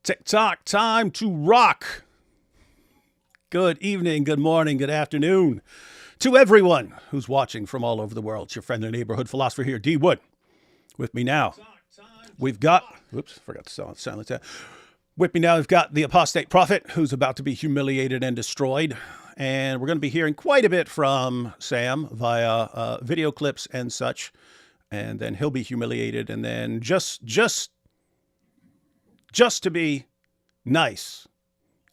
TikTok time to rock. Good evening, good morning, good afternoon to everyone who's watching from all over the world. It's your friendly neighborhood philosopher here, D. Wood. With me now, we've got, forgot to silence that. With me now, we've got the Apostate prophet who's about to be humiliated and destroyed. And we're going to be hearing quite a bit from Sam via video clips and such. And then he'll be humiliated. And then just to be nice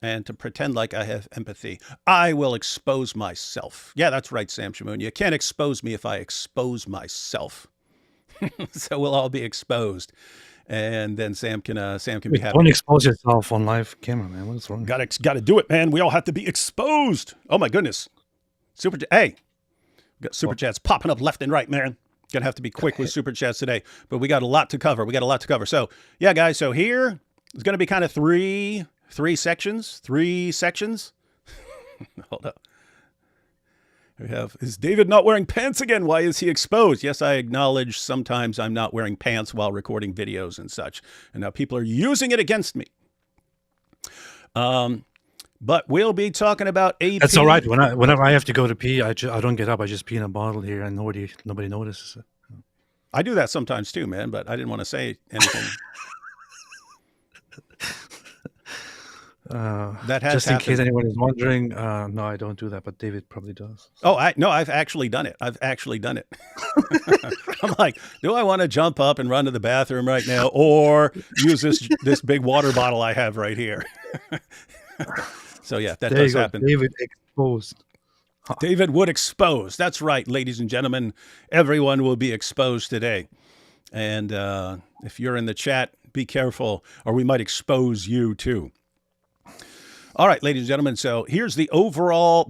and to pretend like I have empathy, I will expose myself. Yeah, that's right, Sam Shamoun. You can't expose me if I expose myself. So we'll all be exposed. And then Sam can be happy. Don't expose yourself on live camera, man. What's wrong? Got to do it, man. We all have to be exposed. Oh my goodness. Hey, we got super chats popping up left and right, man. Gonna have to be quick with super chats today, but we got a lot to cover. So yeah, guys. So here is gonna be kind of three sections. Hold up. We have, is David not wearing pants again? Why is he exposed? Yes, I acknowledge sometimes I'm not wearing pants while recording videos and such. And now people are using it against me. But we'll be talking about AP. That's all right. Whenever I have to go to pee, I don't get up. I just pee in a bottle here and nobody notices it. I do that sometimes too, man, but I didn't want to say anything. That has just in happened. case anyone is wondering, no, I don't do that, but David probably does. Oh, I've actually done it. I'm like, do I want to jump up and run to the bathroom right now, or use this big water bottle I have right here? So yeah, that does happen. David exposed. David Wood exposed. That's right, ladies and gentlemen. Everyone will be exposed today. And if you're in the chat, be careful, or we might expose you too. All right, ladies and gentlemen. So here's the overall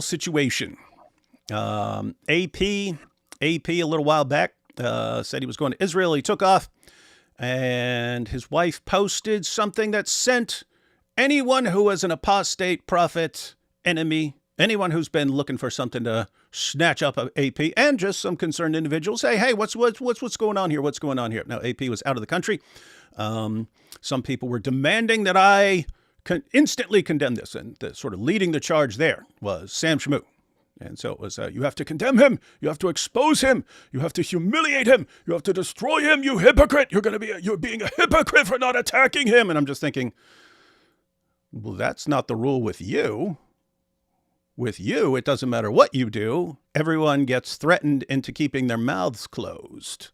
situation. AP a little while back said he was going to Israel. He took off, and his wife posted something that sent anyone who is an apostate prophet enemy, anyone who's been looking for something to snatch up of AP, and just some concerned individuals say, hey, what's going on here? What's going on here? Now, AP was out of the country. Some people were demanding that I instantly condemn this, and the sort of leading the charge there was Sam Shamoun. And so it was, you have to condemn him, you have to expose him, you have to humiliate him, you have to destroy him, you hypocrite, you're being a hypocrite for not attacking him. And I'm just thinking, well, that's not the rule with you. With you, it doesn't matter what you do. Everyone gets threatened into keeping their mouths closed.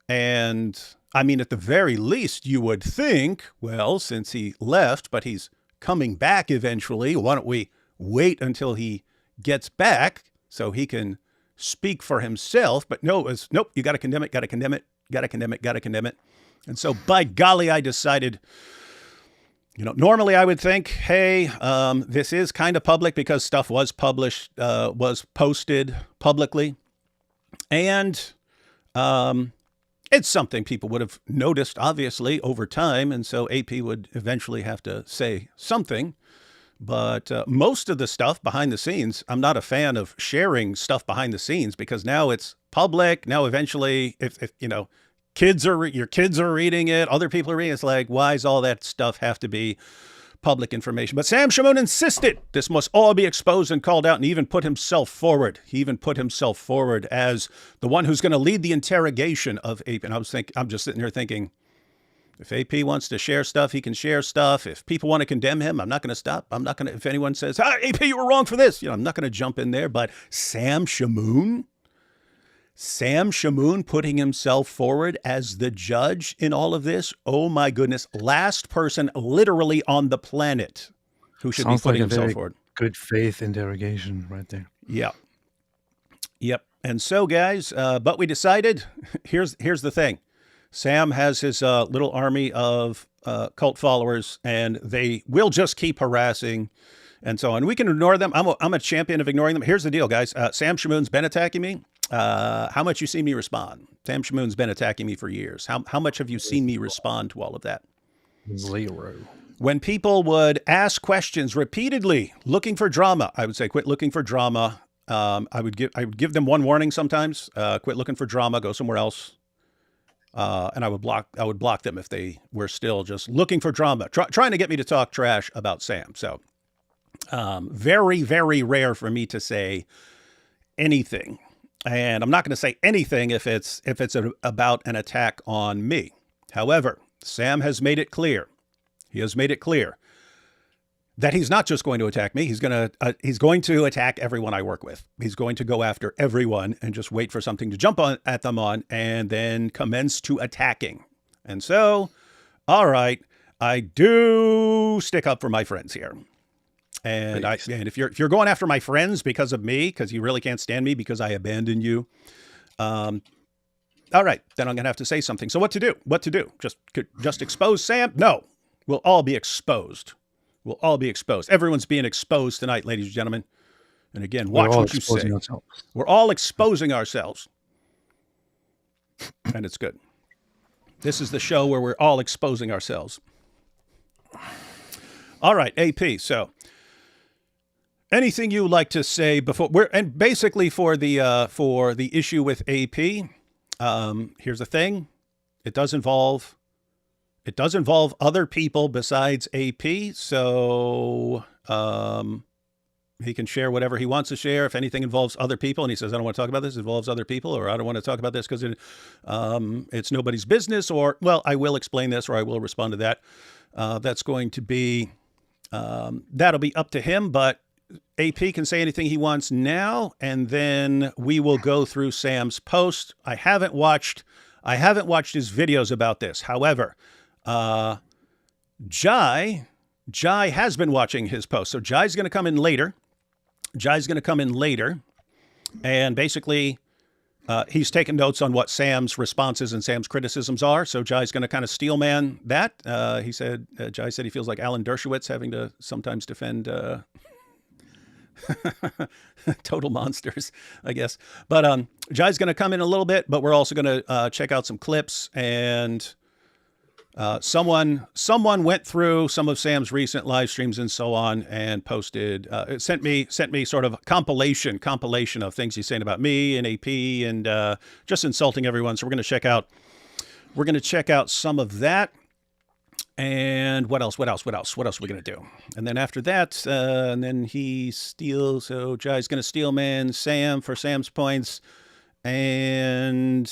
And I mean, at the very least, you would think, well, since he left, but he's coming back eventually, why don't we wait until he gets back so he can speak for himself? But no, nope, you got to condemn it. And so by golly, I decided, normally I would think, hey, this is kind of public because stuff was posted publicly. And it's something people would have noticed, obviously, over time. And so AP would eventually have to say something. But most of the stuff behind the scenes, I'm not a fan of sharing stuff behind the scenes because now it's public. Now, eventually, if your kids are reading it, other people are reading it, it's like, why does all that stuff have to be public information? But Sam Shamoun insisted this must all be exposed and called out, and even put himself forward. He even put himself forward as the one who's going to lead the interrogation of AP. And I'm just sitting here thinking, if AP wants to share stuff, he can share stuff. If people want to condemn him, I'm not going to stop. If anyone says, AP, you were wrong for this, I'm not going to jump in there. But Sam Shamoun putting himself forward as the judge in all of this. Oh my goodness. Last person literally on the planet who should be putting himself forward. Good faith interrogation right there. Yeah. Yep. And so guys, but we decided, here's the thing. Sam has his little army of cult followers, and they will just keep harassing and so on. We can ignore them. I'm a champion of ignoring them. Here's the deal, guys. Sam Shamoun's been attacking me. How much you seen me respond? Sam Shamoun's been attacking me for years. How much have you seen me respond to all of that? 0. When people would ask questions repeatedly, looking for drama, I would say, quit looking for drama. I would give them one warning sometimes. Quit looking for drama. Go somewhere else. and I would block them if they were still just looking for drama, trying to get me to talk trash about Sam. So very, very rare for me to say anything. And I'm not going to say anything if it's about an attack on me. However, Sam has made it clear. He has made it clear that he's not just going to attack me. He's going to attack everyone I work with. He's going to go after everyone and just wait for something to jump at them on, and then commence to attacking. And so, all right, I do stick up for my friends here. And if you're going after my friends because of me, because you really can't stand me because I abandoned you, all right, then I'm going to have to say something. So what to do? What to do? Just expose Sam? No, we'll all be exposed. We'll all be exposed. Everyone's being exposed tonight, ladies and gentlemen. And again, watch what you say. We're all exposing ourselves. And it's good. This is the show where we're all exposing ourselves. All right, AP. So anything you like to say before and basically for the issue with AP, here's the thing. It does involve other people besides AP. So he can share whatever he wants to share. If anything involves other people and he says, I don't want to talk about this, it involves other people, or I don't want to talk about this because it's nobody's business, or, well, I will explain this, or I will respond to that. That's going to be, that'll be up to him, but AP can say anything he wants now, and then we will go through Sam's post. I haven't watched his videos about this. However, Jai has been watching his post. So Jai's going to come in later. And basically, he's taken notes on what Sam's responses and Sam's criticisms are. So Jai's going to kind of steel man that. Jai said he feels like Alan Dershowitz having to sometimes defend total monsters, I guess. But Jai's going to come in a little bit, but we're also going to check out some clips. And someone went through some of Sam's recent live streams and so on and posted, it sent me sort of a compilation of things he's saying about me and AP and just insulting everyone. So we're going to check out some of that. And what else? What else are we going to do? And then after that, and then he steals. So Jai's going to steel man Sam for Sam's points. And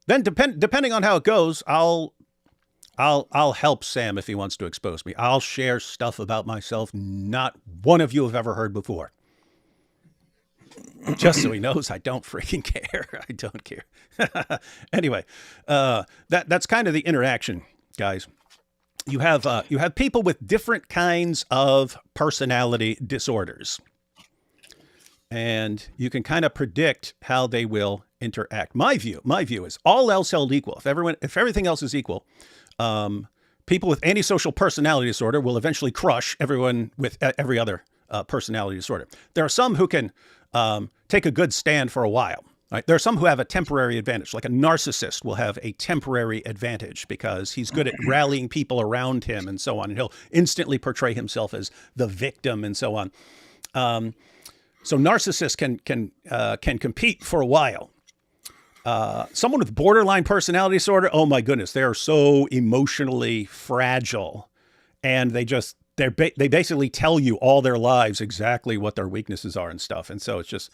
then depending on how it goes, I'll help Sam if he wants to expose me. I'll share stuff about myself not one of you have ever heard before. Just so he knows I don't freaking care. I don't care. Anyway, that's kind of the interaction, guys. You have people with different kinds of personality disorders. And you can kind of predict how they will interact. My view is all else held equal. If everything else is equal, people with antisocial personality disorder will eventually crush everyone with every other personality disorder. There are some who can take a good stand for a while. Right? There are some who have a temporary advantage, like a narcissist will have a temporary advantage because he's good at rallying people around him and so on. And he'll instantly portray himself as the victim and so on. So narcissists can compete for a while. Someone with borderline personality disorder, oh my goodness, they are so emotionally fragile, and they basically tell you all their lives exactly what their weaknesses are and stuff. And so it's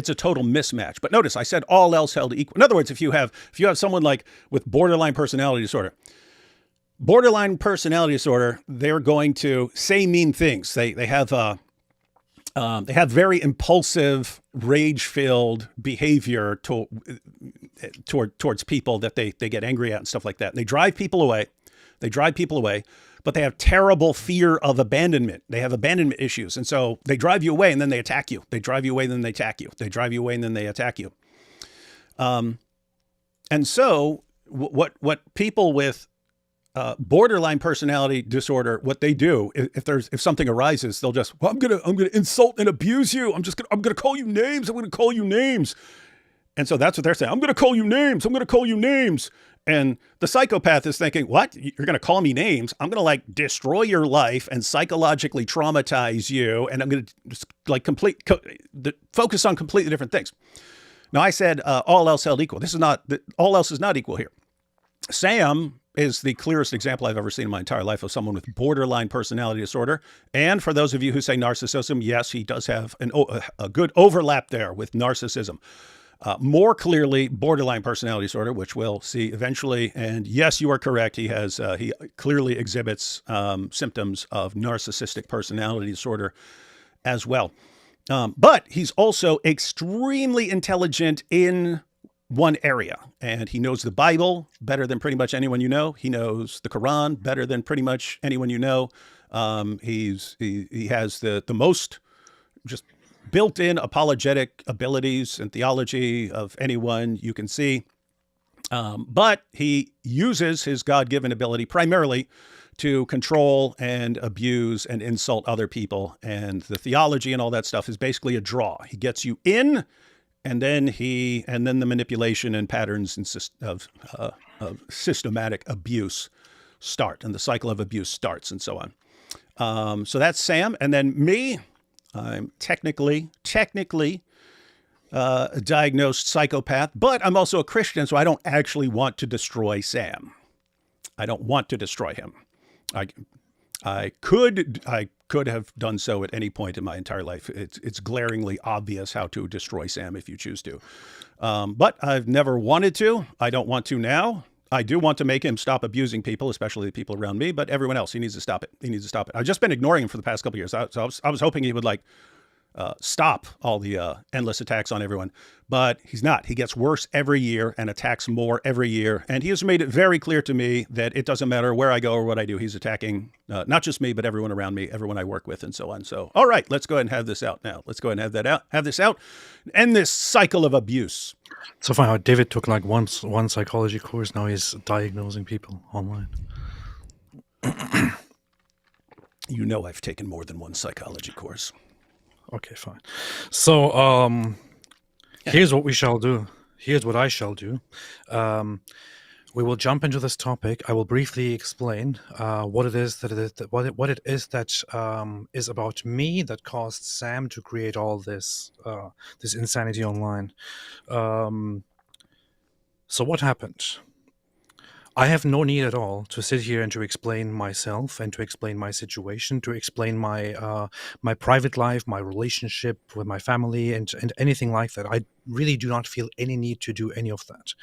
a total mismatch. But notice I said all else held equal. In other words, if you have someone like with borderline personality disorder, they're going to say mean things. They have very impulsive, rage-filled behavior towards people that they get angry at and stuff like that. And they drive people away. But they have terrible fear of abandonment. They have abandonment issues. And so they drive you away and then they attack you. They drive you away and then they attack you. They drive you away and then they attack you. And so what people with borderline personality disorder, what they do, if something arises, they'll just, well, I'm gonna insult and abuse you. I'm gonna call you names. I'm gonna call you names. And so that's what they're saying. I'm gonna call you names. I'm gonna call you names. And the psychopath is thinking, what? You're going to call me names? I'm going to destroy your life and psychologically traumatize you. And I'm going to just focus on completely different things. Now, I said all else held equal. This is not, all else is not equal here. Sam is the clearest example I've ever seen in my entire life of someone with borderline personality disorder. And for those of you who say narcissism, yes, he does have a good overlap there with narcissism. More clearly, borderline personality disorder, which we'll see eventually. And yes, you are correct. He clearly exhibits symptoms of narcissistic personality disorder as well. But he's also extremely intelligent in one area, and he knows the Bible better than pretty much anyone you know. He knows the Quran better than pretty much anyone you know. He has the most just built-in apologetic abilities and theology of anyone you can see. But he uses his God-given ability primarily to control and abuse and insult other people. And the theology and all that stuff is basically a draw. He gets you in, and then the manipulation and patterns of systematic abuse start, and the cycle of abuse starts, and so on. So that's Sam, and then me. I'm technically a diagnosed psychopath, but I'm also a Christian, so I don't actually want to destroy Sam. I don't want to destroy him. I could have done so at any point in my entire life. It's glaringly obvious how to destroy Sam if you choose to. But I've never wanted to. I don't want to now. I do want to make him stop abusing people, especially the people around me, but everyone else, he needs to stop it. He needs to stop it. I've just been ignoring him for the past couple of years. So I was hoping he would stop all the endless attacks on everyone, but he's not. He gets worse every year and attacks more every year. And he has made it very clear to me that it doesn't matter where I go or what I do. He's attacking not just me, but everyone around me, everyone I work with, and so on. So, all right, let's go ahead and have this out now. Let's go ahead and have this out, end this cycle of abuse. So far, David took like one psychology course. Now he's diagnosing people online. You know, I've taken more than one psychology course. Okay, fine. So here's what we shall do. Here's what I shall do. We will jump into this topic. I will briefly explain what it is that is about me that caused Sam to create all this this insanity online. So what happened? I have no need at all to sit here and to explain myself and to explain my situation, to explain my my private life, my relationship with my family, and anything like that. I really do not feel any need to do any of that.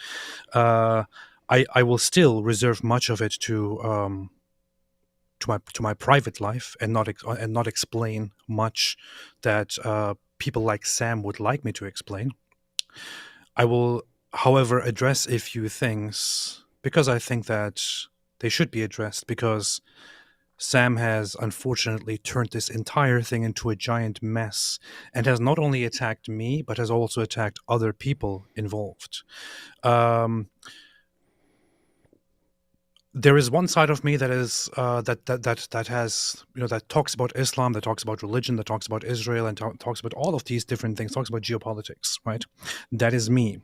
I will still reserve much of it to my private life and not explain much that people like Sam would like me to explain. I will, however, address a few things because I think that they should be addressed, because Sam has unfortunately turned this entire thing into a giant mess and has not only attacked me, but has also attacked other people involved. There is one side of me that is that has, you know, that talks about Islam, that talks about religion, that talks about Israel, and talks about all of these different things, talks about geopolitics, right? That is me.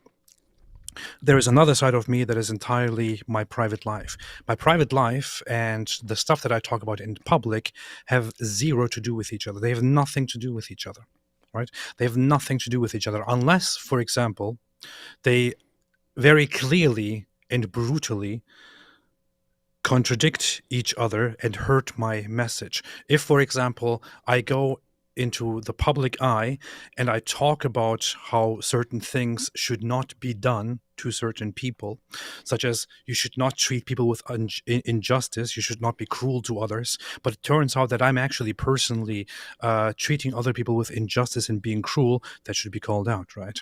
There is another side of me that is entirely my private life. My private life and the stuff that I talk about in public have zero to do with each other. They have nothing to do with each other, right? They have nothing to do with each other unless, for example, they very clearly and brutally contradict each other and hurt my message. If, for example, I go into the public eye and I talk about how certain things should not be done to certain people, such as you should not treat people with injustice, you should not be cruel to others, but it turns out that I'm actually personally treating other people with injustice and being cruel, that should be called out, right?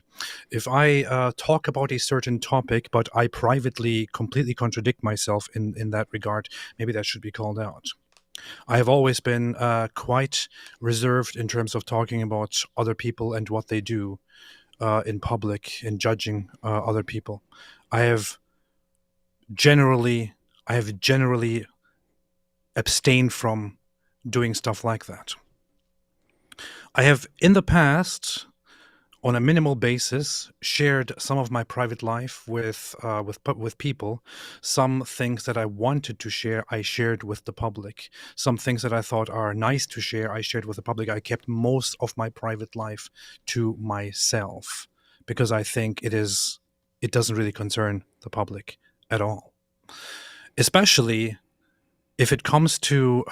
If I talk about a certain topic, but I privately completely contradict myself in that regard, maybe that should be called out. I have always been quite reserved in terms of talking about other people and what they do in public and judging other people. I have generally abstained from doing stuff like that. I have in the past, on a minimal basis, shared some of my private life with people. Some things that I wanted to share, I shared with the public. Some things that I thought are nice to share, I shared with the public. I kept most of my private life to myself because I think it doesn't really concern the public at all, especially if it comes to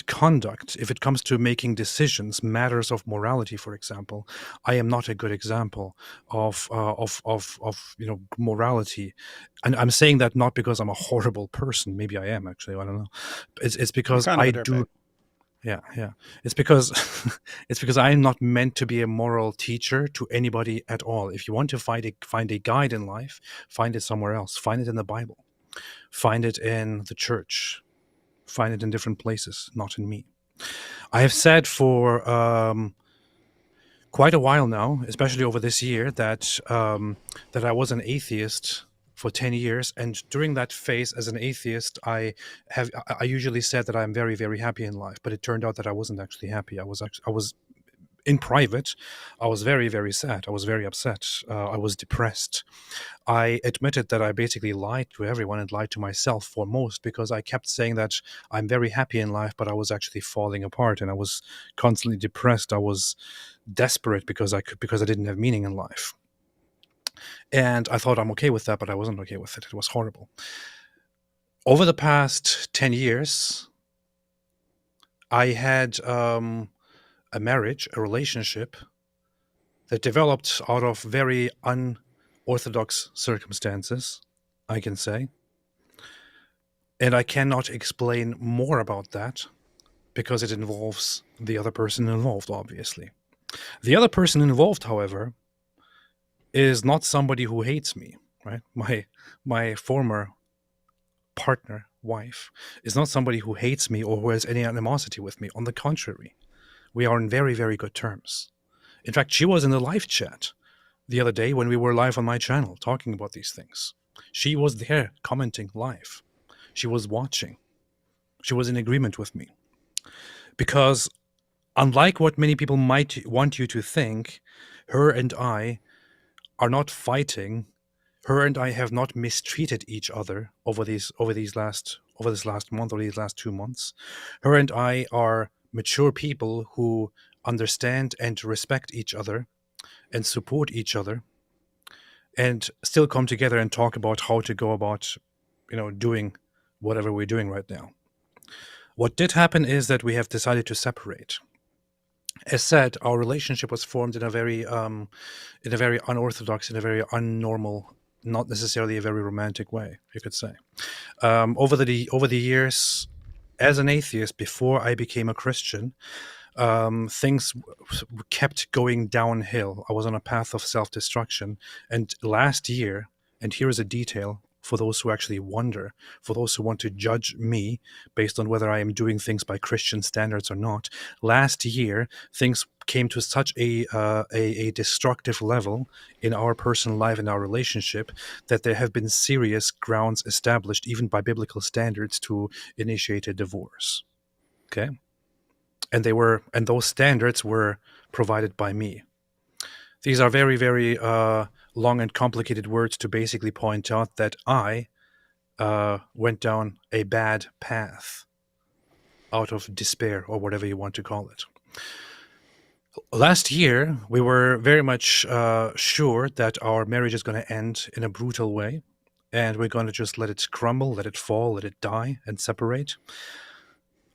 conduct, if it comes to making decisions, matters of morality, for example. I am not a good example of morality, and I'm saying that not because I'm a horrible person. Maybe I am, actually. I don't know. It's You're because kind of I a do. dirtbag. Yeah, yeah. It's because it's because I am not meant to be a moral teacher to anybody at all. If you want to find a guide in life, find it somewhere else. Find it in the Bible. Find it in the church. Find it in different places, not in me. I have said for quite a while now, especially over this year, that I was an atheist for 10 years, and during that phase as an atheist, I usually said that I'm very, very happy in life, but it turned out that I wasn't actually happy. I was in private, I was very, very sad. I was very upset. I was depressed. I admitted that I basically lied to everyone and lied to myself foremost, because I kept saying that I'm very happy in life, but I was actually falling apart and I was constantly depressed. I was desperate because I didn't have meaning in life. And I thought I'm okay with that, but I wasn't okay with it. It was horrible. Over the past 10 years, I had a marriage, a relationship that developed out of very unorthodox circumstances, I can say. And I cannot explain more about that because it involves the other person involved, obviously. The other person involved, however, is not somebody who hates me, right? My former partner, wife, is not somebody who hates me or who has any animosity with me. On the contrary, we are in very, very good terms. In fact, she was in the live chat the other day when we were live on my channel talking about these things. She was there commenting live. She was watching. She was in agreement with me. Because unlike what many people might want you to think, her and I are not fighting. Her and I have not mistreated each other over this last month or these last 2 months. Her and I are mature people who understand and respect each other and support each other, and still come together and talk about how to go about, doing whatever we're doing right now. What did happen is that we have decided to separate. As said, our relationship was formed in a very unorthodox, in a very unnormal, not necessarily a very romantic way, you could say. Over the years, as an atheist, before I became a Christian, things kept going downhill. I was on a path of self-destruction. And last year, and here is a detail for those who actually wonder, for those who want to judge me based on whether I am doing things by Christian standards or not. Last year, things came to such a destructive level in our personal life and our relationship that there have been serious grounds established, even by biblical standards, to initiate a divorce. Okay? And those standards were provided by me. These are very, very long and complicated words to basically point out that I went down a bad path out of despair, or whatever you want to call it. Last year, we were very much sure that our marriage is going to end in a brutal way, and we're going to just let it crumble, let it fall, let it die, and separate.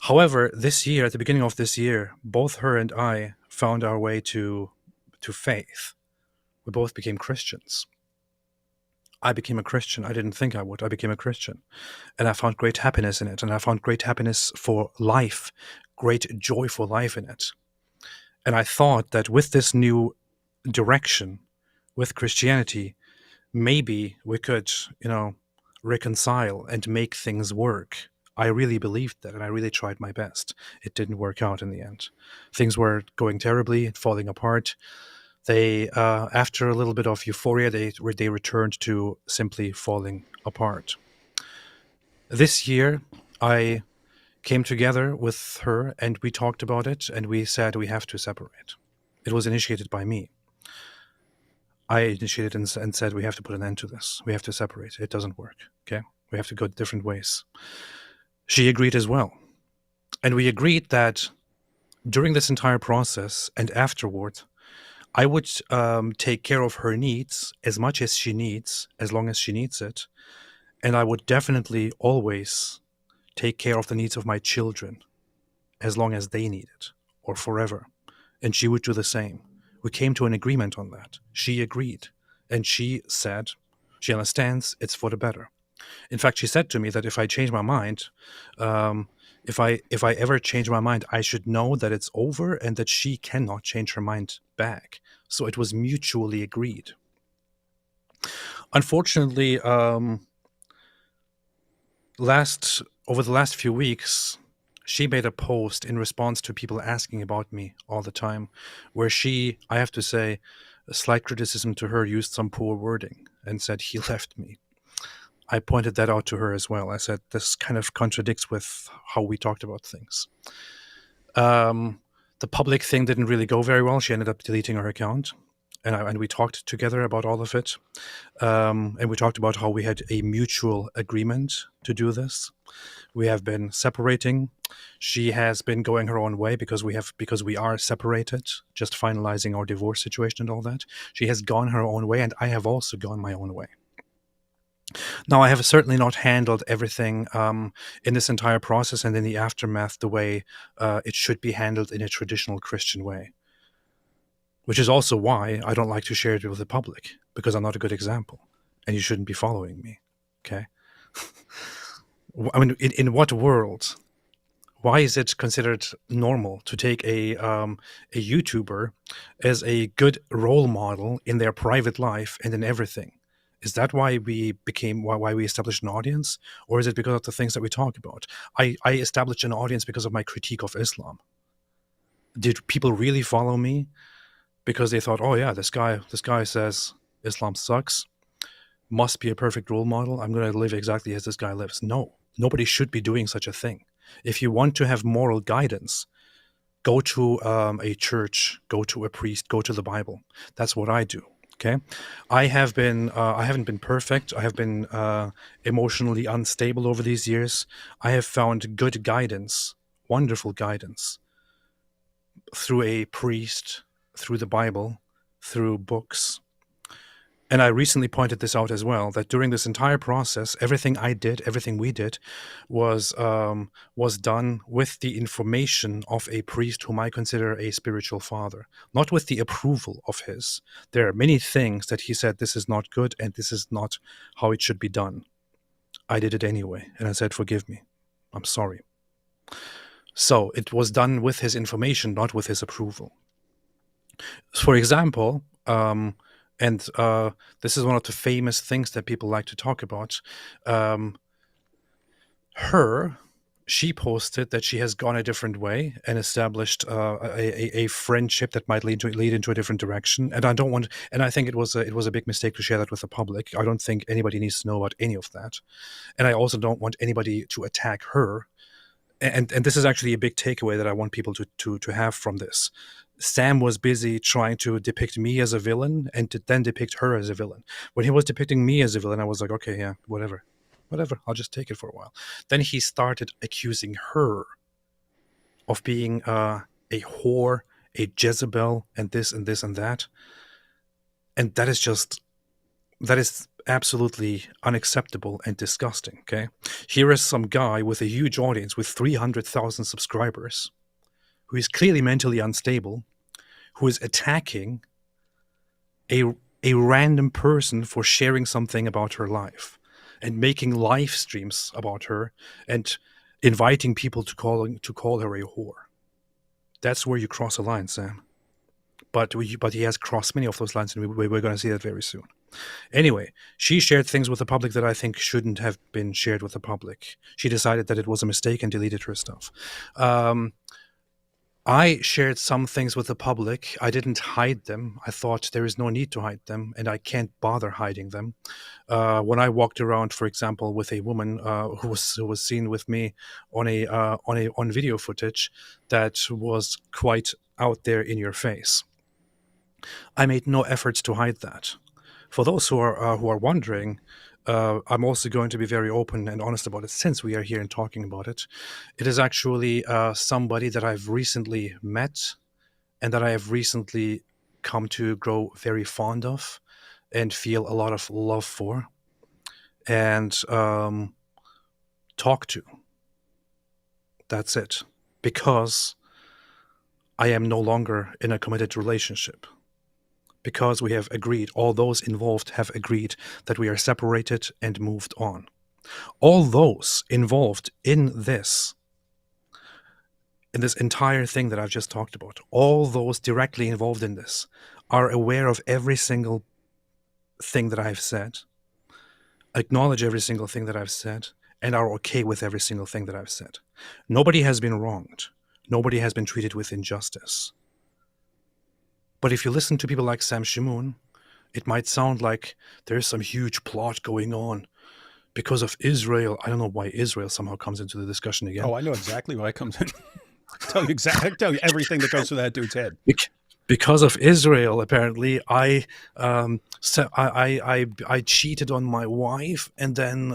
However, this year, at the beginning of this year, both her and I found our way to faith. We both became Christians. I became a Christian. I didn't think I would. I became a Christian. And I found great happiness in it. And I found great happiness for life, great joy for life in it. And I thought that with this new direction, with Christianity, maybe we could, reconcile and make things work. I really believed that, and I really tried my best. It didn't work out in the end. Things were going terribly, falling apart. They, after a little bit of euphoria, they returned to simply falling apart. This year, I came together with her and we talked about it, and we said we have to separate. It was initiated by me. I initiated and said we have to put an end to this. We have to separate. It doesn't work. Okay, we have to go different ways. She agreed as well, and we agreed that during this entire process and afterward, I would take care of her needs as much as she needs, as long as she needs it. And I would definitely always take care of the needs of my children as long as they need it, or forever. And she would do the same. We came to an agreement on that. She agreed. And she said she understands it's for the better. In fact, she said to me that if I change my mind, if I ever change my mind, I should know that it's over and that she cannot change her mind back. So it was mutually agreed. Unfortunately, over the last few weeks, she made a post in response to people asking about me all the time, where she, I have to say, a slight criticism to her, used some poor wording and said he left me. I pointed that out to her as well. I said, this kind of contradicts with how we talked about things. The public thing didn't really go very well. She ended up deleting her account. And we talked together about all of it. And we talked about how we had a mutual agreement to do this. We have been separating. She has been going her own way because we are separated, just finalizing our divorce situation and all that. She has gone her own way, and I have also gone my own way. Now, I have certainly not handled everything in this entire process and in the aftermath the way it should be handled in a traditional Christian way, which is also why I don't like to share it with the public, because I'm not a good example, and you shouldn't be following me, okay? I mean, in what world, why is it considered normal to take a YouTuber as a good role model in their private life and in everything? Is that why we established an audience, or is it because of the things that we talk about? I established an audience because of my critique of Islam. Did people really follow me because they thought, oh yeah, this guy says Islam sucks, must be a perfect role model, I'm going to live exactly as this guy lives? No, nobody should be doing such a thing. If you want to have moral guidance, go to a church, go to a priest, go to the Bible. That's what I do. Okay, I haven't been perfect. I have been emotionally unstable over these years. I have found good guidance, wonderful guidance, through a priest, through the Bible, through books. And I recently pointed this out as well, that during this entire process, everything we did, was done with the information of a priest whom I consider a spiritual father, not with the approval of his. There are many things that he said, this is not good and this is not how it should be done. I did it anyway, and I said, forgive me. I'm sorry. So it was done with his information, not with his approval. For example, and this is one of the famous things that people like to talk about. She posted that she has gone a different way and established a friendship that might lead into a different direction. And I think it was a big mistake to share that with the public. I don't think anybody needs to know about any of that. And I also don't want anybody to attack her. And this is actually a big takeaway that I want people to have from this. Sam was busy trying to depict me as a villain and to then depict her as a villain. When he was depicting me as a villain, I was like, okay, yeah, whatever, I'll just take it for a while. Then he started accusing her of being a whore, a Jezebel, and this and this and that. And that is absolutely unacceptable and disgusting, okay? Here is some guy with a huge audience with 300,000 subscribers who is clearly mentally unstable, who is attacking a random person for sharing something about her life and making live streams about her and inviting people to call her a whore. That's where you cross a line, Sam. But he has crossed many of those lines, and we're going to see that very soon. Anyway, she shared things with the public that I think shouldn't have been shared with the public. She decided that it was a mistake and deleted her stuff. I shared some things with the public. I didn't hide them. I thought there is no need to hide them, and I can't bother hiding them. When I walked around, for example, with a woman who was seen with me on video footage that was quite out there in your face, I made no efforts to hide that. For those who are wondering, I'm also going to be very open and honest about it, since we are here and talking about it. It is actually somebody that I've recently met and that I have recently come to grow very fond of and feel a lot of love for and talk to. That's it. Because I am no longer in a committed relationship. Because we have agreed, all those involved have agreed that we are separated and moved on. All those involved in this entire thing that I've just talked about, all those directly involved in this are aware of every single thing that I've said, acknowledge every single thing that I've said, and are okay with every single thing that I've said. Nobody has been wronged. Nobody has been treated with injustice. But if you listen to people like Sam Shamoun, it might sound like there's some huge plot going on because of Israel. I don't know why Israel somehow comes into the discussion again. Oh, I know exactly why it comes in. I tell you everything that goes through that dude's head. Because of Israel, apparently, I cheated on my wife, and then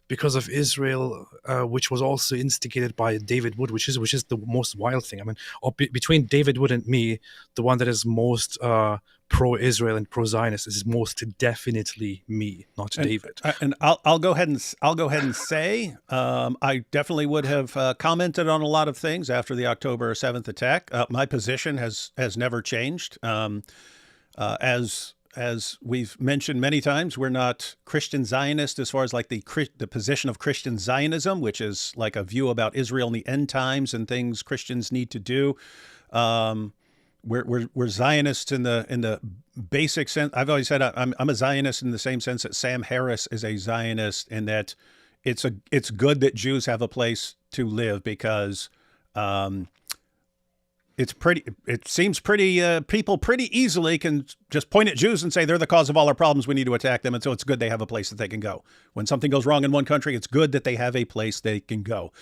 because of Israel, which was also instigated by David Wood, which is the most wild thing. I mean, between David Wood and me, the one that is most pro-Israel and pro-Zionist is most definitely me, not David. And I'll go ahead and say I definitely would have commented on a lot of things after the October 7th attack. My position has never changed. As we've mentioned many times, we're not Christian Zionist as far as like the position of Christian Zionism, which is like a view about Israel in the end times and things Christians need to do. We're Zionists in the basic sense. I've always said I'm a Zionist in the same sense that Sam Harris is a Zionist, in that it's good that Jews have a place to live because it seems pretty people pretty easily can just point at Jews and say they're the cause of all our problems. We need to attack them, and so it's good they have a place that they can go. When something goes wrong in one country, it's good that they have a place they can go.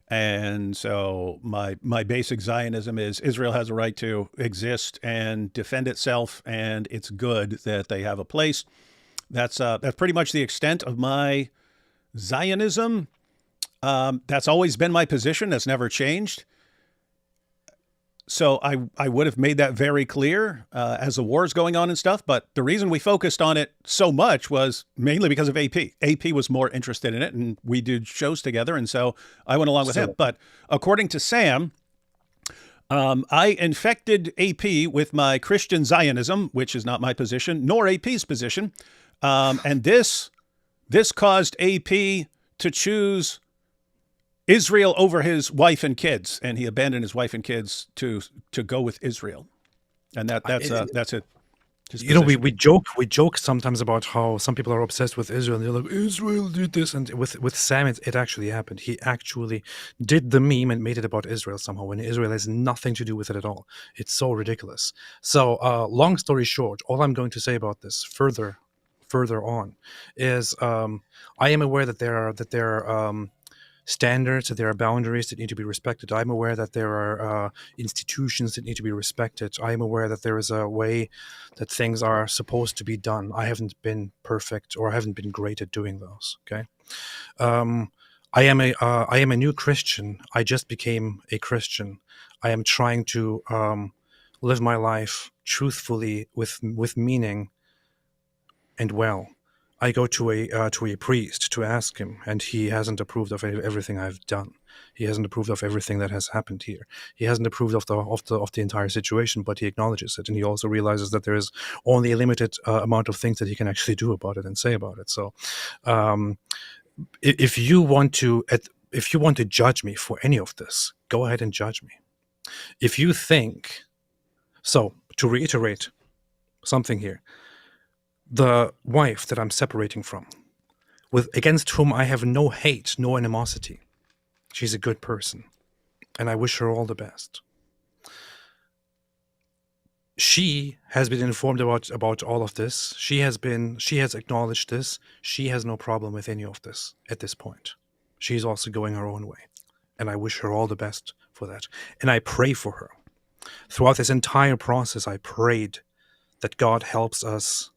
And so my basic Zionism is Israel has a right to exist and defend itself, and it's good that they have a place. That's pretty much the extent of my Zionism. That's always been my position. That's never changed. So I would have made that very clear as the war is going on and stuff. But the reason we focused on it so much was mainly because of AP. AP was more interested in it, and we did shows together. And so I went along with him. But according to Sam, I infected AP with my Christian Zionism, which is not my position, nor AP's position. And this caused AP to choose Israel over his wife and kids, and he abandoned his wife and kids to go with Israel, and that's it. You know, we joke sometimes about how some people are obsessed with Israel. And they're like, Israel did this, and with Sam, it actually happened. He actually did the meme and made it about Israel somehow, when Israel has nothing to do with it at all. It's so ridiculous. So, long story short, all I'm going to say about this further on is I am aware that there are standards, that there are boundaries that need to be respected. I'm aware that there are institutions that need to be respected. I'm aware that there is a way that things are supposed to be done. I haven't been perfect, or I haven't been great at doing those. Okay, I am a new Christian. I just became a Christian. I am trying to live my life truthfully, with meaning, and well. I go to a priest to ask him, and he hasn't approved of everything I've done. He hasn't approved of everything that has happened here. He hasn't approved of the entire situation, but he acknowledges it, and he also realizes that there is only a limited amount of things that he can actually do about it and say about it. So, if you want to judge me for any of this, go ahead and judge me. If you think so, to reiterate something here. The wife that I'm separating from, against whom I have no hate, no animosity. She's a good person, and I wish her all the best. She has been informed about all of this. She has acknowledged this. She has no problem with any of this at this point. She's also going her own way, and I wish her all the best for that. And I pray for her. Throughout this entire process, I prayed that God helps us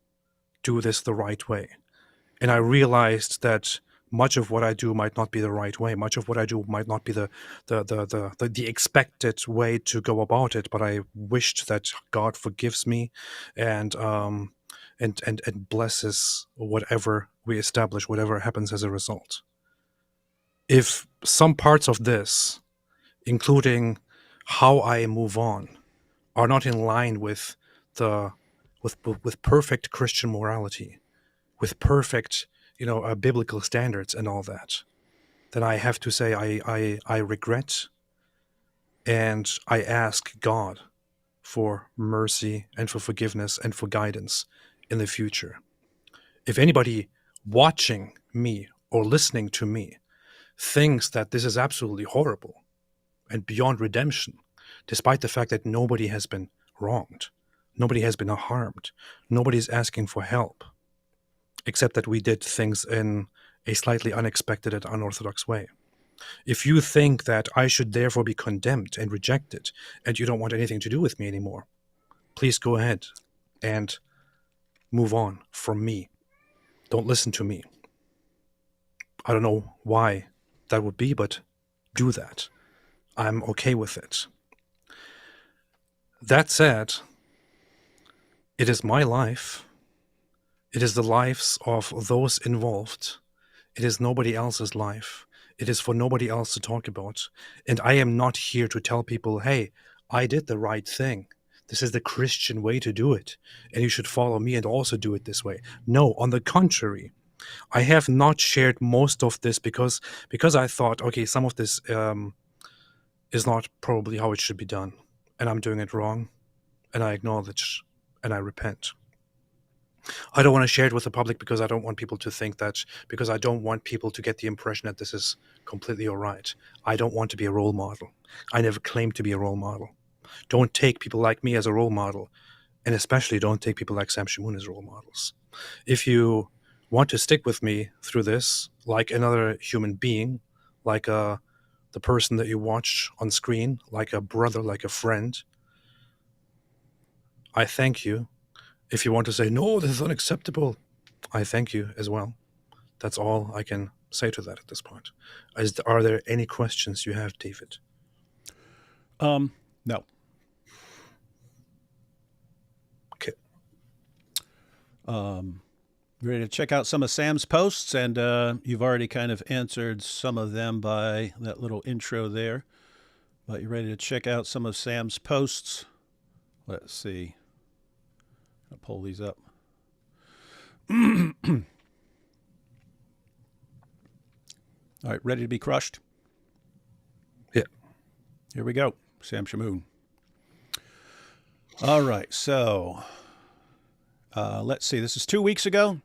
do this the right way. And I realized that much of what I do might not be the right way. Much of what I do might not be the expected way to go about it. But I wished that God forgives me, and and blesses whatever we establish, whatever happens as a result. If some parts of this, including how I move on, are not in line with the with perfect Christian morality, with perfect, biblical standards and all that, then I have to say I regret, and I ask God for mercy and for forgiveness and for guidance in the future. If anybody watching me or listening to me thinks that this is absolutely horrible and beyond redemption, despite the fact that nobody has been wronged, nobody has been harmed, nobody's asking for help, except that we did things in a slightly unexpected and unorthodox way. If you think that I should therefore be condemned and rejected, and you don't want anything to do with me anymore, please go ahead and move on from me. Don't listen to me. I don't know why that would be, but do that. I'm okay with it. That said, it is my life. It is the lives of those involved. It is nobody else's life. It is for nobody else to talk about. And I am not here to tell people, hey, I did the right thing. This is the Christian way to do it, and you should follow me and also do it this way. No, on the contrary, I have not shared most of this because I thought, okay, some of this is not probably how it should be done, and I'm doing it wrong, and I acknowledge and I repent. I don't want to share it with the public because I don't want people to think that, because I don't want people to get the impression that this is completely all right. I don't want to be a role model. I never claimed to be a role model. Don't take people like me as a role model, and especially don't take people like Sam Shamoun as role models. If you want to stick with me through this, like another human being, like the person that you watch on screen, like a brother, like a friend, I thank you. If you want to say, no, this is unacceptable, I thank you as well. That's all I can say to that at this point. Are there any questions you have, David? No. Okay. Ready to check out some of Sam's posts, and you've already kind of answered some of them by that little intro there. But you're ready to check out some of Sam's posts. Let's see. I'll pull these up. All right, ready to be crushed? Yeah. Here we go. Sam Shamoun. All right, so let's see. This is 2 weeks ago.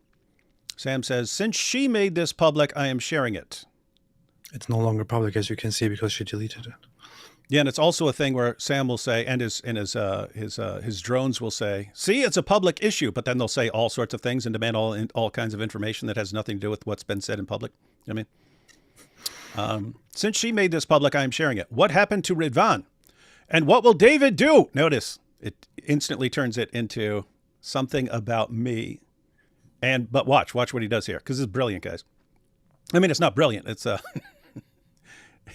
Sam says, since she made this public, I am sharing it. It's no longer public, as you can see, because she deleted it. Yeah, and it's also a thing where Sam will say, and his drones will say, see, it's a public issue, but then they'll say all sorts of things and demand all kinds of information that has nothing to do with what's been said in public. I mean, since she made this public, I am sharing it. What happened to Ridvan? And what will David do? Notice, it instantly turns it into something about me. But watch what he does here, because this is brilliant, guys. I mean, it's not brilliant. It's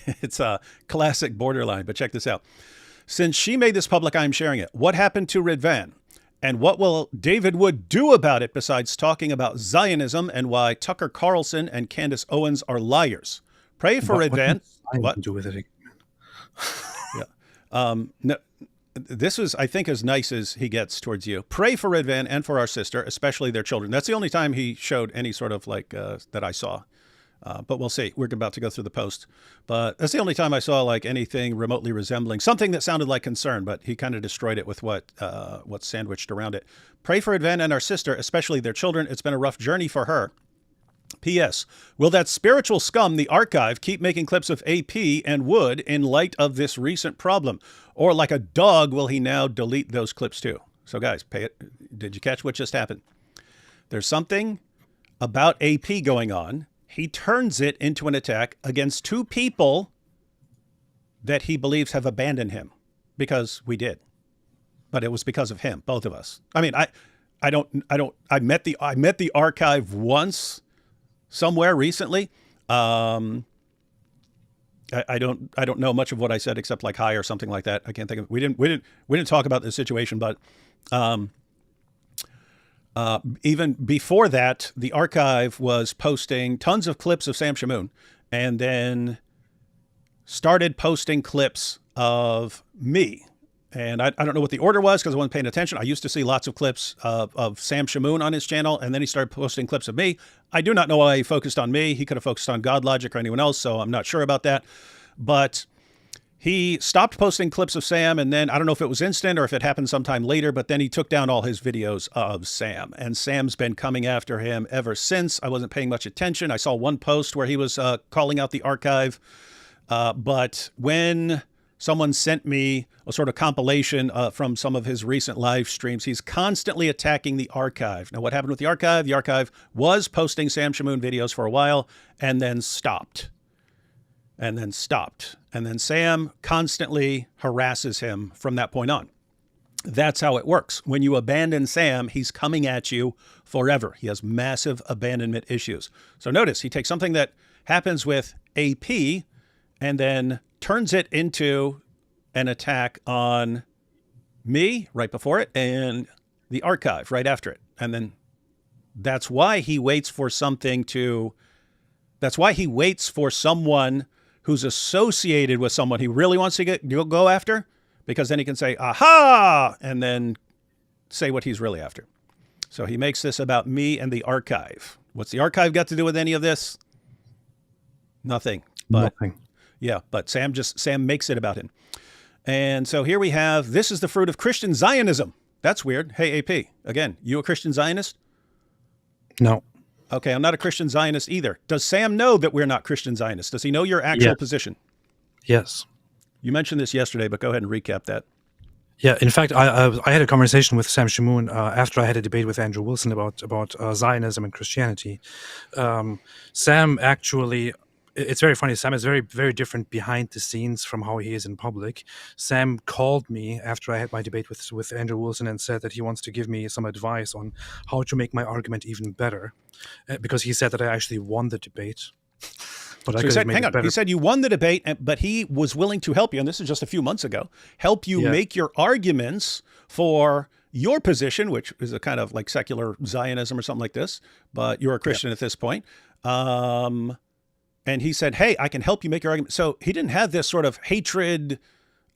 it's a classic borderline, but check this out. Since she made this public, I'm sharing it. What happened to Ridvan? And what will David Wood do about it besides talking about Zionism and why Tucker Carlson and Candace Owens are liars? Pray for Ridvan. What do with it again? Yeah. No, this was, I think, as nice as he gets towards you. Pray for Ridvan and for our sister, especially their children. That's the only time he showed any sort of that I saw. But we'll see. We're about to go through the post. But that's the only time I saw like anything remotely resembling something that sounded like concern, but he kind of destroyed it with what's sandwiched around it. Pray for Ridvan and our sister, especially their children. It's been a rough journey for her. P.S. Will that spiritual scum, the archive, keep making clips of AP and Wood in light of this recent problem? Or like a dog, will he now delete those clips too? So guys, pay it. Did you catch what just happened? There's something about AP going on. He turns it into an attack against two people that he believes have abandoned him, because we did. But it was because of him, both of us. I mean, I met the archive once somewhere recently, Um, I don't know much of what I said except like hi or something like that. I can't think of. We didn't talk about this situation, but um, even before that, the archive was posting tons of clips of Sam Shamoun, and then started posting clips of me. And I don't know what the order was because I wasn't paying attention. I used to see lots of clips of Sam Shamoun on his channel, and then he started posting clips of me. I do not know why he focused on me. He could have focused on God Logic or anyone else, so I'm not sure about that. But he stopped posting clips of Sam, and then I don't know if it was instant or if it happened sometime later, but then he took down all his videos of Sam. And Sam's been coming after him ever since. I wasn't paying much attention. I saw one post where he was calling out the archive. But when someone sent me a sort of compilation from some of his recent live streams, he's constantly attacking the archive. Now, what happened with the archive? The archive was posting Sam Shamoun videos for a while and then stopped. And then stopped. And then Sam constantly harasses him from that point on. That's how it works. When you abandon Sam, he's coming at you forever. He has massive abandonment issues. So notice he takes something that happens with AP and then turns it into an attack on me right before it and the archive right after it. And then that's why he waits for someone who's associated with someone he really wants to go after, because then he can say, aha, and then say what he's really after. So he makes this about me and the archive. What's the archive got to do with any of this? Nothing. But Nothing. yeah, but Sam makes it about him. And so here we have, this is the fruit of Christian Zionism. That's weird. Hey, AP, again, you a Christian Zionist? No. Okay, I'm not a Christian Zionist either. Does Sam know that we're not Christian Zionists? Does he know your actual position? Yes. You mentioned this yesterday, but go ahead and recap that. Yeah, in fact, I had a conversation with Sam Shamoun after I had a debate with Andrew Wilson about Zionism and Christianity. Sam actually, it's very funny. Sam is very, very different behind the scenes from how he is in public. Sam called me after I had my debate with Andrew Wilson and said that he wants to give me some advice on how to make my argument even better, because he said that I actually won the debate. But so he said, hang on, he said you won the debate, but he was willing to help you, and this is just a few months ago, help you make your arguments for your position, which is a kind of like secular Zionism or something like this, but you're a Christian at this point. And he said, hey, I can help you make your argument. So he didn't have this sort of hatred,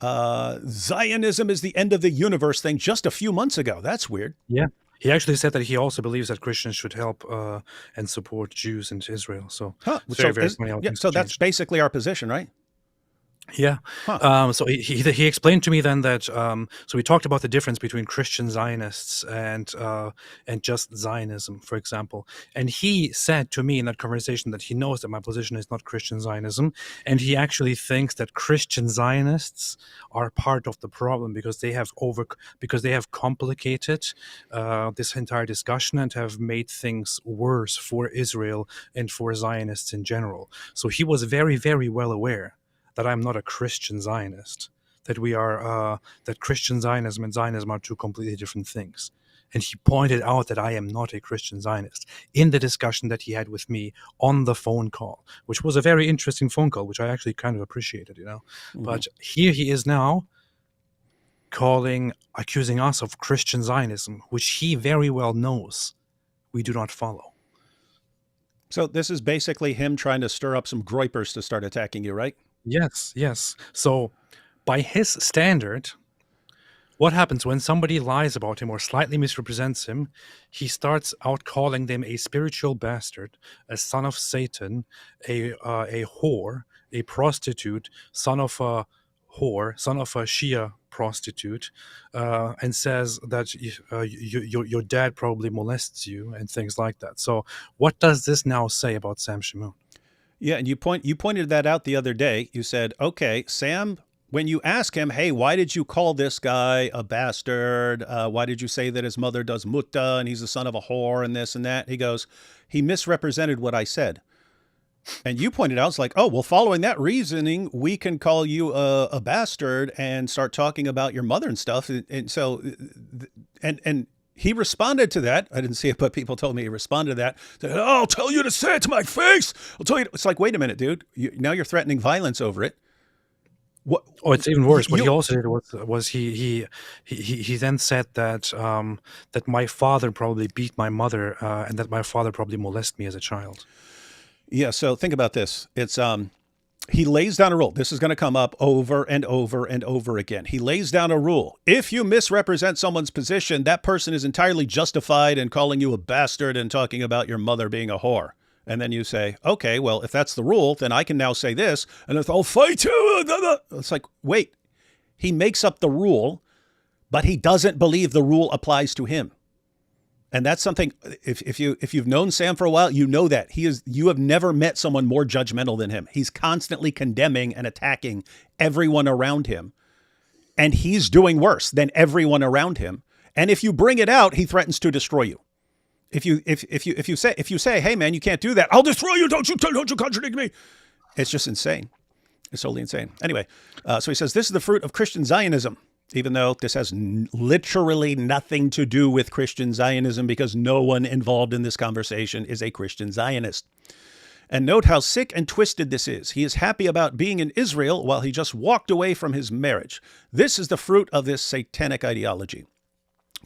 Zionism is the end of the universe thing just a few months ago. That's weird. Yeah. He actually said that he also believes that Christians should help and support Jews in Israel. So, so that's basically our position, right? Yeah. So he explained to me then that so we talked about the difference between Christian Zionists and just Zionism, for example. And he said to me in that conversation that he knows that my position is not Christian Zionism, and he actually thinks that Christian Zionists are part of the problem because they have complicated this entire discussion and have made things worse for Israel and for Zionists in general. So he was very, very well aware that I'm not a Christian Zionist, that that Christian Zionism and Zionism are two completely different things. And he pointed out that I am not a Christian Zionist in the discussion that he had with me on the phone call, which was a very interesting phone call, which I actually kind of appreciated, Mm-hmm. But here he is now accusing us of Christian Zionism, which he very well knows we do not follow. So this is basically him trying to stir up some groypers to start attacking you, right? Yes. So by his standard, what happens when somebody lies about him or slightly misrepresents him? He starts out calling them a spiritual bastard, a son of Satan, a whore, a prostitute, son of a whore, son of a Shia prostitute, and says that your dad probably molests you and things like that. So what does this now say about Sam Shamoun? Yeah, and you pointed that out the other day. You said, okay, Sam, when you ask him, hey, why did you call this guy a bastard? Why did you say that his mother does mutta and he's the son of a whore and this and that? He goes, he misrepresented what I said. And you pointed out, it's like, oh, well, following that reasoning, we can call you a bastard and start talking about your mother and stuff. And so, and he responded to that. I didn't see it, but people told me he responded to that. Said, oh, I'll tell you to say it to my face. I'll tell you. It's like, wait a minute, dude. Now you're threatening violence over it. What? Oh, it's even worse. What he also did was he then said that that my father probably beat my mother and that my father probably molested me as a child. Yeah. So think about this. It's he lays down a rule. This is going to come up over and over and over again. He lays down a rule. If you misrepresent someone's position, that person is entirely justified in calling you a bastard and talking about your mother being a whore. And then you say, okay, well, if that's the rule, then I can now say this, and if I'll fight you. It's like, wait, he makes up the rule, but he doesn't believe the rule applies to him. And that's something, if you've known Sam for a while, you know that you have never met someone more judgmental than him. He's constantly condemning and attacking everyone around him. And he's doing worse than everyone around him. And if you bring it out, he threatens to destroy you. If you say, hey man, you can't do that, I'll destroy you. Don't you contradict me. It's just insane. It's totally insane. Anyway, so he says, this is the fruit of Christian Zionism. Even though this has literally nothing to do with Christian Zionism, because no one involved in this conversation is a Christian Zionist. And note how sick and twisted this is. He is happy about being in Israel while he just walked away from his marriage. This is the fruit of this satanic ideology.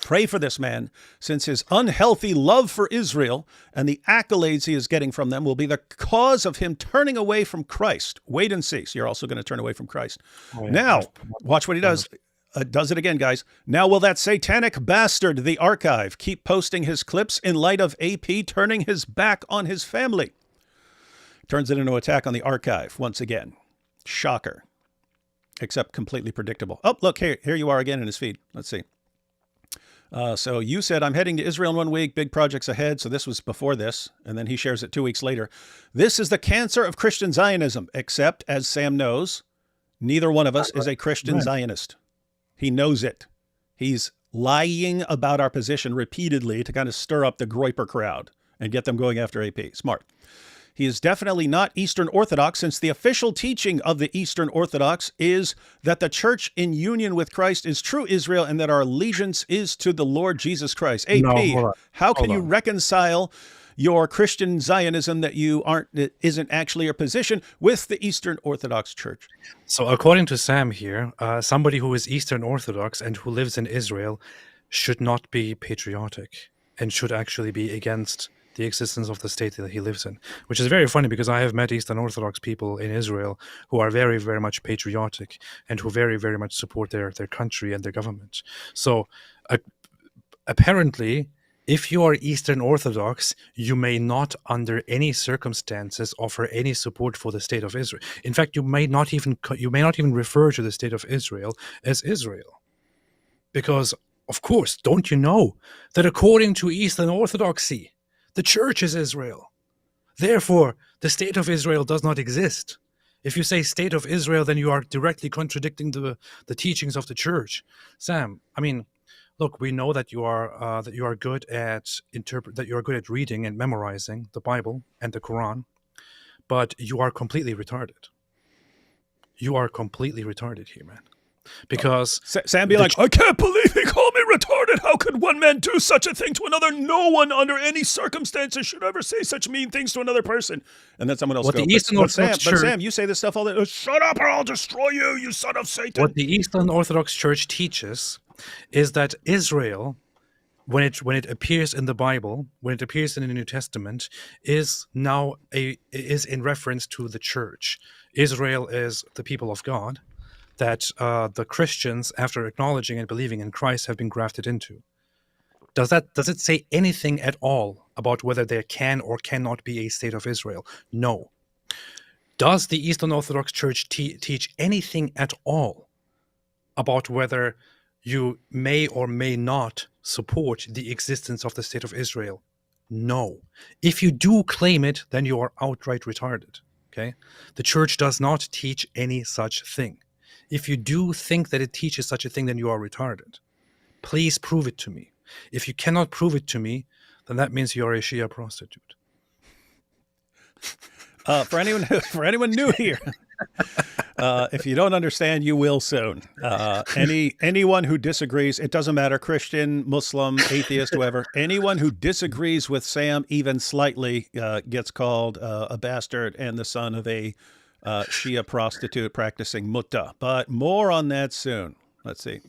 Pray for this man, since his unhealthy love for Israel and the accolades he is getting from them will be the cause of him turning away from Christ. Wait and see. So you're also going to turn away from Christ. Oh, yeah. Now, watch what he does. Does it again, guys. Now, will that satanic bastard, the archive, keep posting his clips in light of AP turning his back on his family? Turns it into an attack on the archive once again. Shocker. Except completely predictable. Oh, look, here you are again in his feed. Let's see. So you said, I'm heading to Israel in 1 week, big projects ahead. So this was before this. And then he shares it 2 weeks later. This is the cancer of Christian Zionism, except, as Sam knows, neither one of us is a Christian Zionist. He knows it. He's lying about our position repeatedly to kind of stir up the Groyper crowd and get them going after AP. Smart. He is definitely not Eastern Orthodox, since the official teaching of the Eastern Orthodox is that the church in union with Christ is true Israel and that our allegiance is to the Lord Jesus Christ. AP, how can you reconcile your Christian Zionism that isn't actually your position with the Eastern Orthodox Church? So according to Sam here, somebody who is Eastern Orthodox and who lives in Israel should not be patriotic and should actually be against the existence of the state that he lives in, which is very funny because I have met Eastern Orthodox people in Israel who are very, very much patriotic and who very, very much support their country and their government. So apparently, if you are Eastern Orthodox, you may not under any circumstances offer any support for the state of Israel. In fact, you may not even refer to the state of Israel as Israel. Because, of course, don't you know that according to Eastern Orthodoxy, the church is Israel. Therefore, the state of Israel does not exist. If you say state of Israel, then you are directly contradicting the teachings of the church. Sam, I mean, look, we know that you are good at reading and memorizing the Bible and the Quran, but you are completely retarded. You are completely retarded here, man. Because Sam be like, I can't believe he called me retarded. How could one man do such a thing to another? No one under any circumstances should ever say such mean things to another person. And then someone else goes, but Sam, you say this stuff all the time. Shut up or I'll destroy you, you son of Satan. What the Eastern Orthodox Church teaches is that Israel, when it appears in the Bible, when it appears in the New Testament, is in reference to the church. Israel is the people of God that the Christians, after acknowledging and believing in Christ, have been grafted into. Does it say anything at all about whether there can or cannot be a state of Israel? No. Does the Eastern Orthodox Church teach anything at all about whether you may or may not support the existence of the state of Israel? No. If you do claim it, then you are outright retarded. Okay? The church does not teach any such thing. If you do think that it teaches such a thing, then you are retarded. Please prove it to me. If you cannot prove it to me, then that means you are a Shia prostitute. For anyone new here, If you don't understand, you will soon. Anyone who disagrees, it doesn't matter, Christian, Muslim, atheist, whoever, anyone who disagrees with Sam even slightly gets called a bastard and the son of a Shia prostitute practicing mutta. But more on that soon. Let's see.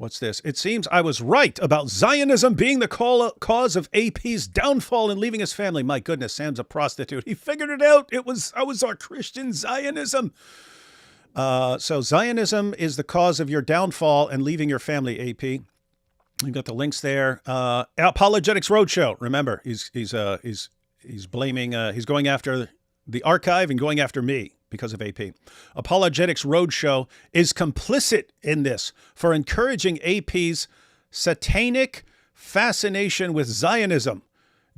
What's this? It seems I was right about Zionism being the cause of AP's downfall and leaving his family. My goodness, Sam's a prostitute. He figured it out. I was our Christian Zionism. So Zionism is the cause of your downfall and leaving your family, AP. You've got the links there. Apologetics Roadshow. Remember, he's blaming, he's going after the archive and going after me because of AP. Apologetics Roadshow is complicit in this for encouraging AP's satanic fascination with Zionism,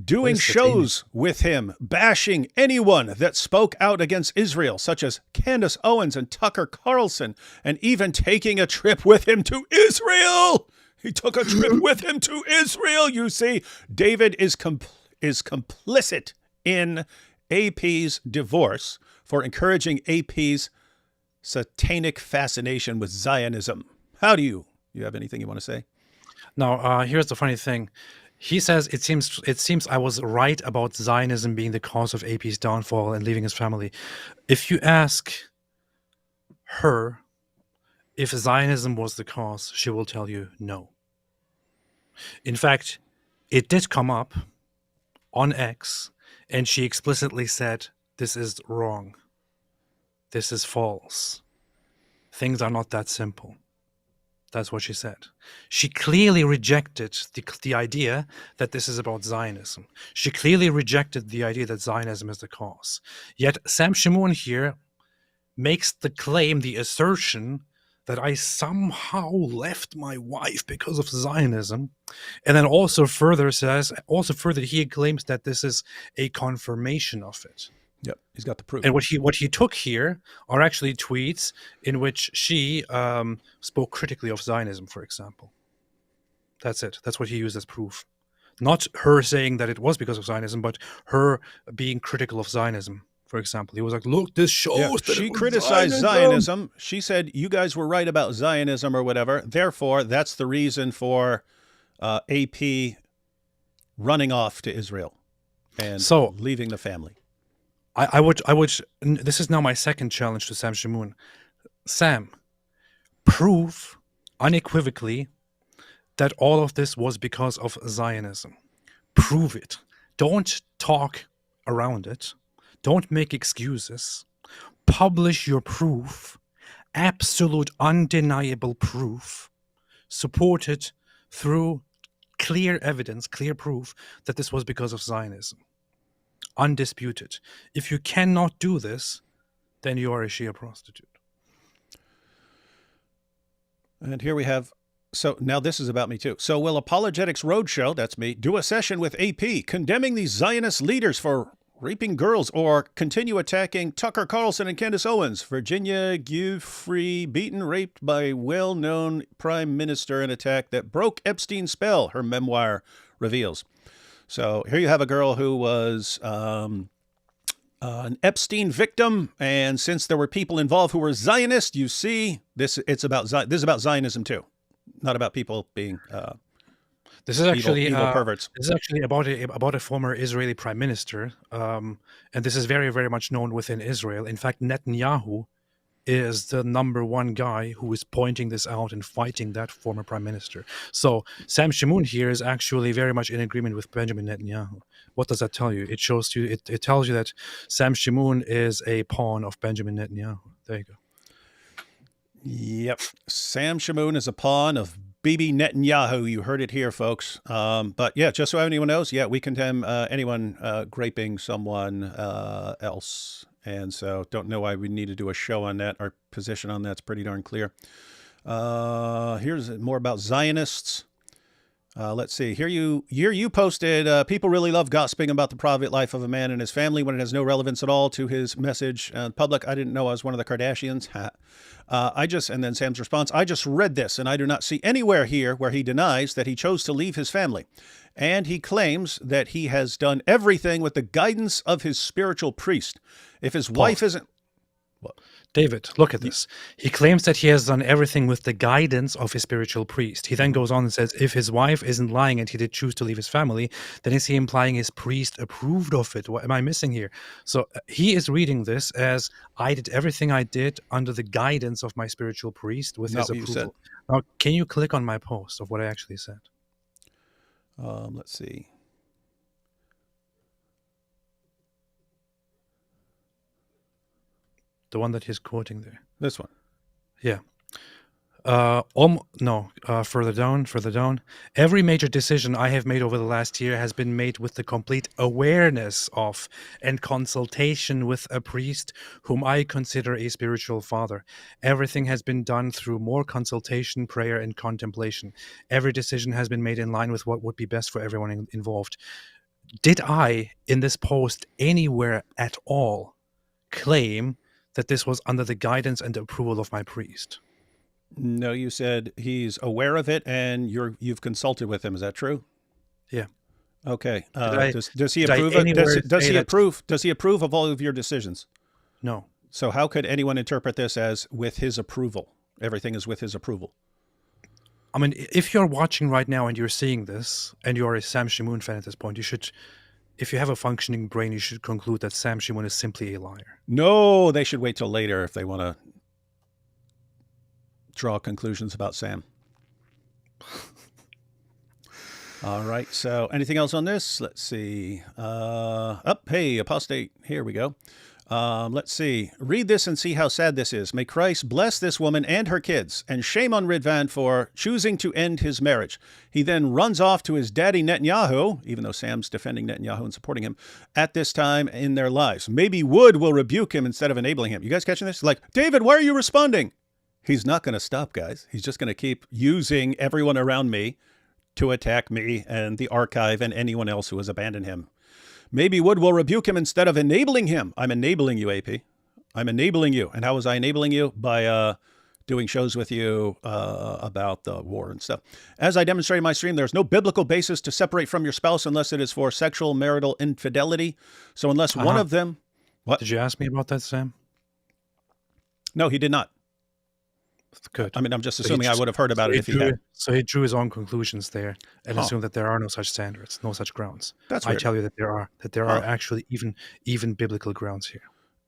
doing shows with him, bashing anyone that spoke out against Israel, such as Candace Owens and Tucker Carlson, and even taking a trip with him to Israel. He took a trip with him to Israel, you see. David is complicit in AP's divorce for encouraging AP's satanic fascination with Zionism. How do you have anything you want to say? Now, here's the funny thing. He says, it seems I was right about Zionism being the cause of AP's downfall and leaving his family. If you ask her if Zionism was the cause, she will tell you no. In fact, it did come up on X, and she explicitly said, this is wrong. This is false. Things are not that simple. That's what she said. She clearly rejected the idea that this is about Zionism. She clearly rejected the idea that Zionism is the cause. Yet Sam Shamoun here makes the claim, the assertion, that I somehow left my wife because of Zionism. And then also further he claims that this is a confirmation of it. Yep, he's got the proof. And what he took here are actually tweets in which she spoke critically of Zionism, for example. That's it. That's what he used as proof. Not her saying that it was because of Zionism, but her being critical of Zionism, for example. He was like, look, this shows that she criticized Zionism. She said, you guys were right about Zionism or whatever. Therefore, that's the reason for AP running off to Israel and leaving the family. I would. This is now my second challenge to Sam Shamoun. Sam, prove unequivocally that all of this was because of Zionism. Prove it. Don't talk around it. Don't make excuses. Publish your proof. Absolute, undeniable proof. Supported through clear evidence, clear proof that this was because of Zionism. Undisputed. If you cannot do this, then you are a Shia prostitute. And here we have, so now this is about me too. So will Apologetics Roadshow, that's me, do a session with AP condemning these Zionist leaders for raping girls, or continue attacking Tucker Carlson and Candace Owens? Virginia Giuffre beaten, raped by well-known prime minister, an attack that broke Epstein's spell, her memoir reveals. So here you have a girl who was an Epstein victim, and since there were people involved who were Zionists, you see, this is about Zionism too, not about people being this is actually evil perverts. This is actually about a former Israeli prime minister, and this is very, very much known within Israel. In fact, Netanyahu is the number one guy who is pointing this out and fighting that former prime minister. So Sam Shamoun here is actually very much in agreement with Benjamin Netanyahu. What does that tell you? It shows you. It tells you that Sam Shamoun is a pawn of Benjamin Netanyahu. There you go. Yep, Sam Shamoun is a pawn of Bibi Netanyahu. You heard it here, folks. But yeah, just so anyone knows, yeah, we condemn anyone raping someone else. And so don't know why we need to do a show on that. Our position on that's pretty darn clear. Here's more about Zionists. Let's see. Here you posted, people really love gossiping about the private life of a man and his family when it has no relevance at all to his message public. I didn't know I was one of the Kardashians. And then Sam's response, I just read this and I do not see anywhere here where he denies that he chose to leave his family. And he claims that he has done everything with the guidance of his spiritual priest. If his wife isn't... What? David, look at this. He claims that he has done everything with the guidance of his spiritual priest. He then goes on and says, if his wife isn't lying and he did choose to leave his family, then is he implying his priest approved of it? What am I missing here? So he is reading this as, I did everything I did under the guidance of my spiritual priest with his approval. Now, can you click on my post of what I actually said? Let's see. The one that he's quoting there. This one. Yeah. Further down. Every major decision I have made over the last year has been made with the complete awareness of and consultation with a priest whom I consider a spiritual father. Everything has been done through more consultation, prayer, and contemplation. Every decision has been made in line with what would be best for everyone involved. Did I, in this post, anywhere at all, claim that this was under the guidance and approval of my priest? No, you said he's aware of it and you've consulted with him. Is that true? Yeah. Okay. Does he approve it? Does he approve of all of your decisions? No. So how could anyone interpret this as with his approval? Everything is with his approval. I mean, if you're watching right now and you're seeing this and you're a Sam Shamoun fan at this point, if you have a functioning brain, you should conclude that Sam Shamoun is simply a liar. No, they should wait till later if they want to draw conclusions about Sam. All right. So anything else on this? Let's see. Hey, Apostate. Here we go. Let's see. Read this and see how sad this is. May Christ bless this woman and her kids, and shame on Ridvan for choosing to end his marriage. He then runs off to his daddy Netanyahu, even though Sam's defending Netanyahu and supporting him, at this time in their lives. Maybe Wood will rebuke him instead of enabling him. You guys catching this? Like, David, why are you responding? He's not going to stop, guys. He's just going to keep using everyone around me to attack me and the archive and anyone else who has abandoned him. Maybe Wood will rebuke him instead of enabling him. I'm enabling you, AP. I'm enabling you. And how was I enabling you? By doing shows with you about the war and stuff. As I demonstrated in my stream, there's no biblical basis to separate from your spouse unless it is for sexual marital infidelity. So unless one of them... What? Did you ask me about that, Sam? No, he did not. Good. I mean, I'm just assuming I would have heard about it if he had. So he drew his own conclusions there and assumed that there are no such standards, no such grounds. That's weird. I tell you that there are actually even biblical grounds here.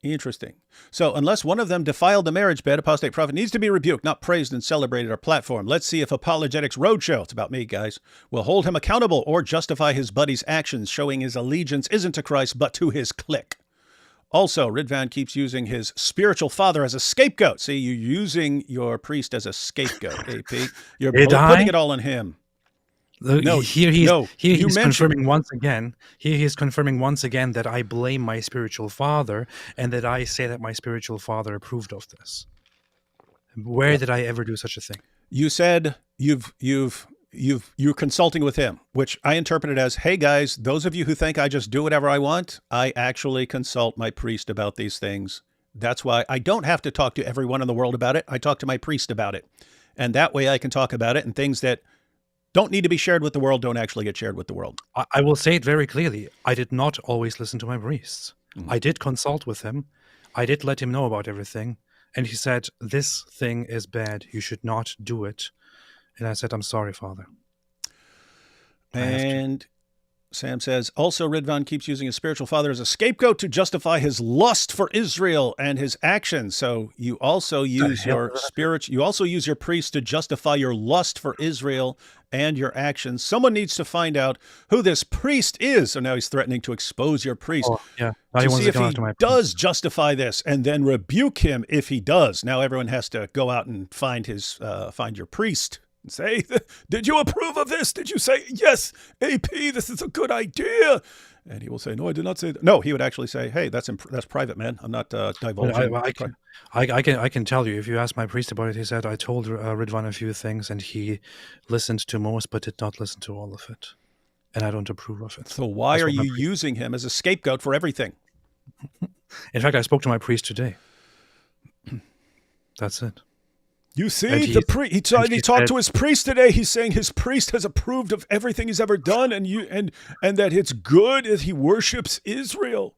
Interesting. So unless one of them defiled the marriage bed, Apostate Prophet needs to be rebuked, not praised and celebrated or platformed. Let's see if Apologetics Roadshow, it's about me, guys, will hold him accountable or justify his buddy's actions, showing his allegiance isn't to Christ, but to his clique. Also, Ridvan keeps using his spiritual father as a scapegoat. See, you're using your priest as a scapegoat, AP. You're putting it all on him. He's confirming once again. He is confirming once again that I blame my spiritual father and that I say that my spiritual father approved of this. Where did I ever do such a thing? You said you're consulting with him, which I interpreted as, hey guys, those of you who think I just do whatever I want, I actually consult my priest about these things. That's why I don't have to talk to everyone in the world about it. I talk to my priest about it. And that way I can talk about it, and things that don't need to be shared with the world don't actually get shared with the world. I will say it very clearly. I did not always listen to my priests. I did consult with him. I did let him know about everything. And he said, this thing is bad. You should not do it. And I said, I'm sorry, Father. And Sam says, also Ridvan keeps using his spiritual father as a scapegoat to justify his lust for Israel and his actions. So you also use your priest to justify your lust for Israel and your actions. Someone needs to find out who this priest is. So now he's threatening to expose your priest. To see if he does justify this and then rebuke him if he does. Now everyone has to go out and find your priest. And say, did you approve of this? Did you say, yes, AP, this is a good idea? And he will say, "No, I did not say that." No, he would actually say, "Hey, that's private, man. I'm not divulging." I can tell you, if you ask my priest about it, he said, I told Ridvan a few things and he listened to most, but did not listen to all of it. And I don't approve of it. So why are you using him as a scapegoat for everything? In fact, I spoke to my priest today. That's it. You see, he talked to his priest today. He's saying his priest has approved of everything he's ever done, and that it's good as he worships Israel.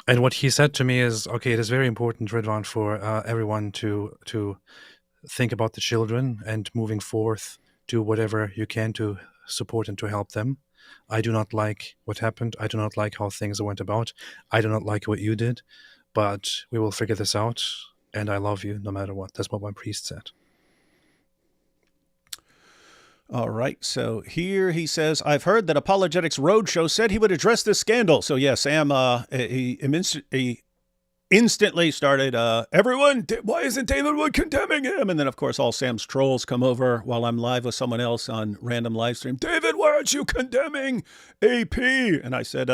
And what he said to me is, okay, it is very important, Ridvan, for everyone to think about the children and moving forth, do whatever you can to support and to help them. I do not like what happened. I do not like how things went about. I do not like what you did, but we will figure this out. And I love you no matter what. That's what my priest said. All right. So here he says, I've heard that Apologetics Roadshow said he would address this scandal. So yeah, Sam, he instantly started, everyone, why isn't David Wood condemning him? And then, of course, all Sam's trolls come over while I'm live with someone else on random live stream. David, why aren't you condemning AP? And I said,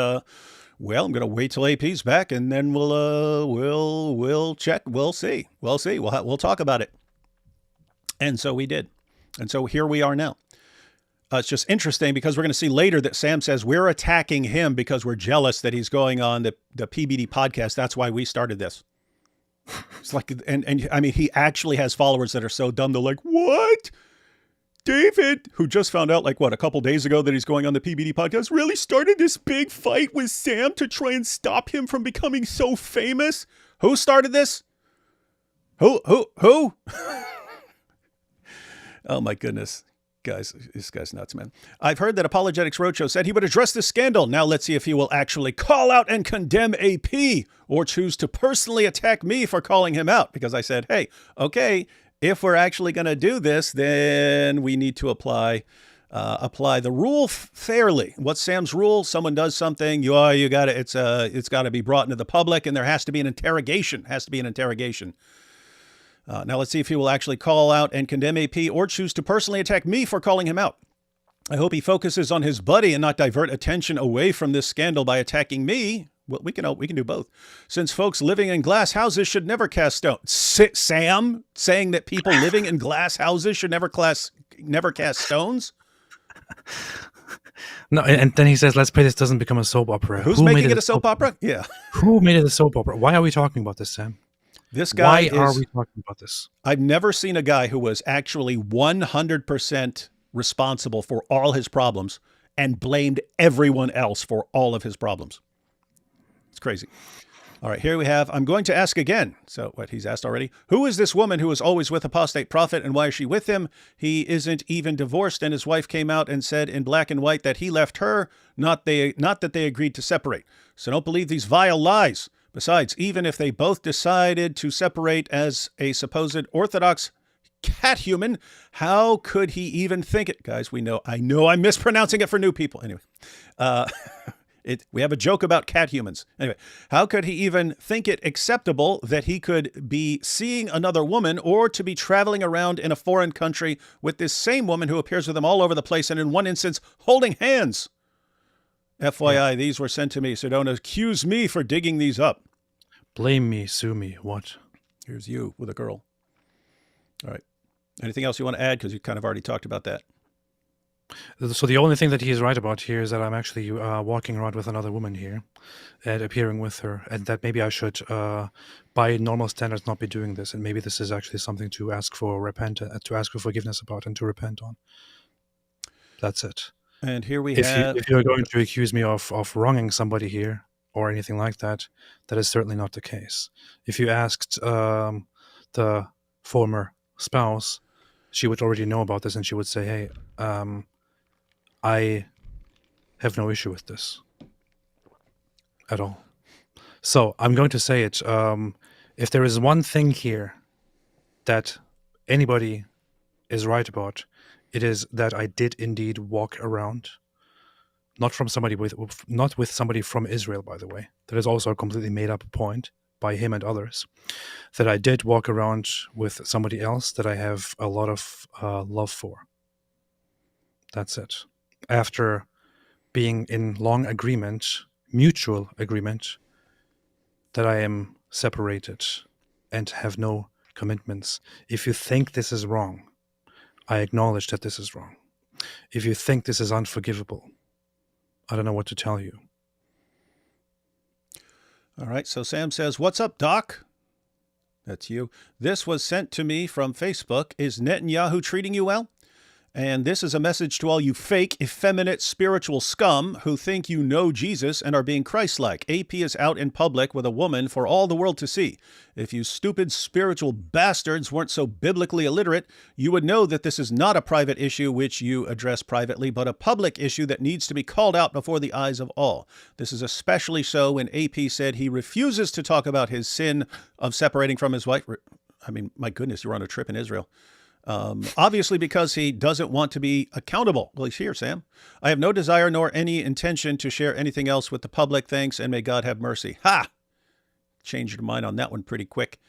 well, I'm going to wait till AP's back, and then we'll check. We'll see. We'll talk about it. And so we did. And so here we are now. It's just interesting because we're going to see later that Sam says we're attacking him because we're jealous that he's going on the PBD podcast. That's why we started this. It's like, and I mean, he actually has followers that are so dumb. They're like, what? David, who just found out, like, what, a couple days ago that he's going on the PBD podcast, really started this big fight with Sam to try and stop him from becoming so famous? Who started this? Who? Oh, my goodness. Guys, this guy's nuts, man. I've heard that Apologetics Roadshow said he would address this scandal. Now let's see if he will actually call out and condemn AP or choose to personally attack me for calling him out. Because I said, hey, okay, if we're actually going to do this, then we need to apply the rule fairly. What's Sam's rule? Someone does something, you got to, it's got to be brought into the public, and there has to be an interrogation. Now let's see if he will actually call out and condemn AP or choose to personally attack me for calling him out. I hope he focuses on his buddy and not divert attention away from this scandal by attacking me. Well, we can do both. Since folks living in glass houses should never cast stones. Sam saying that people living in glass houses should never cast stones? No, and then he says, let's pray this doesn't become a soap opera. Who's making it a soap opera? Yeah. Who made it a soap opera? Why are we talking about this, Sam? This guy Why are we talking about this? I've never seen a guy who was actually 100% responsible for all his problems and blamed everyone else for all of his problems. It's crazy. All right, here we have, I'm going to ask again. So what he's asked already. Who is this woman who is always with Apostate Prophet, and why is she with him? He isn't even divorced, and his wife came out and said in black and white that he left her, not that they agreed to separate. So don't believe these vile lies. Besides, even if they both decided to separate as a supposed Orthodox cathuman, how could he even think it? Guys, I know I'm mispronouncing it for new people. Anyway, we have a joke about cathumans. Anyway, how could he even think it acceptable that he could be seeing another woman or to be traveling around in a foreign country with this same woman who appears with him all over the place and in one instance holding hands? FYI, these were sent to me, so don't accuse me for digging these up. Blame me, sue me, what? Here's you with a girl. All right. Anything else you want to add? Because you kind of already talked about that. So the only thing that he's right about here is that I'm actually walking around with another woman here and appearing with her, and that maybe I should, by normal standards, not be doing this, and maybe this is actually something to ask for to ask for forgiveness about and to repent on. That's it. And here we have... If you're going to accuse me of wronging somebody here or anything like that, that is certainly not the case. If you asked the former spouse, she would already know about this and she would say, hey, I have no issue with this at all. So I'm going to say it. If there is one thing here that anybody is right about, it is that I did indeed walk around, not with somebody from Israel, by the way. That is also a completely made up point by him and others. That I did walk around with somebody else that I have a lot of love for. That's it. After being in long agreement, mutual agreement that I am separated and have no commitments. If you think this is wrong, I acknowledge that this is wrong. If you think this is unforgivable, I don't know what to tell you. All right. So Sam says, "What's up, Doc?" That's you. "This was sent to me from Facebook. Is Netanyahu treating you well? And this is a message to all you fake, effeminate, spiritual scum who think you know Jesus and are being Christ-like. AP is out in public with a woman for all the world to see. If you stupid spiritual bastards weren't so biblically illiterate, you would know that this is not a private issue which you address privately, but a public issue that needs to be called out before the eyes of all. This is especially so when AP said he refuses to talk about his sin of separating from his wife." I mean, my goodness, you're on a trip in Israel. "Obviously because he doesn't want to be accountable." Well, he's here, Sam. "I have no desire nor any intention to share anything else with the public. Thanks, and may God have mercy." Ha! Changed your mind on that one pretty quick.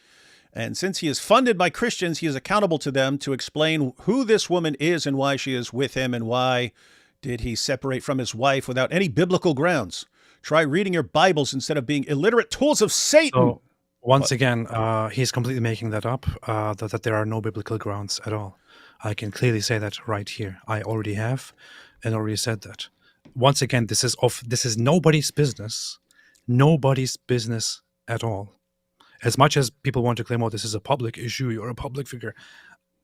"And since he is funded by Christians, he is accountable to them to explain who this woman is and why she is with him and why did he separate from his wife without any biblical grounds. Try reading your Bibles instead of being illiterate tools of Satan." So, once again, he's completely making that up, that there are no biblical grounds at all. I can clearly say that right here. I already have and already said that. Once again, this is nobody's business. Nobody's business at all. As much as people want to claim, "Oh, this is a public issue, you're a public figure."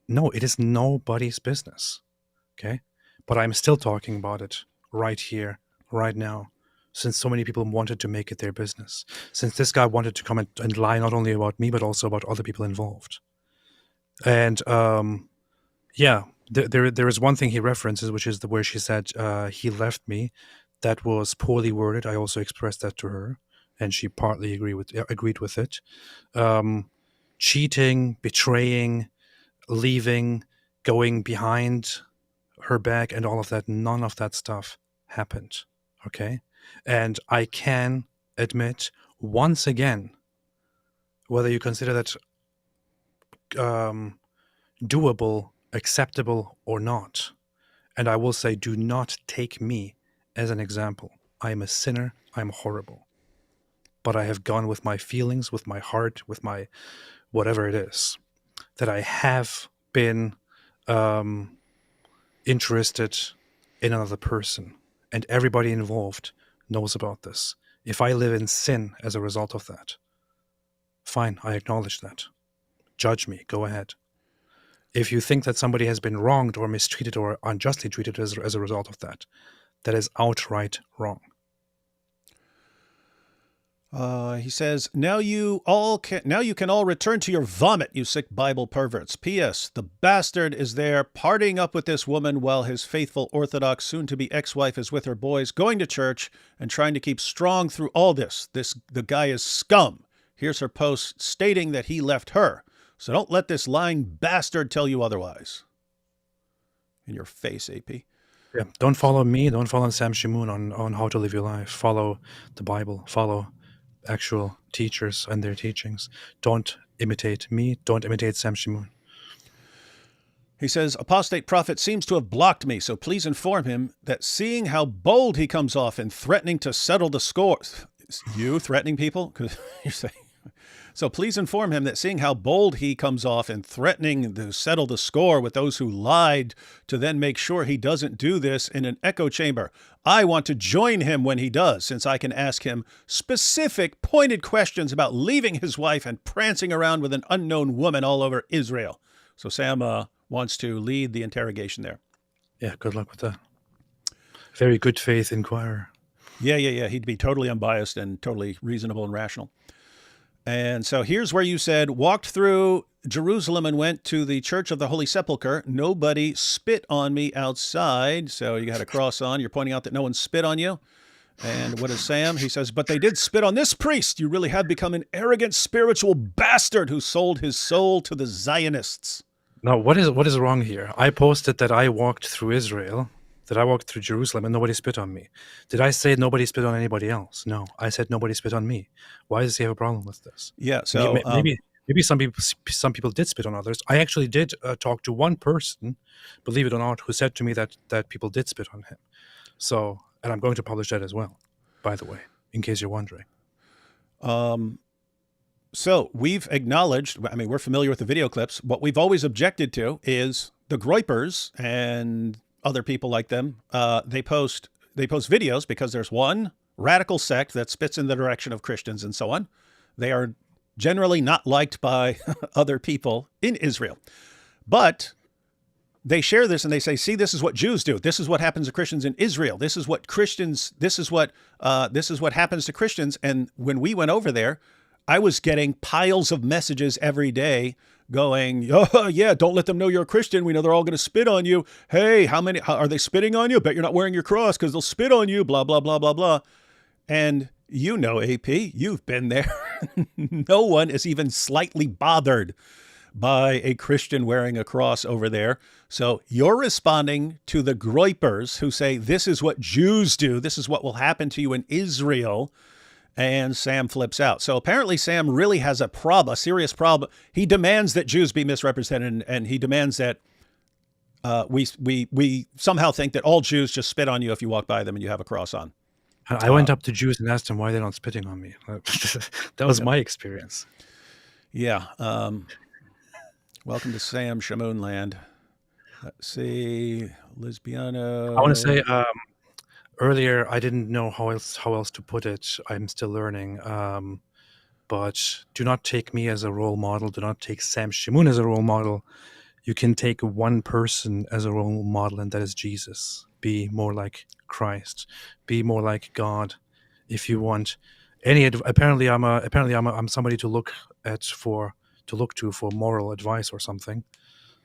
No, it is nobody's business. Okay? But I'm still talking about it right here, right now, since so many people wanted to make it their business. Since this guy wanted to come and lie not only about me, but also about other people involved. And yeah, there is one thing he references, which is where she said he left me. That was poorly worded. I also expressed that to her, and she partly agreed with it. Cheating, betraying, leaving, going behind her back, and all of that. None of that stuff happened. Okay, and I can admit once again, whether you consider that doable, acceptable, or not, and I will say, do not take me as an example. I am a sinner. I'm horrible. But I have gone with my feelings, with my heart, with my whatever it is, that I have been interested in another person. And everybody involved knows about this. If I live in sin as a result of that, fine, I acknowledge that. Judge me, go ahead. If you think that somebody has been wronged or mistreated or unjustly treated as a result of that, that is outright wrong. He says, now you can all return to your vomit, you sick Bible perverts. P.S. The bastard is there partying up with this woman while his faithful Orthodox soon-to-be ex-wife is with her boys, going to church and trying to keep strong through all this. The guy is scum. Here's her post stating that he left her. So don't let this lying bastard tell you otherwise. In your face, AP. Yeah, don't follow me. Don't follow Sam Shamoun on how to live your life. Follow the Bible. Follow actual teachers and their teachings. Don't imitate me. Don't imitate Sam Shamoun. He says, Apostate prophet seems to have blocked me, so please inform him that seeing how bold he comes off in threatening to settle the score. You threatening people? Because you're saying. So please inform him that seeing how bold he comes off in threatening to settle the score with those who lied to then make sure he doesn't do this in an echo chamber. I want to join him when he does, since I can ask him specific, pointed questions about leaving his wife and prancing around with an unknown woman all over Israel. So Sam wants to lead the interrogation there. Yeah, good luck with that. Very good faith inquirer. Yeah. He'd be totally unbiased and totally reasonable and rational. And so here's where you said, walked through Jerusalem and went to the Church of the Holy Sepulchre. Nobody spit on me outside. So you got a cross on. You're pointing out that no one spit on you. And what is Sam? He says, but they did spit on this priest. You really have become an arrogant spiritual bastard who sold his soul to the Zionists. Now, what is wrong here? I posted that I walked through Israel, that I walked through Jerusalem, and nobody spit on me. Did I say nobody spit on anybody else? No, I said nobody spit on me. Why does he have a problem with this? Yeah, so maybe some people did spit on others. I actually did talk to one person, believe it or not, who said to me that people did spit on him. So, and I'm going to publish that as well, by the way, in case you're wondering. So we've acknowledged, I mean, we're familiar with the video clips. What we've always objected to is the Groypers and other people like them. They post videos because there's one radical sect that spits in the direction of Christians and so on. They are generally not liked by other people in Israel. But they share this and they say, see, this is what Jews do. This is what happens to Christians in Israel. This is what happens to Christians. And when we went over there, I was getting piles of messages every day going, oh, yeah, don't let them know you're a Christian. We know they're all going to spit on you. Hey, how are they spitting on you? Bet you're not wearing your cross because they'll spit on you, blah, blah, blah, blah, blah. And you know, AP, you've been there. No one is even slightly bothered by a Christian wearing a cross over there. So you're responding to the Groypers who say, this is what Jews do. This is what will happen to you in Israel. And Sam flips out. So apparently Sam really has a serious problem. He demands that Jews be misrepresented, and he demands that we somehow think that all Jews just spit on you if you walk by them and you have a cross on. I went up to Jews and asked them why they're not spitting on me. That was my experience. Yeah. Welcome to Sam Shamoun land. Let's see. Lesbiano. I want to say earlier I didn't know how else to put it. I'm still learning. But do not take me as a role model. Do not take Sam Shamoun as a role model. You can take one person as a role model, and that is Jesus. Be more like Christ. Be more like God. If you want apparently I'm somebody to look to for moral advice or something.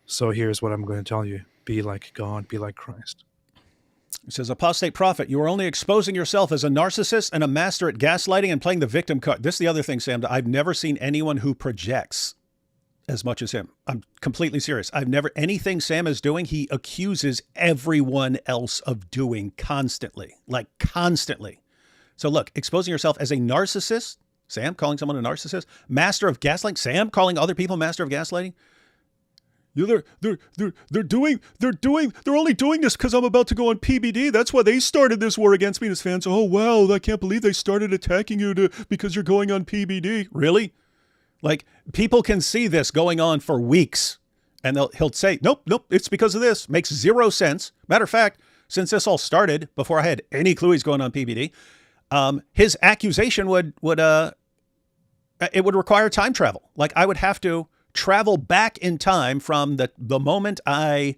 So here's what I'm going to tell you: be like God. Be like Christ. It says, Apostate prophet, you are only exposing yourself as a narcissist and a master at gaslighting and playing the victim card. This is the other thing, Sam. I've never seen anyone who projects as much as him. I'm completely serious. Anything Sam is doing, he accuses everyone else of doing constantly, like constantly. So look, exposing yourself as a narcissist, Sam calling someone a narcissist, master of gaslighting, Sam calling other people master of gaslighting. They're only doing this because I'm about to go on PBD. That's why they started this war against me. And his fans, oh, wow, I can't believe they started attacking you because you're going on PBD. Really? Like, people can see this going on for weeks. And he'll say, nope, it's because of this. Makes zero sense. Matter of fact, since this all started, before I had any clue he's going on PBD, his accusation would require time travel. Like, I would have to travel back in time from the moment I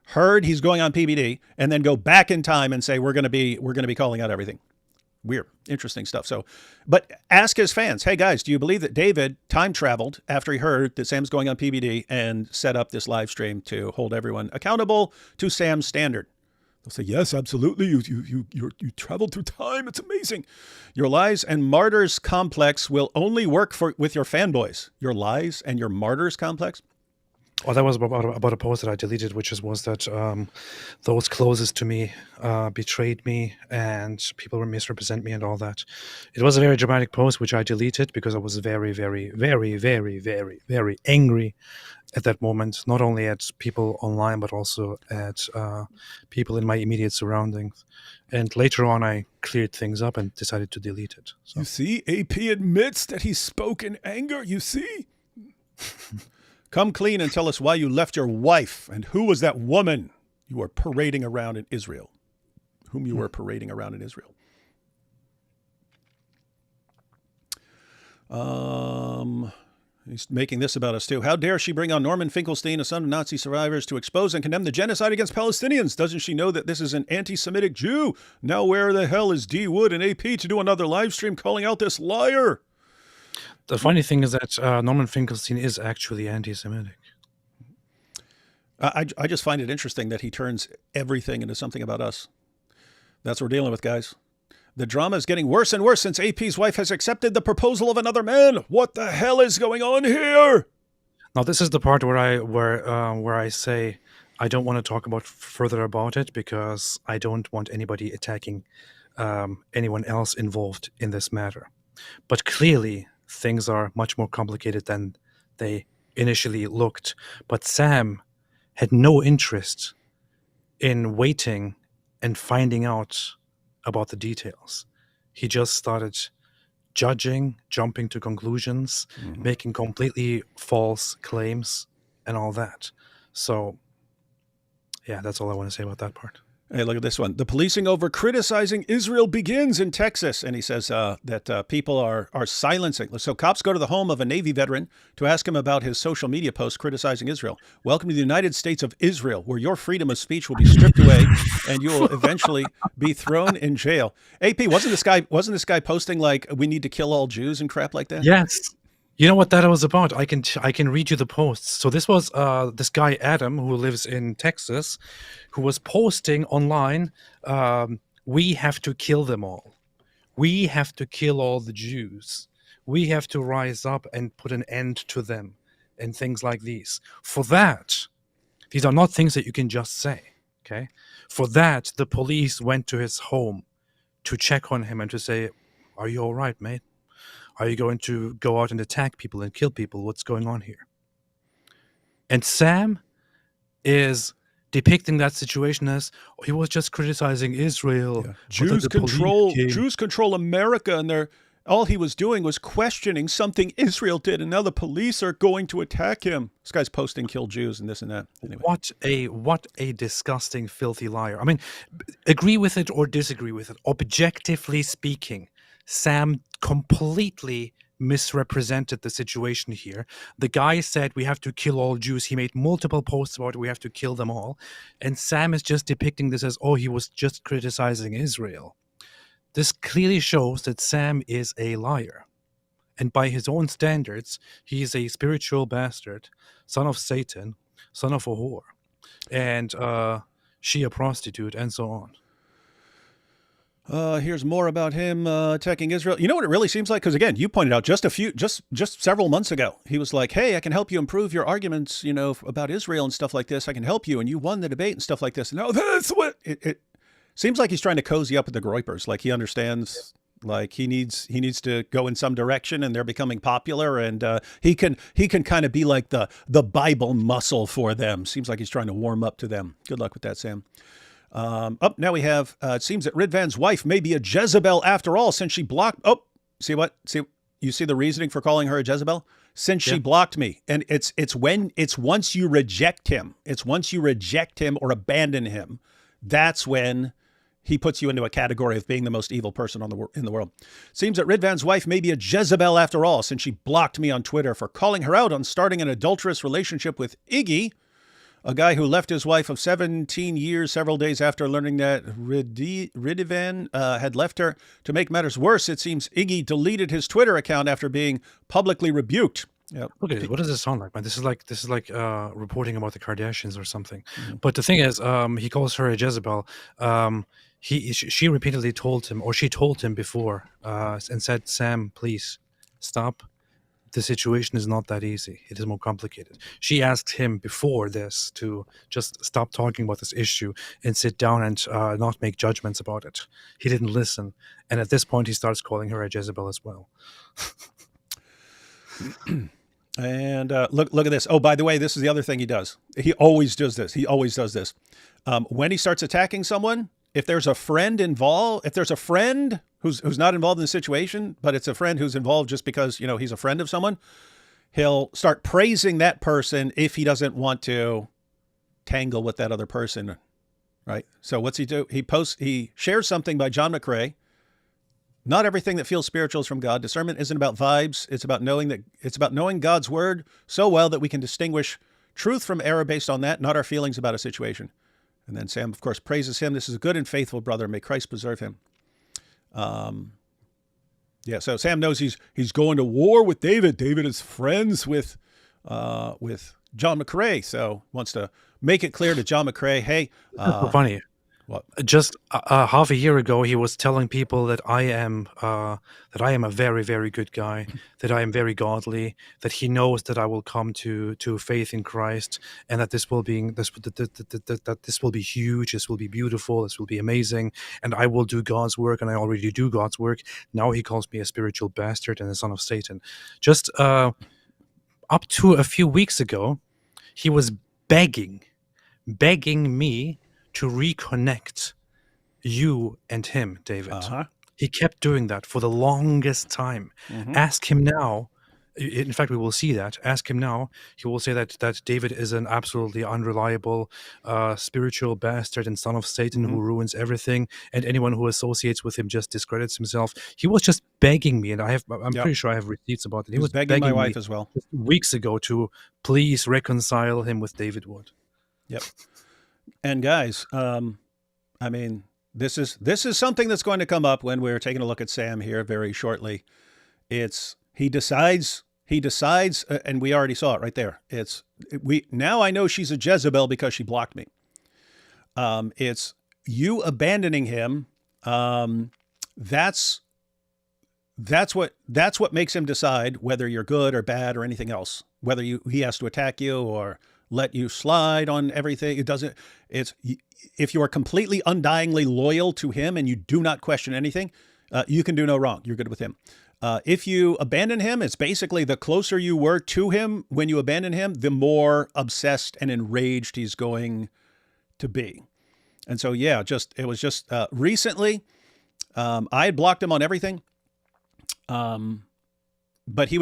heard he's going on PBD, and then go back in time and say we're going to be calling out everything. Weird, interesting stuff. So, but ask his fans, hey guys, do you believe that David time traveled after he heard that Sam's going on PBD and set up this live stream to hold everyone accountable to Sam's standard? They'll say, yes, absolutely. You traveled through time. It's amazing. Your lies and martyrs complex will only work with your fanboys. Your lies and your martyrs complex. Well, that was about a post that I deleted, which was that those closest to me betrayed me and people misrepresent me and all that. It was a very dramatic post, which I deleted because I was very, very, very, very, very, very angry at that moment, not only at people online, but also at people in my immediate surroundings. And later on, I cleared things up and decided to delete it. So. You see, AP admits that he spoke in anger, you see? Come clean and tell us why you left your wife, and who was that woman you were parading around in Israel, whom you were parading around in Israel. He's making this about us too. How dare she bring on Norman Finkelstein, a son of Nazi survivors, to expose and condemn the genocide against Palestinians? Doesn't she know that this is an anti-Semitic Jew? Now where the hell is D. Wood and AP to do another live stream calling out this liar? The funny thing is that Norman Finkelstein is actually anti-Semitic. I just find it interesting that he turns everything into something about us. That's what we're dealing with, guys. The drama is getting worse and worse since AP's wife has accepted the proposal of another man. What the hell is going on here? Now, this is the part where I say I don't want to talk further about it because I don't want anybody attacking anyone else involved in this matter. But clearly, things are much more complicated than they initially looked. But Sam had no interest in waiting and finding out about the details. He just started judging, jumping to conclusions, making completely false claims, and all that. So, yeah, that's all I want to say about that part. Hey, look at this one. The policing over criticizing Israel begins in Texas. And he says that people are silencing. So cops go to the home of a Navy veteran to ask him about his social media posts criticizing Israel. Welcome to the United States of Israel, where your freedom of speech will be stripped away and you will eventually be thrown in jail. AP, wasn't this guy posting like we need to kill all Jews and crap like that? Yes. You know what that was about? I can read you the posts. So this was this guy Adam, who lives in Texas, who was posting online, we have to kill them all. We have to kill all the Jews. We have to rise up and put an end to them, and things like these. For that, these are not things that you can just say, okay? For that, the police went to his home to check on him and to say, are you all right, mate? Are you going to go out and attack people and kill people? What's going on here? And Sam is depicting that situation as he was just criticizing Israel. Yeah. Jews control America, and all he was doing was questioning something Israel did, and now the police are going to attack him. This guy's posting kill Jews and this and that. Anyway. What a disgusting, filthy liar. I mean, agree with it or disagree with it. Objectively speaking, Sam completely misrepresented the situation here. The guy said we have to kill all Jews. He made multiple posts about it. We have to kill them all. And Sam is just depicting this as, oh, he was just criticizing Israel. This clearly shows that Sam is a liar. And by his own standards, he is a spiritual bastard, son of Satan, son of a whore, and she a prostitute, and so on. Here's more about him attacking Israel. You know what it really seems like? Because again, you pointed out just several months ago, he was like, "Hey, I can help you improve your arguments, about Israel and stuff like this. I can help you, and you won the debate and stuff like this." No, that's what it seems like. He's trying to cozy up with the Groypers, like he understands, like he needs to go in some direction, and they're becoming popular, and he can kind of be like the Bible muscle for them. Seems like he's trying to warm up to them. Good luck with that, Sam. Now we have, it seems that Ridvan's wife may be a Jezebel after all, since she blocked, you see the reasoning for calling her a Jezebel? Since she blocked me. And it's once you reject him, or abandon him, that's when he puts you into a category of being the most evil person in the world. Seems that Ridvan's wife may be a Jezebel after all, since she blocked me on Twitter for calling her out on starting an adulterous relationship with Iggy, a guy who left his wife of 17 years several days after learning that Ridvan had left her. To make matters worse, it seems Iggy deleted his Twitter account after being publicly rebuked. Yep. Okay, what does this sound like, man? This is like reporting about the Kardashians or something. Mm-hmm. But the thing is, he calls her a Jezebel. She repeatedly told him, or she told him before, and said, "Sam, please stop. The situation is not that easy. It is more complicated." She asked him before this to just stop talking about this issue and sit down and not make judgments about it. He didn't listen. And at this point, he starts calling her a Jezebel as well. And look at this. Oh, by the way, this is the other thing he does. He always does this. When he starts attacking someone, if there's a friend involved, if there's a friend who's not involved in the situation, but it's a friend who's involved just because, he's a friend of someone, he'll start praising that person if he doesn't want to tangle with that other person, right? So what's he do? He shares something by John McCrae. Not everything that feels spiritual is from God. Discernment isn't about vibes. It's about knowing God's word so well that we can distinguish truth from error based on that, not our feelings about a situation. And then Sam, of course, praises him. This is a good and faithful brother. May Christ preserve him. So Sam knows he's going to war with David. David is friends with John McCrae, so wants to make it clear to John McCrae, hey. That's funny. What? Just half a year ago, he was telling people that I am a very, very good guy, that I am very godly, that he knows that I will come to faith in Christ, and that this will be huge, this will be beautiful, this will be amazing, and I will do God's work, and I already do God's work. Now he calls me a spiritual bastard and a son of Satan. Just up to a few weeks ago, he was begging me to reconnect you and him, David. He kept doing that for the longest time. Mm-hmm. Ask him now. In fact, we will see that. Ask him now. He will say that David is an absolutely unreliable, spiritual bastard and son of Satan Mm-hmm. who ruins everything, and anyone who associates with him just discredits himself. He was just begging me, and I'm Yep. pretty sure I have receipts about it. He was begging my begging me wife as well. just weeks ago to please reconcile him with David Wood. Yep. And guys, I mean, this is something that's going to come up when we're taking a look at Sam here very shortly. He decides, and we already saw it right there. Now I know she's a Jezebel because she blocked me. It's you abandoning him. That's what makes him decide whether you're good or bad or anything else. Whether he has to attack you or let you slide on everything. If you are completely undyingly loyal to him and you do not question anything, you can do no wrong. You're good with him. If you abandon him, it's basically the closer you were to him when you abandon him, the more obsessed and enraged he's going to be. And so, yeah, it was just recently, I had blocked him on everything. But he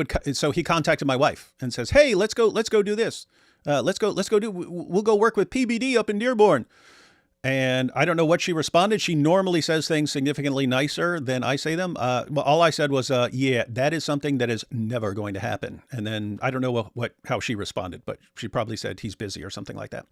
contacted my wife and says, "Hey, let's go do this. We'll go work with PBD up in Dearborn." And I don't know what she responded. She normally says things significantly nicer than I say them. Well, all I said was, yeah, that is something that is never going to happen. And then I don't know how she responded, but she probably said he's busy or something like that.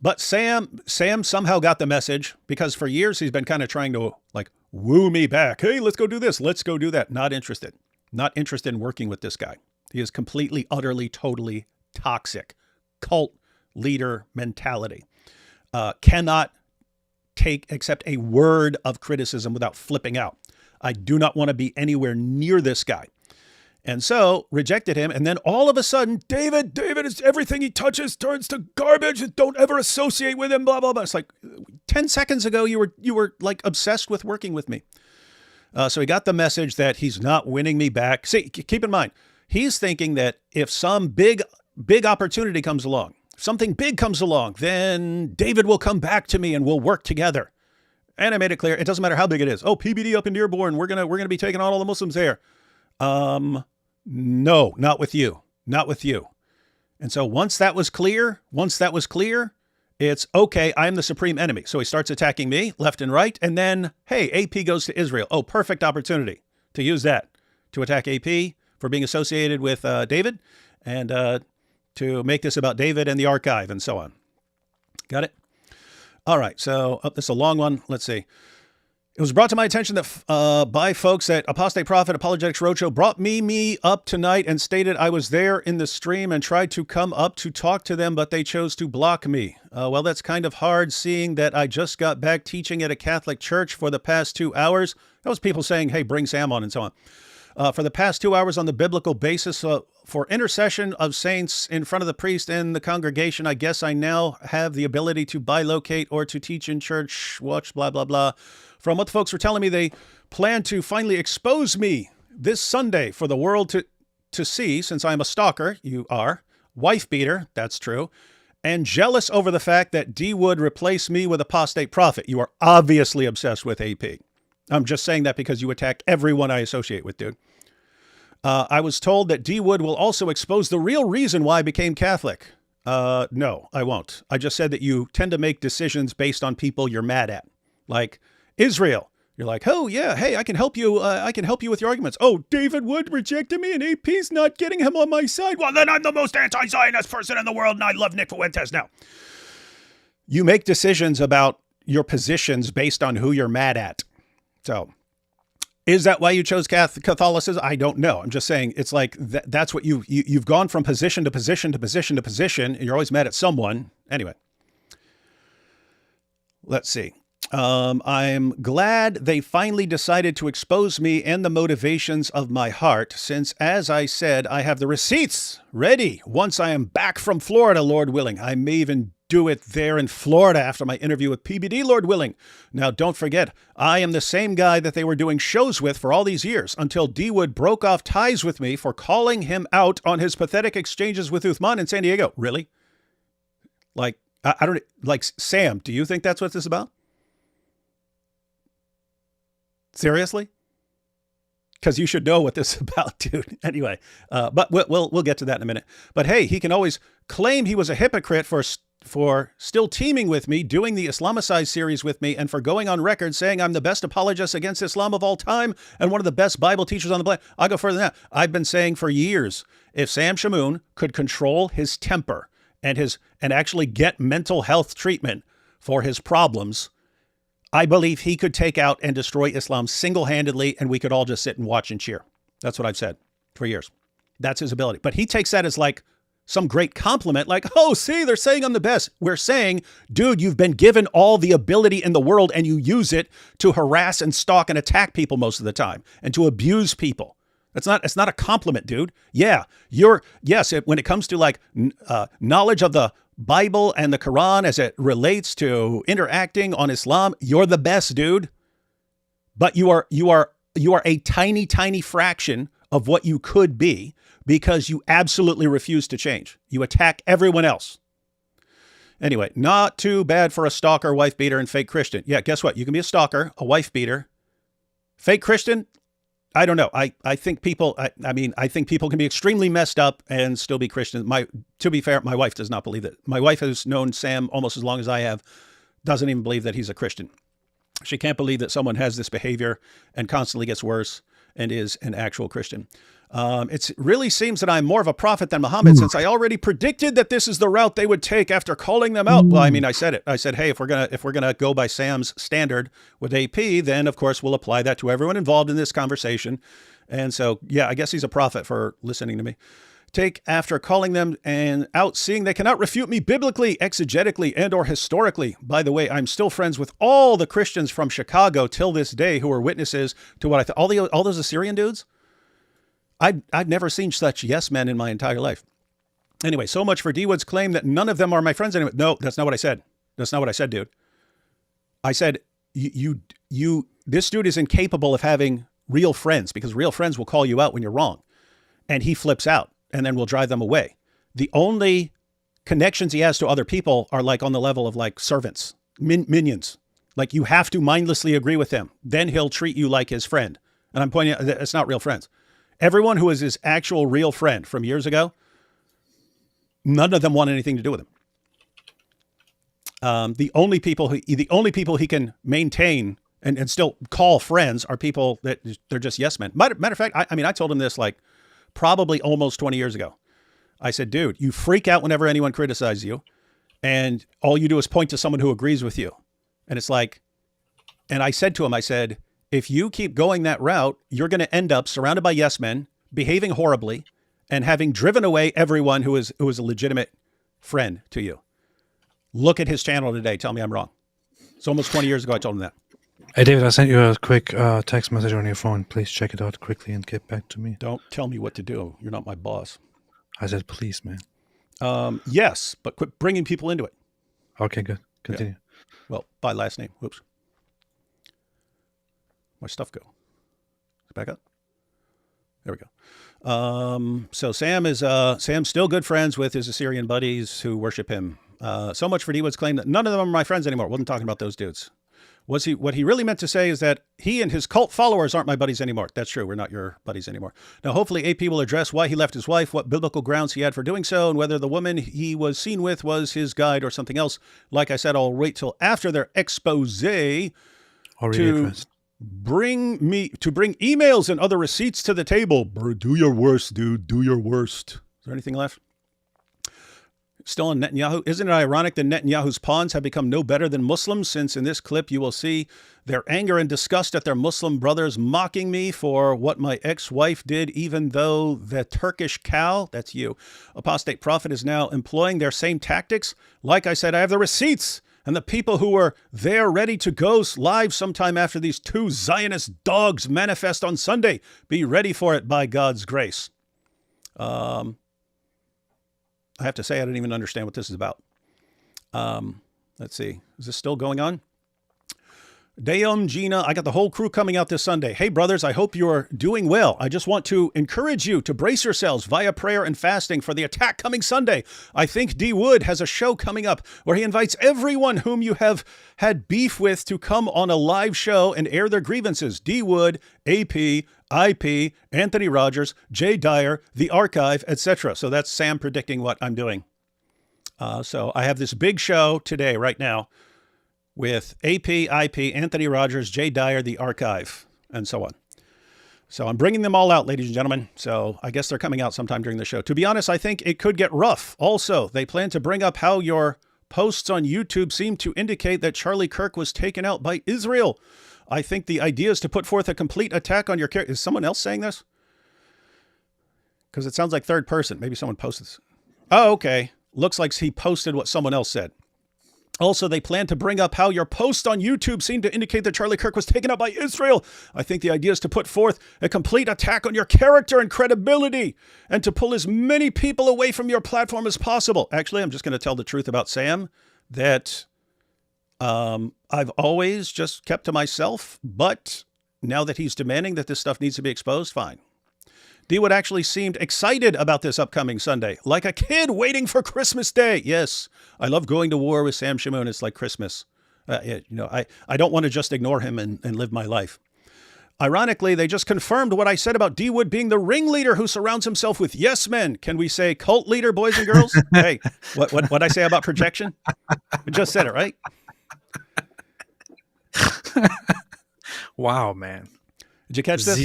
But Sam somehow got the message because for years he's been kind of trying to like woo me back. Hey, let's go do this. Let's go do that. Not interested in working with this guy. He is completely, utterly, totally toxic cult leader mentality. Cannot accept a word of criticism without flipping out. I do not want to be anywhere near this guy. And so rejected him. And then all of a sudden, David is everything he touches turns to garbage. Don't ever associate with him, blah, blah, blah. It's like 10 seconds ago, you were like obsessed with working with me. So he got the message that he's not winning me back. See, keep in mind, he's thinking that if some big opportunity comes along, something big comes along, then David will come back to me and we'll work together. And I made it clear, it doesn't matter how big it is. Oh, PBD up in Dearborn, we're gonna be taking on all the Muslims there. No, not with you. Not with you. And so once that was clear, it's okay, I'm the supreme enemy. So he starts attacking me left and right. And then, hey, AP goes to Israel. Oh, perfect opportunity to use that to attack AP for being associated with David and to make this about David and the archive and so on. Got it? All right. So this is a long one. Let's see. It was brought to my attention that by folks at Apostate Prophet Apologetics Roadshow brought me up tonight and stated I was there in the stream and tried to come up to talk to them, but they chose to block me. Well, that's kind of hard seeing that I just got back teaching at a Catholic church for the past 2 hours. That was people saying, hey, bring Sam on and so on. For the past 2 hours on the biblical basis for intercession of saints in front of the priest and the congregation, I guess I now have the ability to bilocate or to teach in church, watch, blah, blah, blah. From what the folks were telling me, they plan to finally expose me this Sunday for the world to see, since I'm a stalker, you are, wife beater, that's true, and jealous over the fact that D would replace me with Apostate Prophet. You are obviously obsessed with AP. I'm just saying that because you attack everyone I associate with, dude. I was told that D Wood will also expose the real reason why I became Catholic. No, I won't. I just said that you tend to make decisions based on people you're mad at. Like Israel. You're like, oh yeah, hey, I can help you. I can help you with your arguments. Oh, David Wood rejected me and AP's not getting him on my side. Well, then I'm the most anti-Zionist person in the world and I love Nick Fuentes now. You make decisions about your positions based on who you're mad at. So is that why you chose Catholicism? I don't know. I'm just saying it's like that's what you've gone from position to position to position to position. And you're always mad at someone. Anyway, let's see. I'm glad they finally decided to expose me and the motivations of my heart, since, as I said, I have the receipts ready once I am back from Florida, Lord willing. I may even do it there in Florida after my interview with PBD, Lord willing. Now, don't forget, I am the same guy that they were doing shows with for all these years until D Wood broke off ties with me for calling him out on his pathetic exchanges with Uthman in San Diego. Really? Like, I don't, like, Sam, do you think that's what this is about? Seriously? Because you should know what this is about, dude. Anyway, but we'll get to that in a minute. But hey, he can always claim he was a hypocrite for still teaming with me, doing the Islamicized series with me, and for going on record saying I'm the best apologist against Islam of all time and one of the best Bible teachers on the planet. I'll go further than that. I've been saying for years, if Sam Shamoun could control his temper and actually get mental health treatment for his problems, I believe he could take out and destroy Islam single-handedly, and we could all just sit and watch and cheer. That's what I've said for years. That's his ability. But he takes that as like some great compliment, like, oh, see, they're saying I'm the best. We're saying, dude, you've been given all the ability in the world, and you use it to harass and stalk and attack people most of the time, and to abuse people. It's not a compliment, dude. Yeah, when it comes to like knowledge of the Bible and the Quran as it relates to interacting on Islam, you're the best, dude. But you are a tiny, tiny fraction of what you could be because you absolutely refuse to change. You attack everyone else. Anyway, not too bad for a stalker, wife beater, and fake Christian. Yeah, guess what? You can be a stalker, a wife beater, fake Christian. I don't know. I think people, I think people can be extremely messed up and still be Christian. To be fair, my wife does not believe that. My wife has known Sam almost as long as I have, doesn't even believe that he's a Christian. She can't believe that someone has this behavior and constantly gets worse and is an actual Christian. It really seems that I'm more of a prophet than Muhammad, since I already predicted that this is the route they would take after calling them out. Well, I mean, I said it. I said, hey, if we're gonna go by Sam's standard with AP, then of course we'll apply that to everyone involved in this conversation. And so, yeah, I guess he's a prophet for listening to me. Take after calling them and out, seeing they cannot refute me biblically, exegetically, and or historically. By the way, I'm still friends with all the Christians from Chicago till this day who were witnesses to what I thought. All those Assyrian dudes. I'd never seen such yes men in my entire life. Anyway, so much for D Wood's claim that none of them are my friends anymore. No, that's not what I said. That's not what I said, dude. I said this dude is incapable of having real friends, because real friends will call you out when you're wrong, and he flips out and then will drive them away. The only connections he has to other people are like on the level of like servants, minions. Like you have to mindlessly agree with him. Then he'll treat you like his friend. And I'm pointing out that it's not real friends. Everyone who is his actual real friend from years ago, none of them want anything to do with him. The only people he can maintain and still call friends are people that they're just yes men. Matter of fact, I told him this like probably almost 20 years ago. I said, dude, you freak out whenever anyone criticizes you, and all you do is point to someone who agrees with you. And it's like, and I said to him, I said, if you keep going that route, you're going to end up surrounded by yes men, behaving horribly, and having driven away everyone who is a legitimate friend to you. Look at his channel today. Tell me I'm wrong. It's almost 20 years ago I told him that. Hey, David, I sent you a quick text message on your phone. Please check it out quickly and get back to me. Don't tell me what to do. You're not my boss. I said, please, man. Yes, but quit bringing people into it. Okay, good. Continue. Yeah. Well, by last name. Whoops. My stuff go. Back up. There we go. So Sam's still good friends with his Assyrian buddies who worship him. So much for D Wood's claim that none of them are my friends anymore. Wasn't talking about those dudes. What he really meant to say is that he and his cult followers aren't my buddies anymore. That's true. We're not your buddies anymore. Now, hopefully AP will address why he left his wife, what biblical grounds he had for doing so, and whether the woman he was seen with was his guide or something else. Like I said, I'll wait till after their expose to bring emails and other receipts to the table. Do your worst, dude. Do your worst. Is there anything left? Still on Netanyahu. Isn't it ironic that Netanyahu's pawns have become no better than Muslims, since in this clip you will see their anger and disgust at their Muslim brothers mocking me for what my ex-wife did, even though the Turkish cow, that's you, apostate prophet, is now employing their same tactics? Like I said, I have the receipts, and the people who were there ready to go live sometime after these two Zionist dogs manifest on Sunday. Be ready for it by God's grace. I have to say, I didn't even understand what this is about. Let's see. Is this still going on? Deum, Gina, I got the whole crew coming out this Sunday. Hey, brothers, I hope you're doing well. I just want to encourage you to brace yourselves via prayer and fasting for the attack coming Sunday. I think D. Wood has a show coming up where he invites everyone whom you have had beef with to come on a live show and air their grievances. D. Wood, AP, IP, Anthony Rogers, Jay Dyer, The Archive, etc. So that's Sam predicting what I'm doing. So I have this big show today, right now, with AP, IP, Anthony Rogers, Jay Dyer, The Archive, and so on. So I'm bringing them all out, ladies and gentlemen. So I guess they're coming out sometime during the show. To be honest, I think it could get rough. Also, they plan to bring up how your posts on YouTube seem to indicate that Charlie Kirk was taken out by Israel. I think the idea is to put forth a complete attack on your character. Is someone else saying this? Because it sounds like third person. Maybe someone posted this. Oh, okay. Looks like he posted what someone else said. Also, they plan to bring up how your posts on YouTube seem to indicate that Charlie Kirk was taken out by Israel. I think the idea is to put forth a complete attack on your character and credibility and to pull as many people away from your platform as possible. Actually, I'm just going to tell the truth about Sam, that I've always just kept to myself, but now that he's demanding that this stuff needs to be exposed, fine. D. Wood actually seemed excited about this upcoming Sunday, like a kid waiting for Christmas Day. Yes, I love going to war with Sam Shamoun. It's like Christmas. I don't want to just ignore him and live my life. Ironically, they just confirmed what I said about D. Wood being the ringleader who surrounds himself with yes men. Can we say cult leader, boys and girls? Hey, what I say about projection? I just said it, right? Wow, man. Did you catch this?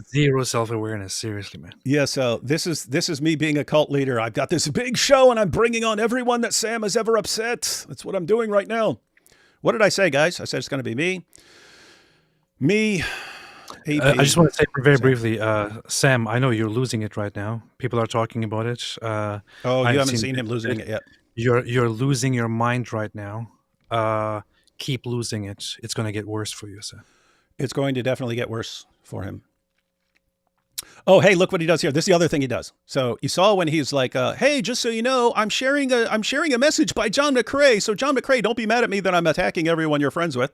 Zero self-awareness. Seriously, man. Yeah. So this is me being a cult leader. I've got this big show and I'm bringing on everyone that Sam has ever upset. That's what I'm doing right now. What did I say, guys? I said it's going to be me, AP. I just want to say very briefly, Sam, I know you're losing it right now. People are talking about it. You haven't seen him losing it yet. You're losing your mind right now. Keep losing it. It's going to get worse for you, Sam. It's going to definitely get worse for him. Oh, hey, look what he does here. This is the other thing he does. So you saw when he's like, hey, just so you know, I'm sharing a message by John McCrae. So John McCrae, don't be mad at me that I'm attacking everyone you're friends with.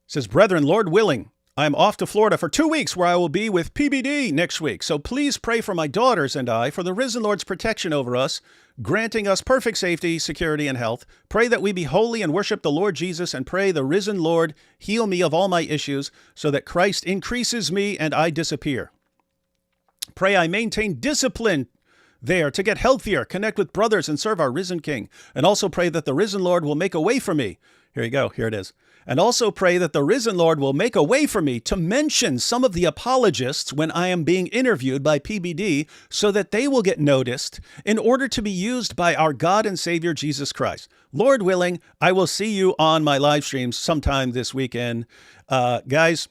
Says, brethren, Lord willing, I'm off to Florida for 2 weeks where I will be with PBD next week. So please pray for my daughters and I for the risen Lord's protection over us, granting us perfect safety, security, and health. Pray that we be holy and worship the Lord Jesus, and pray the risen Lord heal me of all my issues so that Christ increases me and I disappear. Pray I maintain discipline there to get healthier, connect with brothers, and serve our risen King. And also pray that the risen Lord will make a way for me. Here you go. Here it is. And also pray that the risen Lord will make a way for me to mention some of the apologists when I am being interviewed by PBD so that they will get noticed in order to be used by our God and Savior Jesus Christ. Lord willing, I will see you on my live streams sometime this weekend. Guys,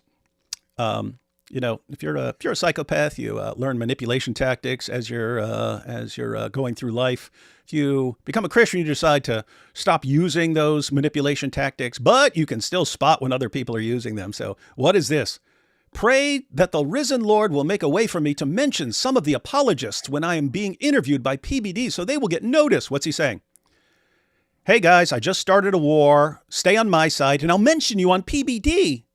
if you're a psychopath, you learn manipulation tactics as you're going through life. If you become a Christian, you decide to stop using those manipulation tactics, but you can still spot when other people are using them. So what is this? Pray that the risen Lord will make a way for me to mention some of the apologists when I am being interviewed by PBD so they will get noticed. What's he saying? Hey guys, I just started a war. Stay on my side and I'll mention you on PBD.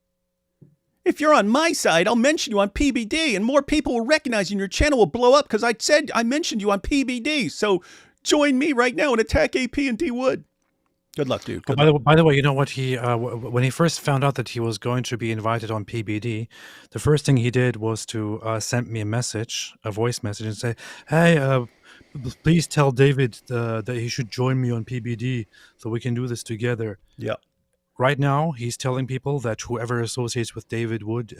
If you're on my side, I'll mention you on PBD and more people will recognize you and your channel will blow up because I said I mentioned you on PBD. So join me right now and attack AP and D. Wood. Good luck, dude. Good luck. By the way, you know what? When he first found out that he was going to be invited on PBD, the first thing he did was to send me a voice message, and say, "Hey, please tell David that he should join me on PBD so we can do this together." Yeah. Right now, he's telling people that whoever associates with David Wood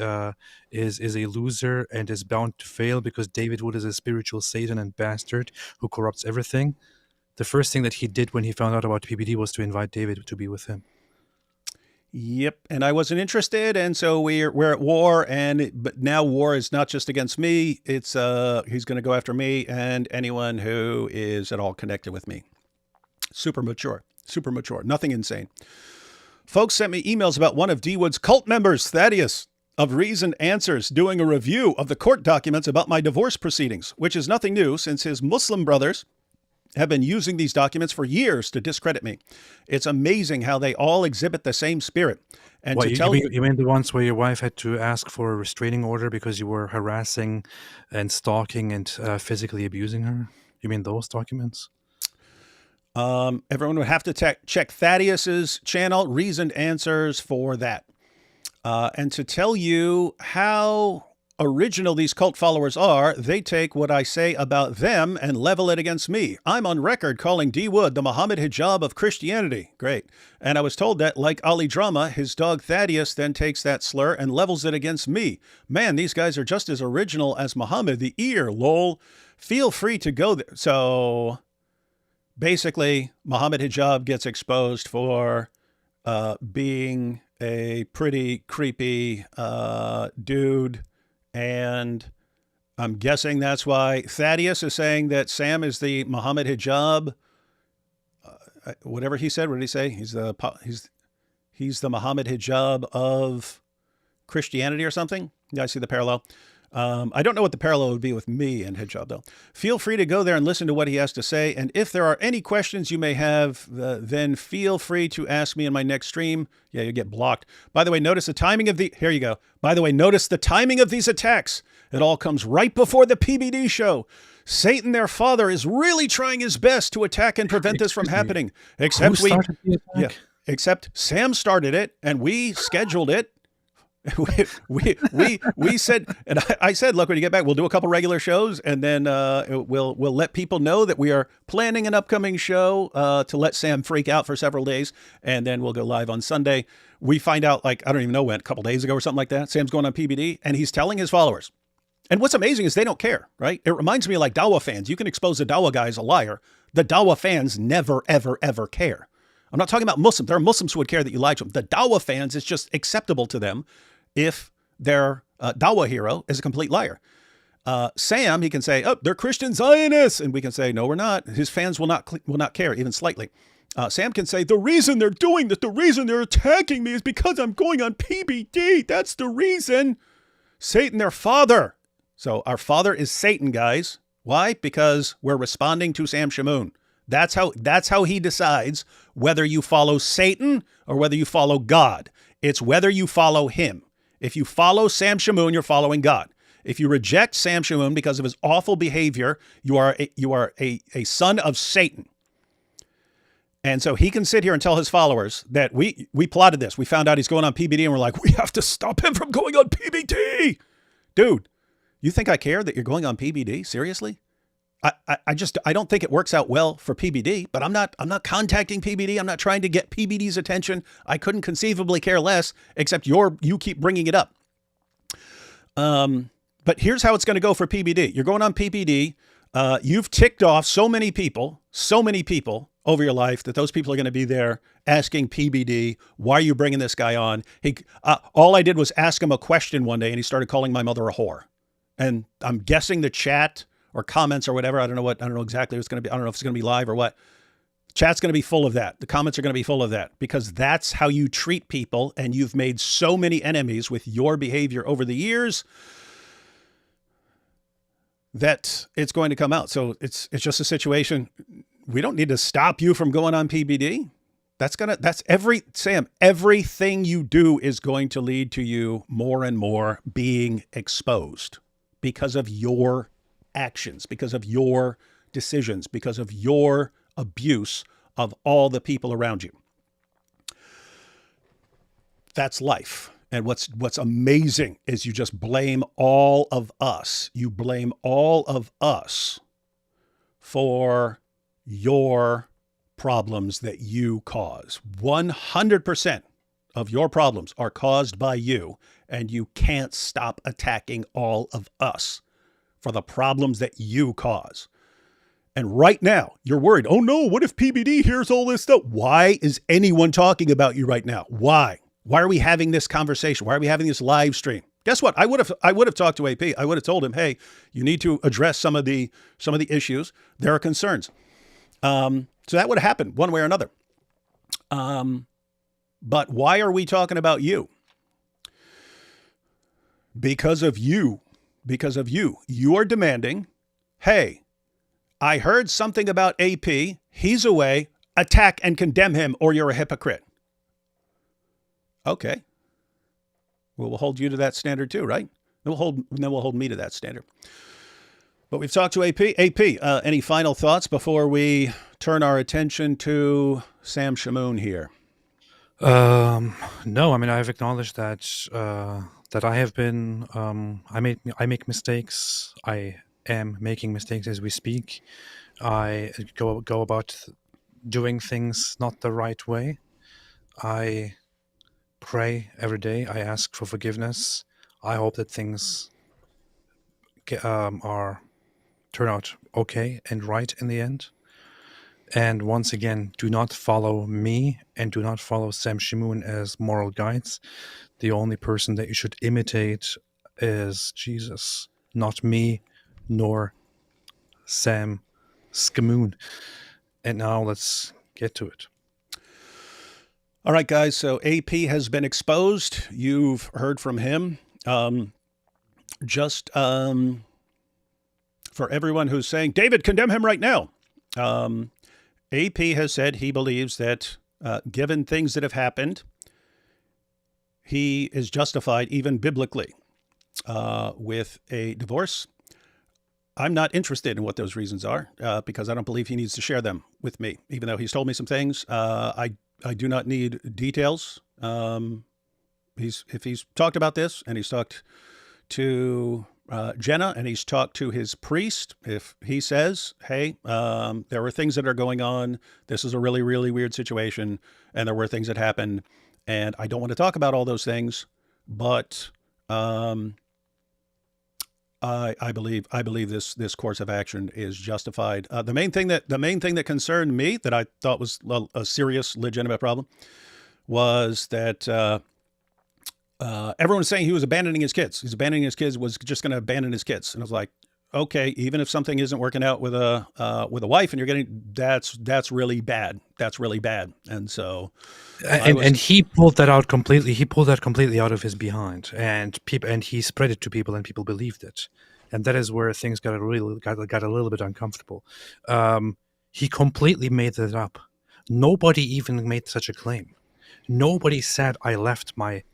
is a loser and is bound to fail because David Wood is a spiritual Satan and bastard who corrupts everything. The first thing that he did when he found out about PBD was to invite David to be with him. Yep, and I wasn't interested, and so we're at war, but now war is not just against me. It's he's going to go after me and anyone who is at all connected with me. Super mature, nothing insane. Folks sent me emails about one of D. Wood's cult members, Thaddeus, of Reasoned Answers, doing a review of the court documents about my divorce proceedings, which is nothing new since his Muslim brothers have been using these documents for years to discredit me. It's amazing how they all exhibit the same spirit. And What to tell you mean the ones where your wife had to ask for a restraining order because you were harassing and stalking and physically abusing her? You mean those documents? everyone would have to check Thaddeus's channel, Reasoned Answers, for that. And to tell you how original these cult followers are, they take what I say about them and level it against me. I'm on record calling D. Wood the Muhammad hijab of Christianity. Great. And I was told that, like Ali Drama, his dog Thaddeus then takes that slur and levels it against me. Man, these guys are just as original as Muhammad. The ear, lol. Feel free to go there. So basically, Muhammad hijab gets exposed for being a pretty creepy dude. And I'm guessing that's why Thaddeus is saying that Sam is the Muhammad hijab. Whatever he said, what did he say? He's the Muhammad hijab of Christianity or something. Yeah, I see the parallel. I don't know what the parallel would be with me and hijab, though. Feel free to go there and listen to what he has to say. And if there are any questions you may have, then feel free to ask me in my next stream. Yeah, you get blocked. By the way, notice the timing of here you go. By the way, notice the timing of these attacks. It all comes right before the PBD show. Satan, their father, is really trying his best to attack and prevent this from happening. Except except Sam started it and we scheduled it. we said, and I said, look, when you get back, we'll do a couple regular shows, and then we'll let people know that we are planning an upcoming show to let Sam freak out for several days, and then we'll go live on Sunday. We find out, like, I don't even know when, a couple days ago or something like that, Sam's going on PBD, and he's telling his followers. And what's amazing is they don't care, right? It reminds me of like Dawa fans. You can expose the Dawa guy as a liar. The Dawa fans never, ever, ever care. I'm not talking about Muslims. There are Muslims who would care that you lied to them. The Dawa fans, it's just acceptable to them if their Dawa hero is a complete liar. Sam, he can say, oh, they're Christian Zionists. And we can say, no, we're not. His fans will not care even slightly. Sam can say, the reason they're doing this, the reason they're attacking me is because I'm going on PBD. That's the reason. Satan, their father. So our father is Satan, guys. Why? Because we're responding to Sam Shamoun. That's how he decides whether you follow Satan or whether you follow God. It's whether you follow him. If you follow Sam Shamoun, you're following God. If you reject Sam Shamoun because of his awful behavior, you are a son of Satan. And so he can sit here and tell his followers that we plotted this. We found out he's going on PBD and we're like, we have to stop him from going on PBD. Dude, you think I care that you're going on PBD? Seriously? I don't think it works out well for PBD, but I'm not contacting PBD. I'm not trying to get PBD's attention. I couldn't conceivably care less, except you keep bringing it up. But here's how it's going to go for PBD. You're going on PBD. You've ticked off so many people over your life that those people are going to be there asking PBD, why are you bringing this guy on? All I did was ask him a question one day and he started calling my mother a whore. And I'm guessing the chat or comments or whatever. I don't know exactly what's going to be. I don't know if it's going to be live or what. Chat's going to be full of that. The comments are going to be full of that because that's how you treat people. And you've made so many enemies with your behavior over the years that it's going to come out. So it's just a situation. We don't need to stop you from going on PBD. Everything you do is going to lead to you more and more being exposed because of your actions, because of your decisions, because of your abuse of all the people around you. That's life. And what's amazing is you just blame all of us. You blame all of us for your problems that you cause. 100% of your problems are caused by you, and you can't stop attacking all of us for the problems that you cause. And right now, you're worried. Oh no, what if PBD hears all this stuff? Why is anyone talking about you right now? Why? Why are we having this conversation? Why are we having this live stream? Guess what? I would have talked to AP. I would have told him, hey, you need to address some of the issues. There are concerns. So that would have happened one way or another. But why are we talking about you? Because of you. You are demanding, hey, I heard something about AP. He's away. Attack and condemn him, or you're a hypocrite. Okay. Well, we'll hold you to that standard too, right? Then we'll hold me to that standard. But we've talked to AP. AP, any final thoughts before we turn our attention to Sam Shamoun here? No, I mean I've acknowledged that I have been I make mistakes. I am making mistakes as we speak. I go about doing things not the right way. I pray every day. I ask for forgiveness. I hope that things are turn out okay and right in the end. And once again, do not follow me and do not follow Sam Shamoun as moral guides. The only person that you should imitate is Jesus, not me, nor Sam Shamoun. And now let's get to it. All right, guys. So AP has been exposed. You've heard from him. Just for everyone who's saying, David, condemn him right now. AP has said he believes that given things that have happened, he is justified even biblically with a divorce. I'm not interested in what those reasons are because I don't believe he needs to share them with me, even though he's told me some things. I do not need details. If he's talked about this and he's talked to Jenna and he's talked to his priest, if he says, hey, there were things that are going on, this is a really, really weird situation, and there were things that happened, and I don't want to talk about all those things, but I believe this course of action is justified. The main thing that concerned me, that I thought was a serious, legitimate problem, was that everyone was saying he was abandoning his kids. He's abandoning his kids, was just going to abandon his kids. And I was like, okay, even if something isn't working out with a wife and you're getting, that's really bad. That's really bad. And so, and he pulled that out completely. He pulled that completely out of his behind, and he spread it to people, and people believed it. And that is where things got a little bit uncomfortable. He completely made that up. Nobody even made such a claim. Nobody said I left my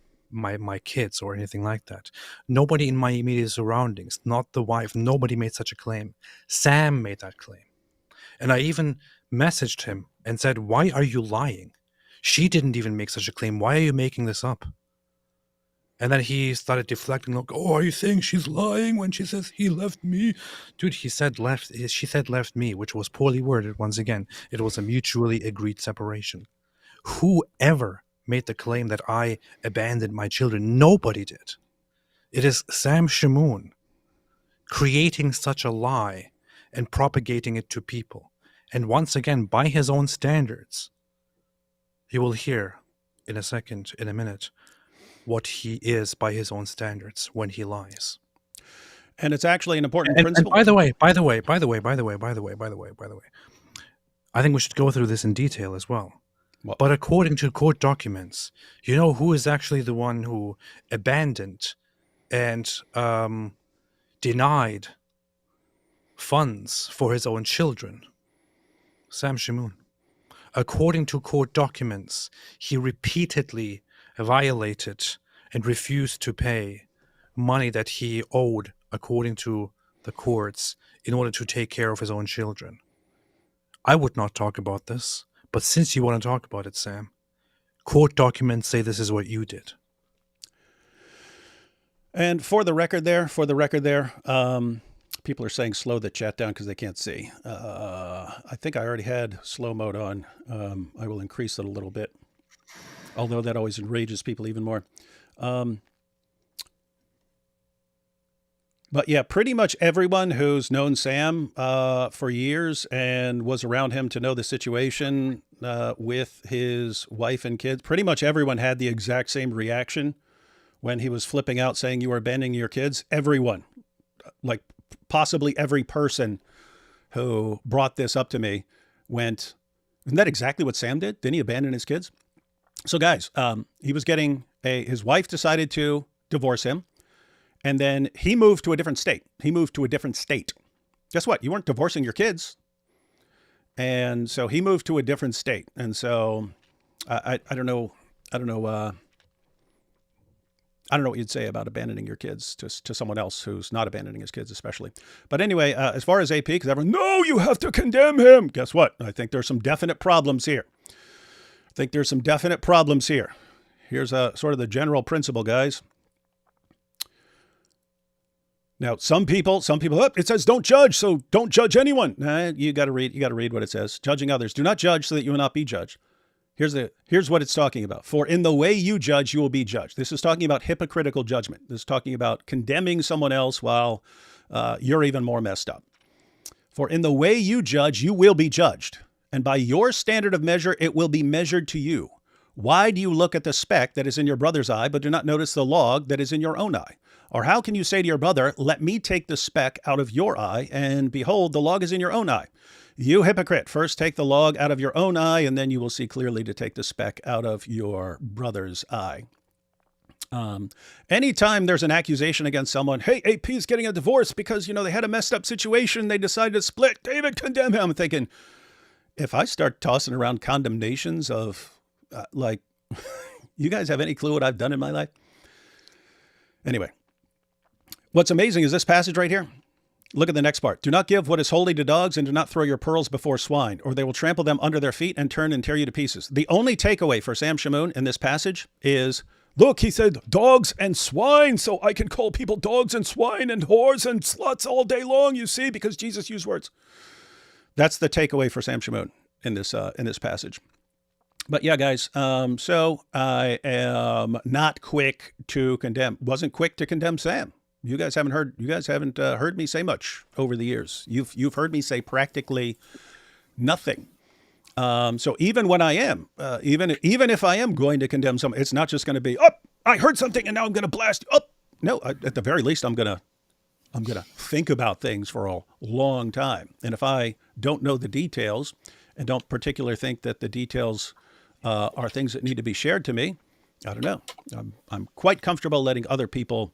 kids or anything like that. Nobody in my immediate surroundings, not the wife, nobody made such a claim. Sam made that claim. And I even messaged him and said, why are you lying? She didn't even make such a claim. Why are you making this up? And then he started deflecting, like, oh, are you saying she's lying when she says he left me? Dude, she said left me, which was poorly worded once again. It was a mutually agreed separation. Whoever made the claim that I abandoned my children? Nobody did. It is Sam Shamoun creating such a lie and propagating it to people. And once again, by his own standards, you will hear in a minute, what he is by his own standards when he lies. And it's actually an important principle. And by the way, I think we should go through this in detail as well. Well, but according to court documents, you know who is actually the one who abandoned and denied funds for his own children? Sam Shamoun. According to court documents, he repeatedly violated and refused to pay money that he owed, according to the courts, in order to take care of his own children. I would not talk about this. But since you want to talk about it, Sam, court documents say this is what you did. And for the record there, people are saying slow the chat down because they can't see. I think I already had slow mode on. I will increase it a little bit, although that always enrages people even more. But yeah, pretty much everyone who's known Sam for years and was around him to know the situation with his wife and kids, pretty much everyone had the exact same reaction when he was flipping out saying you were abandoning your kids. Everyone, like possibly every person who brought this up to me went, isn't that exactly what Sam did? Didn't he abandon his kids? So guys, he was getting his wife decided to divorce him. And then he moved to a different state. guess what? You weren't divorcing your kids. And so he moved to a different state. And so I don't know. I don't know. I don't know what you'd say about abandoning your kids to someone else who's not abandoning his kids, especially. But anyway, as far as AP, because everyone, no, you have to condemn him. Guess what? I think there's some definite problems here. Here's sort of the general principle, guys. Now, some people, oh, it says don't judge, so don't judge anyone. You got to read what it says. Judging others. Do not judge so that you will not be judged. Here's what it's talking about. For in the way you judge, you will be judged. This is talking about hypocritical judgment. This is talking about condemning someone else while you're even more messed up. For in the way you judge, you will be judged. And by your standard of measure, it will be measured to you. Why do you look at the speck that is in your brother's eye, but do not notice the log that is in your own eye? Or how can you say to your brother, let me take the speck out of your eye, and behold, the log is in your own eye? You hypocrite, first take the log out of your own eye, and then you will see clearly to take the speck out of your brother's eye. Anytime there's an accusation against someone, hey, AP is getting a divorce because, they had a messed up situation, they decided to split, David, condemn him. I'm thinking, if I start tossing around condemnations of, you guys have any clue what I've done in my life? Anyway, what's amazing is this passage right here. Look at the next part. Do not give what is holy to dogs, and do not throw your pearls before swine, or they will trample them under their feet and turn and tear you to pieces. The only takeaway for Sam Shamoun in this passage is, look, he said dogs and swine, so I can call people dogs and swine and whores and sluts all day long, you see, because Jesus used words. That's the takeaway for Sam Shamoun in this passage. But yeah, guys, so I am not quick to condemn. Wasn't quick to condemn Sam. You guys haven't heard me say much over the years. You've heard me say practically nothing. So even when I am, even if I am going to condemn someone, it's not just going to be, oh, I heard something and now I'm going to blast. Oh, no, at the very least, I'm going to think about things for a long time. And if I don't know the details and don't particularly think that the details are things that need to be shared to me, I don't know. I'm quite comfortable letting other people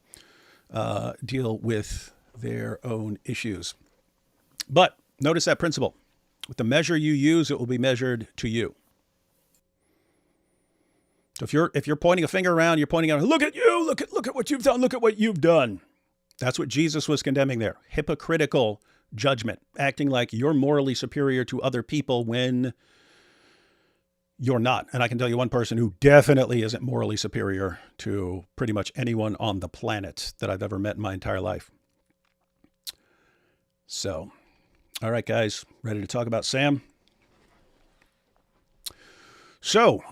deal with their own issues. But notice that principle. With the measure you use, it will be measured to you. So if you're pointing a finger around, you're pointing out, look at you, look at what you've done, look at what you've done. That's what Jesus was condemning there. Hypocritical judgment, acting like you're morally superior to other people when you're not. And I can tell you one person who definitely isn't morally superior to pretty much anyone on the planet that I've ever met in my entire life. So, all right, guys, ready to talk about Sam? So,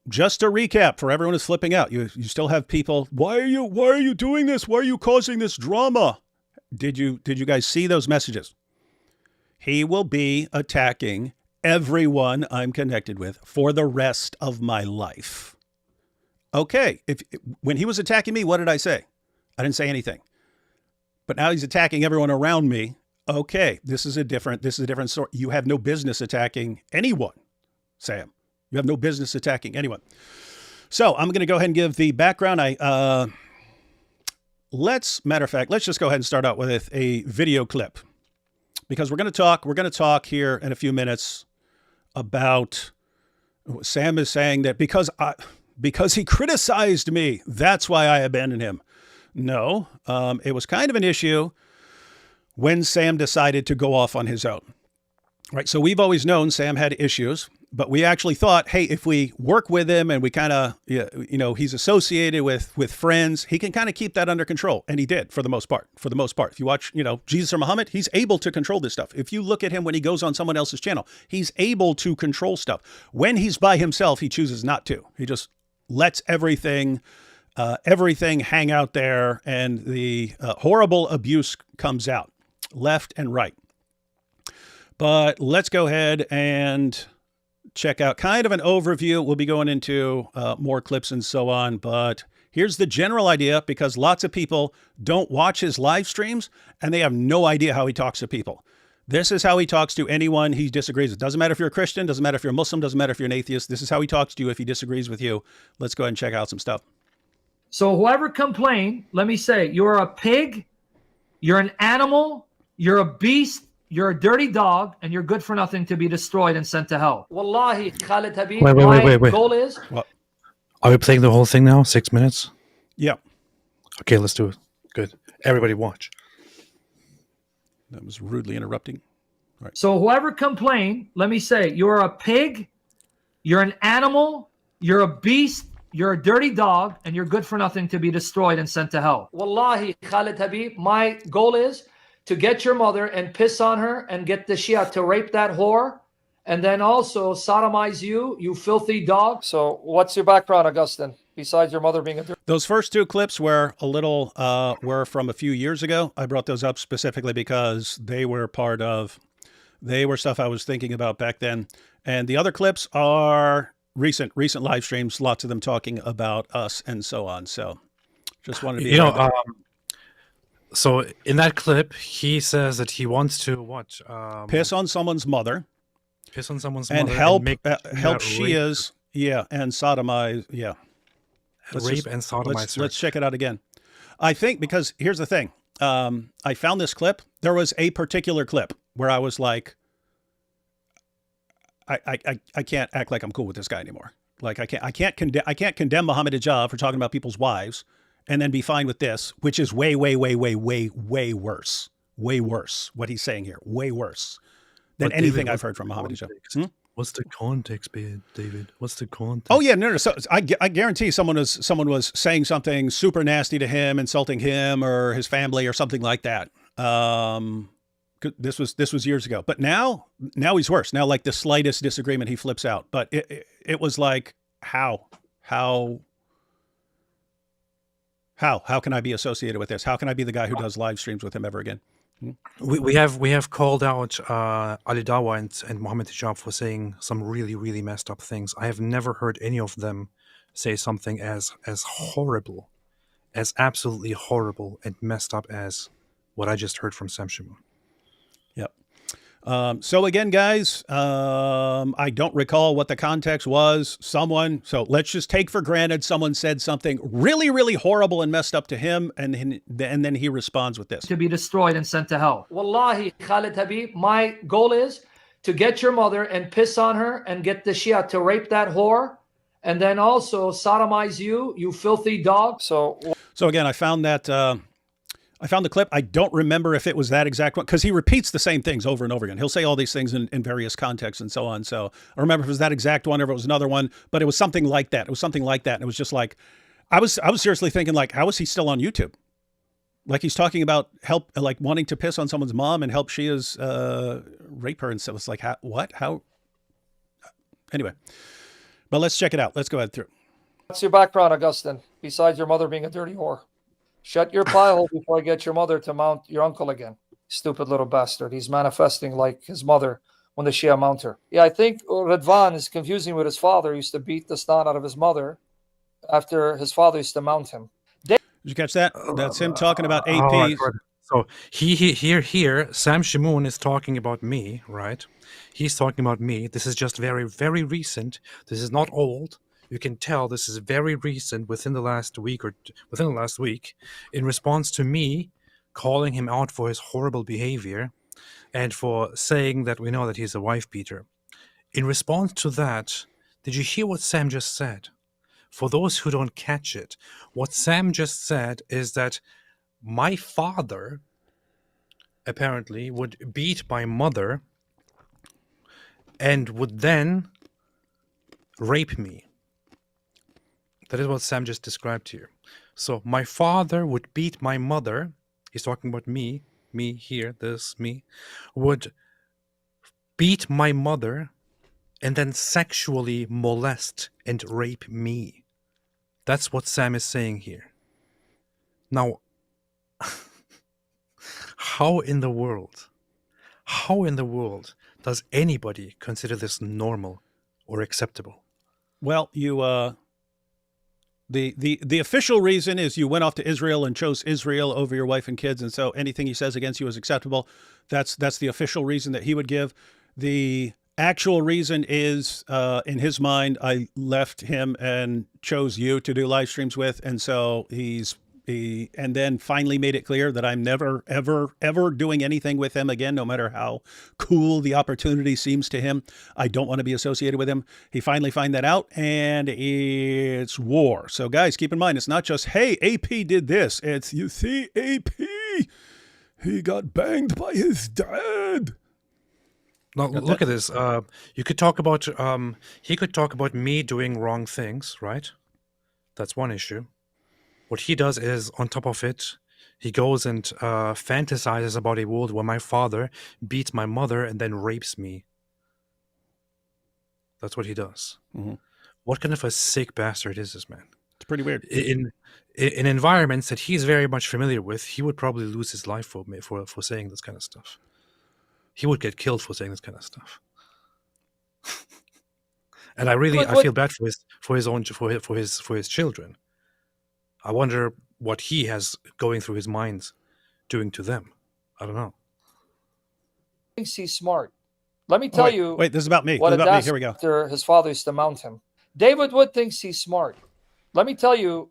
just to recap for everyone who's flipping out, you still have people, why are you doing this? Why are you causing this drama? Did you guys see those messages? He will be attacking everyone I'm connected with for the rest of my life. Okay, when he was attacking me, what did I say? I didn't say anything. But now he's attacking everyone around me. Okay, this is a different story. You have no business attacking anyone, Sam. You have no business attacking anyone. So I'm going to go ahead and give the background. Let's just go ahead and start out with a video clip, because we're going to talk here in a few minutes about Sam is saying that because he criticized me, that's why I abandoned him. No, it was kind of an issue when Sam decided to go off on his own. Right. So we've always known Sam had issues, but we actually thought, hey, if we work with him and we kind of, he's associated with friends, he can kind of keep that under control. And he did for the most part. If you watch, Jesus or Muhammad, he's able to control this stuff. If you look at him when he goes on someone else's channel, he's able to control stuff. When he's by himself, he chooses not to. He just lets everything hang out there, and the horrible abuse comes out left and right. But let's go ahead and check out kind of an overview. We'll be going into more clips and so on, but here's the general idea, because lots of people don't watch his live streams and they have no idea how he talks to people. This is how he talks to anyone he disagrees with. Doesn't matter if you're a Christian, doesn't matter if you're a Muslim, doesn't matter if you're an atheist. This is how he talks to you if he disagrees with you. Let's go ahead and check out some stuff. So whoever complained, let me say, you're a pig, you're an animal, you're a beast, you're a dirty dog, and you're good for nothing to be destroyed and sent to hell. Wallahi, Khalid Habib, Wait. goal is... Well, Are we playing the whole thing now? 6 minutes? yeah, Okay, let's do it. Good. Everybody watch. that was rudely interrupting. So whoever complained, let me say, you're a pig, you're an animal, you're a beast, you're a dirty dog, and you're good for nothing to be destroyed and sent to hell. Wallahi, Khalid Habib, my goal is to get your mother and piss on her and get the Shia to rape that whore and then also sodomize you, you filthy dog. So what's your background, Augustine, besides your mother being a dirty... Those first two clips were a little, were from a few years ago. I brought those up specifically because they were stuff I was thinking about back then. And the other clips are recent live streams, lots of them talking about us and so on. So just wanted to be so in that clip, he says that he wants to what? piss on someone's mother and help make help Shias, and sodomize, rape and sodomize. Let's check it out again. I think because here's the thing. I found this clip. There was a particular clip where I was like, I can't act like I'm cool with this guy anymore. Like I can't condemn Muhammad Hijab for talking about people's wives and then be fine with this, which is way worse. Way worse. What he's saying here, way worse than anything I've heard from Muhammad Hijab. What's the context, David? What's the context? Oh yeah, no. So I guarantee someone was saying something super nasty to him, insulting him or his family or something like that. This was years ago, but now he's worse. Now, like the slightest disagreement, he flips out. But it was like, how can I be associated with this? How can I be the guy who does live streams with him ever again? We have called out Ali Dawa and Muhammad Hijab for saying some really messed up things. I have never heard any of them say something as horrible, as absolutely horrible and messed up as what I just heard from Sam Shamoun. Yep. So again, guys, I don't recall what the context was. So let's just take for granted someone said something really horrible and messed up to him, and then he responds with this. To be destroyed and sent to hell. Wallahi, Khalid Habib, my goal is to get your mother and piss on her and get the Shia to rape that whore and then also sodomize you, you filthy dog. So again, I found the clip. I don't remember if it was that exact one because he repeats the same things over and over again. He'll say all these things in various contexts and so on. So I remember if it was that exact one or if it was another one, but it was something like that. And it was just like, I was seriously thinking like, how is he still on YouTube? Like he's talking about help, like wanting to piss on someone's mom and help Shia's rape her. And so it's like, how? Anyway, but let's check it out. Let's go ahead through. What's your background, Augustine, besides your mother being a dirty whore? Shut your pie hole before I get your mother to mount your uncle again. Stupid little bastard. He's manifesting like his mother when the Shia mount her. Yeah, I think Radvan is confusing with his father. He used to beat the snot out of his mother after his father used to mount him. Did you catch that? That's him talking about APs. So here, Sam Shamoun is talking about me, right? He's talking about me. This is just very recent. This is not old. You can tell this is very recent, within the last week, in response to me calling him out for his horrible behavior and for saying that we know that he's a wife beater. In response to that, did you hear what Sam just said? For those who don't catch it, what Sam just said is that my father apparently would beat my mother and would then rape me. That is what Sam just described here. So my father would beat my mother. He's talking about me here, me, would beat my mother and then sexually molest and rape me. That's what Sam is saying here. Now, how in the world does anybody consider this normal or acceptable? Well, you... The official reason is you went off to Israel and chose Israel over your wife and kids, and so anything he says against you is acceptable. That's the official reason that he would give. The actual reason is, in his mind, I left him and chose you to do live streams with, and so he's And then finally made it clear that I'm never, ever, ever doing anything with him again, no matter how cool the opportunity seems to him. I don't want to be associated with him. He finally found that out, and it's war. So guys, keep in mind, it's not just, hey, AP did this. It's, you see, AP, he got banged by his dad. Now, look at this. You could talk about, he could talk about me doing wrong things, right? That's one issue. What he does is, on top of it, he goes and fantasizes about a world where my father beats my mother and then rapes me. That's what he does. Mm-hmm. What kind of a sick bastard is this man? It's pretty weird. In environments that he's very much familiar with, he would probably lose his life for saying this kind of stuff. He would get killed for saying this kind of stuff. And I feel bad for his children. I wonder what he has going through his mind doing to them. I don't know. Thinks he's smart. Let me tell you. Wait, this is about me. What This is about me. Here we go. After his father used to mount him. David Wood thinks he's smart. Let me tell you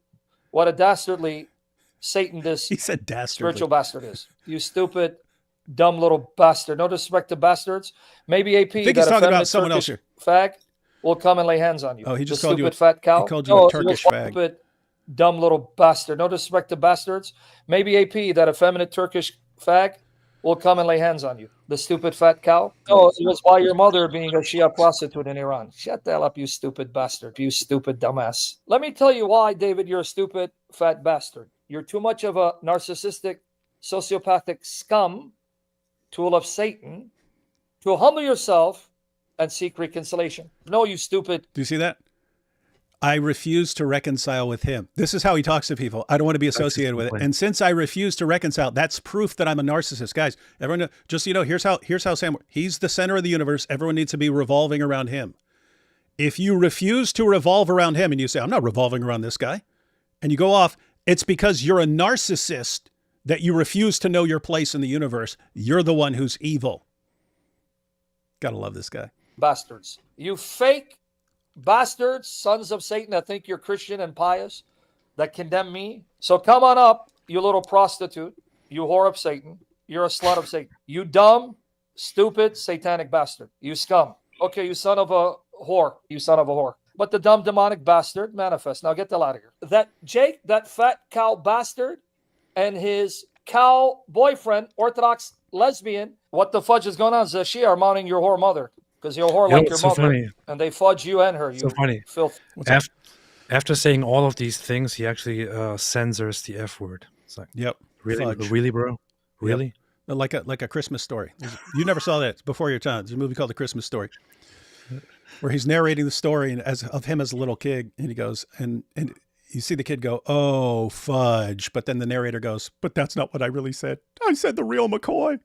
what a dastardly Satan this He said dastardly. spiritual bastard is. You stupid, dumb little bastard. No disrespect to bastards. Maybe AP. I think he's talking about someone else here. Fag will come and lay hands on you. Oh, he just the called you stupid fat cow. He called you a Turkish fag. Stupid, dumb little bastard. No disrespect to bastards. Maybe AP, that effeminate Turkish fag, will come and lay hands on you. The stupid fat cow. No, it was by your mother being a Shia prostitute in Iran. Shut the hell up, you stupid bastard. You stupid dumbass. Let me tell you why, David, you're a stupid fat bastard. You're too much of a narcissistic, sociopathic scum, tool of Satan, to humble yourself and seek reconciliation. No, you stupid. Do you see that? I refuse to reconcile with him. This is how he talks to people. I don't want to be associated with it. And since I refuse to reconcile, that's proof that I'm a narcissist. Guys, everyone, just so you know, here's how Sam, he's the center of the universe. Everyone needs to be revolving around him. If you refuse to revolve around him and you say, I'm not revolving around this guy, and you go off, it's because you're a narcissist that you refuse to know your place in the universe. You're the one who's evil. Gotta love this guy. Bastards. You fake bastards, sons of Satan that think you're Christian and pious, that condemn me. So come on up, you little prostitute, you whore of Satan. You're a slut of Satan. You dumb, stupid, satanic bastard. You scum. Okay, you son of a whore. You son of a whore. But the dumb, demonic bastard manifest. Now get the hell out of here. That Jake, that fat cow bastard, and his cow boyfriend, Orthodox lesbian, what the fudge is going on? She are mounting your whore mother. Because you're a whore like your mother. Funny. And they fudge you and her. You so funny. Filth. After saying all of these things, he actually censors the F word. It's like, yep. Really? Fudge. Really, bro? Really? Yep. Like a Christmas Story. You never saw that. It's before your time. There's a movie called The Christmas Story, where he's narrating the story of him as a little kid, and he goes, and you see the kid go, oh, fudge. But then the narrator goes, but that's not what I really said. I said the real McCoy.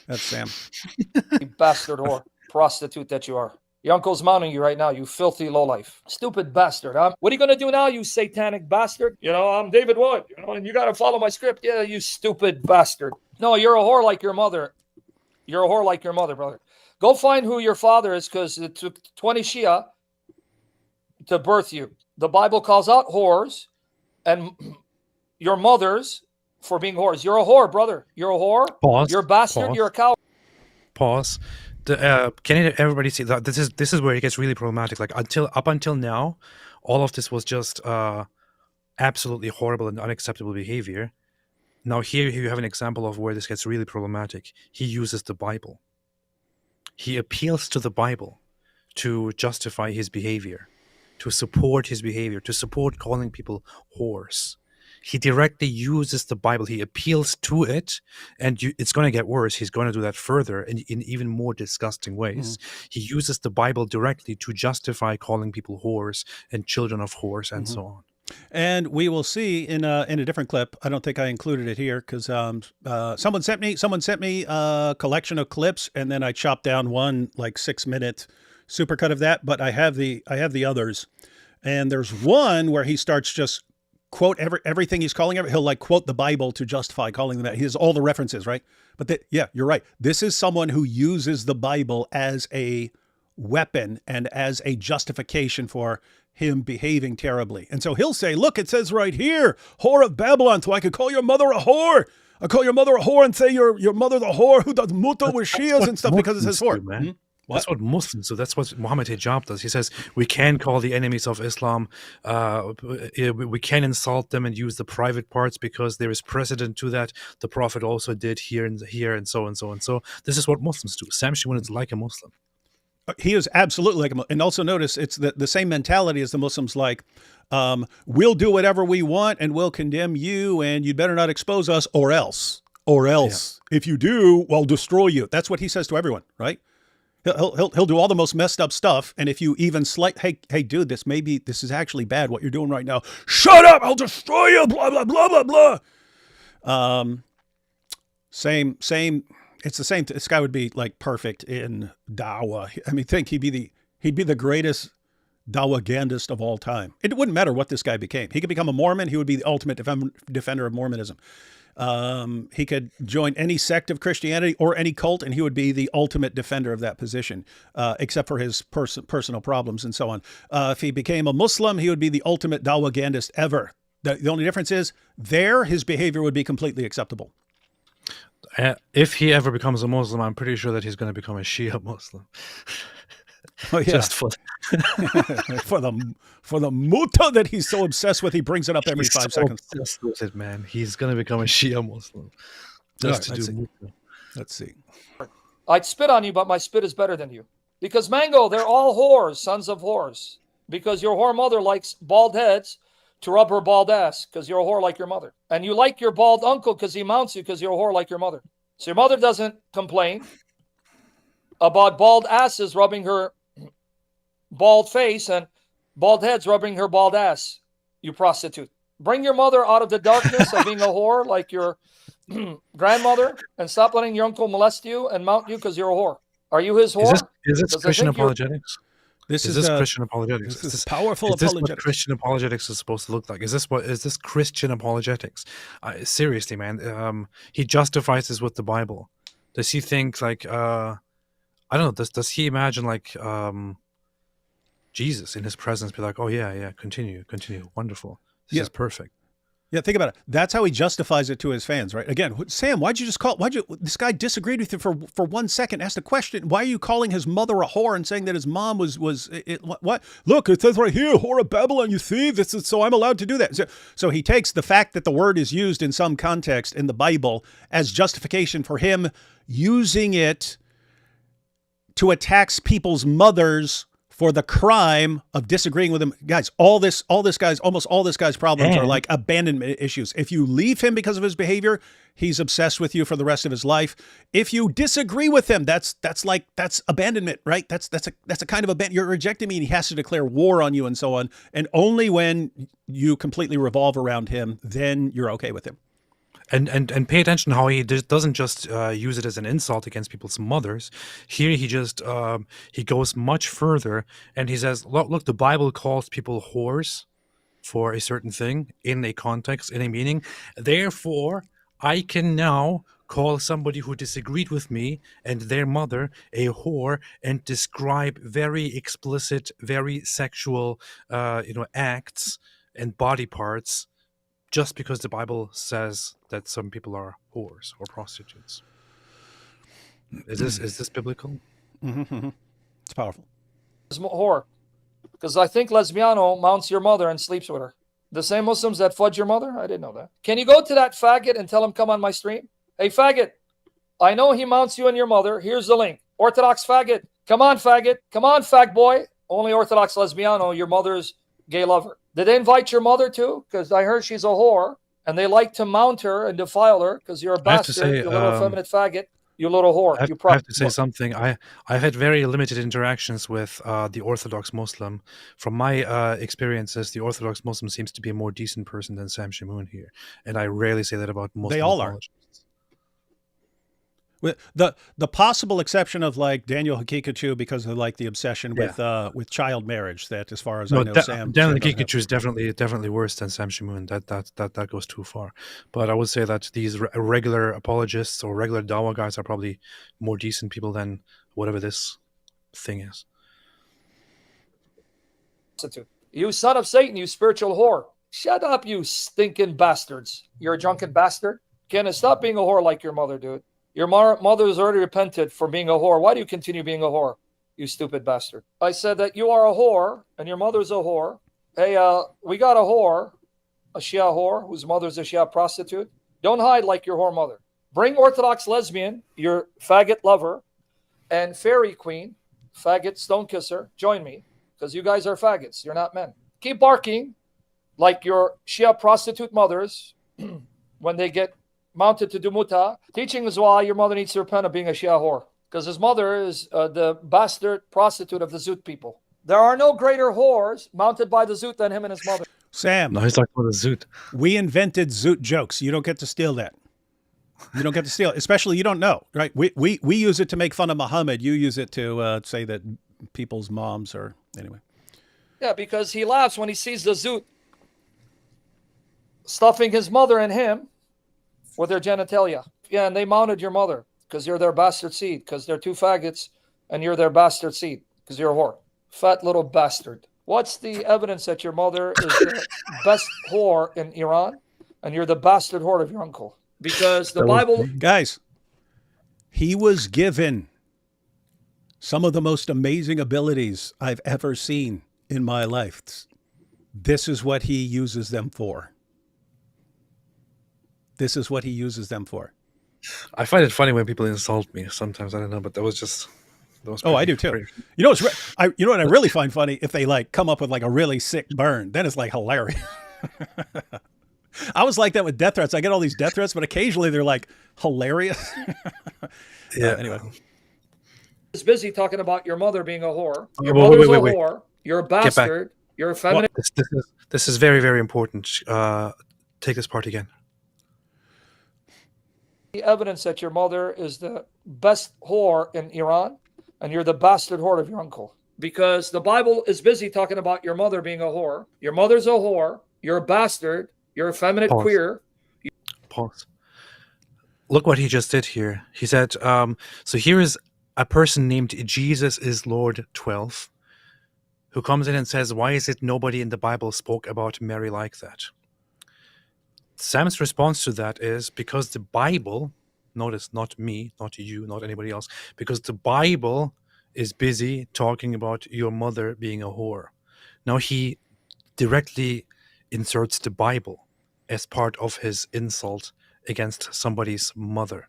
That's Sam. You bastard whore. Prostitute that you are. Your uncle's mounting you right now, you filthy lowlife. Stupid bastard, huh? What are you going to do now, you satanic bastard? You know, I'm David Wood, and you got to follow my script. Yeah, you stupid bastard. No, you're a whore like your mother. You're a whore like your mother, brother. Go find who your father is, because it took 20 Shia to birth you. The Bible calls out whores and your mothers for being whores. You're a whore, brother. You're a whore. Pause. You're a bastard. Pause. You're a cow. Pause. Can everybody see that this is where it gets really problematic? Like up until now, all of this was just absolutely horrible and unacceptable behavior. Now here you have an example of where this gets really problematic. He uses the Bible. He appeals to the Bible to justify his behavior, to support his behavior, to support calling people whores. He directly uses the Bible. He appeals to it, and it's going to get worse. He's going to do that further in even more disgusting ways. He uses the Bible directly to justify calling people whores and children of whores and so on. And we will see in a different clip. I don't think I included it here because someone sent me a collection of clips, and then I chopped down one like 6-minute supercut of that. But I have the others, and there's one where he starts just quote everything he's calling he'll like quote the Bible to justify calling them that. He has all the references, right? But yeah, you're right. This is someone who uses the Bible as a weapon and as a justification for him behaving terribly. And so he'll say, look, it says right here, whore of Babylon, so I could call your mother a whore. I call your mother a whore and say your mother the whore who does muta with Shias and stuff because it says whore. Man. That's what Muslims do. That's what Mohammed Hijab does. He says we can call the enemies of Islam, we can insult them and use the private parts because there is precedent to that. The Prophet also did here and so and so and so. This is what Muslims do. Sam Shamoun is like a Muslim. He is absolutely like a Muslim. And also notice it's the same mentality as the Muslims, like, we'll do whatever we want and we'll condemn you and you'd better not expose us or else. Yeah. If you do, we'll destroy you. That's what he says to everyone, right? He'll do all the most messed up stuff. And if you even hey, dude, this is actually bad what you're doing right now. Shut up, I'll destroy you, blah, blah, blah, blah, blah. Same. It's the same. This guy would be like perfect in dawah. I mean, he'd be the greatest dawah-gandist of all time. It wouldn't matter what this guy became. He could become a Mormon. He would be the ultimate defender of Mormonism. He could join any sect of Christianity or any cult, and he would be the ultimate defender of that position, except for his personal problems and so on. If he became a Muslim, he would be the ultimate dawah-gandist ever. The only difference is his behavior would be completely acceptable. If he ever becomes a Muslim, I'm pretty sure that he's going to become a Shia Muslim. Oh yeah, just for the muta that he's so obsessed with, he brings it up every 5 seconds. Obsessed with it, man. He's going to become a Shia Muslim just to do muta. Let's see. I'd spit on you, but my spit is better than you. Because Mango, they're all whores, sons of whores. Because your whore mother likes bald heads to rub her bald ass because you're a whore like your mother. And you like your bald uncle because he mounts you because you're a whore like your mother. So your mother doesn't complain about bald asses rubbing her bald face and bald heads rubbing her bald ass, you prostitute. Bring your mother out of the darkness of being a whore like your grandmother and stop letting your uncle molest you and mount you because you're a whore. Are you his whore? Is this Christian apologetics? This is Christian apologetics. This is powerful apologetics. Is this what Christian apologetics is supposed to look like? Is this Christian apologetics? Seriously, man. He justifies this with the Bible. Does he think like I don't know, does he imagine like Jesus in his presence be like, oh yeah, continue, wonderful. This is perfect. Yeah, think about it. That's how he justifies it to his fans, right? Again, Sam, this guy disagreed with you for 1 second, asked a question. Why are you calling his mother a whore and saying that his mom was what? Look, it says right here, whore of Babylon, you see, so I'm allowed to do that. So he takes the fact that the word is used in some context in the Bible as justification for him using it to attack people's mothers for the crime of disagreeing with him. Guys, almost all this guy's problems are like abandonment issues. If you leave him because of his behavior, he's obsessed with you for the rest of his life. If you disagree with him, that's abandonment, right? That's a kind of abandonment. You're rejecting me and he has to declare war on you and so on. And only when you completely revolve around him, then you're okay with him. And pay attention how he doesn't just use it as an insult against people's mothers. Here he just he goes much further and he says, look, the Bible calls people whores for a certain thing in a context, in a meaning. Therefore, I can now call somebody who disagreed with me and their mother a whore and describe very explicit, very sexual acts and body parts just because the Bible says that some people are whores or prostitutes. Is this biblical? Mm-hmm. It's powerful. Whore, because I think Lesbiano mounts your mother and sleeps with her. The same Muslims that fudge your mother? I didn't know that. Can you go to that faggot and tell him come on my stream? Hey, faggot, I know he mounts you and your mother. Here's the link. Orthodox faggot. Come on, faggot. Come on, fag boy. Only Orthodox Lesbiano, your mother's gay lover. Did they invite your mother too? Because I heard she's a whore, and they like to mount her and defile her because you're a bastard, you little effeminate faggot, you little whore. I have to say something. I've had very limited interactions with the Orthodox Muslim. From my experiences, the Orthodox Muslim seems to be a more decent person than Sam Shamoun here, and I rarely say that about Muslims. They all are. The possible exception of like Daniel Hakikachu because of like the obsession with child marriage, that as far as I know, Daniel Hakikachu is definitely worse than Sam Shamoun. That goes too far. But I would say that these regular apologists or regular Dawa guys are probably more decent people than whatever this thing is. You son of Satan, you spiritual whore. Shut up, you stinking bastards. You're a drunken bastard. Kenneth, stop being a whore like your mother, dude. Your mother has already repented for being a whore. Why do you continue being a whore, you stupid bastard? I said that you are a whore and your mother's a whore. Hey, we got a whore, a Shia whore, whose mother's a Shia prostitute. Don't hide like your whore mother. Bring Orthodox lesbian, your faggot lover, and fairy queen, faggot stone kisser, join me, because you guys are faggots. You're not men. Keep barking like your Shia prostitute mothers when they get mounted to do muta. Teaching is why your mother needs to repent of being a Shia whore, because his mother is the bastard prostitute of the Zoot people. There are no greater whores mounted by the Zoot than him and his mother. Sam, No, he's talking about the Zoot. we invented Zoot jokes. You don't get to steal that. You don't get to steal it. Especially you don't know, right? We use it to make fun of Muhammad. You use it to say that people's moms are, anyway. Yeah, because he laughs when he sees the Zoot stuffing his mother and him with their genitalia. Yeah, and they mounted your mother because you're their bastard seed, because they're two faggots and you're their bastard seed because you're a whore. Fat little bastard. What's the evidence that your mother is the best whore in Iran and you're the bastard whore of your uncle? Because the Bible... Guys, he was given some of the most amazing abilities I've ever seen in my life. This is what he uses them for. This is what he uses them for. I find it funny when people insult me sometimes. I don't know, but that was just... Oh, I do too. You know, you know what I really find funny? If they like come up with like a really sick burn, then it's like hilarious. I was like that with death threats. I get all these death threats, but occasionally they're like hilarious. Yeah. Anyway. is busy talking about your mother being a whore. Your Wait, mother's wait, a wait. whore. You're a bastard. You're a feminine. This is very, very important. Take this part again. The evidence that your mother is the best whore in Iran and you're the bastard whore of your uncle. Because the Bible is busy talking about your mother being a whore. Your mother's a whore. You're a bastard. You're a feminine queer. Pause. Look what he just did here. He said, so here is a person named Jesus is Lord 12 who comes in and says, why is it nobody in the Bible spoke about Mary like that? Sam's response to that is because the Bible, notice not me, not you, not anybody else, because the Bible is busy talking about your mother being a whore. Now he directly inserts the Bible as part of his insult against somebody's mother,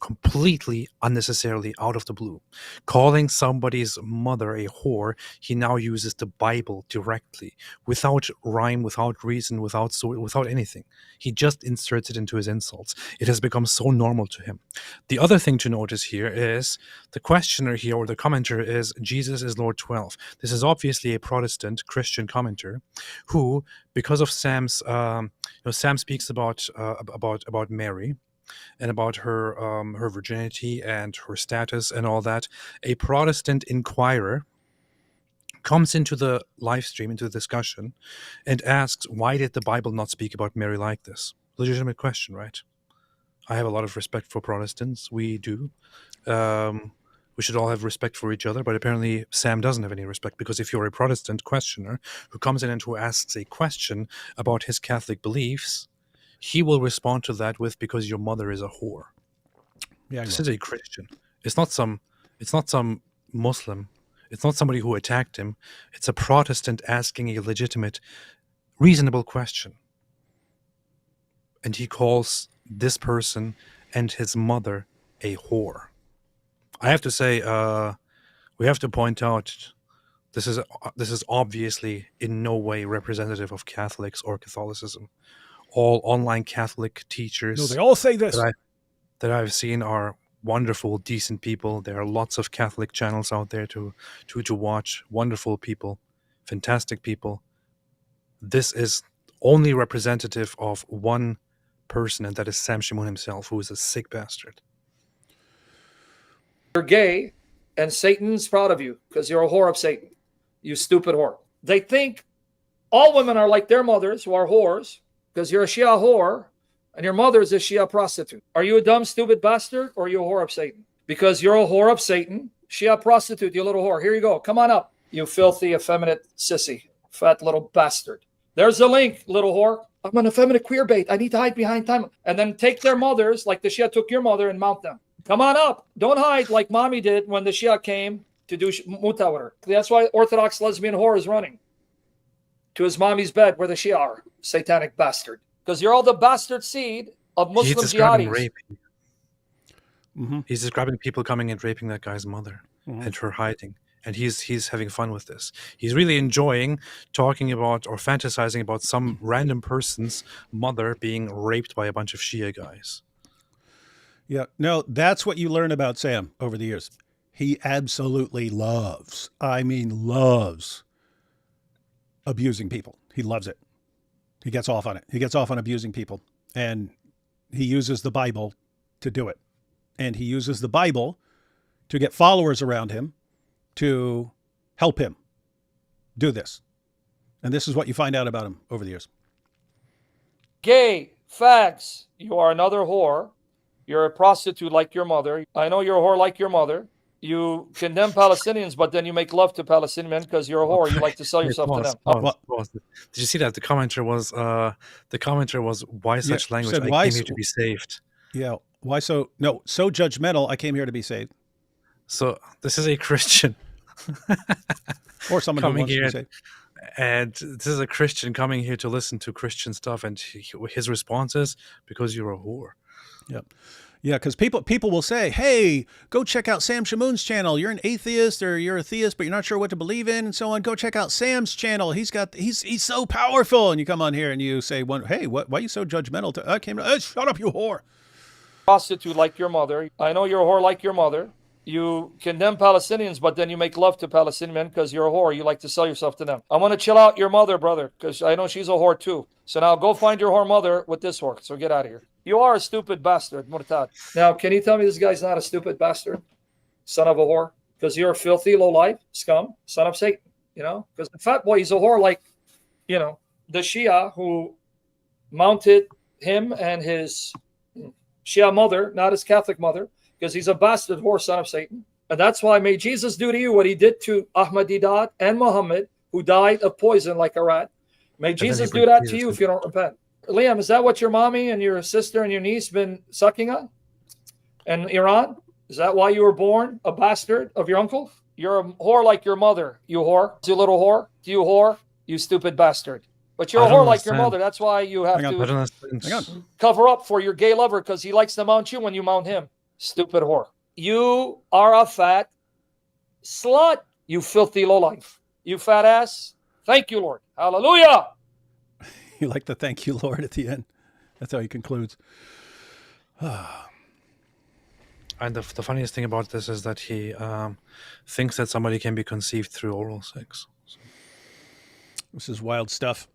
completely unnecessarily out of the blue. Calling somebody's mother a whore, he now uses the Bible directly, without rhyme, without reason, without anything. He just inserts it into his insults. It has become so normal to him. The other thing to notice here is the questioner here, or the commenter, is Jesus is Lord 12. This is obviously a Protestant Christian commenter who, because of Sam's, Sam speaks about Mary and about her virginity and her status and all that. A Protestant inquirer comes into the live stream, into the discussion, and asks, why did the Bible not speak about Mary like this? Legitimate question, right? I have a lot of respect for Protestants. We do. We should all have respect for each other, but apparently Sam doesn't have any respect, because if you're a Protestant questioner who comes in and who asks a question about his Catholic beliefs, he will respond to that with, because your mother is a whore. Yeah, this is a Christian. It's not some Muslim. It's not somebody who attacked him. It's a Protestant asking a legitimate, reasonable question. And he calls this person and his mother a whore. I have to say, we have to point out, this is obviously in no way representative of Catholics or Catholicism. All online Catholic teachers, no, they all say this, that I've seen are wonderful, decent people. There are lots of Catholic channels out there to watch. Wonderful people, fantastic people. This is only representative of one person, and that is Sam Shamoun himself, who is a sick bastard. You're gay, and Satan's proud of you because you're a whore of Satan. You stupid whore. They think all women are like their mothers, who are whores, because you're a Shia whore and your mother is a Shia prostitute. Are you a dumb, stupid bastard, or are you a whore of Satan? Because you're a whore of Satan, Shia prostitute, you little whore. Here you go. Come on up, you filthy, effeminate sissy. fat little bastard. There's the link, little whore. I'm an effeminate queer bait. I need to hide behind time. And then take their mothers, like the Shia took your mother, and mount them. Come on up. Don't hide like mommy did when the Shia came to do muta with her. That's why Orthodox lesbian whore is running to his mommy's bed where the Shia are. Satanic bastard. Because you're all the bastard seed of Muslim jihadis. Rape. He's describing people coming and raping that guy's mother and her hiding. And he's having fun with this. He's really enjoying talking about or fantasizing about some random person's mother being raped by a bunch of Shia guys. Yeah, no, that's what you learn about Sam over the years. He absolutely loves abusing people. He loves it. He gets off on it. He gets off on abusing people. And he uses the Bible to do it. And he uses the Bible to get followers around him to help him do this. And this is what you find out about him over the years. Gay, fags, you are another whore. You're a prostitute like your mother. I know you're a whore like your mother. You condemn Palestinians, but then you make love to Palestinian men because you're a whore. You like to sell yourself to them. Did you see that? The commenter was, why such language? I came here to be saved. Yeah. Why so judgmental? I came here to be saved. So this is a Christian. Or someone who wants to be saved. And this is a Christian coming here to listen to Christian stuff, and his response is, because you're a whore. Yep. Yeah, because people will say, hey, go check out Sam Shamoun's channel. You're an atheist or you're a theist, but you're not sure what to believe in and so on. Go check out Sam's channel. He's so powerful. And you come on here and you say, hey, why are you so judgmental? Shut up, you whore. Prostitute like your mother. I know you're a whore like your mother. You condemn Palestinians, but then you make love to Palestinian men because you're a whore. You like to sell yourself to them. I want to chill out your mother, brother, because I know she's a whore too. So now go find your whore mother with this whore. So get out of here. You are a stupid bastard, Murtad. Now, can you tell me this guy's not a stupid bastard? Son of a whore? Because you're a filthy, low-life scum, son of Satan, Because the fat boy, he's a whore like, the Shia who mounted him and his Shia mother, not his Catholic mother, because he's a bastard whore, son of Satan. And that's why may Jesus do to you what he did to Ahmadinejad and Muhammad, who died of poison like a rat. May Jesus do that to you if you don't repent. Liam, is that what your mommy and your sister and your niece been sucking on? And Iran? Is that why you were born a bastard of your uncle? You're a whore like your mother, you whore. You little whore. You whore. You stupid bastard. But you're a whore like your mother. That's why you have to cover up for your gay lover because he likes to mount you when you mount him. Stupid whore. You are a fat slut, you filthy lowlife. You fat ass. Thank you, Lord. Hallelujah. You like the thank you, Lord, at the end. That's how he concludes. And the funniest thing about this is that he thinks that somebody can be conceived through oral sex. So. This is wild stuff.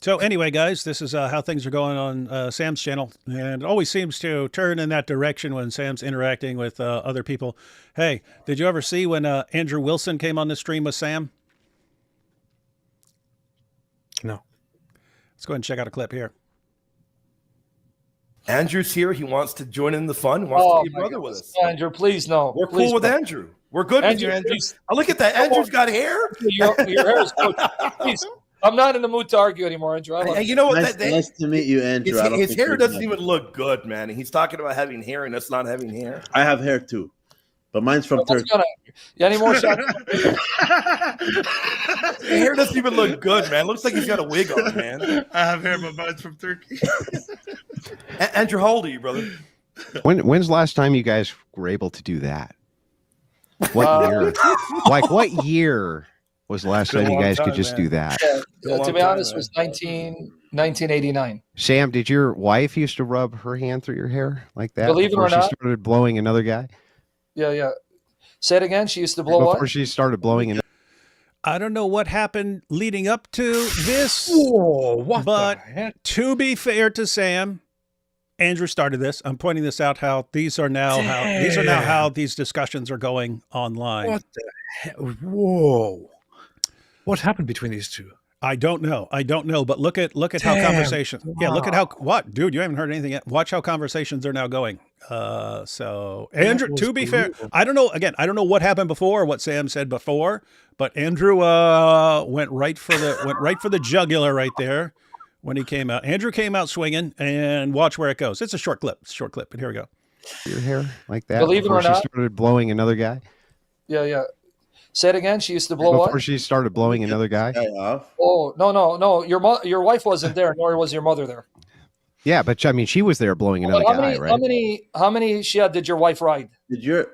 So anyway, guys, this is how things are going on Sam's channel. And it always seems to turn in that direction when Sam's interacting with other people. Hey, did you ever see when Andrew Wilson came on the stream with Sam? No. Let's go ahead and check out a clip here. Andrew's here. He wants to join in the fun. Wants to be a brother with us. Andrew, please no. We're cool with Andrew. We're good with you, Andrew. Oh, look at that. Andrew's got hair. Your hair is good. Please. I'm not in the mood to argue anymore, Andrew. Hey, you know what? Nice to meet you, Andrew. His hair doesn't even look good, man. He's talking about having hair and us not having hair. I have hair too, but mine's from Turkey. Any more shots? His hair doesn't even look good, man. Looks like he's got a wig on, man. I have hair, but mine's from Turkey. Andrew, how old are you, brother? When's the last time you guys were able to do that? What year? Like what year was the last time you guys could just do that? To be honest, it was 1989. Sam, did your wife used to rub her hand through your hair like that? Believe it or not. She started blowing another guy? Yeah. Say it again. She used to blow what? Before she started blowing another. I don't know what happened leading up to this. Whoa, what but the heck? To be fair to Sam, Andrew started this. I'm pointing this out how these are now how these discussions are going online. What the heck? Whoa. What happened between these two? I don't know. But look at how conversation. Yeah, look at how what, dude. You haven't heard anything yet. Watch how conversations are now going. So Andrew, to be fair, I don't know. Again, I don't know what happened before, what Sam said before, but Andrew went right for the jugular right there when he came out. Andrew came out swinging, and watch where it goes. It's a short clip. But here we go. Your hair like that. Believe it before or she not. started blowing another guy. Yeah. Say it again. She used to blow Before what? she started blowing another guy. Oh, no. Your wife wasn't there, nor was your mother there. Yeah, but I mean, she was there blowing another guy, right? How many did your wife ride? Did your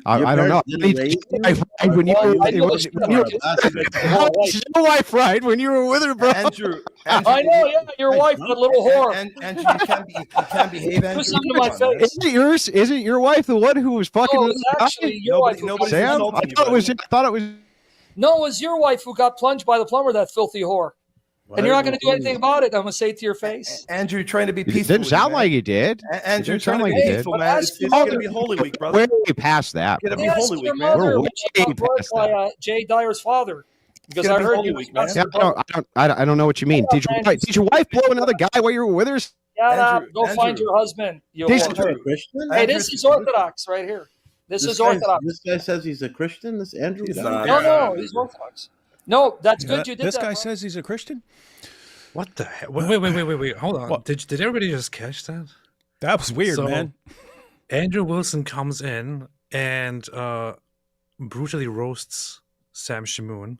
I don't know. When you were, how did your wife ride when you were with her, bro? Andrew, I know, yeah, your wife, that little whore. Andrew, you can't behave, Andrew. Listen to my face. Isn't your wife the one who was fucking? No, it's actually your wife. Sam? I thought it was. No, it was your wife who got plunged by the plumber, that filthy whore. And you're not going to do anything about it. I'm going to say it to your face. Andrew, trying to be It peaceful. didn't sound like you did. Andrew, It didn't sound trying to like be you did. peaceful, man. It's going to be Holy Week, brother. We're way past that. It's going to bro. be Ask Holy your Week, man. mother We're when she got way birth past by Jay Dyer's father. Because Gonna I be heard Holy you. Week, man. Yeah, I don't know what you mean. Did your wife blow another guy while you were with her? Shut up. Andrew, Go find Andrew. your husband. You This whore. is- Christian? Hey, this is Orthodox right here. This is Orthodox. This guy says he's a Christian. This Andrew. He's guy? not. No, he's Orthodox. No, that's good. You did This that. guy bro. says he's a Christian. What the heck? Wait. Hold on. What? Did everybody just catch that? That was weird, So- man. Andrew Wilson comes in and brutally roasts Sam Shamoun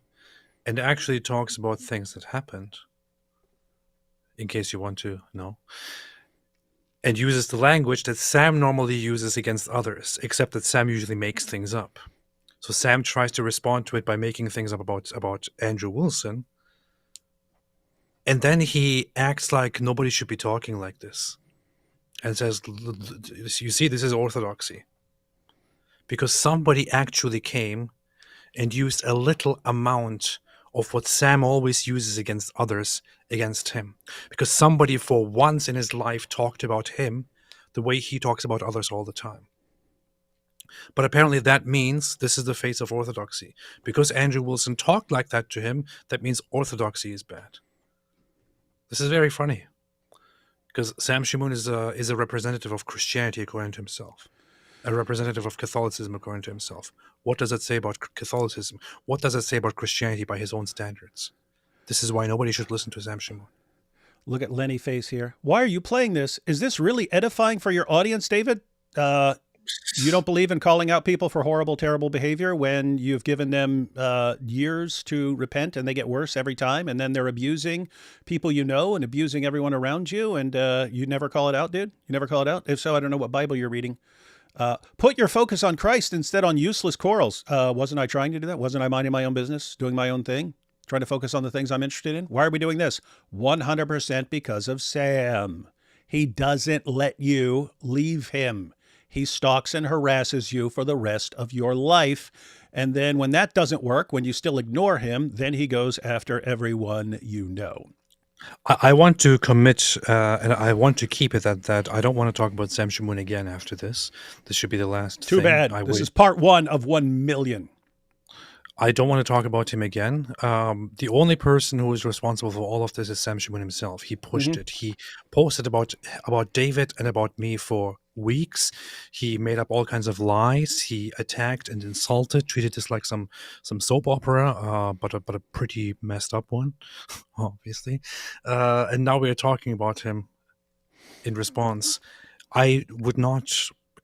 and actually talks about things that happened, in case you want to know, and uses the language that Sam normally uses against others, except that Sam usually makes things up. So Sam tries to respond to it by making things up about Andrew Wilson, and then he acts like nobody should be talking like this and says, you see, this is orthodoxy. Because somebody actually came and used a little amount of what Sam always uses against others against him. Because somebody for once in his life talked about him the way he talks about others all the time. But apparently that means this is the face of orthodoxy. Because Andrew Wilson talked like that to him, that means orthodoxy is bad. This is very funny. Because Sam Shamoun is a representative of Christianity according to himself. A representative of Catholicism according to himself. What does it say about Catholicism? What does it say about Christianity by his own standards? This is why nobody should listen to Sam Shamoun. Look at Lenny face here. Why are you playing this? Is this really edifying for your audience, David? You don't believe in calling out people for horrible, terrible behavior when you've given them years to repent and they get worse every time, and then they're abusing people you know and abusing everyone around you, and you never call it out, dude? You never call it out? If so, I don't know what Bible you're reading. Put your focus on Christ instead on useless quarrels. Wasn't I trying to do that? Wasn't I minding my own business, doing my own thing, trying to focus on the things I'm interested in? Why are we doing this? 100% because of Sam. He doesn't let you leave him. He stalks and harasses you for the rest of your life. And then when that doesn't work, when you still ignore him, then he goes after everyone you know. I want to commit, and I want to keep it at that. I don't want to talk about Sam Shamoun again after this. This should be the last Too thing. bad. This is part 1 of 1 million. I don't want to talk about him again. The only person who is responsible for all of this is Sam Shamoun himself. He pushed it. He posted about David and about me for weeks. He made up all kinds of lies. He attacked and insulted, treated this like some soap opera, but a pretty messed up one, obviously. And now we are talking about him in response. I would not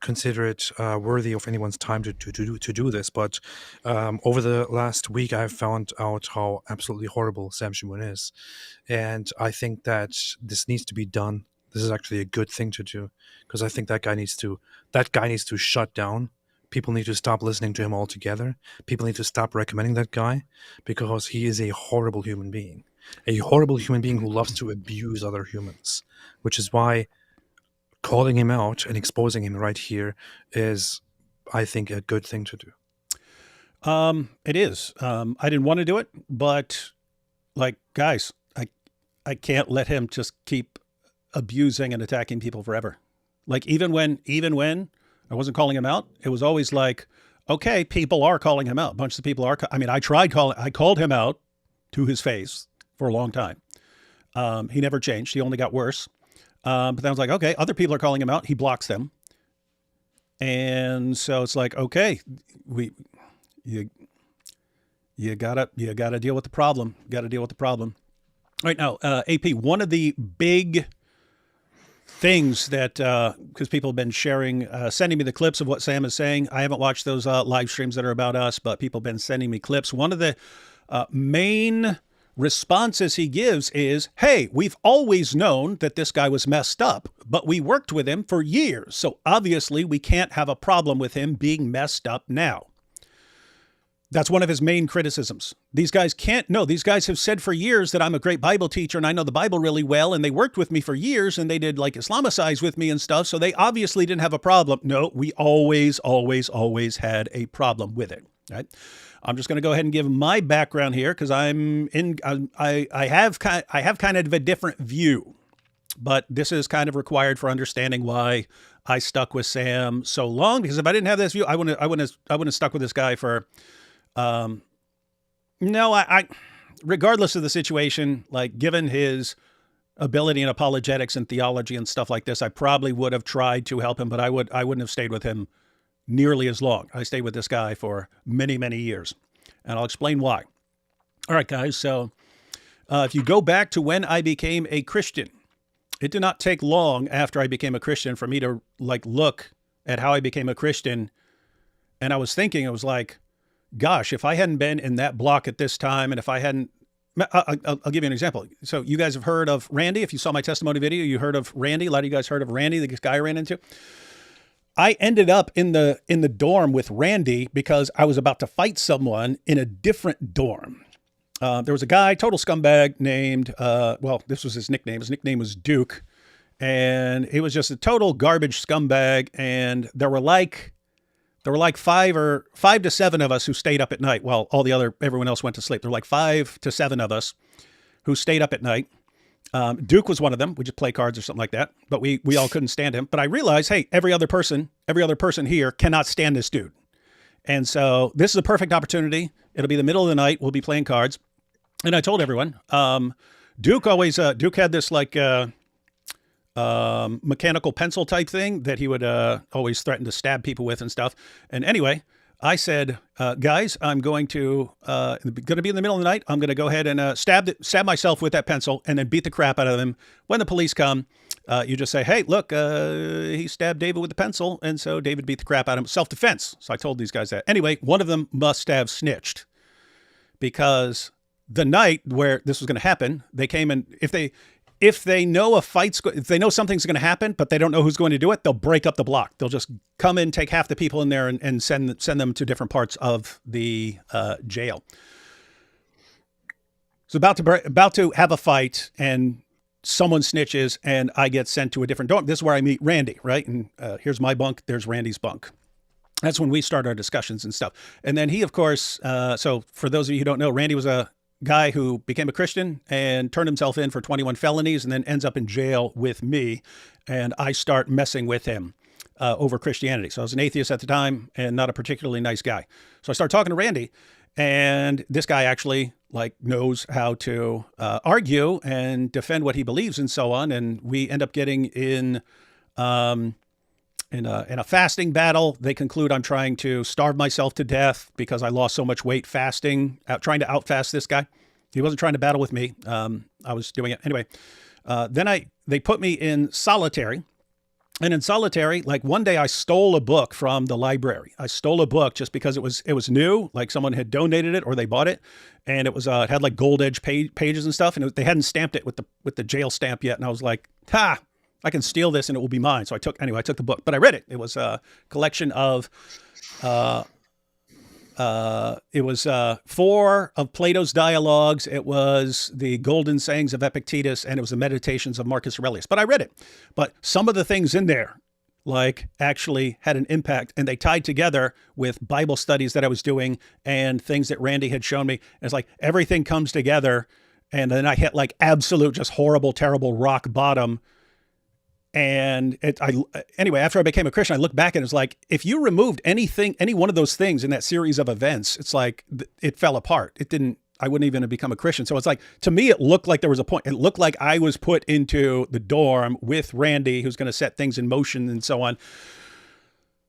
consider it worthy of anyone's time to do this, but over the last week I've found out how absolutely horrible Sam Shamoun is, and I think that this needs to be done. This is actually a good thing to do, because I think that guy needs to shut down. People need to stop listening to him altogether. People need to stop recommending that guy, because he is a horrible human being who loves to abuse other humans, which is why calling him out and exposing him right here is, I think, a good thing to do. It is. I didn't want to do it, but like, guys, I can't let him just keep abusing and attacking people forever. Like, even when I wasn't calling him out, it was always like, okay, people are calling him out. A bunch of people are. I called him out to his face for a long time. He never changed. He only got worse. But then I was like, okay, other people are calling him out. He blocks them. And so it's like, okay, you gotta deal with the problem. Got to deal with the problem. Right now, AP, one of the big things that, because people have been sharing, sending me the clips of what Sam is saying. I haven't watched those live streams that are about us, but people have been sending me clips. One of the main responses he gives is, hey, we've always known that this guy was messed up, but we worked with him for years. So obviously we can't have a problem with him being messed up now. That's one of his main criticisms. These guys can't know. These guys have said for years that I'm a great Bible teacher and I know the Bible really well. And they worked with me for years and they did like Islamicize with me and stuff. So they obviously didn't have a problem. No, we always had a problem with it. Right. I'm just going to go ahead and give my background here because I have kind of a different view, but this is kind of required for understanding why I stuck with Sam so long. Because if I didn't have this view, I wouldn't have stuck with this guy for. Regardless of the situation, like given his ability in apologetics and theology and stuff like this, I probably would have tried to help him, but I wouldn't have stayed with him nearly as long. I stayed with this guy for many, many years, and I'll explain why. All right, guys. So if you go back to when I became a Christian, it did not take long after I became a Christian for me to like look at how I became a Christian. And I was thinking, it was like, gosh, if I hadn't been in that block at this time, and if I hadn't, I'll give you an example. So you guys have heard of Randy. If you saw my testimony video, you heard of Randy. A lot of you guys heard of Randy, the guy I ran into. I ended up in the dorm with Randy because I was about to fight someone in a different dorm. There was a guy, total scumbag, named, this was his nickname. His nickname was Duke. And he was just a total garbage scumbag. And there were like 5 to 7 of us who stayed up at night while everyone else went to sleep. There were like 5 to 7 of us who stayed up at night. Duke was one of them. We just play cards or something like that, but we all couldn't stand him. But I realized, hey, every other person here cannot stand this dude. And so this is a perfect opportunity. It'll be the middle of the night. We'll be playing cards. And I told everyone, Duke had this like, mechanical pencil type thing that he would always threaten to stab people with and stuff. And anyway, I said, guys, I'm going to be in the middle of the night. I'm going to go ahead and stab myself with that pencil and then beat the crap out of them. When the police come, you just say, hey, look, he stabbed David with the pencil. And so David beat the crap out of him. Self-defense. So I told these guys that. Anyway, one of them must have snitched because the night where this was going to happen, they came and if they know if they know something's going to happen, but they don't know who's going to do it, they'll break up the block. They'll just come in, take half the people in there and send them to different parts of the jail. So about to have a fight and someone snitches and I get sent to a different dorm. This is where I meet Randy, right? And here's my bunk. There's Randy's bunk. That's when we start our discussions and stuff. And then he, of course, so for those of you who don't know, Randy was a guy who became a Christian and turned himself in for 21 felonies and then ends up in jail with me. And I start messing with him over Christianity. So I was an atheist at the time and not a particularly nice guy. So I start talking to Randy, and this guy actually like knows how to argue and defend what he believes and so on. And we end up getting in a fasting battle. They conclude I'm trying to starve myself to death because I lost so much weight fasting, trying to outfast this guy. He wasn't trying to battle with me. I was doing it anyway. Then they put me in solitary. And in solitary, like one day I stole a book from the library. I stole a book just because it was new, like someone had donated it or they bought it. And it had like gold edge pages and stuff. And they hadn't stamped it with the jail stamp yet. And I was like, I can steal this and it will be mine. So I took the book, but I read it. It was a collection of, it was 4 of Plato's dialogues. It was the Golden Sayings of Epictetus, and it was the Meditations of Marcus Aurelius. But I read it. But some of the things in there, like, actually had an impact, and they tied together with Bible studies that I was doing and things that Randy had shown me. It's like everything comes together, and then I hit like absolute, just horrible, terrible rock bottom. And anyway, after I became a Christian, I looked back and it's like, if you removed any one of those things in that series of events, it's like it fell apart. wouldn't even have become a Christian. So it's like, to me, it looked like there was a point. It looked like I was put into the dorm with Randy, who's going to set things in motion and so on.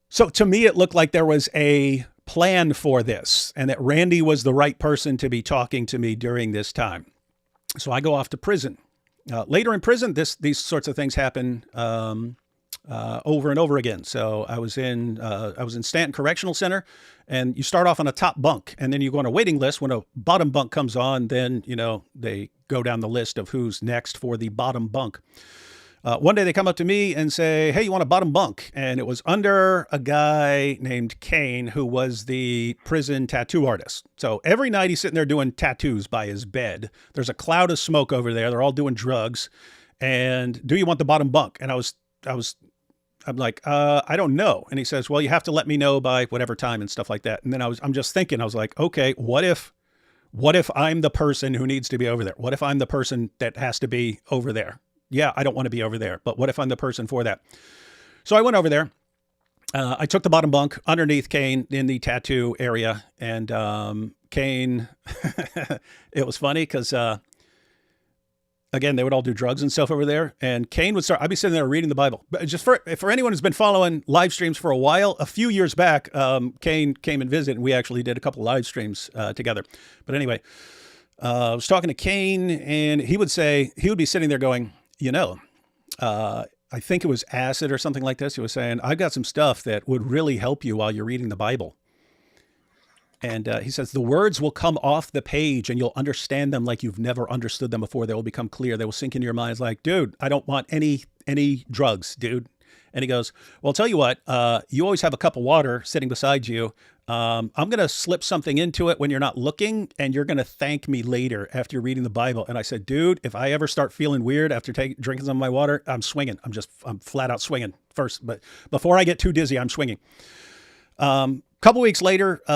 So to me, it looked like there was a plan for this and that Randy was the right person to be talking to me during this time. So I go off to prison. Later in prison, these sorts of things happen over and over again. So I was in Stanton Correctional Center, and you start off on a top bunk, and then you go on a waiting list. When a bottom bunk comes on, then they go down the list of who's next for the bottom bunk. One day they come up to me and say, "Hey, you want a bottom bunk?" And it was under a guy named Kane, who was the prison tattoo artist. So every night he's sitting there doing tattoos by his bed. There's a cloud of smoke over there. They're all doing drugs. And do you want the bottom bunk? And I'm like, I don't know. And he says, well, you have to let me know by whatever time and stuff like that. And then I'm just thinking, I was like, okay, what if I'm the person who needs to be over there? What if I'm the person that has to be over there? Yeah, I don't want to be over there, but what if I'm the person for that? So I went over there. I took the bottom bunk underneath Kane in the tattoo area. And Kane, it was funny because, again, they would all do drugs and stuff over there. And Kane would start, I'd be sitting there reading the Bible. But just for anyone who's been following live streams for a while, a few years back, Kane came and visited, and we actually did a couple live streams together. But anyway, I was talking to Kane, and he would be sitting there going, I think it was acid or something like this. He was saying, I've got some stuff that would really help you while you're reading the Bible. And he says, the words will come off the page and you'll understand them like you've never understood them before. They will become clear. They will sink into your minds like, dude, I don't want any drugs, dude. And he goes, well, I'll tell you what, you always have a cup of water sitting beside you. I'm going to slip something into it when you're not looking, and you're going to thank me later after you're reading the Bible. And I said, dude, if I ever start feeling weird after drinking some of my water, I'm swinging. I'm flat out swinging first. But before I get too dizzy, I'm swinging. Couple weeks later, we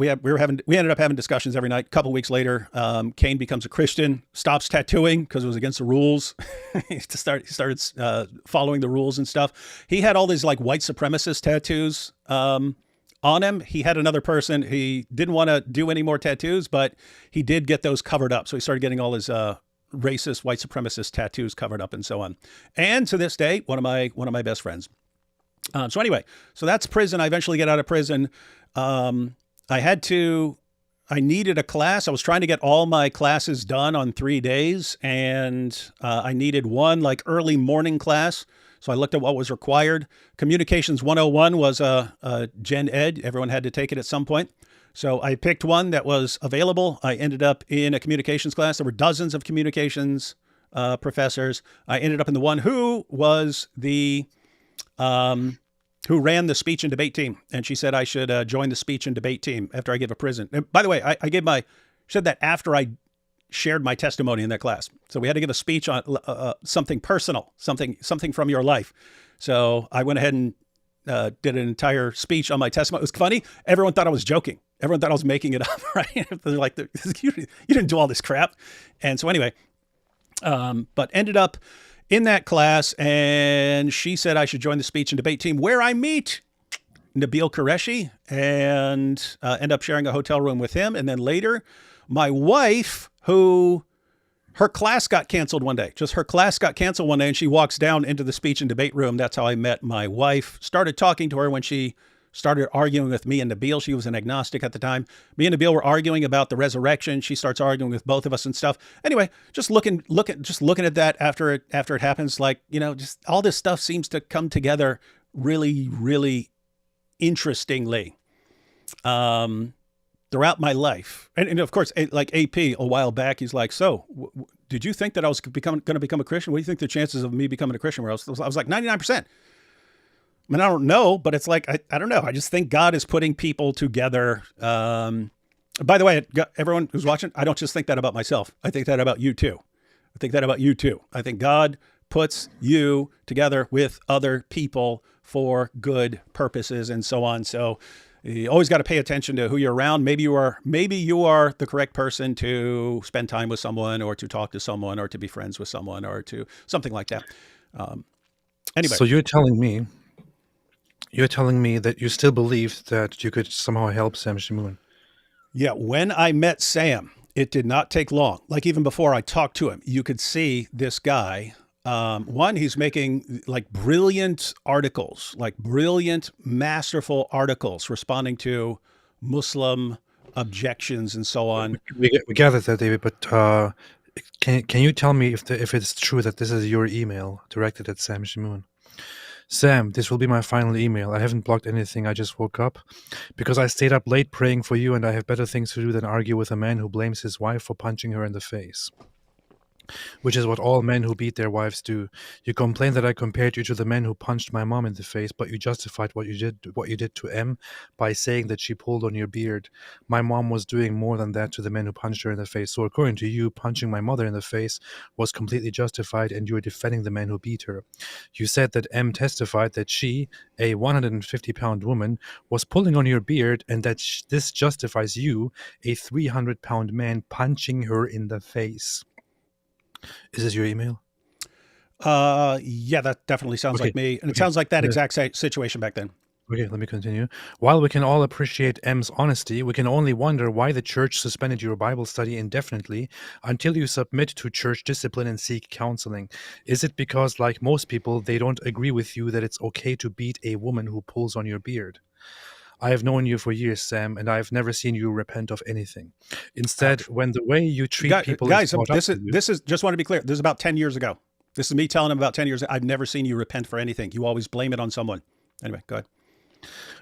ended up having discussions every night. Couple weeks later, Kane becomes a Christian, stops tattooing because it was against the rules. He started following the rules and stuff. He had all these like white supremacist tattoos on him. He had another person. He didn't want to do any more tattoos, but he did get those covered up. So he started getting all his racist, white supremacist tattoos covered up and so on. And to this day, one of my best friends. So anyway, so that's prison. I eventually get out of prison. I needed a class. I was trying to get all my classes done on 3 days, and I needed one like early morning class. So I looked at what was required. Communications 101 was a gen ed. Everyone had to take it at some point. So I picked one that was available. I ended up in a communications class. There were dozens of communications professors. I ended up in the one who was who ran the speech and debate team. And she said I should join the speech and debate team after I get a prison. And by the way, she said that after I shared my testimony in that class. So we had to give a speech on something personal, something from your life. So I went ahead and did an entire speech on my testimony. It was funny. Everyone thought I was joking. Everyone thought I was making it up, right? They're like, you didn't do all this crap. And so anyway, but ended up in that class, and she said I should join the speech and debate team, where I meet Nabil Qureshi and end up sharing a hotel room with him. And then later, my wife, her class got canceled one day. Just her class got canceled one day, and she walks down into the speech and debate room. That's how I met my wife. Started talking to her when she started arguing with me and Nabil. She was an agnostic at the time. Me and Nabil were arguing about the resurrection. She starts arguing with both of us and stuff. Anyway, just looking at that after it happens, like, just all this stuff seems to come together really, really interestingly throughout my life. And of course, like AP a while back, he's like, so did you think that I was going to become a Christian? What do you think the chances of me becoming a Christian were? I was like 99%. I mean, I don't know, but it's like, I don't know. I just think God is putting people together. By the way, everyone who's watching, I don't just think that about myself. I think that about you too. I think God puts you together with other people for good purposes and so on. So you always got to pay attention to who you're around. Maybe you are the correct person to spend time with someone, or to talk to someone, or to be friends with someone, or to something like that. Anyway. So you're telling me that you still believe that you could somehow help Sam Shamoun? Yeah, when I met Sam, it did not take long. Like even before I talked to him, you could see this guy. One, he's making like brilliant articles, like brilliant, masterful articles responding to Muslim objections and so on. We gathered that, David, but can you tell me if it's true that this is your email directed at Sam Shamoun? Sam, this will be my final email. I haven't blocked anything. I just woke up because I stayed up late praying for you, and I have better things to do than argue with a man who blames his wife for punching her in the face. Which is what all men who beat their wives do. You complain that I compared you to the man who punched my mom in the face, but you justified what you did to M by saying that she pulled on your beard. My mom was doing more than that to the man who punched her in the face. So according to you, punching my mother in the face was completely justified, and you were defending the man who beat her. You said that M testified that she, a 150-pound woman, was pulling on your beard, and that this justifies you, a 300-pound man, punching her in the face. Is this your email? Yeah, that definitely sounds like me. And it sounds like that exact situation back then. Okay, let me continue. While we can all appreciate M's honesty, we can only wonder why the church suspended your Bible study indefinitely until you submit to church discipline and seek counseling. Is it because, like most people, they don't agree with you that it's okay to beat a woman who pulls on your beard? I have known you for years, Sam, and I have never seen you repent of anything. Instead, when the way you treat people guys, is this is just want to be clear. This is about 10 years ago. This is me telling him about 10 years ago. I've never seen you repent for anything. You always blame it on someone. Anyway, go ahead.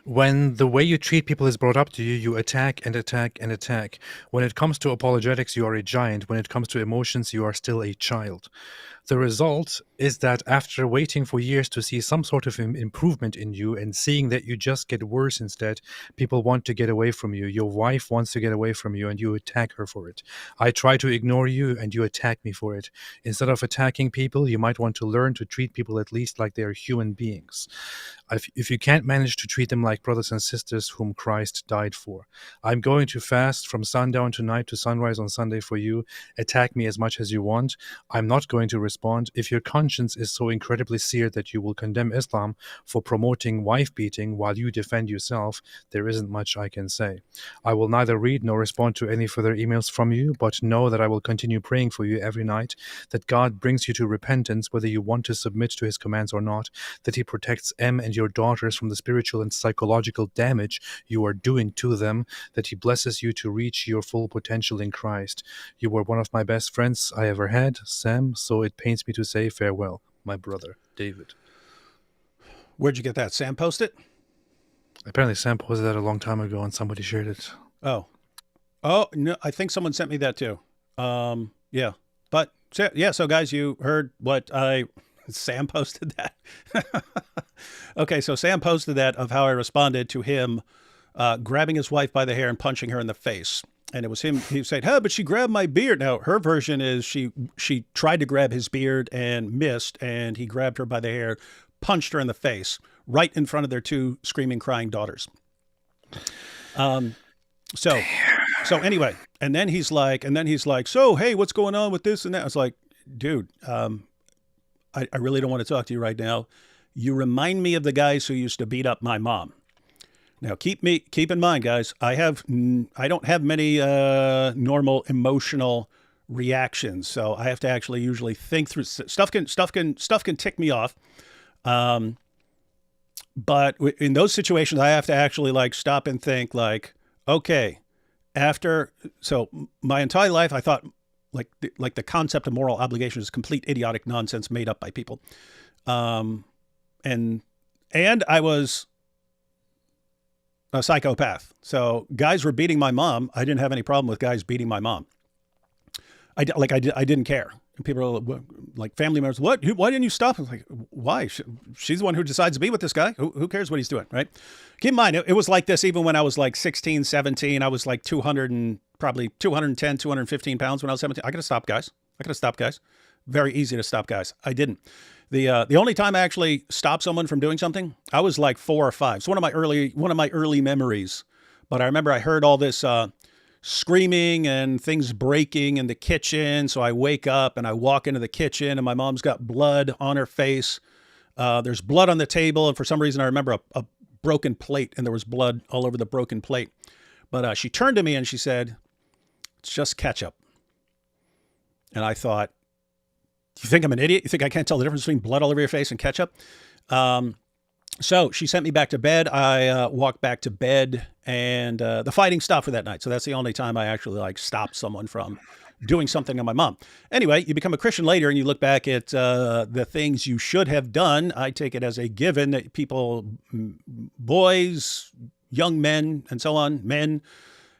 When the way you treat people is brought up to you, you attack and attack and attack. When it comes to apologetics, you are a giant. When it comes to emotions, you are still a child. The result is that after waiting for years to see some sort of improvement in you and seeing that you just get worse instead, people want to get away from you. Your wife wants to get away from you, and you attack her for it. I try to ignore you, and you attack me for it. Instead of attacking people, you might want to learn to treat people at least like they are human beings. If you can't manage to treat them like brothers and sisters whom Christ died for, I'm going to fast from sundown tonight to sunrise on Sunday for you. Attack me as much as you want. I'm not going to respond. If your conscience is so incredibly seared that you will condemn Islam for promoting wife beating while you defend yourself, there isn't much I can say. I will neither read nor respond to any further emails from you, but know that I will continue praying for you every night, that God brings you to repentance whether you want to submit to his commands or not, that he protects M and your daughters from the spiritual and psychological damage you are doing to them, that he blesses you to reach your full potential in Christ. You were one of my best friends I ever had, Sam, so it pains me to say farewell, my brother, David. Where'd you get that? Sam posted it? Apparently Sam posted that a long time ago and somebody shared it. Oh, no, I think someone sent me that too. Yeah, but yeah. So guys, you heard what Sam posted that. Okay, so Sam posted that of how I responded to him grabbing his wife by the hair and punching her in the face. And it was him. He said, "Huh, but she grabbed my beard." Now her version is she tried to grab his beard and missed, and he grabbed her by the hair, punched her in the face, right in front of their two screaming, crying daughters. So anyway, and then he's like, "So hey, what's going on with this and that?" I was like, "Dude, I really don't want to talk to you right now. You remind me of the guys who used to beat up my mom." Now, keep in mind, guys, I don't have many normal emotional reactions, so I have to actually usually think through stuff. Can tick me off, but in those situations, I have to actually like stop and think. Like, okay, so my entire life, I thought like the concept of moral obligation is complete idiotic nonsense made up by people, and I was a psychopath. So guys were beating my mom. I didn't have any problem with guys beating my mom. I didn't care. And people are like family members. What? Why didn't you stop? I was like, why? She's the one who decides to be with this guy. Who cares what he's doing, right? Keep in mind, it was like this even when I was like 16, 17. I was like 210, 215 pounds when I was 17. I could have stopped guys. Very easy to stop guys. I didn't. The only time I actually stopped someone from doing something, I was like 4 or 5. It's one of my early memories. But I remember I heard all this screaming and things breaking in the kitchen. So I wake up and I walk into the kitchen and my mom's got blood on her face. There's blood on the table. And for some reason, I remember a broken plate and there was blood all over the broken plate. But she turned to me and she said, "It's just ketchup." And I thought, "You think I'm an idiot? You think I can't tell the difference between blood all over your face and ketchup?" So she sent me back to bed. I walked back to bed, and the fighting stopped for that night. So that's the only time I actually like stopped someone from doing something on my mom. Anyway, you become a Christian later and you look back at the things you should have done. I take it as a given that people, boys, young men, and so on, men,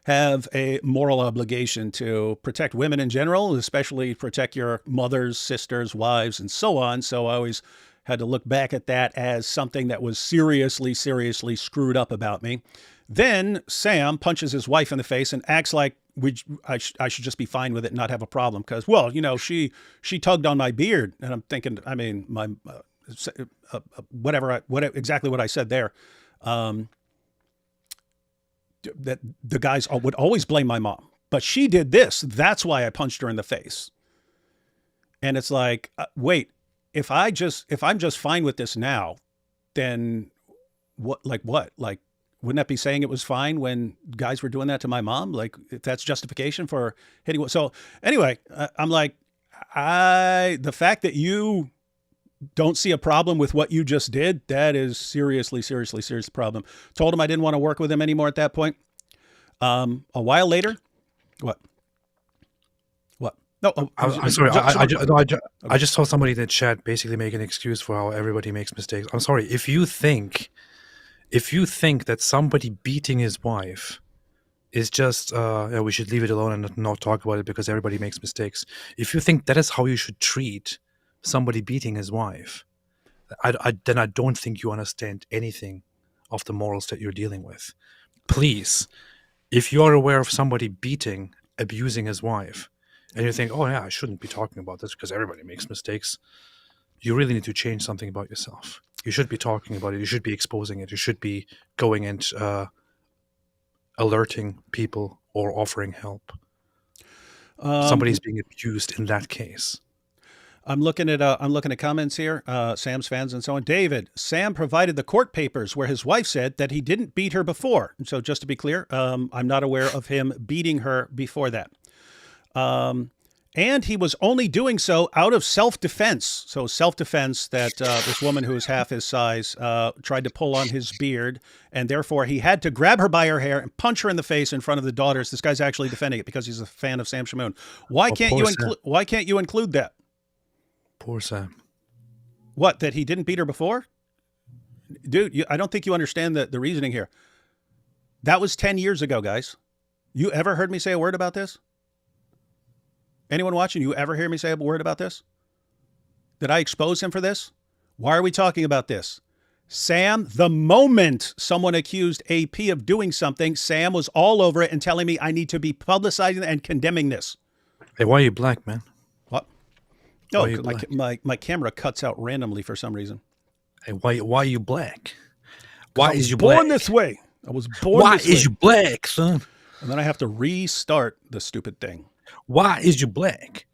have a moral obligation to protect women in general, especially protect your mothers, sisters, wives, and so on. So I always had to look back at that as something that was seriously, seriously screwed up about me. Then Sam punches his wife in the face and acts like I should just be fine with it and not have a problem because, well, you know, she tugged on my beard. And I'm thinking, I mean, my exactly what I said there. That the guys would always blame my mom, but she did this. That's why I punched her in the face. And it's like, wait, if I'm just fine with this now, then what? Like, wouldn't that be saying it was fine when guys were doing that to my mom? Like, if that's justification for hitting. So anyway, I'm like, the fact that you don't see a problem with what you just did, that is seriously problem. Told him I didn't want to work with him anymore at that point. A while later, what? No, I'm sorry. I just saw somebody in the chat basically make an excuse for how everybody makes mistakes. I'm sorry. If you think that somebody beating his wife is just, we should leave it alone and not talk about it because everybody makes mistakes. If you think that is how you should treat somebody beating his wife, then I don't think you understand anything of the morals that you're dealing with. Please, if you are aware of somebody abusing his wife, and you think, oh yeah, I shouldn't be talking about this because everybody makes mistakes, you really need to change something about yourself. You should be talking about it. You should be exposing it. You should be going and alerting people or offering help. Somebody's being abused in that case. I'm looking at comments here, Sam's fans and so on. David, Sam provided the court papers where his wife said that he didn't beat her before. So just to be clear, I'm not aware of him beating her before that. And he was only doing so out of self-defense. So self-defense that this woman who is half his size tried to pull on his beard, and therefore he had to grab her by her hair and punch her in the face in front of the daughters. This guy's actually defending it because he's a fan of Sam Shamoun. Why can't you include that? Poor Sam. What, that he didn't beat her before? Dude, I don't think you understand the reasoning here. That was 10 years ago, guys. You ever heard me say a word about this? Anyone watching, you ever hear me say a word about this? Did I expose him for this? Why are we talking about this? Sam, the moment someone accused AP of doing something, Sam was all over it and telling me I need to be publicizing and condemning this. Hey, why are you black, man? What? No, my camera cuts out randomly for some reason. Hey, why are you black? Why is you born black? This way? I was born Why this way. is you black, son? And then I have to restart the stupid thing. Why is you black?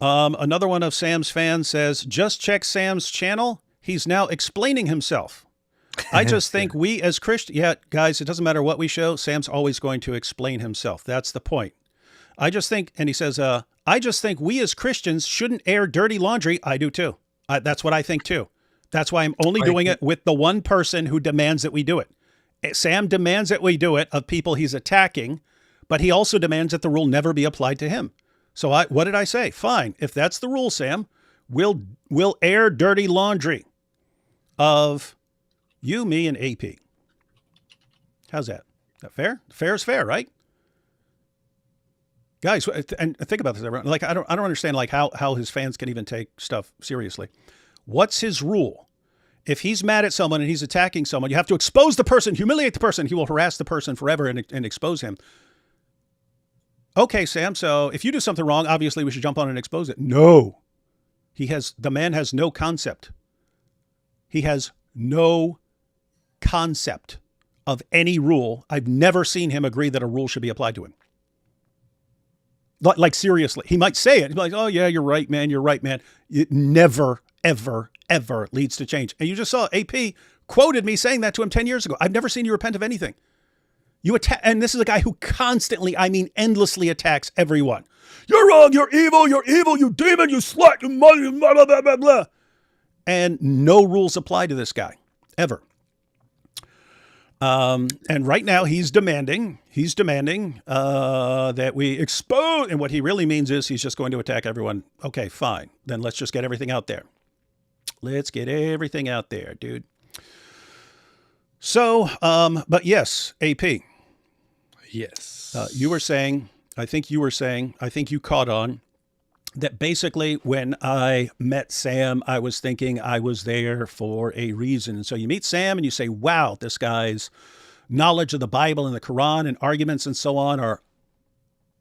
Another one of Sam's fans says, just check Sam's channel. He's now explaining himself. I just think we as Christians, guys, it doesn't matter what we show. Sam's always going to explain himself. That's the point. I just think, and he says, I just think we as Christians shouldn't air dirty laundry. I do too. That's what I think too. That's why I'm only doing it with the one person who demands that we do it. Sam demands that we do it of people he's attacking, but he also demands that the rule never be applied to him. So what did I say? Fine. If that's the rule, Sam, we'll air dirty laundry of you, me, and AP. How's that? Is that fair? Fair is fair, right? Guys, and think about this, everyone. Like, I don't understand like how his fans can even take stuff seriously. What's his rule? If he's mad at someone and he's attacking someone, you have to expose the person, humiliate the person. He will harass the person forever and expose him. Okay, Sam, so if you do something wrong, obviously we should jump on and expose it. No. The man has no concept. He has no concept of any rule. I've never seen him agree that a rule should be applied to him. Like seriously, he might say it. He'd be like, oh yeah, you're right, man. You're right, man. It never, ever, ever leads to change. And you just saw AP quoted me saying that to him 10 years ago. I've never seen you repent of anything. You attack, and this is a guy who constantly, I mean, endlessly attacks everyone. You're wrong. You're evil. You demon. You slut. You mother. Blah, blah, blah, blah, blah. And no rules apply to this guy ever. And right now he's demanding that we expose. And what he really means is he's just going to attack everyone. Okay, fine. Then let's just get everything out there. Let's get everything out there, dude. So, but yes, AP. Yes. You were saying, I think you caught on that basically when I met Sam, I was thinking I was there for a reason. And so you meet Sam and you say, wow, this guy's knowledge of the Bible and the Quran and arguments and so on are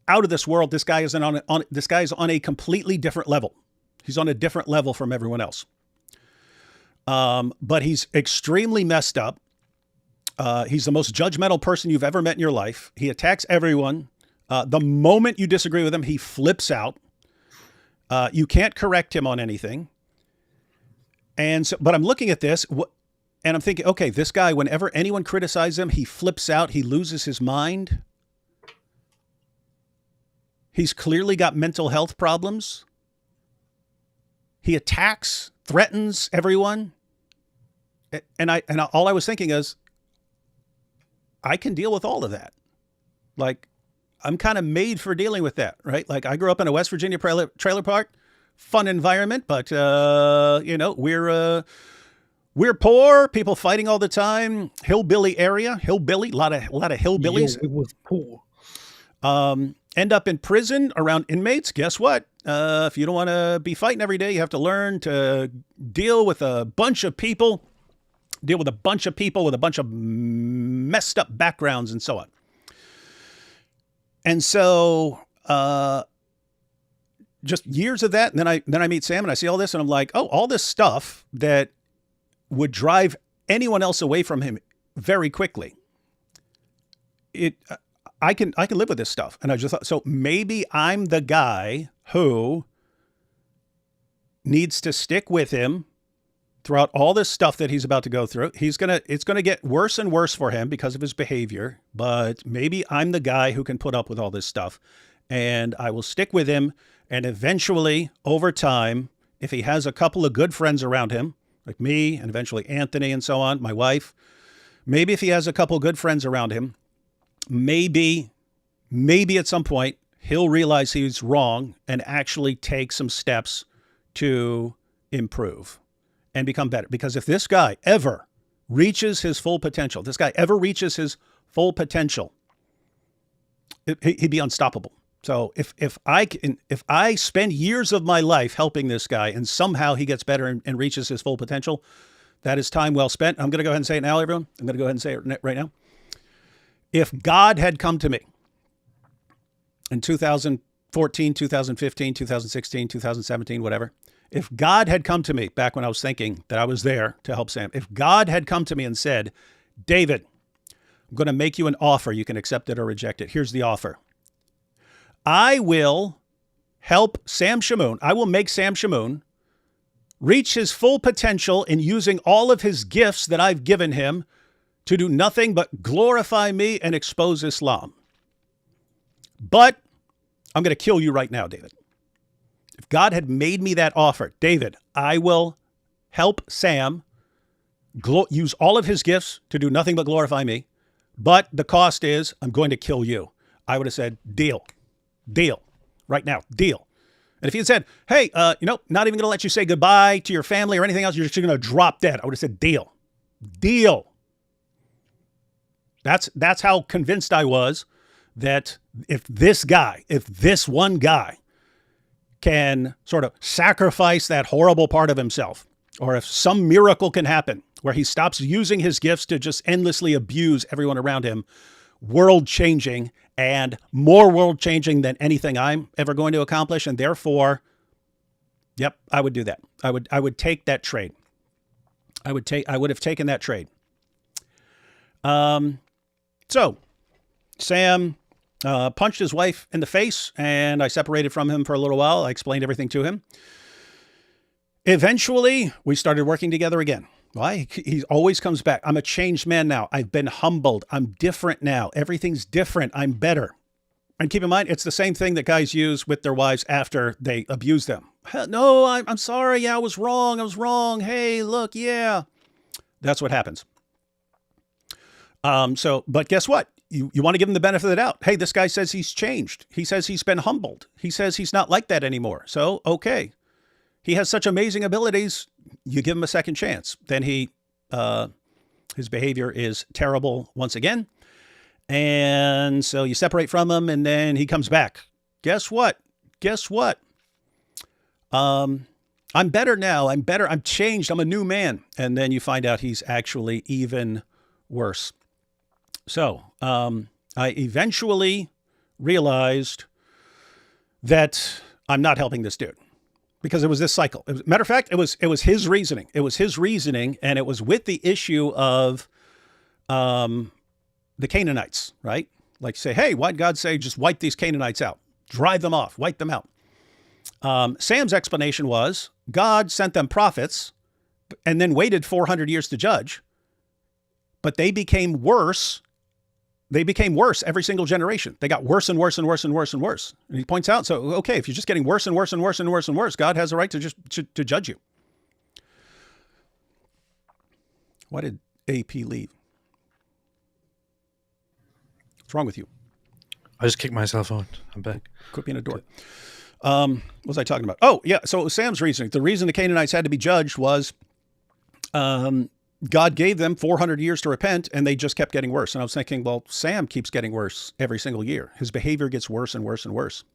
out of this world. This guy is on a completely different level. He's on a different level from everyone else. But he's extremely messed up. He's the most judgmental person you've ever met in your life. He attacks everyone. The moment you disagree with him, he flips out. You can't correct him on anything. And so, but I'm looking at this and I'm thinking, okay, this guy, whenever anyone criticizes him, he flips out. He loses his mind. He's clearly got mental health problems. He attacks, threatens everyone. And all I was thinking is, I can deal with all of that. Like, I'm kind of made for dealing with that, right? Like, I grew up in a West Virginia trailer park, fun environment, but we're poor, people fighting all the time, hillbilly area, a lot of hillbillies. It was poor. End up in prison around inmates. Guess what? If you don't want to be fighting every day, you have to learn to deal with a bunch of people with a bunch of messed up backgrounds and so on. And so, just years of that. And then I meet Sam and I see all this and I'm like, oh, all this stuff that would drive anyone else away from him very quickly. I can live with this stuff. And I just thought, so maybe I'm the guy who needs to stick with him throughout all this stuff that he's about to go through. It's going to get worse and worse for him because of his behavior, but maybe I'm the guy who can put up with all this stuff and I will stick with him. And eventually over time, if he has a couple of good friends around him, like me and eventually Anthony and so on, my wife, maybe if he has a couple of good friends around him, maybe at some point he'll realize he's wrong and actually take some steps to improve and become better. Because if this guy ever reaches his full potential, he'd be unstoppable. So if I spend years of my life helping this guy and somehow he gets better and reaches his full potential, that is time well spent. I'm going to go ahead and say it now, everyone. I'm going to go ahead and say it right now. If God had come to me in 2014, 2015, 2016, 2017, whatever, if God had come to me back when I was thinking that I was there to help Sam, if God had come to me and said, David, I'm going to make you an offer. You can accept it or reject it. Here's the offer. I will help Sam Shamoun. I will make Sam Shamoun reach his full potential in using all of his gifts that I've given him to do nothing but glorify me and expose Islam. But I'm going to kill you right now, David. If God had made me that offer, David, I will help Sam use all of his gifts to do nothing but glorify me, but the cost is I'm going to kill you. I would have said, deal, right now, deal. And if he had said, hey, not even going to let you say goodbye to your family or anything else, you're just going to drop dead, I would have said, deal. That's how convinced I was that if this one guy can sort of sacrifice that horrible part of himself, or if some miracle can happen where he stops using his gifts to just endlessly abuse everyone around him, world-changing and more world-changing than anything I'm ever going to accomplish. And therefore, yep, I would do that. I would take that trade. I would have taken that trade. So Sam punched his wife in the face and I separated from him for a little while. I explained everything to him. Eventually, we started working together again. Why? He always comes back. I'm a changed man now. I've been humbled. I'm different now. Everything's different. I'm better. And keep in mind, it's the same thing that guys use with their wives after they abuse them. No, I'm sorry. Yeah, I was wrong. I was wrong. Hey, look, yeah. That's what happens. But guess what? You want to give him the benefit of the doubt. Hey, this guy says he's changed. He says he's been humbled. He says he's not like that anymore. So, okay. He has such amazing abilities. You give him a second chance. Then his behavior is terrible once again. And so you separate from him and then he comes back. Guess what? I'm better now. I'm better. I'm changed. I'm a new man. And then you find out he's actually even worse. So I eventually realized that I'm not helping this dude because it was this cycle. Matter of fact, it was his reasoning. It was his reasoning, and it was with the issue of the Canaanites, right? Like say, hey, why'd God say just wipe these Canaanites out? Drive them off, wipe them out. Sam's explanation was God sent them prophets and then waited 400 years to judge, but they became worse. They became worse every single generation. They got worse and worse and worse and worse and worse. And he points out, so, okay, if you're just getting worse and worse and worse and worse and worse, God has a right to just to judge you. Why did AP leave? What's wrong with you? I just kicked myself out. I'm back. Quit being a dork. What was I talking about? Oh, yeah. So it was Sam's reasoning. The reason the Canaanites had to be judged was God gave them 400 years to repent, and they just kept getting worse. And I was thinking, well, Sam keeps getting worse every single year. His behavior gets worse and worse and worse.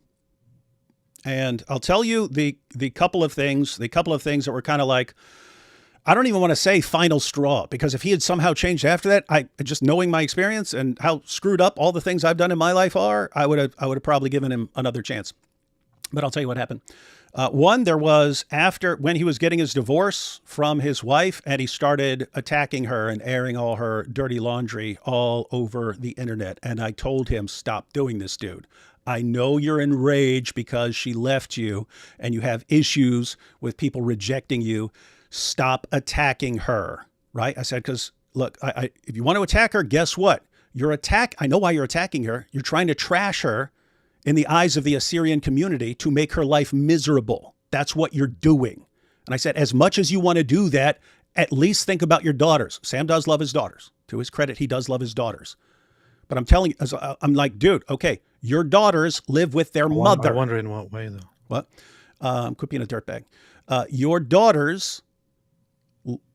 And I'll tell you the couple of things that were kind of like, I don't even want to say final straw, because if he had somehow changed after that, just knowing my experience and how screwed up all the things I've done in my life are, I would have probably given him another chance. But I'll tell you what happened. One, there was after when he was getting his divorce from his wife and he started attacking her and airing all her dirty laundry all over the internet. And I told him, stop doing this, dude. I know you're enraged because she left you and you have issues with people rejecting you. Stop attacking her, right? I said, because look, if you want to attack her, guess what? I know why you're attacking her. You're trying to trash her in the eyes of the Assyrian community to make her life miserable. That's what you're doing. And I said, as much as you want to do that, at least think about your daughters. Sam does love his daughters. To his credit, he does love his daughters. But I'm telling you, I'm like, dude, okay, your daughters live with their mother. I wonder in what way, though. What? Quit being a dirtbag. Your daughters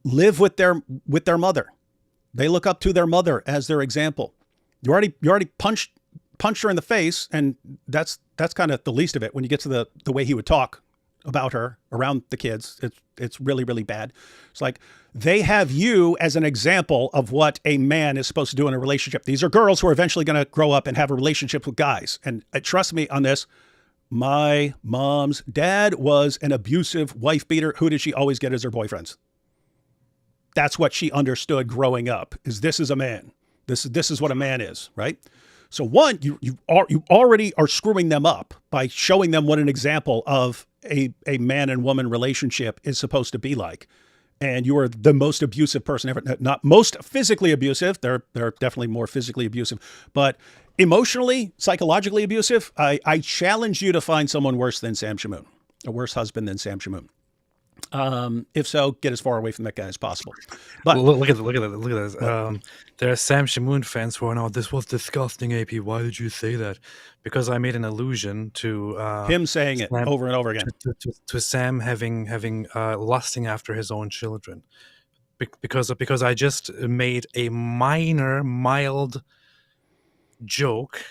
live with their mother. They look up to their mother as their example. You already punched her in the face, and that's kind of the least of it. When you get to the way he would talk about her around the kids, it's really, really bad. It's like they have you as an example of what a man is supposed to do in a relationship. These are girls who are eventually going to grow up and have a relationship with guys. And trust me on this, my mom's dad was an abusive wife beater. Who did she always get as her boyfriends? That's what she understood growing up, is this is a man. This is what a man is, right? So one, you already are screwing them up by showing them what an example of a man and woman relationship is supposed to be like. And you are the most abusive person ever. Not most physically abusive. They're definitely more physically abusive, but emotionally, psychologically abusive. I challenge you to find someone worse than Sam Shamoun, a worse husband than Sam Shamoun. If so, get as far away from that guy as possible. But look at this. There are Sam Shamoun fans who are now, this was disgusting, AP. Why did you say that? Because I made an allusion to him saying it Sam, over and over again. To Sam having lusting after his own children, because I just made a mild joke,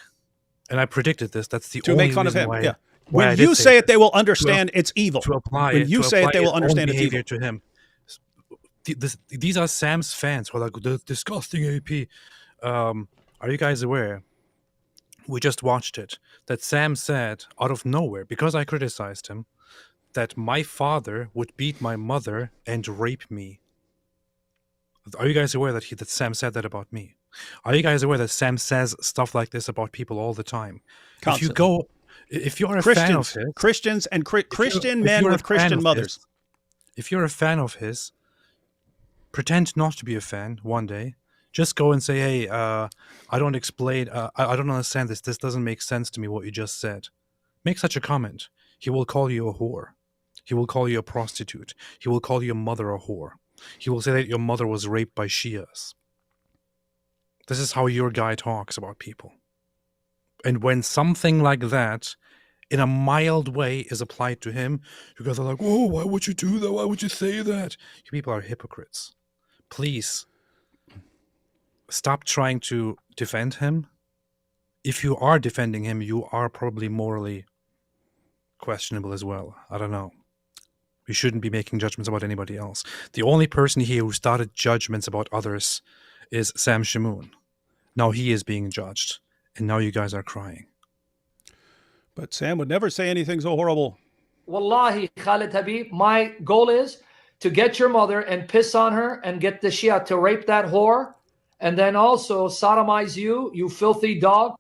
and I predicted this. That's the to only make fun of him. why, Yeah. why When you say it, they will understand it's evil. To apply when it, you say it, they will understand it's evil. to him. These are Sam's fans who are like, the disgusting AP. Are you guys aware? We just watched it. That Sam said out of nowhere, because I criticized him, that my father would beat my mother and rape me. Are you guys aware that Sam said that about me? Are you guys aware that Sam says stuff like this about people all the time? Constantly. If you're a Christians, fan of his, Christians and Christian men with Christian mothers. If you're a fan of his, Pretend not to be a fan one day. Just go and say, hey, I don't explain, I don't understand this. This doesn't make sense to me, what you just said. Make such a comment. He will call you a whore. He will call you a prostitute. He will call your mother a whore. He will say that your mother was raped by Shias. This is how your guy talks about people. And when something like that, in a mild way, is applied to him, you guys are like, oh, why would you do that? Why would you say that? You people are hypocrites. Please, stop trying to defend him. If you are defending him, you are probably morally questionable as well. I don't know. We shouldn't be making judgments about anybody else. The only person here who started judgments about others is Sam Shamoun. Now he is being judged, and now you guys are crying. But Sam would never say anything so horrible. Wallahi, Khalid Habib, my goal is to get your mother and piss on her and get the Shia to rape that whore, and then also sodomize you, you filthy dog.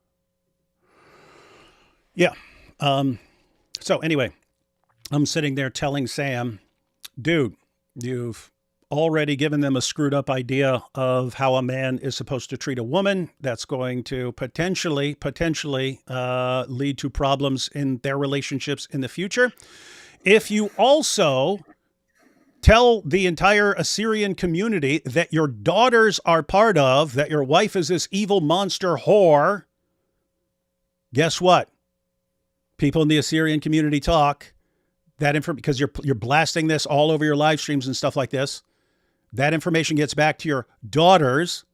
Yeah. So anyway, I'm sitting there telling Sam, dude, you've already given them a screwed up idea of how a man is supposed to treat a woman. That's going to potentially lead to problems in their relationships in the future. If you also tell the entire Assyrian community that your daughters are part of, that your wife is this evil monster whore, guess what? People in the Assyrian community talk that because you're blasting this all over your live streams and stuff like this. That information gets back to your daughters.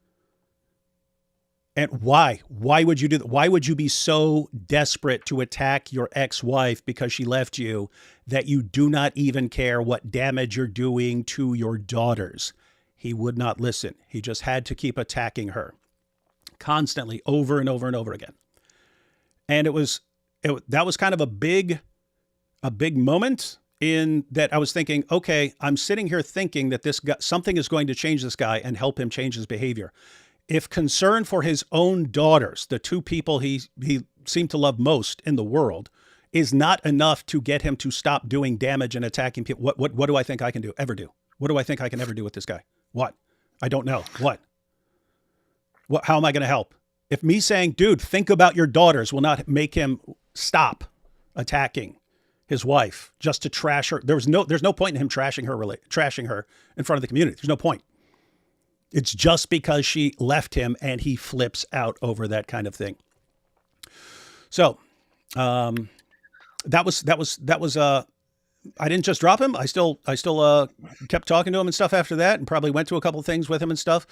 And why? Why would you do that? Why would you be so desperate to attack your ex-wife because she left you that you do not even care what damage you're doing to your daughters? He would not listen. He just had to keep attacking her constantly, over and over and over again. And that was kind of a big moment in that I was thinking, okay, I'm sitting here thinking that this guy, something is going to change this guy and help him change his behavior. If concern for his own daughters, the two people he seemed to love most in the world, is not enough to get him to stop doing damage and attacking people, what do I think I can ever do? What do I think I can ever do with this guy? What? I don't know. What? How am I going to help? If me saying, dude, think about your daughters will not make him stop attacking his wife just to trash her. There's no point in him trashing her in front of the community. There's no point. It's just because she left him and he flips out over that kind of thing. So, that was I didn't just drop him. I still kept talking to him and stuff after that, and probably went to a couple of things with him and stuff.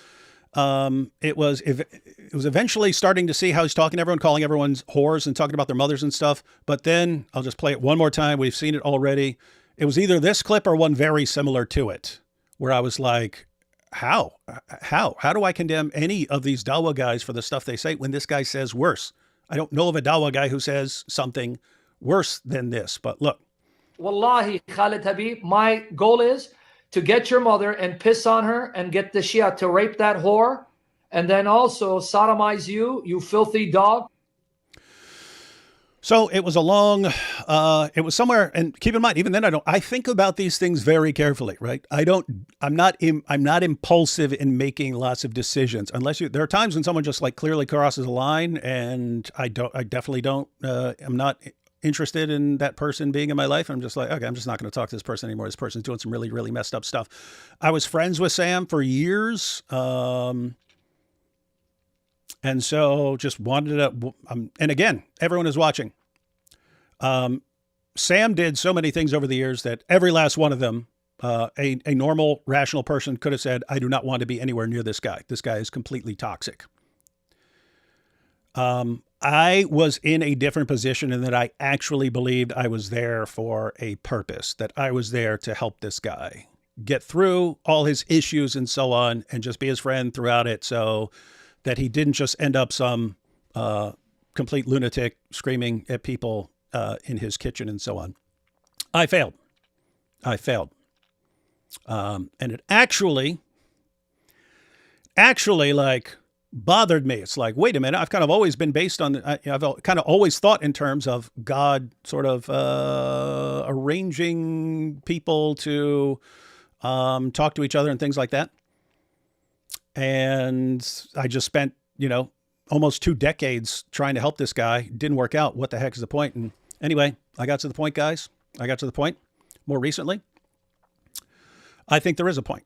It was eventually starting to see how he's talking to everyone, calling everyone's whores and talking about their mothers and stuff. But then I'll just play it one more time. We've seen it already. It was either this clip or one very similar to it, where I was like, how do I condemn any of these Dawa guys for the stuff they say when this guy says worse? I don't know of a Dawa guy who says something worse than this, but look. Wallahi, Khalid Habib, my goal is to get your mother and piss on her and get the Shia to rape that whore, and then also sodomize you, you filthy dog. So it was it was somewhere, and keep in mind, even then I think about these things very carefully, right? I'm not impulsive in making lots of decisions unless there are times when someone just like clearly crosses a line, and I definitely don't, I'm not interested in that person being in my life. I'm just like, okay, I'm just not going to talk to this person anymore. This person's doing some really, really messed up stuff. I was friends with Sam for years. And so just wanted to, and again, everyone is watching. Sam did so many things over the years that every last one of them, a normal, rational person could have said, I do not want to be anywhere near this guy. This guy is completely toxic. I was in a different position in that I actually believed I was there for a purpose, that I was there to help this guy get through all his issues and so on, and just be his friend throughout it, so that he didn't just end up some complete lunatic screaming at people in his kitchen and so on. I failed. And it actually like bothered me. It's like, wait a minute, I've kind of always been based on, I've kind of always thought in terms of God sort of arranging people to talk to each other and things like that. And I just spent, almost 2 decades trying to help this guy. Didn't work out. What the heck is the point? And anyway, I got to the point, guys. I got to the point more recently. I think there is a point.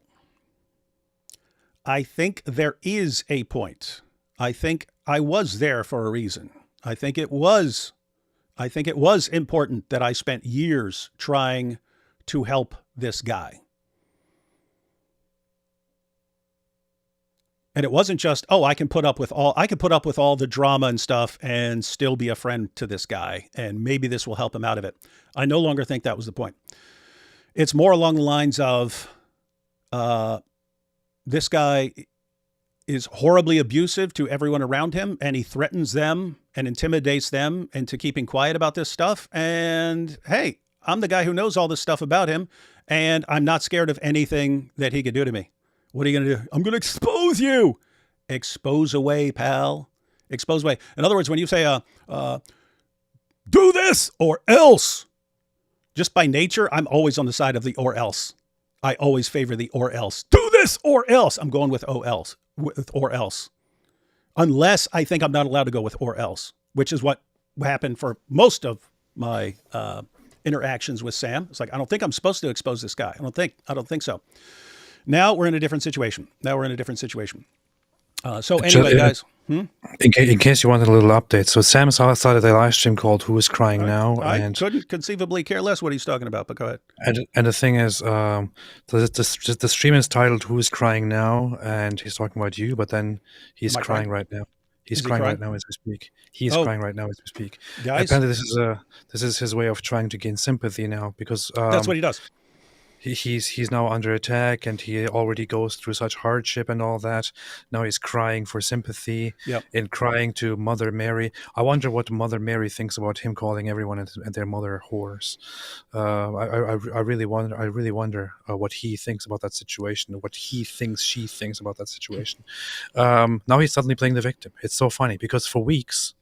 I think there is a point. I think I was there for a reason. I think it was important that I spent years trying to help this guy. And it wasn't just, I can put up with all the drama and stuff and still be a friend to this guy, and maybe this will help him out of it. I no longer think that was the point. It's more along the lines of, this guy is horribly abusive to everyone around him, and he threatens them and intimidates them into keeping quiet about this stuff. And hey, I'm the guy who knows all this stuff about him, and I'm not scared of anything that he could do to me. What are you going to do? I'm going to expose you. Expose away, pal. Expose away. In other words, when you say, do this or else, just by nature, I'm always on the side of the or else. I always favor the or else. Do this or else. I'm going with else, with or else. Unless I think I'm not allowed to go with or else, which is what happened for most of my interactions with Sam. It's like, I don't think I'm supposed to expose this guy. I don't think so. Now we're in a different situation. So anyway, guys. In case you wanted a little update, so Sam started a live stream called "Who Is Crying Now?" I couldn't conceivably care less what he's talking about, but go ahead. And the thing is, the stream is titled "Who Is Crying Now?" and he's talking about you, but then he's crying right now. He's crying right now as we speak. He's crying right now as we speak. Guys, apparently, this is his way of trying to gain sympathy now, because that's what he does. He's now under attack, and he already goes through such hardship and all that. Now he's crying for sympathy and crying to Mother Mary. I wonder what Mother Mary thinks about him calling everyone and their mother whores. I really wonder what he thinks about that situation, what she thinks about that situation. Now he's suddenly playing the victim. It's so funny, because for weeks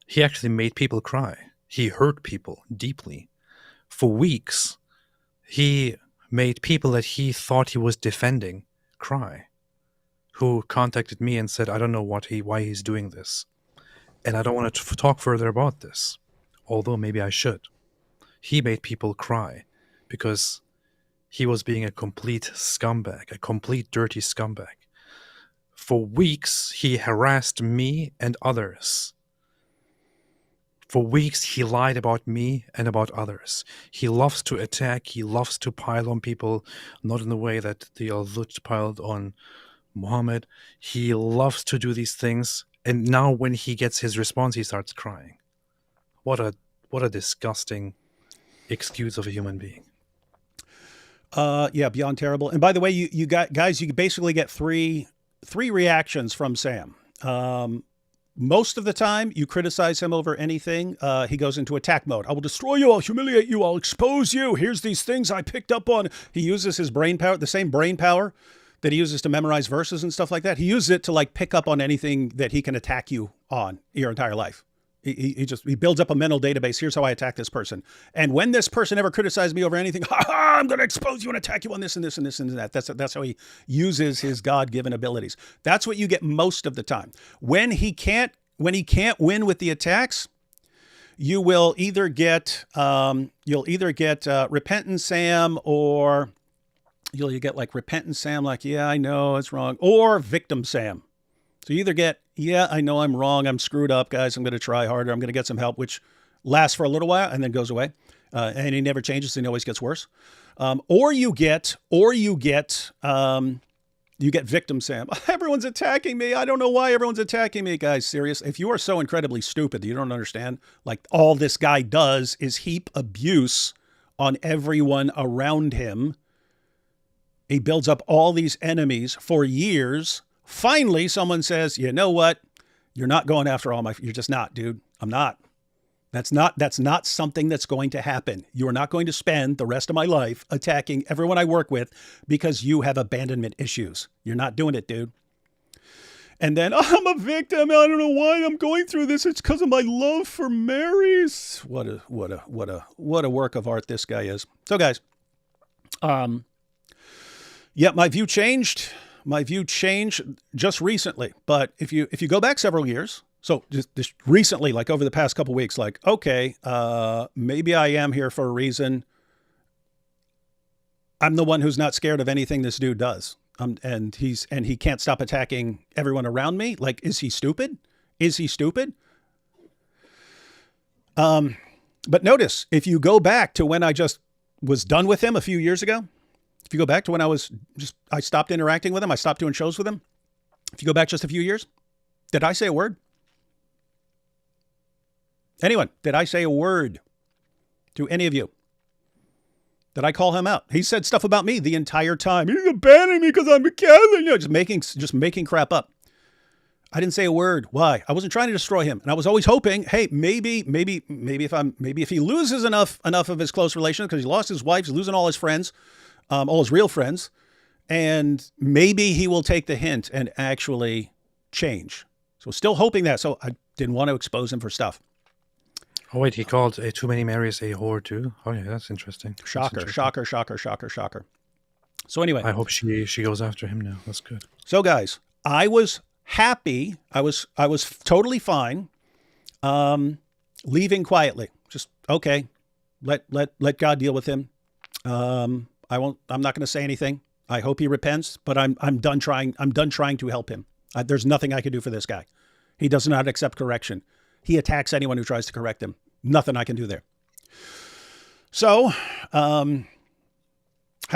he actually made people cry. He hurt people deeply. For weeks he made people that he thought he was defending cry, who contacted me and said, I don't know why he's doing this. And I don't want to talk further about this, although maybe I should. He made people cry because he was being a complete scumbag, a complete dirty scumbag. For weeks, he harassed me and others. For weeks, he lied about me and about others. He loves to attack. He loves to pile on people, not in the way that the Al-Lut piled on Muhammad. He loves to do these things. And now when he gets his response, he starts crying. What a disgusting excuse of a human being. Yeah, beyond terrible. And by the way, you basically get three reactions from Sam. Most of the time, you criticize him over anything. He goes into attack mode. I will destroy you. I'll humiliate you. I'll expose you. Here's these things I picked up on. He uses his brain power, the same brain power that he uses to memorize verses and stuff like that. He uses it to pick up on anything that he can attack you on your entire life. He builds up a mental database. Here's how I attack this person. And when this person ever criticized me over anything, I'm going to expose you and attack you on this and this and this and that. That's how he uses his God-given abilities. That's what you get most of the time. When he can't win with the attacks, you will either get repentant Sam, or you'll get repentant Sam, yeah, I know it's wrong, or victim Sam. So you either get, yeah, I know I'm wrong. I'm screwed up, guys. I'm going to try harder. I'm going to get some help, which lasts for a little while and then goes away. And he never changes and he always gets worse. Or you get victim Sam. Everyone's attacking me. I don't know why everyone's attacking me, guys. Serious. If you are so incredibly stupid that you don't understand, all this guy does is heap abuse on everyone around him. He builds up all these enemies for years. Finally, someone says, you know what? You're not going after you're just not, dude. I'm not. That's not something that's going to happen. You are not going to spend the rest of my life attacking everyone I work with because you have abandonment issues. You're not doing it, dude. And then, I'm a victim. I don't know why I'm going through this. It's because of my love for Mary's. What a work of art this guy is. So guys, yeah, my view changed. my view changed just recently. But if you go back several years, so just recently, like over the past couple weeks, like, okay, maybe I am here for a reason. I'm the one who's not scared of anything this dude does. And he can't stop attacking everyone around me. Like, is he stupid? Is he stupid? But notice, if you go back to when I just was done with him a few years ago, if you go back to when I stopped interacting with him, I stopped doing shows with him. If you go back just a few years, did I say a word? Anyone, did I say a word to any of you? Did I call him out? He said stuff about me the entire time. He's abandoning me because I'm a Catholic. You know, just making crap up. I didn't say a word. Why? I wasn't trying to destroy him. And I was always hoping, hey, maybe if he loses enough of his close relations, because he lost his wife, he's losing all his friends, all his real friends, and maybe he will take the hint and actually change. So still hoping that. So I didn't want to expose him for stuff. Oh, wait, he called Too Many Marys a whore, too? Oh, yeah, that's interesting. Shocker. So anyway. I hope she goes after him now. That's good. So, guys, I was happy. I was totally fine leaving quietly. Just, okay, let God deal with him. I'm not going to say anything. I hope he repents, but I'm done trying. I'm done trying to help him. There's nothing I can do for this guy. He does not accept correction. He attacks anyone who tries to correct him. Nothing I can do there. So, how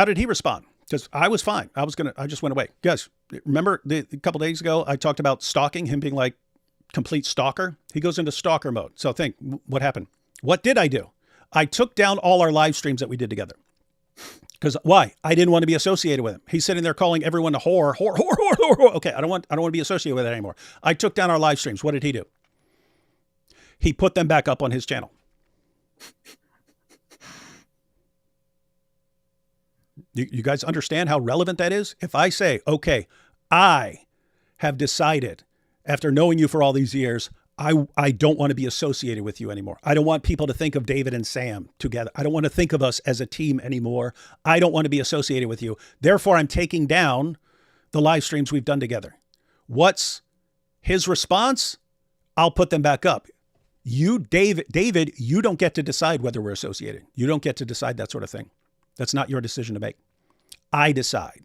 did he respond? Because I was fine. I just went away. Guys, remember a couple days ago, I talked about stalking, him being like complete stalker. He goes into stalker mode. So think, what happened? What did I do? I took down all our live streams that we did together. Because why? I didn't want to be associated with him. He's sitting there calling everyone a whore. Okay, I don't want to be associated with that anymore. I took down our live streams. What did he do? He put them back up on his channel. You guys understand how relevant that is? If I say, okay, I have decided after knowing you for all these years, I don't want to be associated with you anymore. I don't want people to think of David and Sam together. I don't want to think of us as a team anymore. I don't want to be associated with you. Therefore, I'm taking down the live streams we've done together. What's his response? I'll put them back up. You, David, you don't get to decide whether we're associated. You don't get to decide that sort of thing. That's not your decision to make. I decide.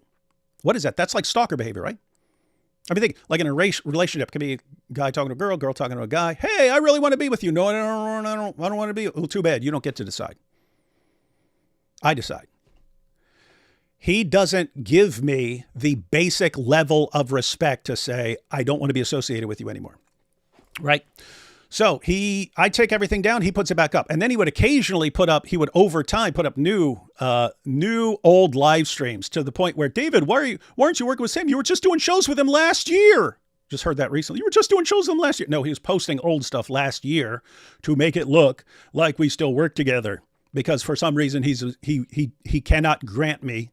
What is that? That's like stalker behavior, right? I mean, think like in a relationship, it can be a guy talking to a girl talking to a guy. Hey, I really want to be with you. No, I don't want to be. Oh, too bad. You don't get to decide. I decide. He doesn't give me the basic level of respect to say, I don't want to be associated with you anymore. Right? So I take everything down, he puts it back up. And then he would occasionally over time put up new old live streams to the point where, David, why aren't you working with Sam? You were just doing shows with him last year. Just heard that recently. You were just doing shows with him last year. No, he was posting old stuff last year to make it look like we still work together, because for some reason he cannot grant me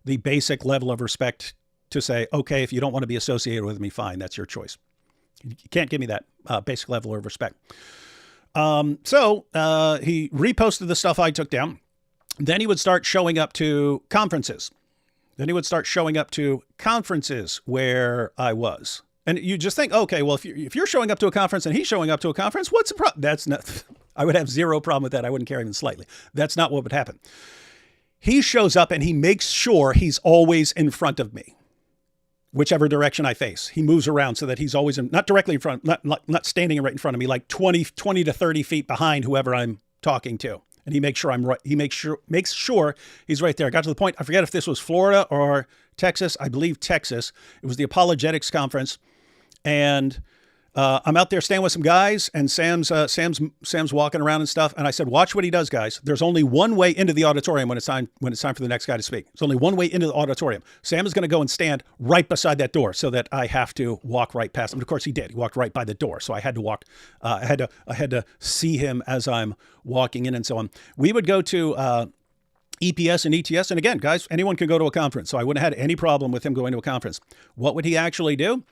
the basic level of respect to say, okay, if you don't want to be associated with me, fine, that's your choice. You can't give me that basic level of respect. So he reposted the stuff I took down. Then he would start showing up to conferences. Where I was. And you just think, okay, well, if you're showing up to a conference and he's showing up to a conference, what's the problem? That's not, I would have zero problem with that. I wouldn't care even slightly. That's not what would happen. He shows up and he makes sure he's always in front of me. Whichever direction I face, he moves around so that he's always not directly in front, not standing right in front of me, like 20 to 30 feet behind whoever I'm talking to. And he makes sure I'm right. He makes sure he's right there. I got to the point, I forget if this was Florida or Texas. I believe Texas. It was the Apologetics Conference. And I'm out there staying with some guys, and Sam's walking around and stuff. And I said, watch what he does, guys. There's only one way into the auditorium when it's time for the next guy to speak. There's only one way into the auditorium. Sam is going to go and stand right beside that door so that I have to walk right past him. And of course he did. He walked right by the door. So I had to walk, I had to see him as I'm walking in and so on. We would go to, EPS and ETS. And again, guys, anyone can go to a conference. So I wouldn't have had any problem with him going to a conference. What would he actually do?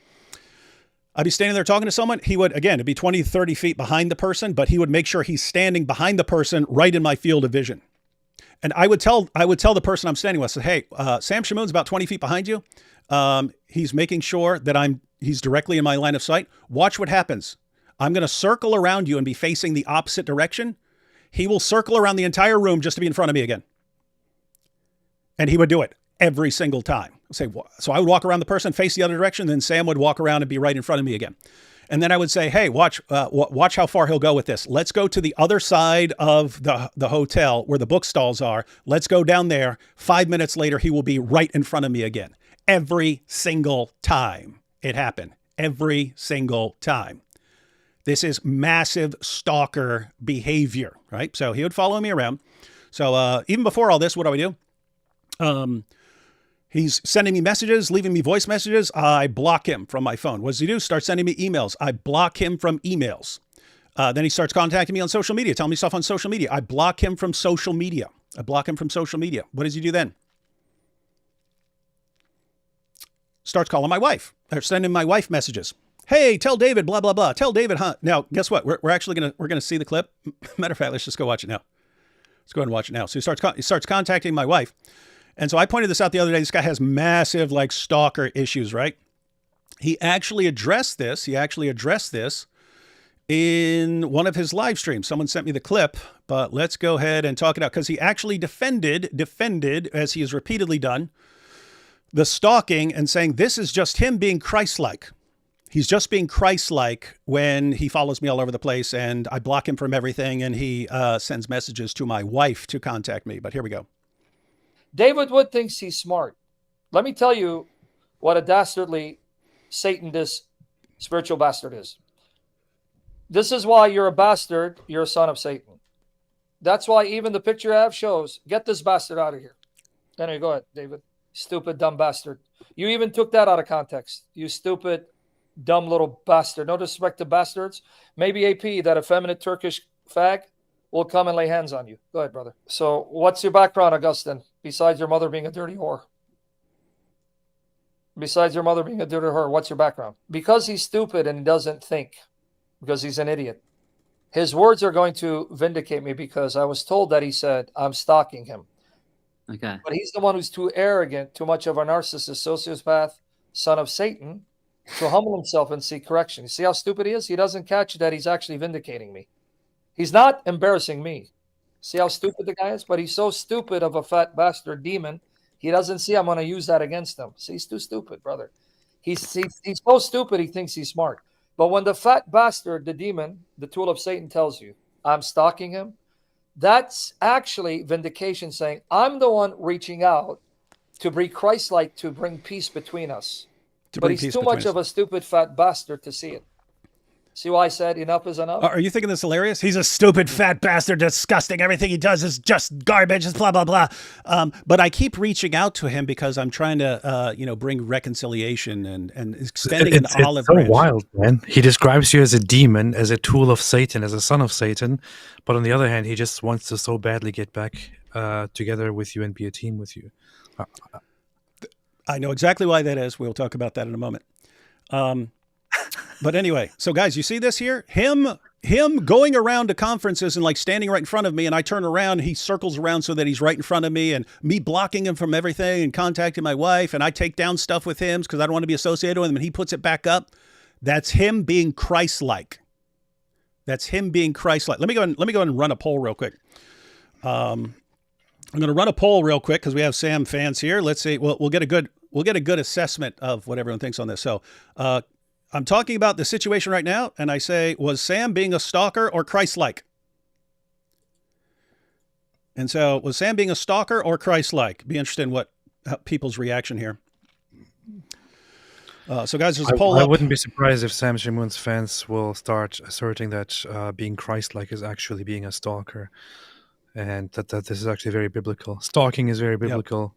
I'd be standing there talking to someone. He would, again, it'd be 20, 30 feet behind the person, but he would make sure he's standing behind the person right in my field of vision. And I would tell the person I'm standing with, say, hey, Sam Shamoun's about 20 feet behind you. He's making sure that he's directly in my line of sight. Watch what happens. I'm going to circle around you and be facing the opposite direction. He will circle around the entire room just to be in front of me again. And he would do it every single time. So I would walk around the person, face the other direction, then Sam would walk around and be right in front of me again. And then I would say, hey, watch how far he'll go with this. Let's go to the other side of the hotel where the book stalls are. Let's go down there. 5 minutes later, he will be right in front of me again. Every single time it happened. Every single time. This is massive stalker behavior, right? So he would follow me around. So even before all this, what do I do? He's sending me messages, leaving me voice messages. I block him from my phone. What does he do? Start sending me emails. I block him from emails. Then he starts contacting me on social media, telling me stuff on social media. I block him from social media. What does he do then? Starts calling my wife. Or sending my wife messages. Hey, tell David, blah, blah, blah. Tell David, huh? Now, guess what? We're actually gonna see the clip. Matter of fact, let's just go watch it now. Let's go ahead and watch it now. So he starts contacting my wife. And so I pointed this out the other day. This guy has massive stalker issues, right? He actually addressed this. In one of his live streams. Someone sent me the clip, but let's go ahead and talk it out because he actually defended, as he has repeatedly done, the stalking and saying this is just him being Christ-like. He's just being Christ-like when he follows me all over the place and I block him from everything and he sends messages to my wife to contact me. But here we go. David Wood thinks he's smart. Let me tell you what a dastardly Satan this spiritual bastard is. This is why you're a bastard. You're a son of Satan. That's why even the picture I have shows, get this bastard out of here. Anyway, go ahead, David. Stupid, dumb bastard. You even took that out of context. You stupid, dumb little bastard. No disrespect to bastards. Maybe AP, that effeminate Turkish fag, will come and lay hands on you. Go ahead, brother. So what's your background, Augustine, besides your mother being a dirty whore? Besides your mother being a dirty whore, what's your background? Because he's stupid and he doesn't think, because he's an idiot. His words are going to vindicate me because I was told that he said I'm stalking him. Okay. But he's the one who's too arrogant, too much of a narcissist, sociopath, son of Satan, to humble himself and seek correction. You see how stupid he is? He doesn't catch that he's actually vindicating me. He's not embarrassing me. See how stupid the guy is? But he's so stupid of a fat bastard demon, he doesn't see I'm going to use that against him. See, he's too stupid, brother. He's so stupid he thinks he's smart. But when the fat bastard, the demon, the tool of Satan tells you, I'm stalking him, that's actually vindication saying, I'm the one reaching out to bring Christ-like, to bring peace between us. But he's too much of a stupid fat bastard to see it. See why I said enough is enough? Are you thinking this hilarious? He's a stupid fat bastard, disgusting. Everything he does is just garbage, it's blah, blah, blah. But I keep reaching out to him because I'm trying to, bring reconciliation and extending an olive branch. It's so wild, man. He describes you as a demon, as a tool of Satan, as a son of Satan. But on the other hand, he just wants to so badly get back together with you and be a team with you. I know exactly why that is. We'll talk about that in a moment. But anyway, so guys, you see this here? Him going around to conferences and standing right in front of me, and I turn around, he circles around so that he's right in front of me, and me blocking him from everything and contacting my wife, and I take down stuff with him because I don't want to be associated with him, and he puts it back up. That's him being Christ-like. Let me go ahead and run a poll real quick. I'm going to run a poll real quick because we have Sam fans here. Let's see. We'll get a good assessment of what everyone thinks on this. So, I'm talking about the situation right now, and I say, was Sam being a stalker or Christ-like? And so, was Sam being a stalker or Christ-like? Be interested in what people's reaction here. So, guys, there's a poll I up. wouldn't be surprised if Sam Shamoun's fans will start asserting that being Christ-like is actually being a stalker, and that this is actually very biblical. Stalking is very biblical.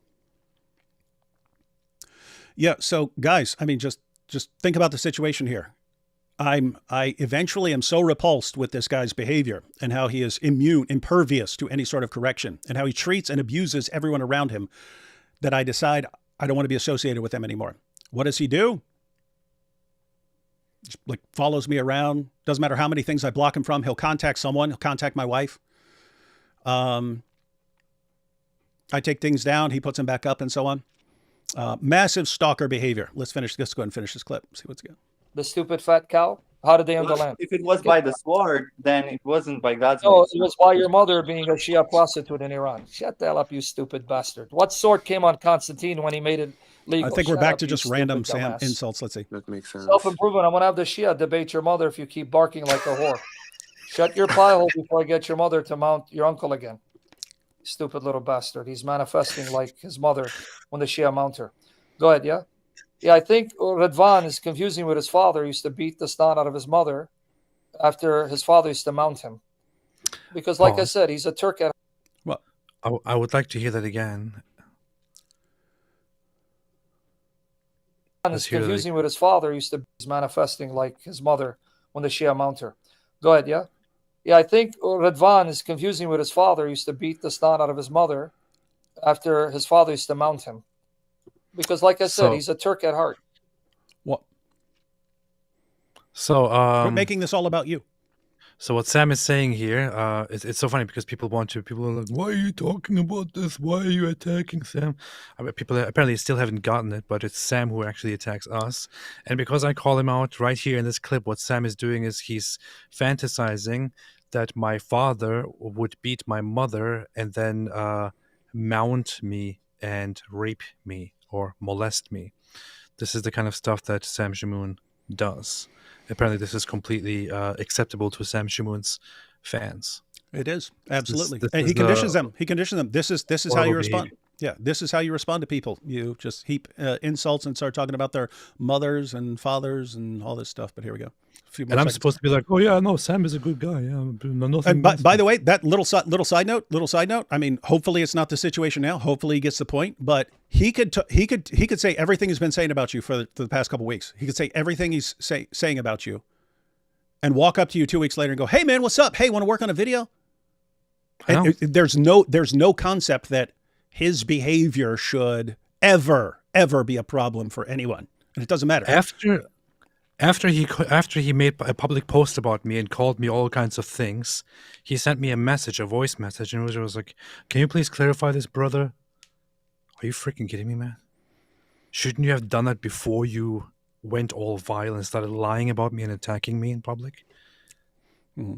Yeah. So, guys, I mean, just think about the situation here. I eventually am so repulsed with this guy's behavior and how he is impervious to any sort of correction, and how he treats and abuses everyone around him, that I decide I don't want to be associated with him anymore. What does he do? Just follows me around. Doesn't matter how many things I block him from. He'll contact someone. He'll contact my wife. I take things down. He puts them back up and so on. Massive stalker behavior. Let's go ahead and finish this clip. See what's good. The stupid fat cow. How did they own the land? If it was by the sword, then it wasn't by God's No, will. it was by your mother being a Shia prostitute in Iran. Shut the hell up, you stupid bastard. What sword came on Constantine when he made it legal? I think we're Shut back up, to you just stupid random dumbass. insults. Let's see. That makes sense. Self-improvement. I'm going to have the Shia debate your mother if you keep barking like a whore. Shut your pie hole before I get your mother to mount your uncle again. Stupid little bastard. He's manifesting like his mother when the Shia mount her. Go ahead, yeah? Yeah, I think Radvan is confusing with his father. He used to beat the snot out of his mother after his father used to mount him. Because, like I said, he's a Turk at What? I would like to hear that again. is confusing with his father. He used to he's manifesting like his mother when the Shia mount her. Go ahead, yeah? Yeah, I think Radvan is confusing with his father. He used to beat the snot out of his mother after his father used to mount him. Because, like I said, he's a Turk at heart. What? So, Quit making this all about you. So what Sam is saying here, it's so funny because people are like, why are you talking about this? Why are you attacking Sam? I mean, people apparently still haven't gotten it, but it's Sam who actually attacks us. And because I call him out right here in this clip, what Sam is doing is he's fantasizing that my father would beat my mother and then mount me and rape me or molest me. This is the kind of stuff that Sam Shamoun does. Apparently, this is completely acceptable to Sam Shamoun's fans. It is absolutely, This and is he conditions them. He conditions them. This is how you respond. behavior. Yeah, this is how you respond to people. You just heap insults and start talking about their mothers and fathers and all this stuff. But here we go. And I'm supposed to be like, oh yeah, no, Sam is a good guy. Yeah, nothing. And by the way, that little side note. I mean, hopefully it's not the situation now. Hopefully he gets the point. But he could say everything he's been saying about you for the past couple of weeks. He could say everything he's saying about you, and walk up to you 2 weeks later and go, "Hey man, what's up? Hey, want to work on a video?" And there's no concept that his behavior should ever be a problem for anyone, and it doesn't matter. After he made a public post about me and called me all kinds of things, he sent me a voice message, and it was like, "Can you please clarify this, brother?" Are you freaking kidding me, man? Shouldn't you have done that before you went all vile and started lying about me and attacking me in public? Mm-hmm.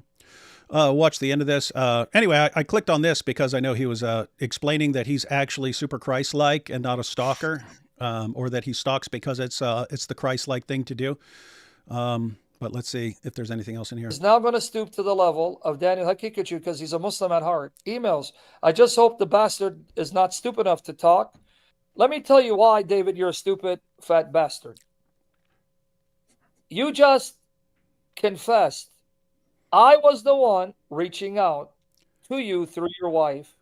Watch the end of this. Anyway, I clicked on this because I know he was explaining that he's actually super Christ-like and not a stalker, or that he stalks because it's the Christ-like thing to do. But let's see if there's anything else in here. He's now going to stoop to the level of Daniel Hakikachu because he's a Muslim at heart. Emails. I just hope the bastard is not stupid enough to talk. Let me tell you why, David, you're a stupid, fat bastard. You just confessed I was the one reaching out to you through your wife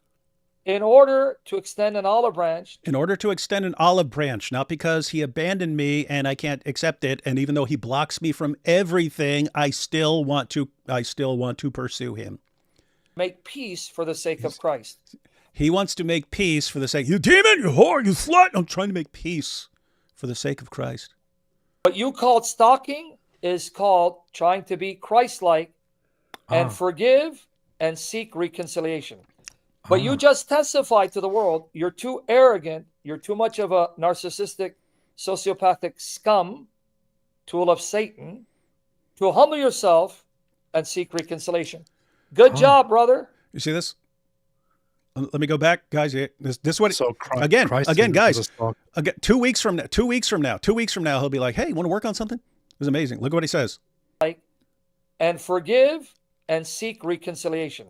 in order to extend an olive branch. In order to extend an olive branch, not because he abandoned me and I can't accept it. And even though he blocks me from everything, I still want to pursue him. Make peace for the sake of Christ. He wants to make peace for the sake. You demon, you whore, you slut. I'm trying to make peace for the sake of Christ. What you called stalking is called trying to be Christ-like and forgive and seek reconciliation. But you just testified to the world, you're too arrogant, you're too much of a narcissistic, sociopathic scum, tool of Satan, to humble yourself and seek reconciliation. Good job, brother. You see this? Let me go back, guys. This what So again, guys. was Again, 2 weeks from now, he'll be like, "Hey, want to work on something?" It's amazing. Look what he says. And forgive and seek reconciliation.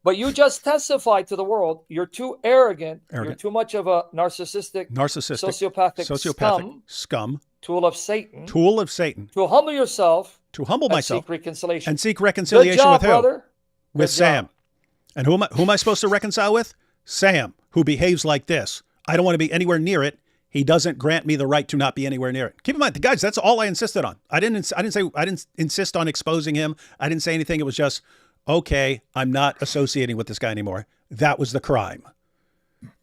But you just testified to the world, you're too arrogant. You're too much of a narcissistic, sociopathic scum, tool of Satan, to humble yourself, myself, and seek reconciliation. Good job, with who? brother. With Sam. And who am I supposed to reconcile with? Sam, who behaves like this. I don't want to be anywhere near it. He doesn't grant me the right to not be anywhere near it. Keep in mind, guys, that's all I insisted on. I didn't insist on exposing him. I didn't say anything. It was just, okay, I'm not associating with this guy anymore. That was the crime.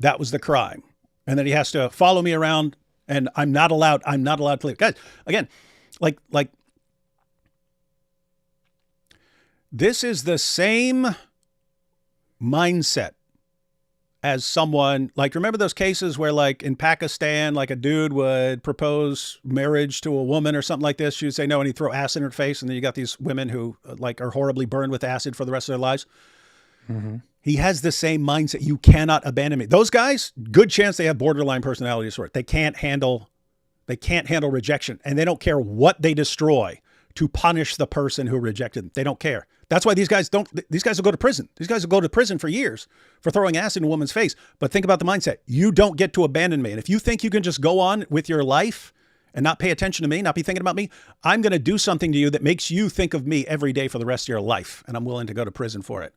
And then he has to follow me around, and I'm not allowed to leave. Guys, again, like this is the same mindset as someone, like, remember those cases where, like, in Pakistan, like, a dude would propose marriage to a woman or something like this. She would say no, and he'd throw acid in her face. And then you got these women who, like, are horribly burned with acid for the rest of their lives. Mm-hmm. He has the same mindset. You cannot abandon me. Those guys, good chance they have borderline personality disorder. They can't handle rejection, and they don't care what they destroy to punish the person who rejected them. They don't care. That's why these guys will go to prison. These guys will go to prison for years for throwing acid in a woman's face. But think about the mindset. You don't get to abandon me. And if you think you can just go on with your life and not pay attention to me, not be thinking about me, I'm going to do something to you that makes you think of me every day for the rest of your life. And I'm willing to go to prison for it.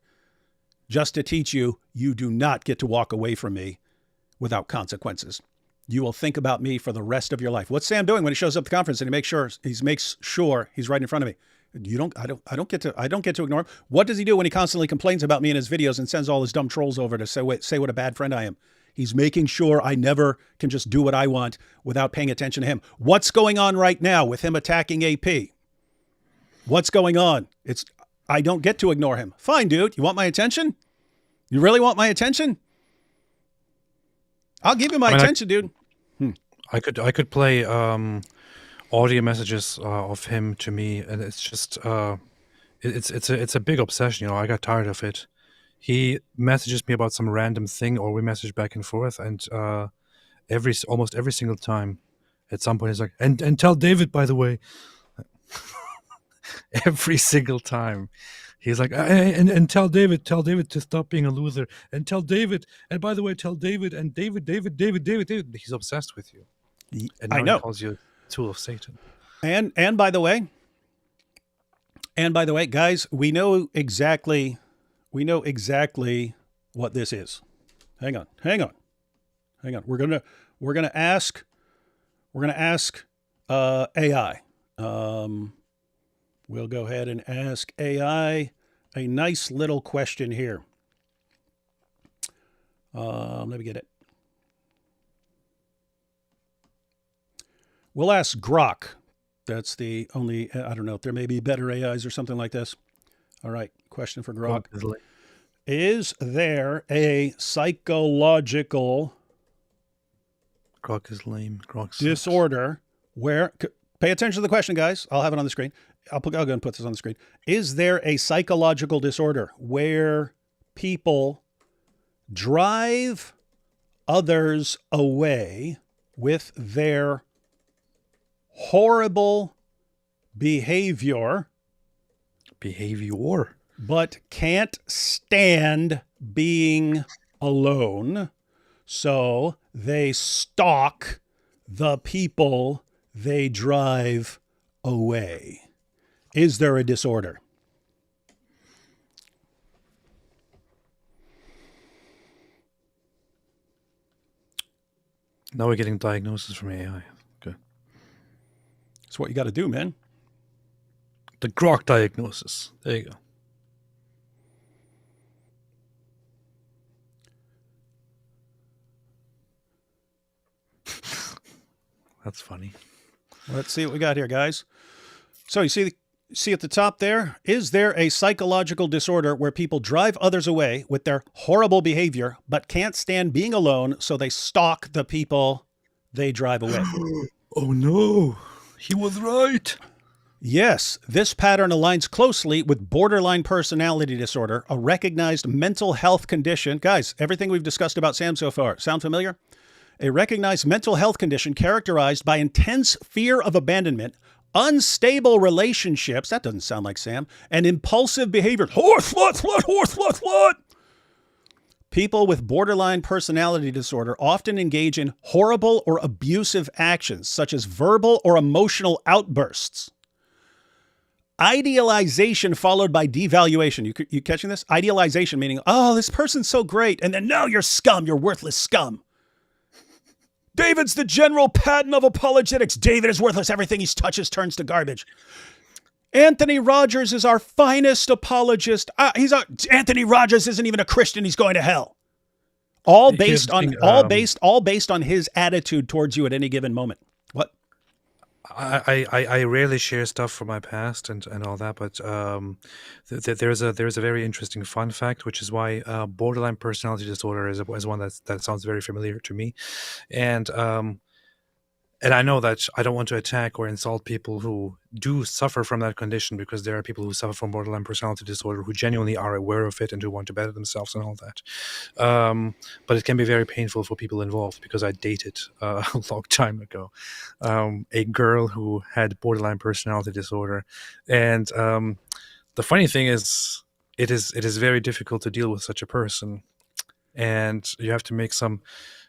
Just to teach you, you do not get to walk away from me without consequences. You will think about me for the rest of your life. What's Sam doing when he shows up at the conference and he makes sure he's right in front of me? I don't get to ignore him. What does he do when he constantly complains about me in his videos and sends all his dumb trolls over to say what a bad friend I am? He's making sure I never can just do what I want without paying attention to him. What's going on right now with him attacking AP? What's going on? I don't get to ignore him. Fine, dude. You want my attention? You really want my attention? I'll give you my attention, dude. I could play audio messages of him to me, and it's just it's a big obsession. You know, I got tired of it. He messages me about some random thing, or we message back and forth, and almost every single time, at some point he's like, and tell David, by the way. Every single time he's like, and tell David to stop being a loser, and tell David, and by the way, tell David, and David. He's obsessed with you. And now I know. He calls you a tool of Satan. And by the way, guys, we know exactly what this is. Hang on. We're gonna ask AI. We'll go ahead and ask AI a nice little question here. Let me get it. We'll ask Grok. That's the only, I don't know if there may be better AIs or something like this. All right, question for Grok. Is there a psychological Grok is lame. Grok sucks. disorder where, pay attention to the question, guys. I'll have it on the screen. I'll go and put this on the screen. Is there a psychological disorder where people drive others away with their horrible behavior, but can't stand being alone, so they stalk the people they drive away? Is there a disorder? Now we're getting diagnosis from AI. Okay. That's what you got to do, man. The Grok diagnosis. There you go. That's funny. Let's see what we got here, guys. So you see at the top there, is there a psychological disorder where people drive others away with their horrible behavior, but can't stand being alone, so they stalk the people they drive away? Oh no, he was right. Yes, this pattern aligns closely with borderline personality disorder, a recognized mental health condition. Guys, everything we've discussed about Sam so far, sound familiar? A recognized mental health condition characterized by intense fear of abandonment, unstable relationships, that doesn't sound like Sam, and impulsive behavior. Horse, slut. People with borderline personality disorder often engage in horrible or abusive actions, such as verbal or emotional outbursts. Idealization followed by devaluation. You catching this? Idealization meaning, oh, this person's so great. And then, no, you're scum. You're worthless scum. David's the General Patton of apologetics. David is worthless. Everything he touches turns to garbage. Anthony Rogers is our finest apologist. Anthony Rogers isn't even a Christian. He's going to hell. All based on his attitude towards you at any given moment. What? I rarely share stuff from my past and all that, but there's a very interesting fun fact, which is why borderline personality disorder is one that sounds very familiar to me, and I know that I don't want to attack or insult people who do suffer from that condition, because there are people who suffer from borderline personality disorder who genuinely are aware of it and who want to better themselves and all that. But it can be very painful for people involved, because I dated a long time ago a girl who had borderline personality disorder. And the funny thing is, it is very difficult to deal with such a person. And you have to make some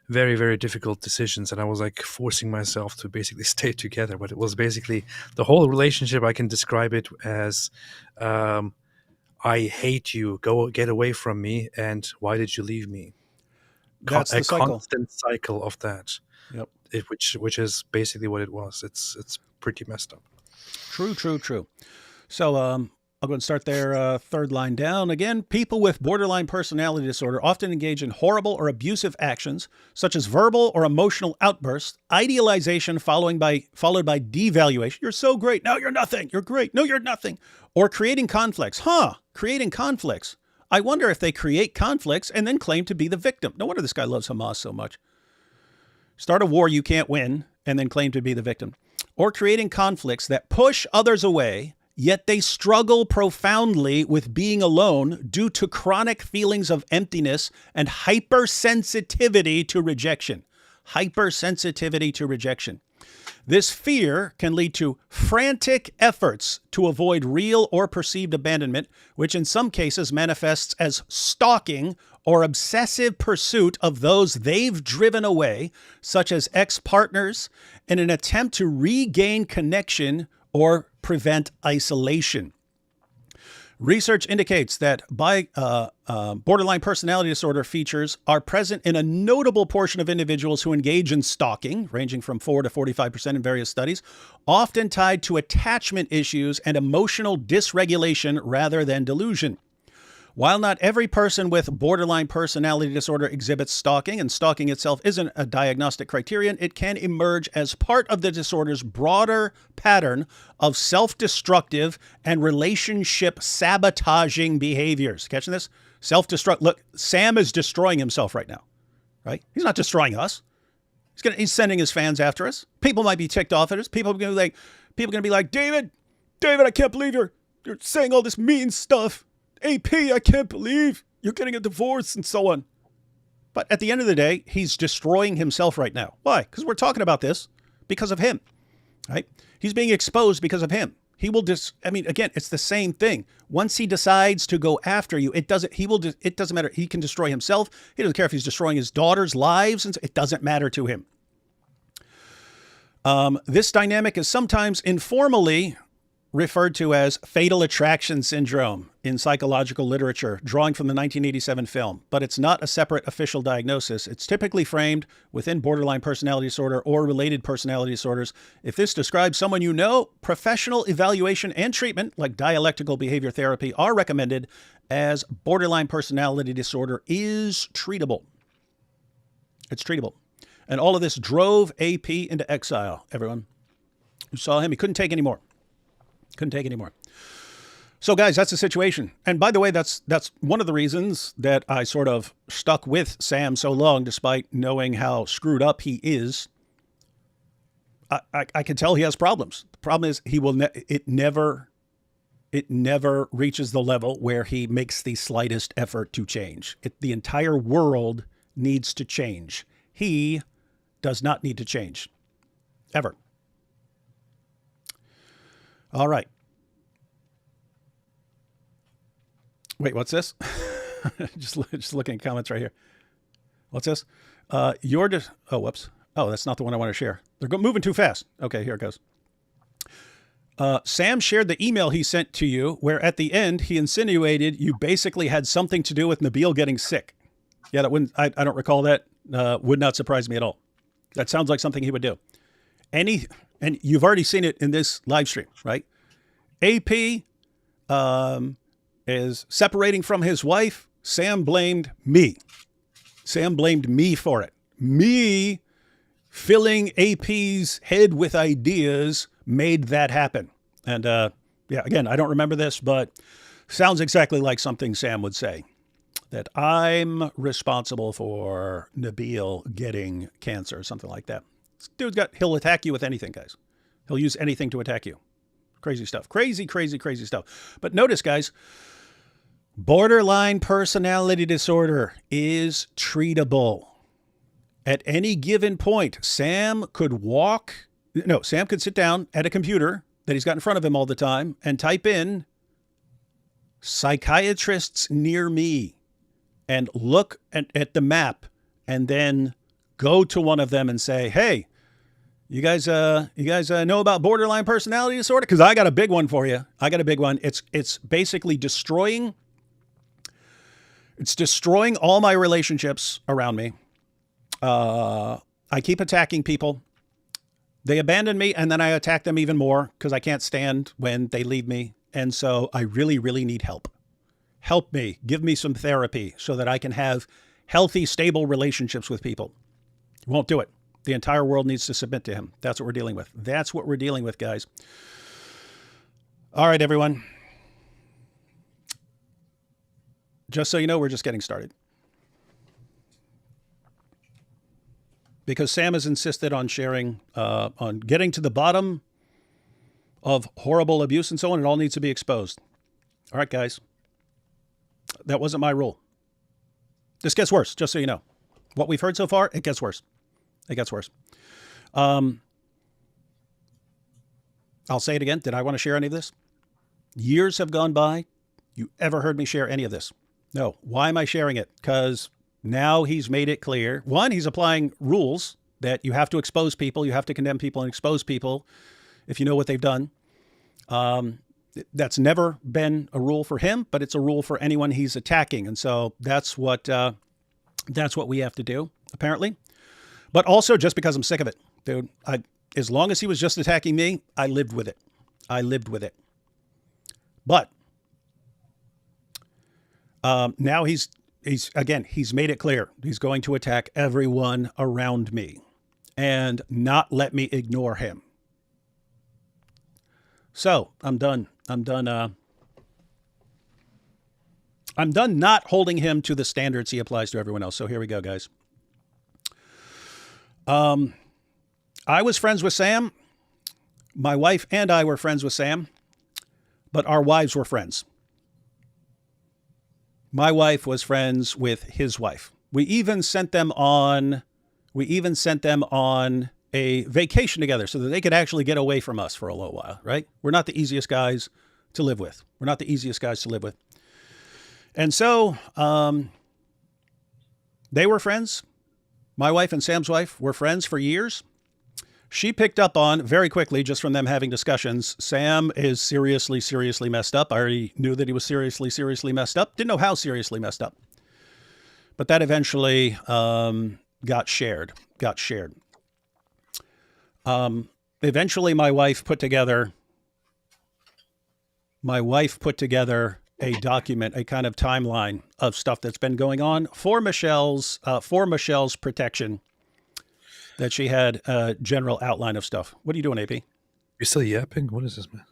very, very difficult decisions, and I was like forcing myself to basically stay together. But it was basically the whole relationship. I can describe it as I hate you, get away from me, and why did you leave me? That's the cycle. Constant cycle of that. Yep. Which is basically what it was. It's pretty messed up. True. So I'll go and start there. Third line down. Again, people with borderline personality disorder often engage in horrible or abusive actions, such as verbal or emotional outbursts, idealization followed by devaluation. You're so great. No, you're nothing. You're great. No, you're nothing. Or creating conflicts. Creating conflicts. I wonder if they create conflicts and then claim to be the victim. No wonder this guy loves Hamas so much. Start a war you can't win and then claim to be the victim. Or creating conflicts that push others away, yet they struggle profoundly with being alone due to chronic feelings of emptiness and hypersensitivity to rejection. Hypersensitivity to rejection. This fear can lead to frantic efforts to avoid real or perceived abandonment, which in some cases manifests as stalking or obsessive pursuit of those they've driven away, such as ex-partners, in an attempt to regain connection or prevent isolation. Research indicates that borderline personality disorder features are present in a notable portion of individuals who engage in stalking, ranging from 4 to 45% in various studies, often tied to attachment issues and emotional dysregulation rather than delusion. While not every person with borderline personality disorder exhibits stalking, and stalking itself isn't a diagnostic criterion, it can emerge as part of the disorder's broader pattern of self-destructive and relationship sabotaging behaviors. Catching this? Self-destruct. Look, Sam is destroying himself right now, right? He's not destroying us. He's sending his fans after us. People might be ticked off at us. People are going to be like, David, I can't believe you're saying all this mean stuff. AP, I can't believe you're getting a divorce and so on. But at the end of the day, he's destroying himself right now. Why? Because we're talking about this because of him, right? He's being exposed because of him. He will again, it's the same thing. Once he decides to go after you, it doesn't matter. He can destroy himself. He doesn't care if he's destroying his daughter's lives. And it doesn't matter to him. This dynamic is sometimes informally referred to as fatal attraction syndrome in psychological literature, drawing from the 1987 film. But it's not a separate official diagnosis. It's typically framed within borderline personality disorder or related personality disorders. If this describes someone you know, professional evaluation and treatment, like dialectical behavior therapy, are recommended, as borderline personality disorder is treatable. It's treatable. And all of this drove AP into exile, everyone. You saw him. He couldn't take anymore. Couldn't take anymore. So guys, that's the situation. And by the way, that's one of the reasons that I sort of stuck with Sam so long, despite knowing how screwed up he is. I can tell he has problems. The problem is it never reaches the level where he makes the slightest effort to change. The entire world needs to change. He does not need to change. Ever. All right. Wait, what's this? just looking at comments right here. What's this? Whoops. Oh, that's not the one I want to share. They're moving too fast. Okay, here it goes. Sam shared the email he sent to you, where at the end he insinuated you basically had something to do with Nabil getting sick. Yeah, I don't recall that. Would not surprise me at all. That sounds like something he would do. And you've already seen it in this live stream, right? AP is separating from his wife. Sam blamed me. Sam blamed me for it. Me filling AP's head with ideas made that happen. And yeah, again, I don't remember this, but sounds exactly like something Sam would say, that I'm responsible for Nabil getting cancer or something like that. This dude's he'll attack you with anything, guys. He'll use anything to attack you. Crazy stuff. Crazy, crazy, crazy stuff. But notice, guys, borderline personality disorder is treatable. At any given point, Sam could sit down at a computer that he's got in front of him all the time and type in psychiatrists near me and look at the map and then go to one of them and say, hey, you guys know about borderline personality disorder? Because I got a big one for you. I got a big one. It's basically destroying all my relationships around me. I keep attacking people. They abandon me, and then I attack them even more because I can't stand when they leave me. And so I really, really need help. Help me. Give me some therapy so that I can have healthy, stable relationships with people. He won't do it. The entire world needs to submit to him. That's what we're dealing with. That's what we're dealing with, guys. All right, everyone. Just so you know, we're just getting started. Because Sam has insisted on sharing, on getting to the bottom of horrible abuse and so on. It all needs to be exposed. All right, guys. That wasn't my rule. This gets worse, just so you know. What we've heard so far, it gets worse. It gets worse. I'll say it again. Did I want to share any of this? Years have gone by. You ever heard me share any of this? No. Why am I sharing it? Because now he's made it clear. One, he's applying rules that you have to expose people. You have to condemn people and expose people if you know what they've done. That's never been a rule for him, but it's a rule for anyone he's attacking. And so that's what we have to do, apparently. But also just because I'm sick of it, dude. As long as he was just attacking me, I lived with it. I lived with it. But now he's made it clear. He's going to attack everyone around me and not let me ignore him. So I'm done. I'm done not holding him to the standards he applies to everyone else. So here we go, guys. I was friends with Sam. My wife and I were friends with Sam, but our wives were friends. My wife was friends with his wife. We even sent them on a vacation together so that they could actually get away from us for a little while, right? We're not the easiest guys to live with. And so they were friends. My wife and Sam's wife were friends for years. She picked up on very quickly, just from them having discussions, Sam is seriously, seriously messed up. I already knew that he was seriously, seriously messed up. Didn't know how seriously messed up. But that eventually got shared. Eventually, my wife put together a document, a kind of timeline of stuff that's been going on for Michelle's protection. That she had a general outline of stuff. What are you doing, AP? You're still yapping? What is this, man?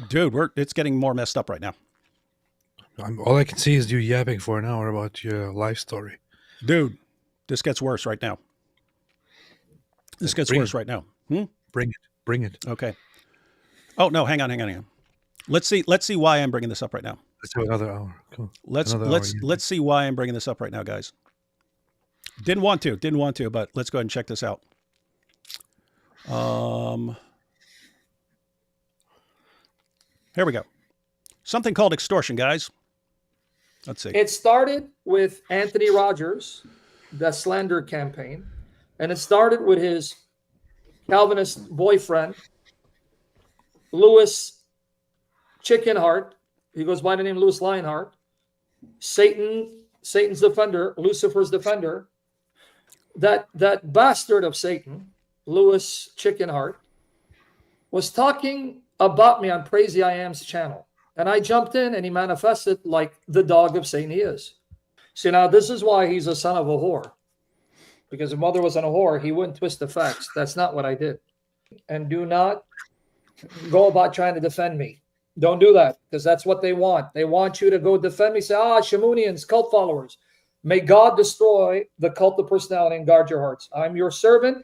Dude, it's getting more messed up right now. All I can see is you yapping for an hour about your life story. Dude, this gets worse right now. Right now. Bring it. Okay. Oh no, hang on. Let's see why I'm bringing this up right now. Let's do another hour. Cool. Let's see why I'm bringing this up right now, guys. Didn't want to, but let's go ahead and check this out. Here we go. Something called extortion, guys. Let's see. It started with Anthony Rogers, the slander campaign, and it started with his Calvinist boyfriend, Louis Chickenheart. He goes by the name Louis Lionheart. Satan's defender, Lucifer's defender. That bastard of Satan, Louis Chickenheart, was talking about me on Praise the I Am's channel. And I jumped in and he manifested like the dog of Satan he is. See, now this is why he's a son of a whore. because if mother wasn't a whore, he wouldn't twist the facts. That's not what I did. And do not go about trying to defend me. Don't do that, because that's what they want. They want you to go defend me, say, Shamounians, cult followers. May God destroy the cult of personality and guard your hearts. I'm your servant.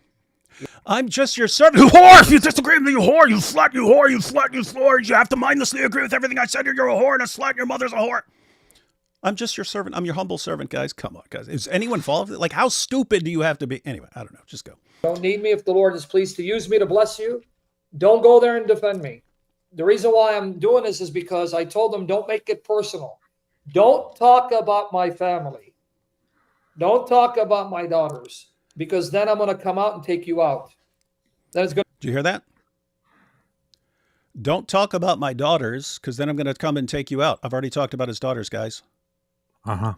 I'm just your servant. You whore! If you disagree with me, you whore! You slut! You whore! You slut! You slut! You have to mindlessly agree with everything I said. You're a whore and a slut. Your mother's a whore. I'm just your servant. I'm your humble servant, guys. Come on, guys. Is anyone involved? Like, how stupid do you have to be? Anyway, I don't know. Just go. Don't need me if the Lord is pleased to use me to bless you. Don't go there and defend me. The reason why I'm doing this is because I told them, don't make it personal. Don't talk about my family. Don't talk about my daughters, because then I'm going to come out and take you out. That is good. Did you hear that? Don't talk about my daughters, because then I'm going to come and take you out. I've already talked about his daughters, guys. Uh-huh.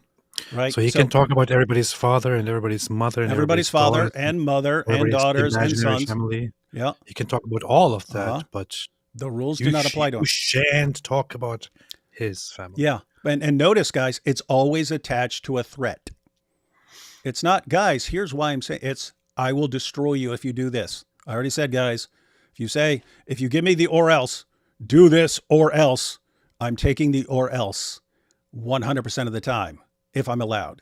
Right? So he can talk about everybody's father and everybody's mother and everybody's father daughters, and mother and daughters and sons. Family. Yeah. He can talk about all of that, but the rules do not apply to him. You shan't talk about his family. Yeah. And notice, guys, it's always attached to a threat. It's not, guys, here's why I'm saying it's, I will destroy you if you do this. I already said, guys, if you give me the or else, do this or else, I'm taking the or else 100% of the time, if I'm allowed.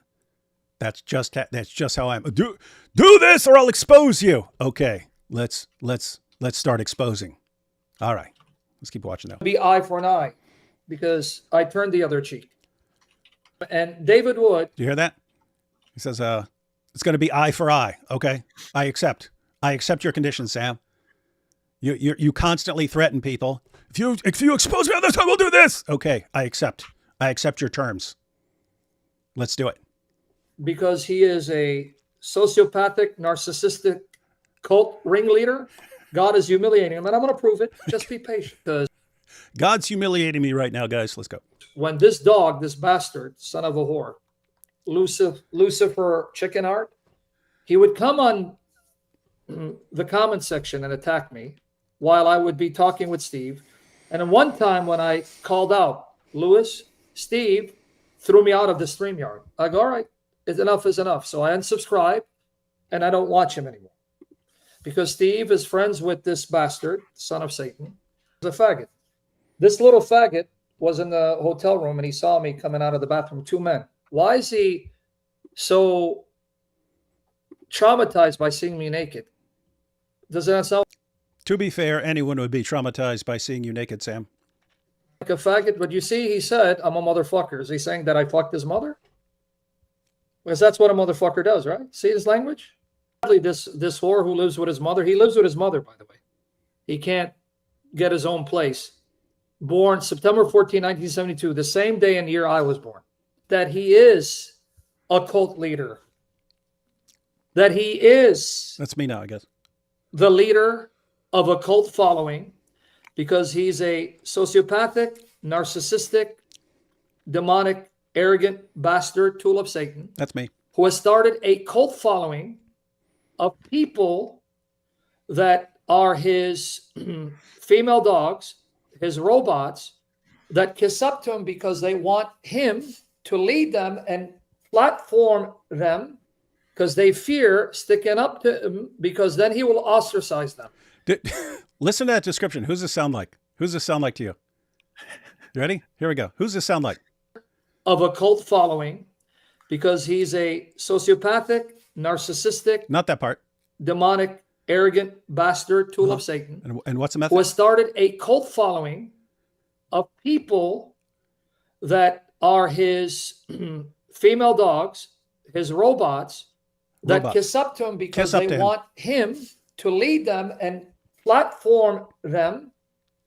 That's just how I'm. Do this or I'll expose you. Okay, let's start exposing. All right, let's keep watching now. Be eye for an eye, because I turned the other cheek. And David Wood. Do you hear that? He says, it's going to be eye for eye. Okay, I accept your conditions, Sam. You constantly threaten people. If you expose me on this, I will do this. Okay, I accept your terms. Let's do it. Because he is a sociopathic, narcissistic cult ringleader, God is humiliating him, and I'm going to prove it. Just be patient, because God's humiliating me right now, guys. Let's go. When this dog, this bastard, son of a whore, Lucifer Chicken Heart, he would come on the comment section and attack me while I would be talking with Steve. And then one time when I called out, Lewis, Steve threw me out of the StreamYard. I go, all right, enough is enough. So I unsubscribe and I don't watch him anymore. Because Steve is friends with this bastard, son of Satan. He's a faggot. This little faggot was in the hotel room and he saw me coming out of the bathroom, two men. Why is he so traumatized by seeing me naked? Does that sound? To be fair, anyone would be traumatized by seeing you naked, Sam. Like a faggot? But you see, he said, I'm a motherfucker. Is he saying that I fucked his mother? Because that's what a motherfucker does, right? See his language? This whore who lives with his mother, he lives with his mother, by the way. He can't get his own place. Born September 14, 1972, the same day and year I was born. That he is a cult leader. That he is... That's me now, I guess. ...the leader of a cult following, because he's a sociopathic, narcissistic, demonic, arrogant bastard, tool of Satan. That's me. Who has started a cult following of people that are his female dogs, his robots, that kiss up to him because they want him to lead them and platform them, because they fear sticking up to him, because then he will ostracize them. Listen to that description. Who's this sound like? Who's this sound like to you? You ready? Here we go. Who's this sound like? Of a cult following, because he's a sociopathic, narcissistic, not that part, demonic, arrogant bastard, tool of Satan. And what's the method? Who has started a cult following of people that are his female dogs, his robots, that kiss up to him because they want him to lead them and platform them,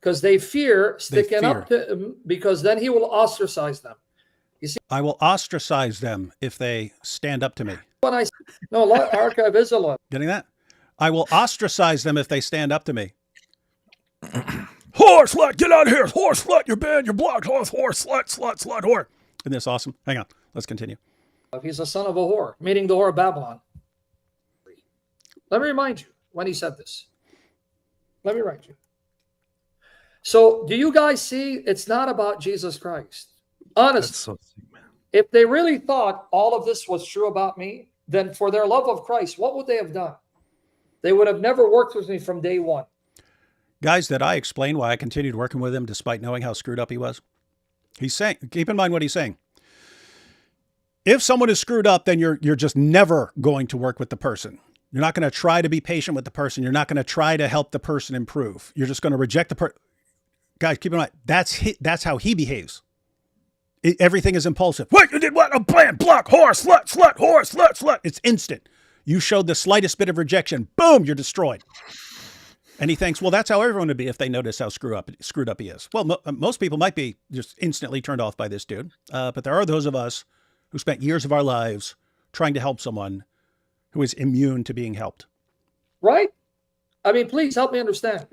because they fear sticking up to him, because then he will ostracize them. You see, I will ostracize them if they stand up to me. When I no, archive is a lot. Getting that? I will ostracize them if they stand up to me. Whore, slut, get out of here. Whore, slut, you're banned, you're blocked. Whore, slut, whore. Isn't this awesome? Hang on, let's continue. He's a son of a whore, meaning the whore of Babylon. Let me remind you when he said this. Let me remind you. So do you guys see, it's not about Jesus Christ. Honestly, so sick, man. If they really thought all of this was true about me, then for their love of Christ, what would they have done? They would have never worked with me from day one. Guys, did I explain why I continued working with him despite knowing how screwed up he was? He's saying, keep in mind what he's saying. If someone is screwed up, then you're just never going to work with the person. You're not going to try to be patient with the person. You're not going to try to help the person improve. You're just going to reject the person. Guys, keep in mind, that's how he behaves. Everything is impulsive. What? You did what? A plan, block, whore, slut, slut, whore, slut, slut. It's instant. You showed the slightest bit of rejection. Boom, you're destroyed. And he thinks, well, that's how everyone would be if they notice how screwed up he is. Well, most people might be just instantly turned off by this dude. But there are those of us who spent years of our lives trying to help someone who is immune to being helped. Right? I mean, please help me understand.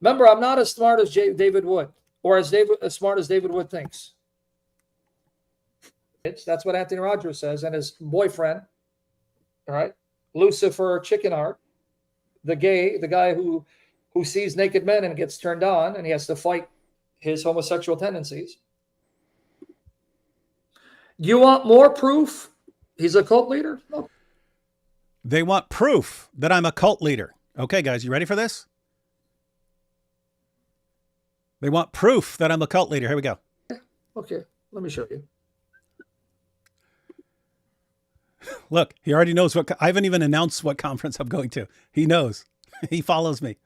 Remember, I'm not as smart as David Wood, or as smart as David Wood thinks. That's what Anthony Rogers says, and his boyfriend, all right, Lucifer Chickenheart, the guy who sees naked men and gets turned on, and he has to fight his homosexual tendencies. You want more proof he's a cult leader? No. They want proof that I'm a cult leader. Okay, guys, you ready for this? They want proof that I'm a cult leader. Here we go. Okay, let me show you. Look, he already knows I haven't even announced what conference I'm going to. He knows. He follows me.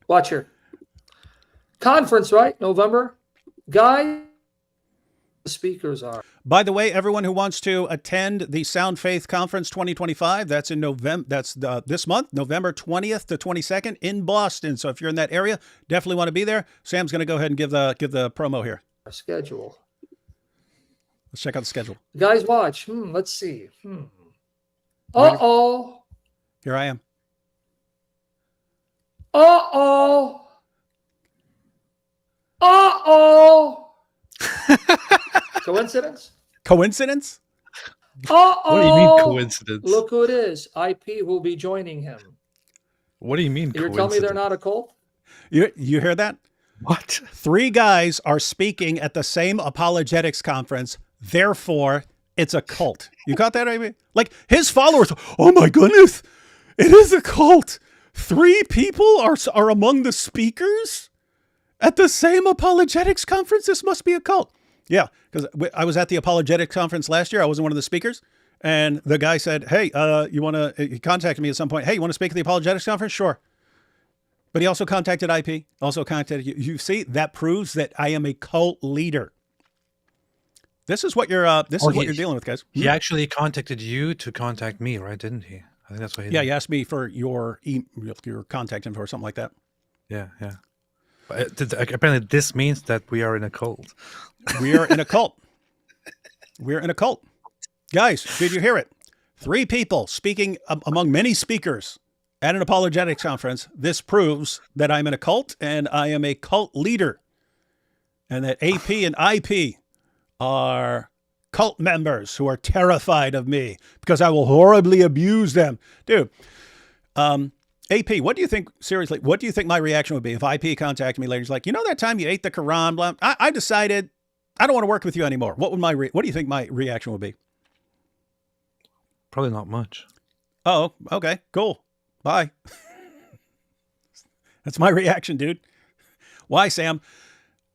Watch here. Conference, right? November. Guy, the speakers are. By the way, everyone who wants to attend the Sound Faith Conference 2025, that's in November. That's this month, November 20th to 22nd in Boston. So if you're in that area, definitely want to be there. Sam's going to go ahead and give the promo here. Our schedule. Let's check out the schedule. Guys, watch. Let's see. Uh-oh. Here I am. Uh-oh. Uh-oh. Coincidence? Coincidence? Uh-oh. What do you mean coincidence? Look who it is. IP will be joining him. What do you mean You're coincidence? telling me they're not a cult? You hear that? What? 3 guys are speaking at the same apologetics conference. Therefore, it's a cult. You got that, Amy? Like his followers. Oh my goodness. It is a cult. 3 people are among the speakers at the same apologetics conference. This must be a cult. Yeah, because I was at the apologetics conference last year. I wasn't one of the speakers. And the guy said, hey, he contacted me at some point. Hey, you want to speak at the apologetics conference? Sure. But he also contacted IP, also contacted you. You see, that proves that I am a cult leader. This is what you're dealing with, guys. He actually contacted you to contact me, right? Didn't he? I think that's what he did. Yeah, he asked me for your contact info or something like that. Yeah. But apparently this means that we are in a cult. We are in a cult. We're in a cult. Guys, did you hear it? 3 people speaking among many speakers at an apologetics conference. This proves that I'm in a cult and I am a cult leader. And that AP and IP are cult members who are terrified of me because I will horribly abuse them. Dude, AP, what do you think, seriously, what do you think my reaction would be if IP contacted me later? He's like, you know that time you ate the Quran? Blah, I decided I don't want to work with you anymore. What do you think my reaction would be? Probably not much. Oh, okay, cool. Bye. That's my reaction, dude. Why, Sam?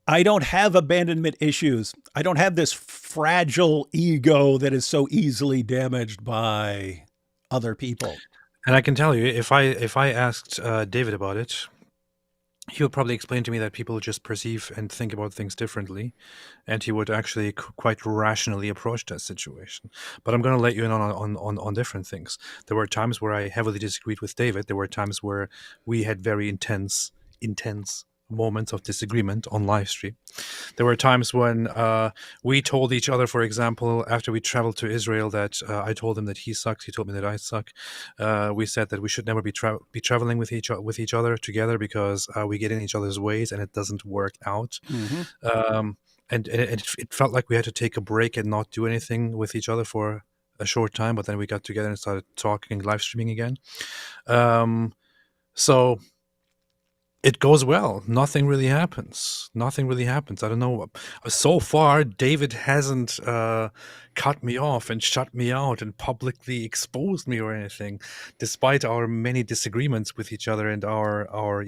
I don't have abandonment issues. I don't have this fragile ego that is so easily damaged by other people. And I can tell you, if I asked David about it, he would probably explain to me that people just perceive and think about things differently, and he would actually quite rationally approach that situation. But I'm going to let you in on different things. There were times where I heavily disagreed with David. There were times where we had very intense moments of disagreement on live stream. There were times when we told each other, for example, after we traveled to Israel, that I told him that he sucked, he told me that I suck. We said that we should never be traveling with each other together because we get in each other's ways and it doesn't work out. Mm-hmm. And it felt like we had to take a break and not do anything with each other for a short time, but then we got together and started talking, live streaming again. So It goes well. Nothing really happens. Nothing really happens. I don't know. So far, David hasn't cut me off and shut me out and publicly exposed me or anything, despite our many disagreements with each other and our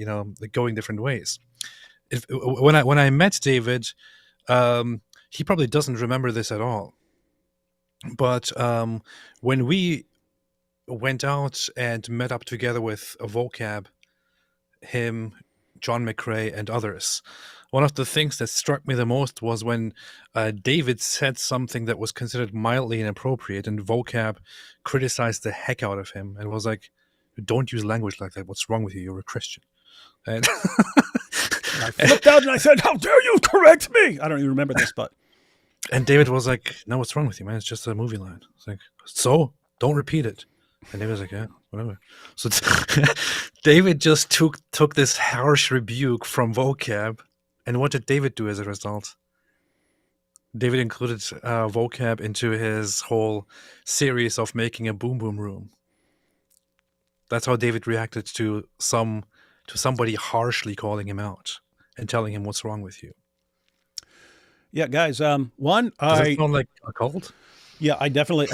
going different ways. When I met David, he probably doesn't remember this at all. But when we went out and met up together with a vocab, him, John McRae, and others, one of the things that struck me the most was when David said something that was considered mildly inappropriate, and vocab criticized the heck out of him and was like, "Don't use language like that. What's wrong with you? You're a Christian." And I flipped out and I said, "How dare you correct me?" I don't even remember this, but. And David was like, "No, what's wrong with you, man? It's just a movie line." It's like, "So don't repeat it." And David was like, "Yeah, whatever." So David just took this harsh rebuke from vocab, and what did David do as a result? David included vocab into his whole series of making a boom boom room. That's how David reacted to somebody harshly calling him out and telling him what's wrong with you. Yeah, guys. Does it sound like a cult? Yeah, I definitely.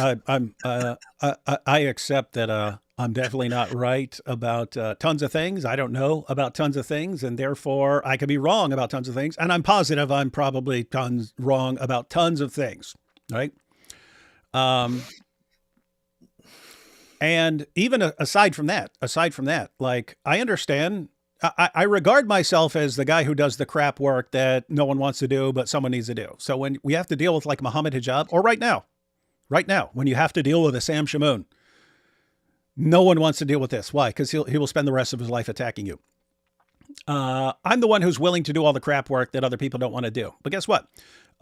I accept that. I'm definitely not right about tons of things. I don't know about tons of things, and therefore I could be wrong about tons of things. And I'm positive I'm probably wrong about tons of things, right? And even aside from that, like I understand. I regard myself as the guy who does the crap work that no one wants to do, but someone needs to do. So when we have to deal with like Muhammad Hijab, or right now, when you have to deal with a Sam Shamoun, no one wants to deal with this. Why? Because he will spend the rest of his life attacking you. I'm the one who's willing to do all the crap work that other people don't want to do. But guess what?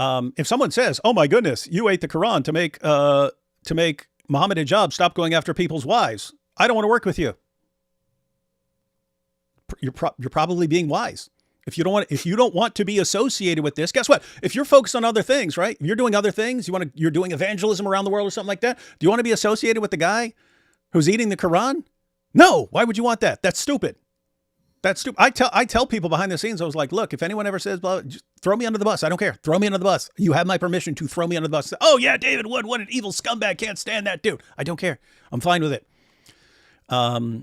If someone says, "Oh my goodness, you ate the Quran to make Muhammad Hijab stop going after people's wives," I don't want to work with you. You're probably being wise. If you don't want to be associated with this, guess what? If you're focused on other things, right? If you're doing other things, you're doing evangelism around the world or something like that. Do you want to be associated with the guy who's eating the Quran? No. Why would you want that? That's stupid. That's stupid. I tell people behind the scenes, I was like, look, if anyone ever says, blah, just throw me under the bus. I don't care. Throw me under the bus. You have my permission to throw me under the bus. Oh yeah, David Wood, what an evil scumbag. Can't stand that dude. I don't care. I'm fine with it.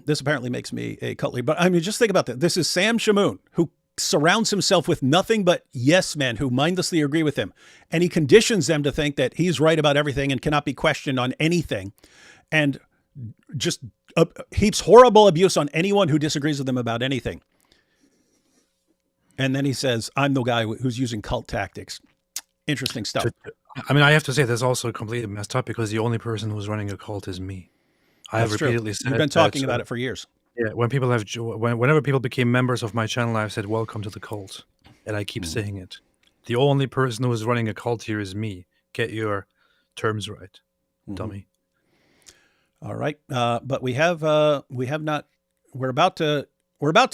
This apparently makes me a cult leader, but I mean, just think about that. This is Sam Shamoun, who surrounds himself with nothing but yes men who mindlessly agree with him. And he conditions them to think that he's right about everything and cannot be questioned on anything. And just heaps horrible abuse on anyone who disagrees with him about anything. And then he says, "I'm the guy who's using cult tactics." Interesting stuff. I mean, I have to say that's also completely messed up because the only person who's running a cult is me. I have repeatedly said you've been talking about it for years. Yeah, whenever people became members of my channel, I've said, "Welcome to the cult," and I keep saying it. The only person who is running a cult here is me. Get your terms right, dummy. All right, but we have not. We're about to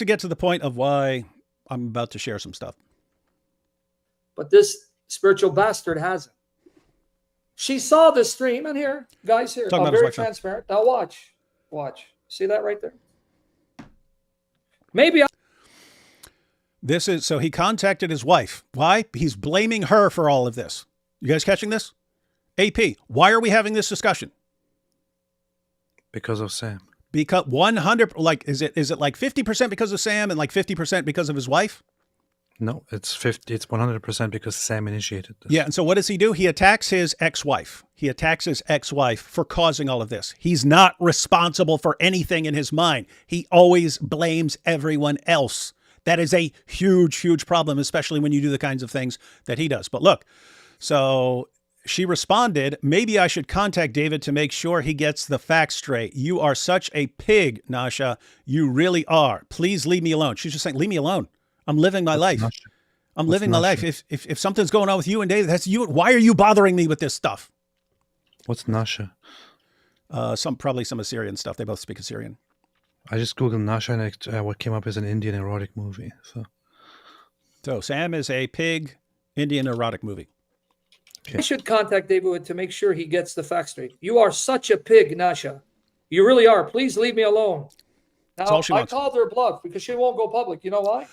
get to the point of why I'm about to share some stuff. But this spiritual bastard hasn't. She saw the stream, and here, guys, here, very transparent. Now watch. See that right there? Maybe This is, so he contacted his wife. Why? He's blaming her for all of this. You guys catching this? AP, why are we having this discussion? Because of Sam. Because 100, like, is it like 50% because of Sam and like 50% because of his wife? No, it's 100% because Sam initiated this. Yeah, and so what does he do? He attacks his ex-wife. He attacks his ex-wife for causing all of this. He's not responsible for anything in his mind. He always blames everyone else. That is a huge, huge problem, especially when you do the kinds of things that he does. But look, so she responded, "Maybe I should contact David to make sure he gets the facts straight. You are such a pig, Nasha. You really are. Please leave me alone." She's just saying, leave me alone. I'm living my life. I'm living my life. If something's going on with you and David, that's you. Why are you bothering me with this stuff? What's Nasha? Probably some Assyrian stuff. They both speak Assyrian. I just Googled Nasha and what came up is an Indian erotic movie. So Sam is a pig Indian erotic movie. I should contact David to make sure he gets the facts straight. You are such a pig, Nasha. You really are. Please leave me alone. Now, That's all she I wants. called her bluff because she won't go public. You know why?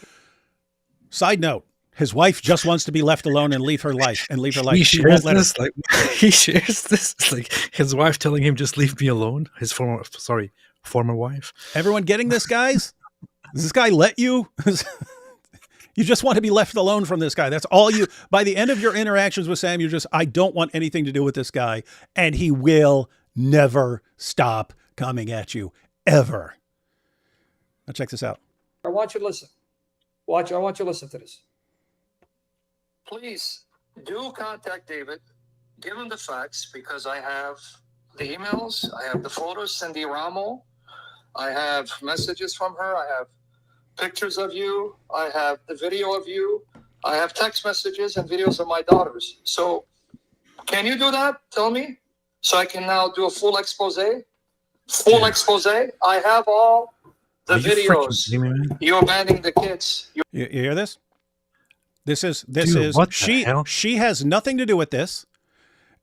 Side note: his wife just wants to be left alone and leave her life and leave her life. He He shares won't let her. this, like he shares this. It's like his wife telling him, "Just leave me alone." His former wife. Everyone getting this, guys? Does this guy let you? You just want to be left alone from this guy. That's all you. By the end of your interactions with Sam, you're just, I don't want anything to do with this guy, and he will never stop coming at you ever. Now check this out. I want you to listen. Watch. I want you to listen to this. Please do contact David. Give him the facts because I have the emails, I have the photos, Cindy Ramo, I have messages from her, I have pictures of you, I have the video of you, I have text messages and videos of my daughters. So can you do that? Tell me. So I can now do a full expose. Full expose. I have all the videos. You abandoning the kids. You hear this? This is Dude, what the she. hell? She has nothing to do with this.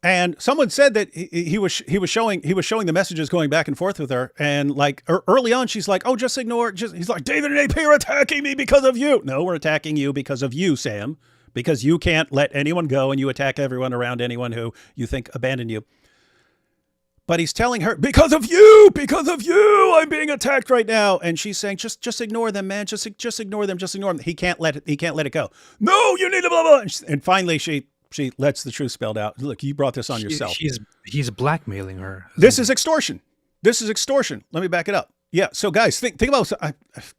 And someone said that he was showing the messages going back and forth with her, and like early on, she's like, "Oh, just ignore." He's like, "David and AP are attacking me because of you." No, we're attacking you because of you, Sam, because you can't let anyone go, and you attack everyone around anyone who you think abandoned you. But he's telling her, because of you, I'm being attacked right now. And she's saying, just ignore them, man. Just ignore them. Just ignore them. He can't let it go. No, you need to blah, blah. And finally, she lets the truth spelled out. Look, you brought this on yourself. He's blackmailing her. This is extortion. This is extortion. Let me back it up. Yeah. So guys, think about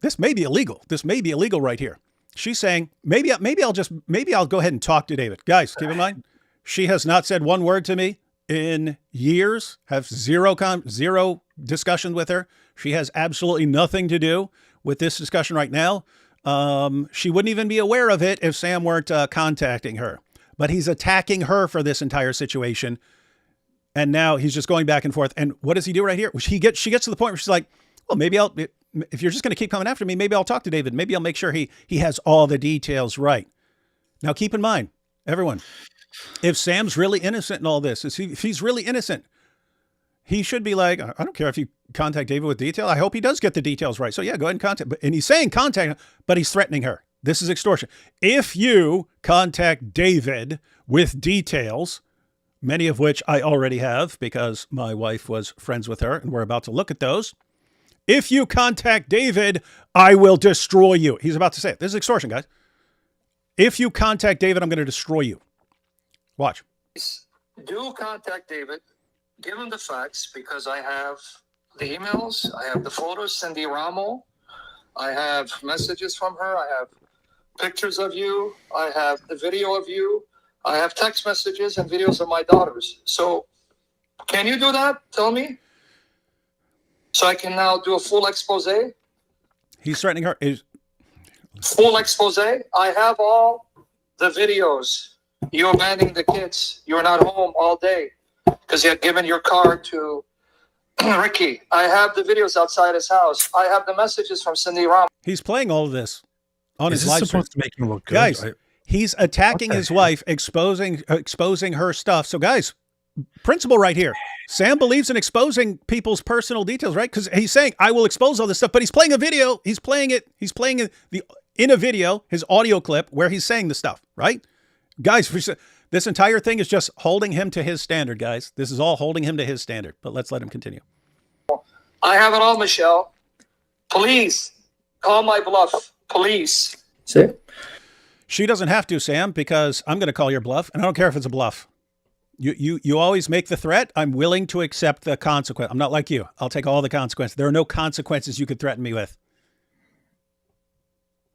this. May be illegal. This may be illegal right here. She's saying, maybe I'll go ahead and talk to David. Guys, keep in mind, she has not said one word to me in years, have zero discussion with her. She has absolutely nothing to do with this discussion right now. She wouldn't even be aware of it if Sam weren't contacting her. But he's attacking her for this entire situation. And now he's just going back and forth. And what does he do right here? She gets to the point where she's like, well, maybe if you're just going to keep coming after me, maybe I'll talk to David. Maybe I'll make sure he has all the details right. Now, keep in mind, everyone, if Sam's really innocent in all this, if he's really innocent, he should be like, I don't care if you contact David with detail. I hope he does get the details right. So yeah, go ahead and contact. And he's saying contact, but he's threatening her. This is extortion. If you contact David with details, many of which I already have because my wife was friends with her and we're about to look at those. If you contact David, I will destroy you. He's about to say it. This is extortion, guys. If you contact David, I'm going to destroy you. Watch. Do contact David. Give him the facts because I have the emails, I have the photos, Cindy Ramo, I have messages from her, I have pictures of you, I have the video of you, I have text messages and videos of my daughters. So can you do that? Tell me. So I can now do a full expose. He's threatening her. Full expose. I have all the videos. You abandoning the kids. You were not home all day because you had given your car to Ricky. I have the videos outside his house. I have the messages from Cindy Ram. He's playing all of this on his live stream. Supposed to make him look good? Guys, he's attacking his wife, exposing her stuff. So guys, principle right here. Sam believes in exposing people's personal details, right? Because he's saying, I will expose all this stuff, but he's playing a video. He's playing it in a video, his audio clip where he's saying the stuff, right? Guys, this entire thing is just holding him to his standard, guys. This is all holding him to his standard, but let's let him continue. I have it all, Michelle. Please call my bluff. Please. See? She doesn't have to, Sam, because I'm going to call your bluff, and I don't care if it's a bluff. You always make the threat. I'm willing to accept the consequence. I'm not like you. I'll take all the consequences. There are no consequences you could threaten me with.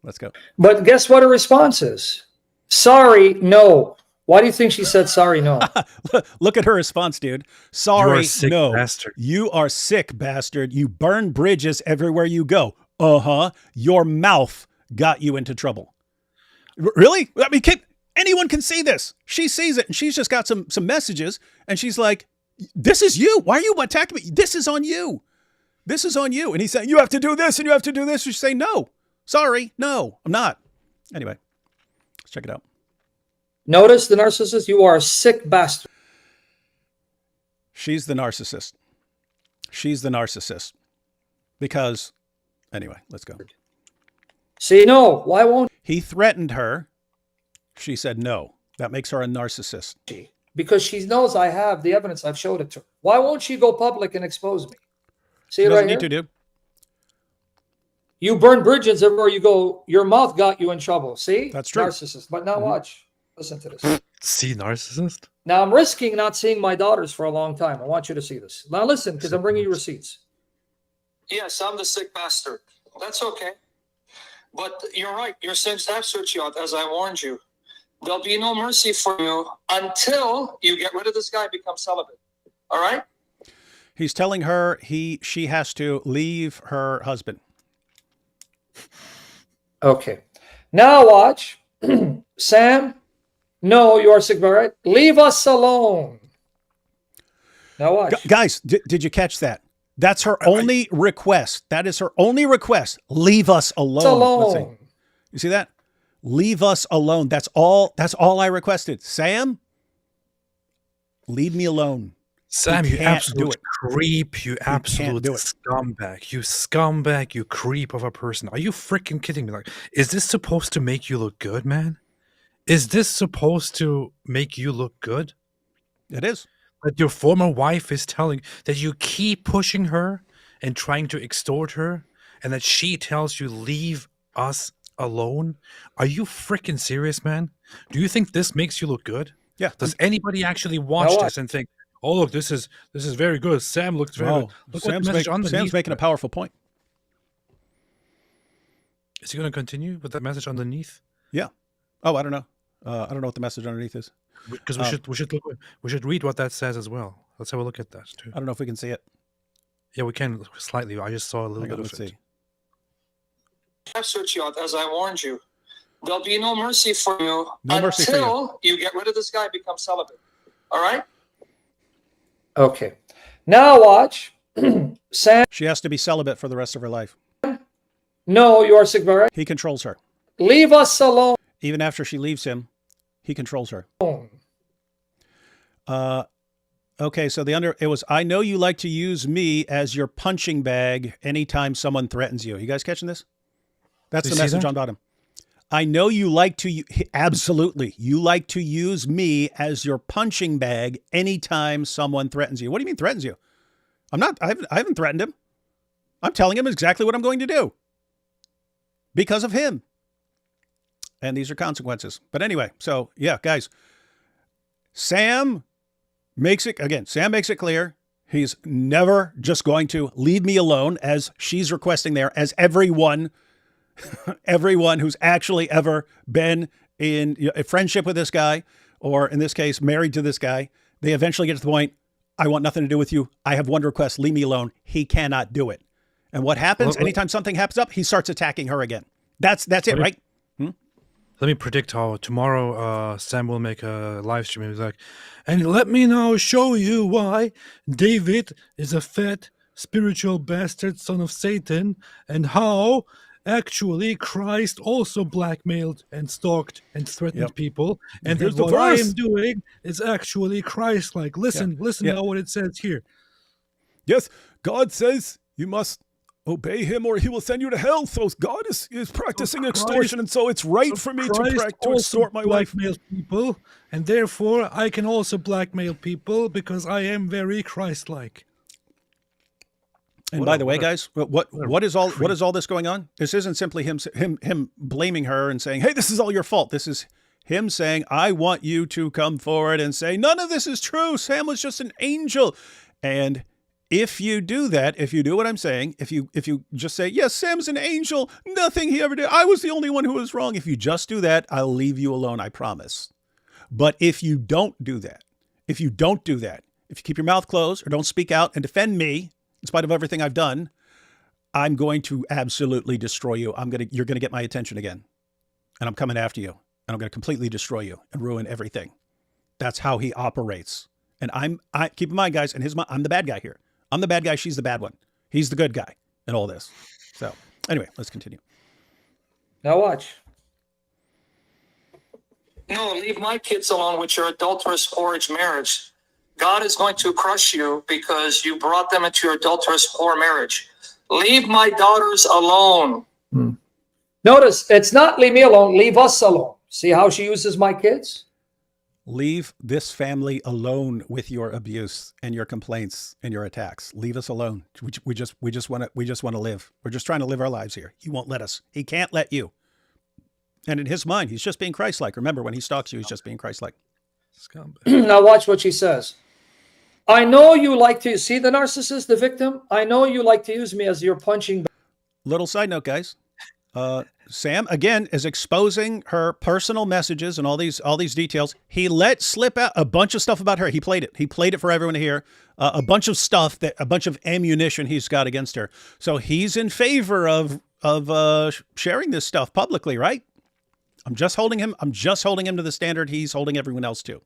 Let's go. But guess what her response is? Sorry, no. Why do you think she said sorry, no? Look at her response, dude. Sorry, you are sick, no. bastard. You are sick, bastard. You burn bridges everywhere you go. Uh-huh. Your mouth got you into trouble. Really? I mean, anyone can see this. She sees it, and she's just got some messages, and she's like, this is you. Why are you attacking me? This is on you. This is on you. And he's saying, you have to do this, and you have to do this. She's saying, no. Sorry, no, I'm not. Anyway. Check it out. Notice the narcissist. You are a sick bastard. She's the narcissist. She's the narcissist. Because Anyway, let's go. See, no, why won't He threatened her. She said no. That makes her a narcissist. she? Because she knows I have the evidence. I've showed it to her. Why won't she go public and expose me? See She it doesn't right need here? to do. You burn bridges everywhere you go. Your mouth got you in trouble. See? That's true. Narcissist. But now watch. Listen to this. See, narcissist. Now I'm risking not seeing my daughters for a long time. I want you to see this. Now listen, because I'm bringing you receipts. Yes, I'm the sick bastard. That's okay. But you're right. Your sins have searched you out, as I warned you. There'll be no mercy for you until you get rid of this guy and become celibate. All right? He's telling her she has to leave her husband. Okay. Now watch. Sam, no, you are sick, all right? Leave us alone. Now watch. Guys, did you catch that? That's her only request. That is her only request. Leave us alone. Let's see. You see that? Leave us alone. That's all I requested. Sam, leave me alone. Sam, you can't absolute do it. creep. You absolute do it. scumbag. You scumbag. You creep of a person. Are you freaking kidding me? Like, is this supposed to make you look good, man? Is this supposed to make you look good? It is. That your former wife is telling that you keep pushing her and trying to extort her, and that she tells you leave us alone? Are you freaking serious, man? Do you think this makes you look good? Yeah. Does anybody actually watch this and think, "Oh, look, this is very good. Sam looks very good." Look what the message underneath. Sam's making a powerful point. Is he going to continue with that message underneath? Yeah. Oh, I don't know. I don't know what the message underneath is. Because we should read what that says as well. Let's have a look at that too. I don't know if we can see it. Yeah, we can slightly. I just saw a little Hang on, bit let's of it. see. I've searched you out, as I warned you. There'll be no mercy for you until you get rid of this guy and become celibate. All right? Okay. Now watch. Sam. She has to be celibate for the rest of her life. No, you are sick, all right? He controls her. Leave us alone. Even after she leaves him, he controls her. Okay, so it was, I know you like to use me as your punching bag anytime someone threatens you. You guys catching this? That's the message on bottom. I know you like to, absolutely, you like to use me as your punching bag anytime someone threatens you. What do you mean threatens you? I haven't threatened him. I'm telling him exactly what I'm going to do because of him. And these are consequences. But anyway, so yeah, guys, Sam makes it clear. He's never just going to leave me alone, as she's requesting there, as everyone who's actually ever been in a friendship with this guy, or in this case, married to this guy, they eventually get to the point, I want nothing to do with you. I have one request, leave me alone. He cannot do it. And what happens anytime something happens up, he starts attacking her again. That's it, right? Let me predict how tomorrow Sam will make a live stream. He's like, and let me now show you why David is a fat spiritual bastard son of Satan, and how actually Christ also blackmailed and stalked and threatened people, and that what I am doing is actually Christ-like. Listen now what it says here. Yes, God says you must obey him or he will send you to hell. So God is practicing extortion, and so it's right for me to extort my wife. Blackmail people, and therefore I can also blackmail people because I am very Christ-like. And by the way, guys, what is all this going on? This isn't simply him blaming her and saying, "Hey, this is all your fault." This is him saying, "I want you to come forward and say none of this is true. Sam was just an angel." And if you do that, if you do what I'm saying, if you just say, yes, Sam's an angel, nothing he ever did, I was the only one who was wrong. If you just do that, I'll leave you alone, I promise. But if you don't do that, if you keep your mouth closed or don't speak out and defend me, in spite of everything I've done, I'm going to absolutely destroy you. You're going to get my attention again. And I'm coming after you. And I'm going to completely destroy you and ruin everything. That's how he operates. And I keep in mind, guys, I'm the bad guy here. I'm the bad guy. She's the bad one. He's the good guy in all this. So anyway, let's continue. Now watch. No, leave my kids alone with your adulterous whore marriage. God is going to crush you because you brought them into your adulterous whore marriage. Leave my daughters alone. Notice, it's not leave me alone, leave us alone. See how she uses my kids? Leave this family alone with your abuse and your complaints and your attacks. Leave us alone. We just want to live. We're just trying to live our lives here. He won't let us. He can't let you. And in his mind, he's just being Christ-like. Remember, when he stalks you, he's just being Christ-like. Now watch what she says. I know you like to see the narcissist, the victim. I know you like to use me as your punching bag. Little side note, guys. Sam, again, is exposing her personal messages and all these details. He let slip out a bunch of stuff about her. He played it. He played it for everyone to hear. A bunch of stuff, a bunch of ammunition he's got against her. So he's in favor of sharing this stuff publicly, right? I'm just holding him to the standard he's holding everyone else to.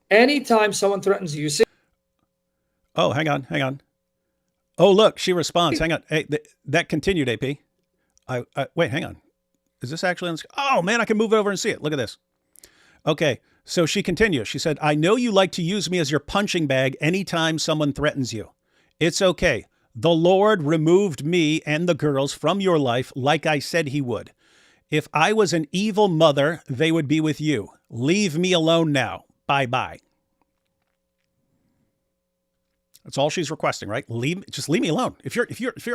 Anytime someone threatens you, see. Oh, hang on. Oh, look, she responds. Hang on. Hey, that continued, AP. Wait, hang on. Is this actually on? Oh, man, I can move it over and see it. Look at this. Okay, so she continues. She said, I know you like to use me as your punching bag anytime someone threatens you. It's okay. The Lord removed me and the girls from your life like I said he would. If I was an evil mother, they would be with you. Leave me alone now. Bye-bye. That's all she's requesting, right? Just leave me alone. If you're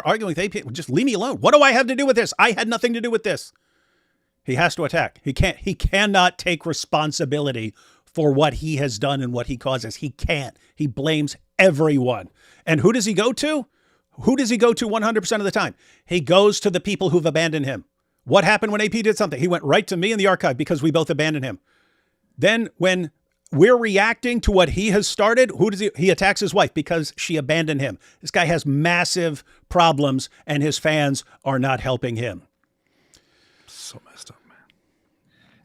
arguing with AP, just leave me alone. What do I have to do with this? I had nothing to do with this. He has to attack. He cannot take responsibility for what he has done and what he causes. He can't. He blames everyone. And who does he go to? Who does he go to 100% of the time? He goes to the people who've abandoned him. What happened when AP did something? He went right to me in the archive because we both abandoned him. Then when we're reacting to what he has started, he attacks his wife because she abandoned him. This guy has massive problems and his fans are not helping him. So messed up, man.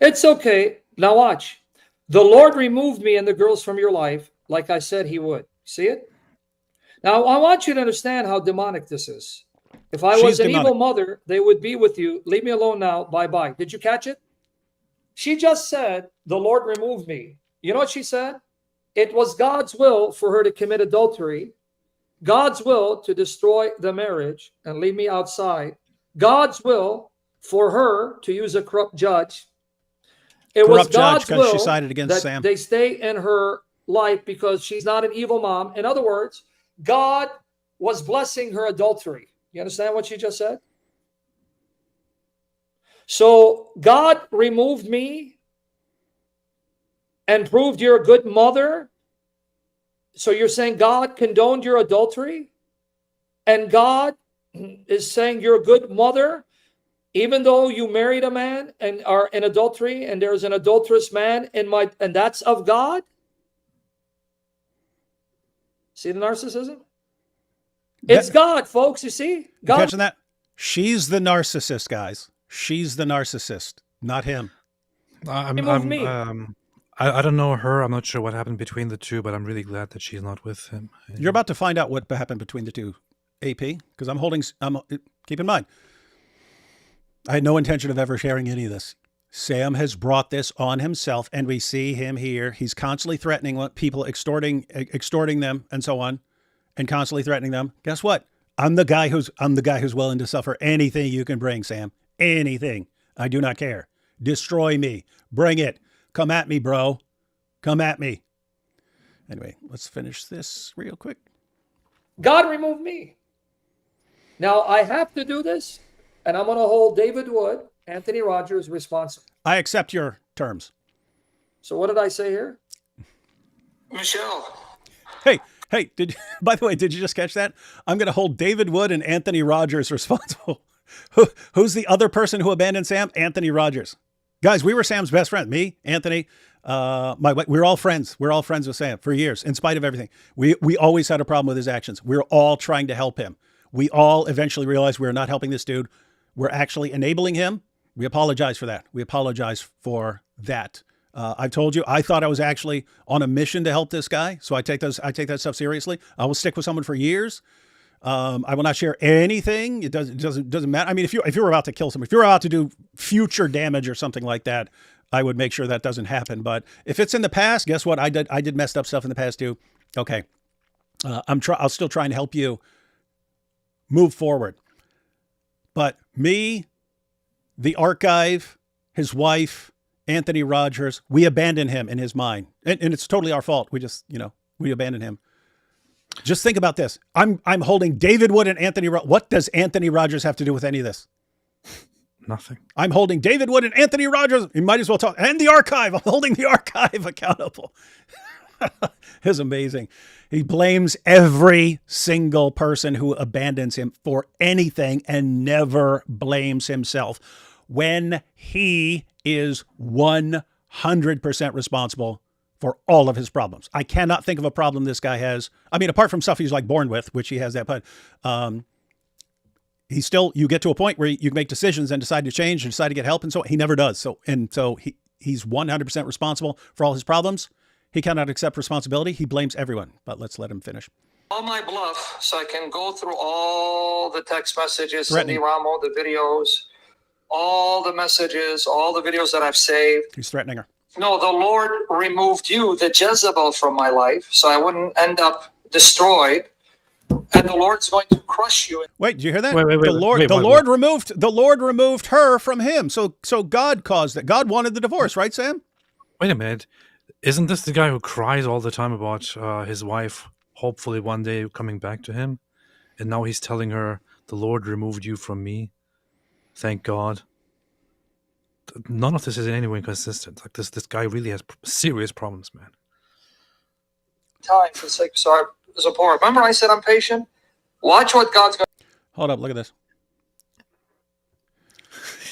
It's okay. Now watch. The Lord removed me and the girls from your life like I said he would. See it? Now I want you to understand how demonic this is. If I was an evil mother, they would be with you. Leave me alone now. Bye-bye. Did you catch it? She just said, the Lord removed me. You know what she said? It was God's will for her to commit adultery, God's will to destroy the marriage and leave me outside, God's will for her to use a corrupt judge. It was God's will she sided against that Sam. They stay in her life because she's not an evil mom. In other words, God was blessing her adultery. You understand what she just said? So God removed me and proved you're a good mother. So you're saying God condoned your adultery? And God is saying you're a good mother, even though you married a man and are in adultery and there's an adulterous man and that's of God? See the narcissism? It's God, folks, you see? God. Catching that? She's the narcissist, guys. She's the narcissist, not him. I don't know her. I'm not sure what happened between the two, but I'm really glad that she's not with him. You're about to find out what happened between the two, AP, because keep in mind, I had no intention of ever sharing any of this. Sam has brought this on himself, and we see him here. He's constantly threatening people, extorting them, and so on, and constantly threatening them. Guess what? I'm the guy who's willing to suffer anything you can bring, Sam. Anything. I do not care. Destroy me. Bring it. Come at me, bro. Come at me. Anyway, let's finish this real quick. God removed me. Now I have to do this, and I'm going to hold David Wood, Anthony Rogers responsible. I accept your terms. So what did I say here? Michelle. Hey, by the way, did you just catch that? I'm going to hold David Wood and Anthony Rogers responsible. Who's the other person who abandoned Sam? Anthony Rogers. Guys, we were Sam's best friend. Me, Anthony, we're all friends. We're all friends with Sam for years, in spite of everything. We always had a problem with his actions. We were all trying to help him. We all eventually realized we were not helping this dude. We're actually enabling him. We apologize for that. We apologize for that. I've told you, I thought I was actually on a mission to help this guy. So I take that stuff seriously. I will stick with someone for years. I will not share anything. It doesn't matter. I mean, if you were about to kill someone, if you were about to do future damage or something like that, I would make sure that doesn't happen. But if it's in the past, guess what? I did messed up stuff in the past too. Okay. I'll still try and help you move forward. But me, the archive, his wife, Anthony Rogers, we abandoned him in his mind. And it's totally our fault. We just, we abandoned him. Just think about this. I'm holding David Wood and Anthony. What does Anthony Rogers have to do with any of this? Nothing. I'm holding David Wood and Anthony Rogers. You might as well talk. And the archive. I'm holding the archive accountable. It's amazing. He blames every single person who abandons him for anything and never blames himself when he is 100% responsible for all of his problems. I cannot think of a problem this guy has. I mean, apart from stuff he's like born with, which he has that, but he's still, you get to a point where you make decisions and decide to change and decide to get help. And so he never does. So he's 100% responsible for all his problems. He cannot accept responsibility. He blames everyone, but let's let him finish. All my bluff, so I can go through all the text messages, Threatening. Cindy Ramo, the videos, all the messages, all the videos that I've saved. He's threatening her. No, the Lord removed you, the Jezebel, from my life, so I wouldn't end up destroyed. And the Lord's going to crush you. Wait, did you hear that? Wait, The Lord removed her from him. So God caused that. God wanted the divorce, right, Sam? Wait a minute. Isn't this the guy who cries all the time about his wife hopefully one day coming back to him? And now he's telling her, the Lord removed you from me. Thank God. None of this is in any way consistent. Like this guy really has serious problems, man. Time for support. Remember I said I'm patient? Watch what God's going to Hold up, look at this.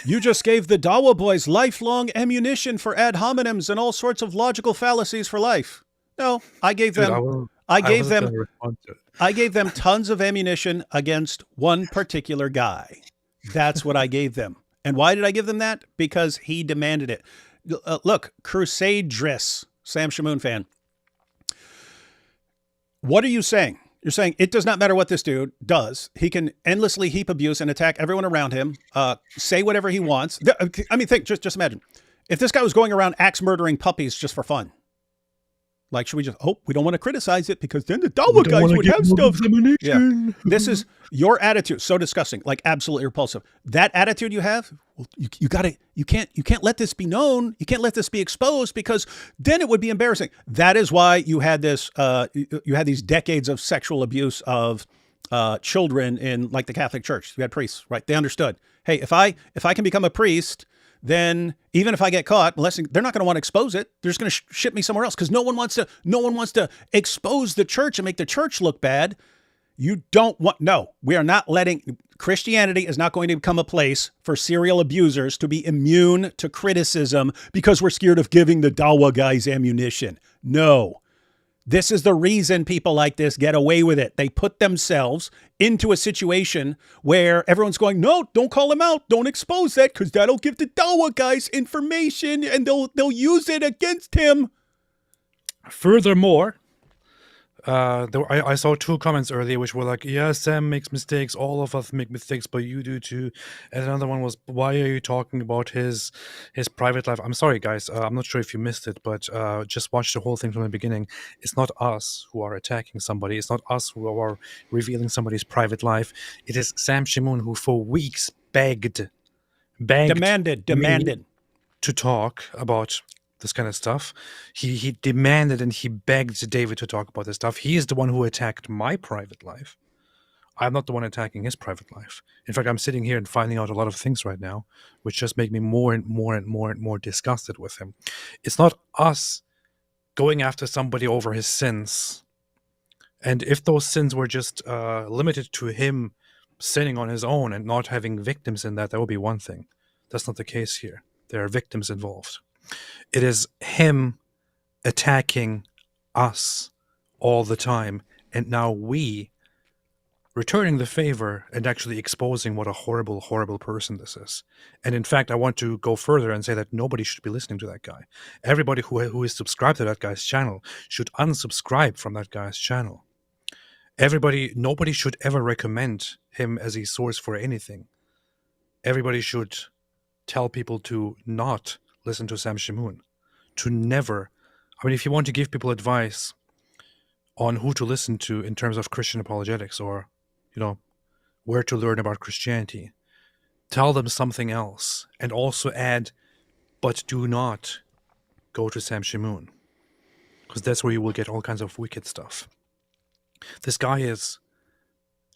You just gave the Dawa boys lifelong ammunition for ad hominems and all sorts of logical fallacies for life. No, I gave them I gave them tons of ammunition against one particular guy. That's what I gave them. And why did I give them that? Because he demanded it. Look, Crusade Driss, Sam Shamoun fan. What are you saying? You're saying it does not matter what this dude does. He can endlessly heap abuse and attack everyone around him, say whatever he wants. I mean, just imagine. If this guy was going around axe murdering puppies just for fun, like, should we just, we don't want to criticize it because then the Dawa guys would have stuff. Yeah. This is your attitude. So disgusting, like absolutely repulsive. That attitude you have, well, you can't let this be known. You can't let this be exposed because then it would be embarrassing. That is why you had this, you had these decades of sexual abuse of children in like the Catholic Church. You had priests, right? They understood. Hey, if I can become a priest, then even if I get caught, they're not going to want to expose it. They're just going to ship me somewhere else because no one wants to expose the church and make the church look bad. We are not letting, Christianity is not going to become a place for serial abusers to be immune to criticism because we're scared of giving the Dawa guys ammunition. No. This is the reason people like this get away with it. They put themselves into a situation where everyone's going, no, don't call him out. Don't expose that because that'll give the Dawa guys information and they'll use it against him. Furthermore, I saw two comments earlier which were like, yeah, Sam makes mistakes, all of us make mistakes, but you do too. And another one was, why are you talking about his private life? I'm sorry, guys. I'm not sure if you missed it, but just watch the whole thing from the beginning. It's not us who are attacking somebody. It's not us who are revealing somebody's private life. It is Sam Shamoun who for weeks begged Demanded to talk about this kind of stuff. He demanded and he begged David to talk about this stuff. He is the one who attacked my private life. I'm not the one attacking his private life. In fact, I'm sitting here and finding out a lot of things right now, which just make me more and more disgusted with him. It's not us going after somebody over his sins. And if those sins were just limited to him sinning on his own and not having victims in that would be one thing. That's not the case here. There are victims involved. It is him attacking us all the time, and now we returning the favor and actually exposing what a horrible, horrible person this is. And in fact, I want to go further and say that nobody should be listening to that guy. Everybody who is subscribed to that guy's channel should unsubscribe from that guy's channel. Nobody should ever recommend him as a source for anything. Everybody should tell people to not listen to Sam Shamoun, to never. I mean, if you want to give people advice on who to listen to in terms of Christian apologetics or, where to learn about Christianity. Tell them something else, and also add, but do not go to Sam Shamoun, because that's where you will get all kinds of wicked stuff. This guy is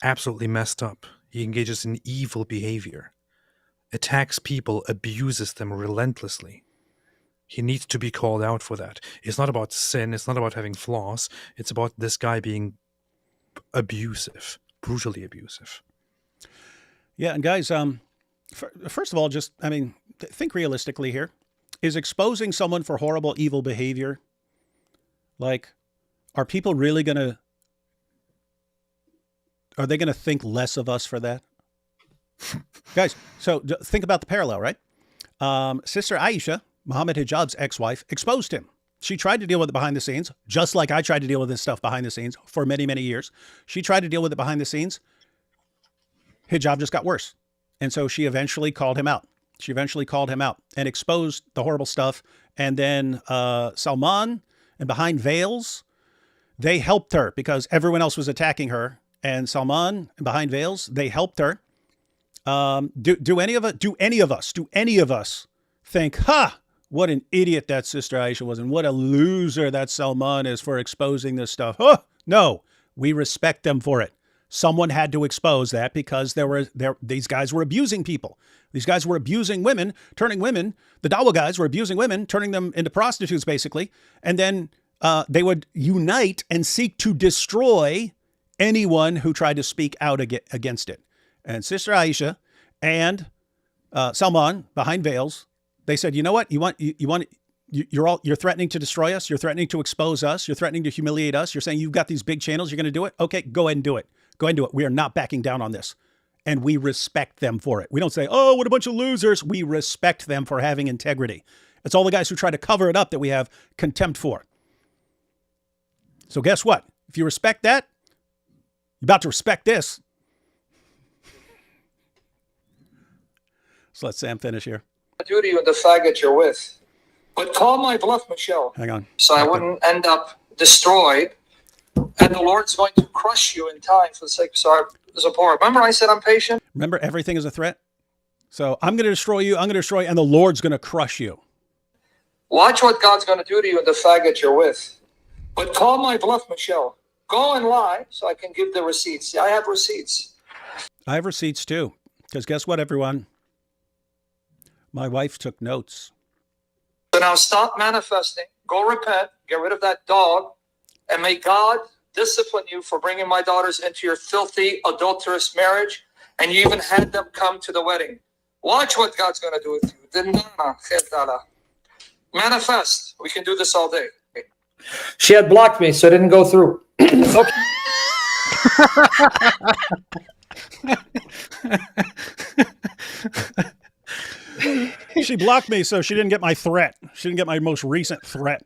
absolutely messed up. He engages in evil behavior, attacks people, abuses them relentlessly. He needs to be called out for that. It's not about sin. It's not about having flaws. It's about this guy being abusive, brutally abusive. Yeah, and guys, first of all, just, I mean, think realistically here. Is exposing someone for horrible, evil behavior, like, are people really are they going to think less of us for that? Guys, so think about the parallel, right? Sister Aisha, Muhammad Hijab's ex-wife, exposed him. She tried to deal with it behind the scenes, just like I tried to deal with this stuff behind the scenes for many, many years. She tried to deal with it behind the scenes. Hijab just got worse. And so she eventually called him out. She eventually called him out and exposed the horrible stuff. And then Salman and Behind Veils, they helped her because everyone else was attacking her. And Salman and Behind Veils, they helped her. Do any of us think, what an idiot that Sister Aisha was, and what a loser that Salman is for exposing this stuff? No, we respect them for it. Someone had to expose that because these guys were abusing people. These guys were abusing women, turning women. The Dawa guys were abusing women, turning them into prostitutes, basically. And then they would unite and seek to destroy anyone who tried to speak out against it. And Sister Aisha and Salman, Behind Veils, they said, you know what? You're threatening to destroy us. You're threatening to expose us. You're threatening to humiliate us. You're saying you've got these big channels. You're going to do it. Okay, go ahead and do it. Go ahead and do it. We are not backing down on this. And we respect them for it. We don't say, oh, what a bunch of losers. We respect them for having integrity. It's all the guys who try to cover it up that we have contempt for. So guess what? If you respect that, you're about to respect this. So let Sam finish here. Duty with the faggot you're with. But call my bluff, Michelle. Hang on. So I wouldn't end up destroyed. And the Lord's going to crush you in time for the sake of Zipporah. Remember I said I'm patient? Remember, everything is a threat. So I'm going to destroy you. I'm going to destroy you. And the Lord's going to crush you. Watch what God's going to do to you and the faggot you're with. But call my bluff, Michelle. Go and lie so I can give the receipts. See, I have receipts. I have receipts too. Because guess what, everyone? My wife took notes. So now stop manifesting. Go repent. Get rid of that dog. And may God discipline you for bringing my daughters into your filthy, adulterous marriage. And you even had them come to the wedding. Watch what God's going to do with you. Manifest. We can do this all day. She had blocked me, so it didn't go through. She blocked me, so she didn't get my threat. She didn't get my most recent threat.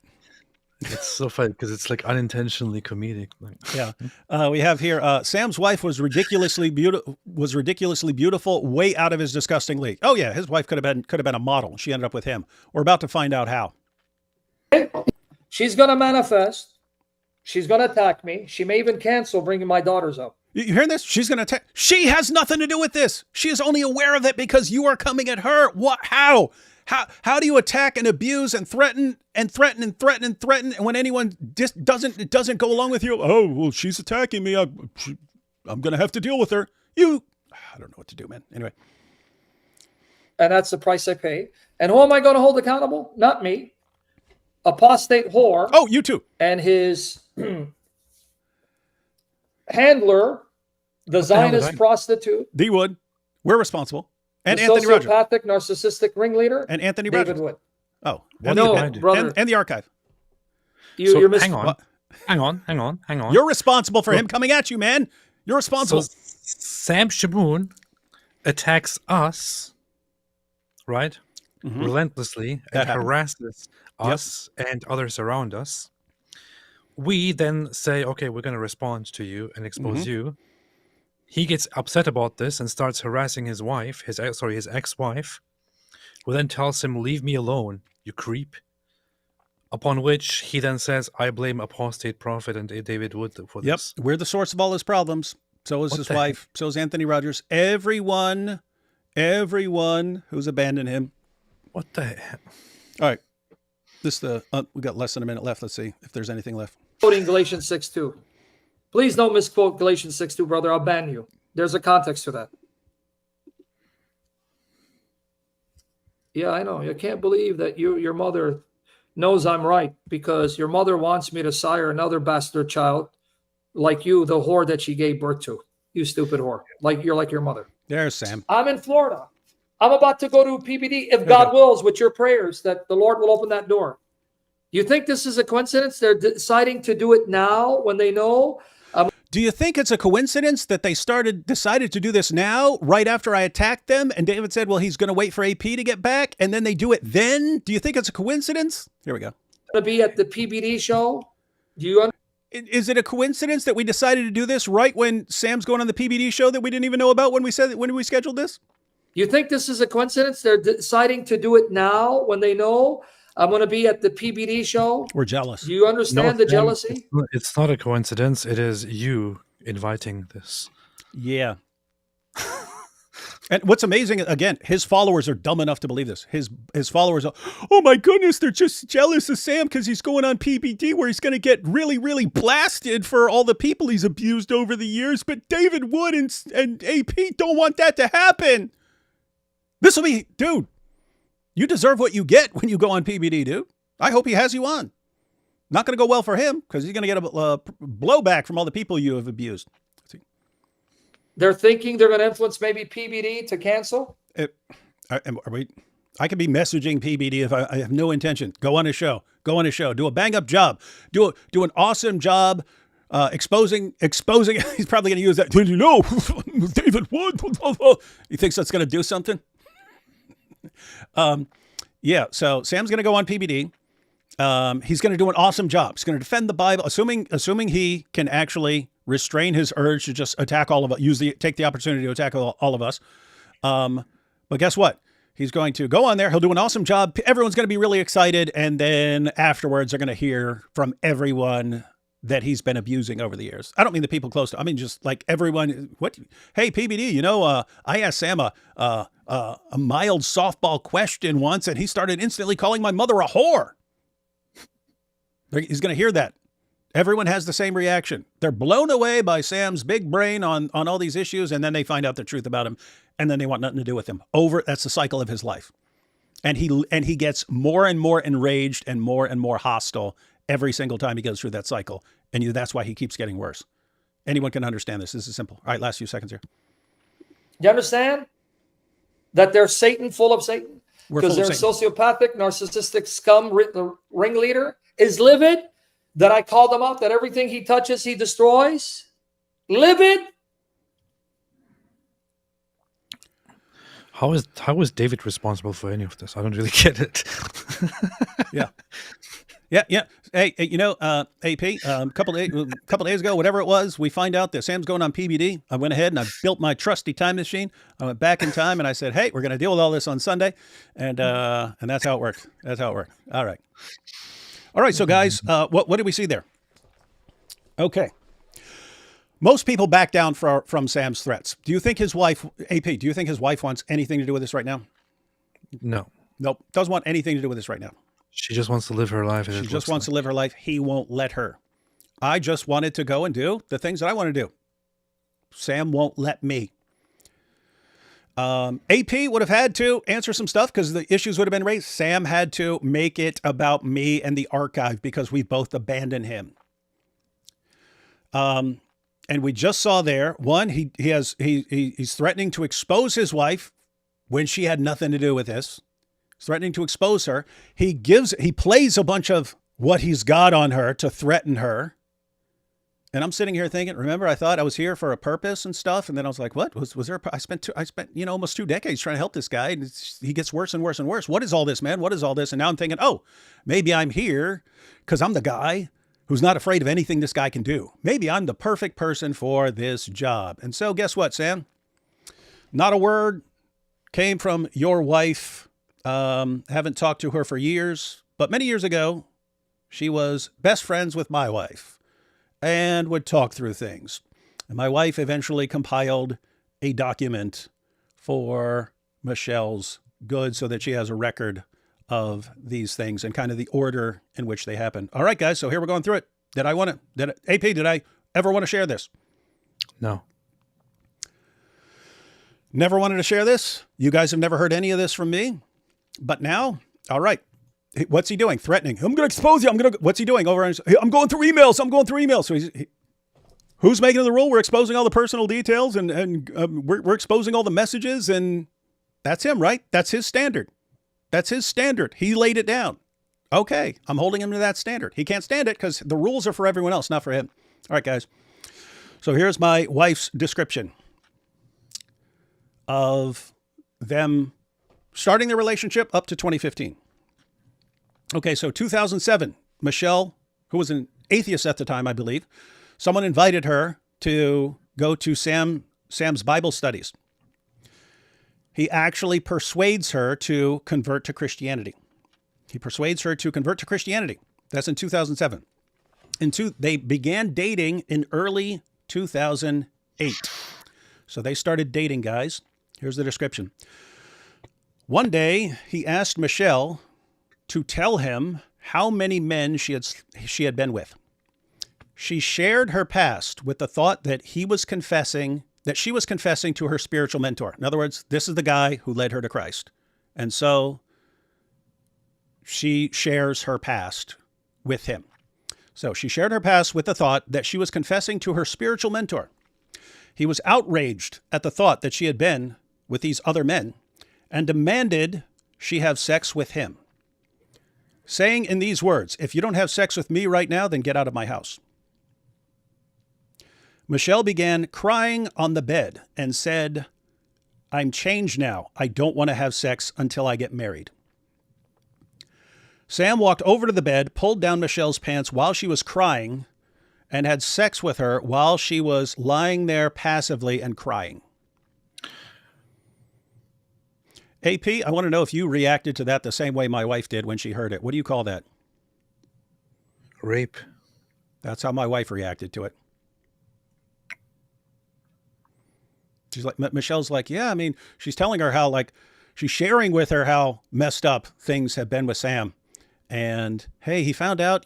It's so funny because it's like unintentionally comedic. Yeah, we have here. Sam's wife was ridiculously beautiful. Way out of his disgusting league. Oh yeah, his wife could have been a model. She ended up with him. We're about to find out how. She's going to manifest. She's going to attack me. She may even cancel bringing my daughters up. You hear this? She's going to attack. She has nothing to do with this. She is only aware of it because you are coming at her. What? How? How do you attack and abuse and threaten and threaten and threaten and threaten? And when anyone just doesn't go along with you, oh, well, she's attacking me. I'm going to have to deal with her. I don't know what to do, man. Anyway. And that's the price I pay. And who am I going to hold accountable? Not me. Apostate whore. Oh, you too. And his handler, the Zionist prostitute. D. Wood. We're responsible. And the Anthony Rogers. Sociopathic, narcissistic ringleader. And Anthony David Rogers. Wood. Oh. Brother. And the archive. You're hang on. You're responsible for him coming at you, man. You're responsible. So Sam Shamoun attacks us, right? Mm-hmm. Relentlessly and harasses us and others around us. We then say, okay, we're going to respond to you and expose you. He gets upset about this and starts harassing his wife, his ex-wife, who then tells him, leave me alone, you creep. Upon which he then says, I blame Apostate Prophet and David Wood for this. Yep, we're the source of all his problems. So is What his the wife. So is Anthony Rogers. Everyone who's abandoned him. What the heck? All right. We got less than a minute left. Let's see if there's anything left. Quoting Galatians 6:2. Please don't misquote Galatians 6:2, brother. I'll ban you. There's a context to that. Yeah, I know. You can't believe that your mother knows I'm right, because your mother wants me to sire another bastard child like you, the whore that she gave birth to. You stupid whore. You're like your mother. There's Sam. I'm in Florida. I'm about to go to PBD, if God wills, with your prayers, that the Lord will open that door. You think this is a coincidence? They're deciding to do it now when they know. Do you think it's a coincidence that they decided to do this now, right after I attacked them? And David said, well, he's going to wait for AP to get back, and then they do it then? Do you think it's a coincidence? Here we go. Going to be at the PBD show. Do you understand? Is it a coincidence that we decided to do this right when Sam's going on the PBD show that we didn't even know about when we scheduled this? You think this is a coincidence? They're deciding to do it now when they know I'm going to be at the PBD show. We're jealous. Do you understand the Sam, jealousy? It's not a coincidence. It is you inviting this. Yeah. And what's amazing, again, his followers are dumb enough to believe this. His followers are, oh my goodness, they're just jealous of Sam because he's going on PBD where he's going to get really, really blasted for all the people he's abused over the years. But David Wood and AP don't want that to happen. This will be, dude, you deserve what you get when you go on PBD, dude. I hope he has you on. Not going to go well for him because he's going to get a blowback from all the people you have abused. They're thinking they're going to influence maybe PBD to cancel? I could be messaging PBD if I have no intention. Go on a show. Do a bang-up job. Do an awesome job exposing. He's probably going to use that. Did you know David Wood? He thinks that's going to do something? Yeah, so Sam's going to go on PBD. He's going to do an awesome job. He's going to defend the Bible, assuming he can actually restrain his urge to just attack all of us, take the opportunity to attack all of us. But guess what? He's going to go on there. He'll do an awesome job. Everyone's going to be really excited. And then afterwards, they're going to hear from everyone that he's been abusing over the years. I don't mean the people close to, I mean, just like everyone. What? Hey, PBD, I asked Sam a mild softball question once, and he started instantly calling my mother a whore. He's going to hear that. Everyone has the same reaction. They're blown away by Sam's big brain on all these issues, and then they find out the truth about him, and then they want nothing to do with him. That's the cycle of his life. And he gets more and more enraged and more hostile every single time he goes through that cycle. And that's why he keeps getting worse. Anyone can understand this. This is simple. All right, last few seconds here. You understand that they're Satan, full of Satan? Because they're sociopathic, narcissistic scum. The ringleader is livid. That I called him out, that everything he touches, he destroys. Livid. How is David responsible for any of this? I don't really get it. Yeah. Hey, AP, a couple days ago, whatever it was, we find out that Sam's going on PBD. I went ahead and I built my trusty time machine. I went back in time and I said, hey, we're going to deal with all this on Sunday. And that's how it worked. All right. So guys, what did we see there? Okay. Most people back down from Sam's threats. Do you think his wife, AP, do you think his wife wants anything to do with this right now? No. Nope. Doesn't want anything to do with this right now. She just wants to live her life. She just wants to live her life. He won't let her. I just wanted to go and do the things that I want to do. Sam won't let me. AP would have had to answer some stuff because the issues would have been raised. Sam had to make it about me and the archive because we both abandoned him. And we just saw there, one, he's threatening to expose his wife when she had nothing to do with this. He's threatening to expose her. He plays a bunch of what he's got on her to threaten her. And I'm sitting here thinking, remember, I thought I was here for a purpose and stuff. And then I was like, what was there? I spent almost 2 decades trying to help this guy. And he gets worse and worse and worse. What is all this, man? What is all this? And now I'm thinking, oh, maybe I'm here because I'm the guy who's not afraid of anything this guy can do. Maybe I'm the perfect person for this job. And so guess what, Sam? Not a word came from your wife. Haven't talked to her for years, but many years ago, she was best friends with my wife and would talk through things. And my wife eventually compiled a document for Michelle's good so that she has a record of these things and kind of the order in which they happen. All right, guys. So here we're going through it. AP, did I ever want to share this? No. Never wanted to share this. You guys have never heard any of this from me. But now, all right. What's he doing? Threatening. I'm going to expose you. What's he doing? I'm going through emails. So who's making the rule? We're exposing all the personal details and we're exposing all the messages, and that's him, right? That's his standard. He laid it down. Okay. I'm holding him to that standard. He can't stand it because the rules are for everyone else, not for him. All right, guys. So here's my wife's description of them starting their relationship up to 2015. Okay, so 2007, Michelle, who was an atheist at the time, I believe, someone invited her to go to Sam's Bible studies. He actually persuades her to convert to Christianity. That's in 2007. They began dating in early 2008. So they started dating, guys. Here's the description. One day, he asked Michelle to tell him how many men she had been with. She shared her past with the thought that she was confessing to her spiritual mentor. In other words, this is the guy who led her to Christ. And so she shares her past with him. So she shared her past with the thought that she was confessing to her spiritual mentor. He was outraged at the thought that she had been with these other men and demanded she have sex with him, saying in these words, "If you don't have sex with me right now, then get out of my house." Michelle began crying on the bed and said, "I'm changed now. I don't want to have sex until I get married." Sam walked over to the bed, pulled down Michelle's pants while she was crying, and had sex with her while she was lying there passively and crying. AP, I want to know if you reacted to that the same way my wife did when she heard it. What do you call that? Rape. That's how my wife reacted to it. She's like, Michelle's like, yeah, I mean, she's telling her how, like, she's sharing with her how messed up things have been with Sam. And hey, he found out,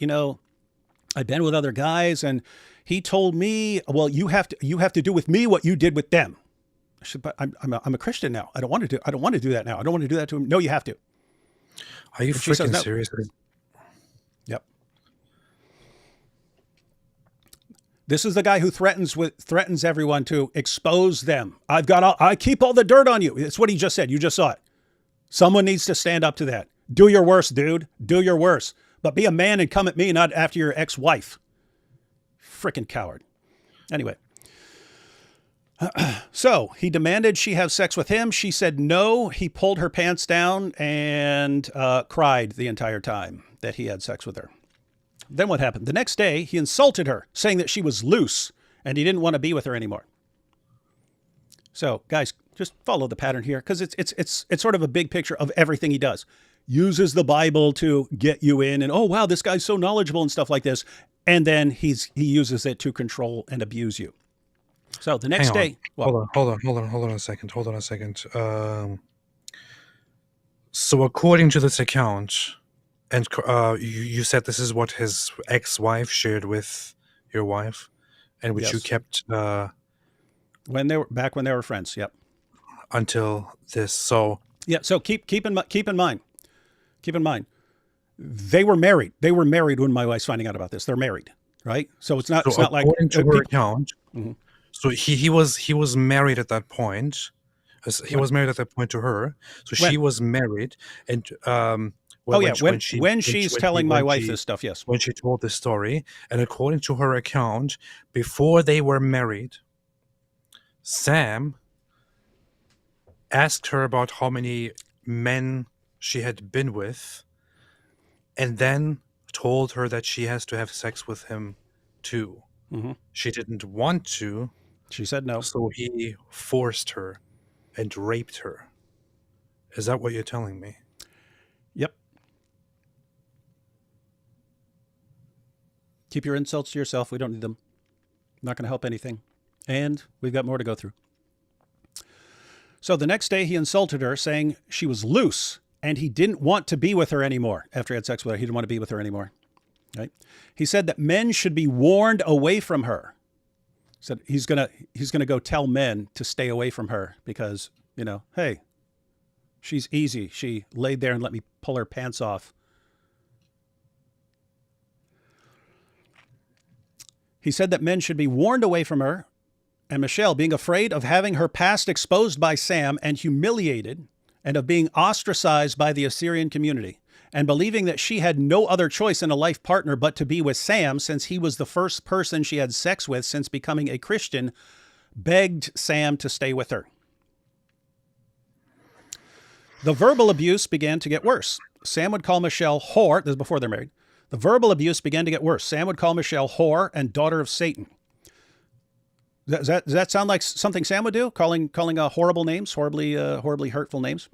I've been with other guys, and he told me, well, you have to do with me what you did with them. I said, but I'm a Christian now. I don't want to do that now. I don't want to do that to him. No, you have to. Are you freaking no. serious? Yep. This is the guy who threatens everyone to expose them. I keep all the dirt on you. It's what he just said. You just saw it. Someone needs to stand up to that. Do your worst, dude. Do your worst. But be a man and come at me, not after your ex-wife. Frickin' coward. Anyway. So he demanded she have sex with him. She said no. He pulled her pants down and cried the entire time that he had sex with her. Then what happened? The next day, he insulted her, saying that she was loose and he didn't want to be with her anymore. So, guys, just follow the pattern here because it's sort of a big picture of everything he does. Uses the Bible to get you in and, oh, wow, this guy's so knowledgeable and stuff like this. And then he uses it to control and abuse you. So the next day, well, hold on a second. So according to this account, and you said this is what his ex-wife shared with your wife, and which you kept when they were friends. Yep. Until this. So yeah. So keep in mind, they were married. They were married when my wife's finding out about this. They're married, right? So it's not like according to her account. Mm-hmm. So he was married at that point. He was married at that point to her. So she was married, and when she's telling my wife this stuff, yes, when she told this story, and according to her account, before they were married, Sam asked her about how many men she had been with, and then told her that she has to have sex with him too. Mm-hmm. She didn't want to. She said no. So he forced her and raped her. Is that what you're telling me? Yep. Keep your insults to yourself. We don't need them. Not going to help anything. And we've got more to go through. So the next day he insulted her, saying she was loose and he didn't want to be with her anymore. After he had sex with her, he didn't want to be with her anymore. Right? He said that men should be warned away from her. He said he's gonna go tell men to stay away from her because, hey, she's easy. She laid there and let me pull her pants off. He said that men should be warned away from her, and Michelle, being afraid of having her past exposed by Sam and humiliated, and of being ostracized by the Assyrian community, and believing that she had no other choice in a life partner but to be with Sam since he was the first person she had sex with since becoming a Christian, begged Sam to stay with her. The verbal abuse began to get worse. Sam would call Michelle whore. This is before they're married. The verbal abuse began to get worse. Sam would call Michelle whore and daughter of Satan. Does that sound like something Sam would do? Calling horrible names, horribly hurtful names.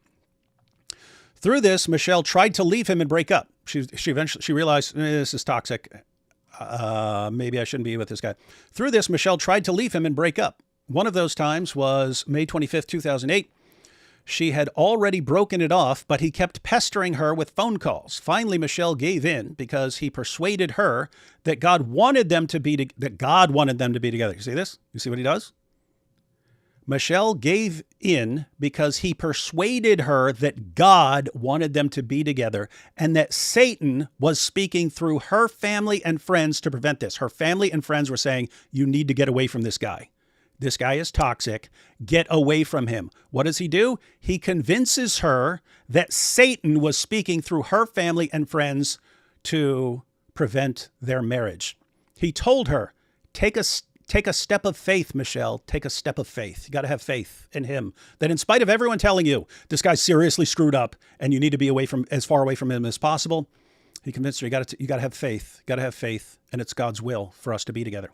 Through this, Michelle tried to leave him and break up. She eventually realized this is toxic. Maybe I shouldn't be with this guy. Through this, Michelle tried to leave him and break up. One of those times was May 25th, 2008. She had already broken it off, but he kept pestering her with phone calls. Finally, Michelle gave in because he persuaded her that God wanted them to be together. You see this? You see what he does? Michelle gave in because he persuaded her that God wanted them to be together and that Satan was speaking through her family and friends to prevent this. Her family and friends were saying, you need to get away from this guy. This guy is toxic. Get away from him. What does he do? He convinces her that Satan was speaking through her family and friends to prevent their marriage. He told her, take a step of faith, Michelle. Take a step of faith. You got to have faith in him. That in spite of everyone telling you this guy's seriously screwed up and you need to be as far away from him as possible, he convinced her you got to have faith. You got to have faith, and it's God's will for us to be together.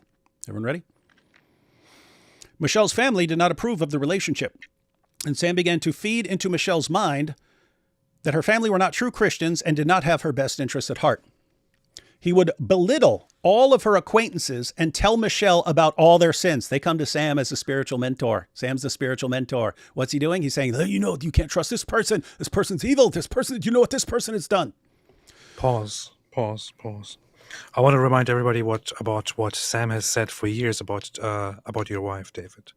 Everyone ready? Michelle's family did not approve of the relationship, and Sam began to feed into Michelle's mind that her family were not true Christians and did not have her best interests at heart. He would belittle all of her acquaintances and tell Michelle about all their sins. They come to Sam as a spiritual mentor. Sam's the spiritual mentor. What's he doing? He's saying, you can't trust this person. This person's evil. This person, you know what this person has done? Pause. I want to remind everybody about what Sam has said for years about your wife, David.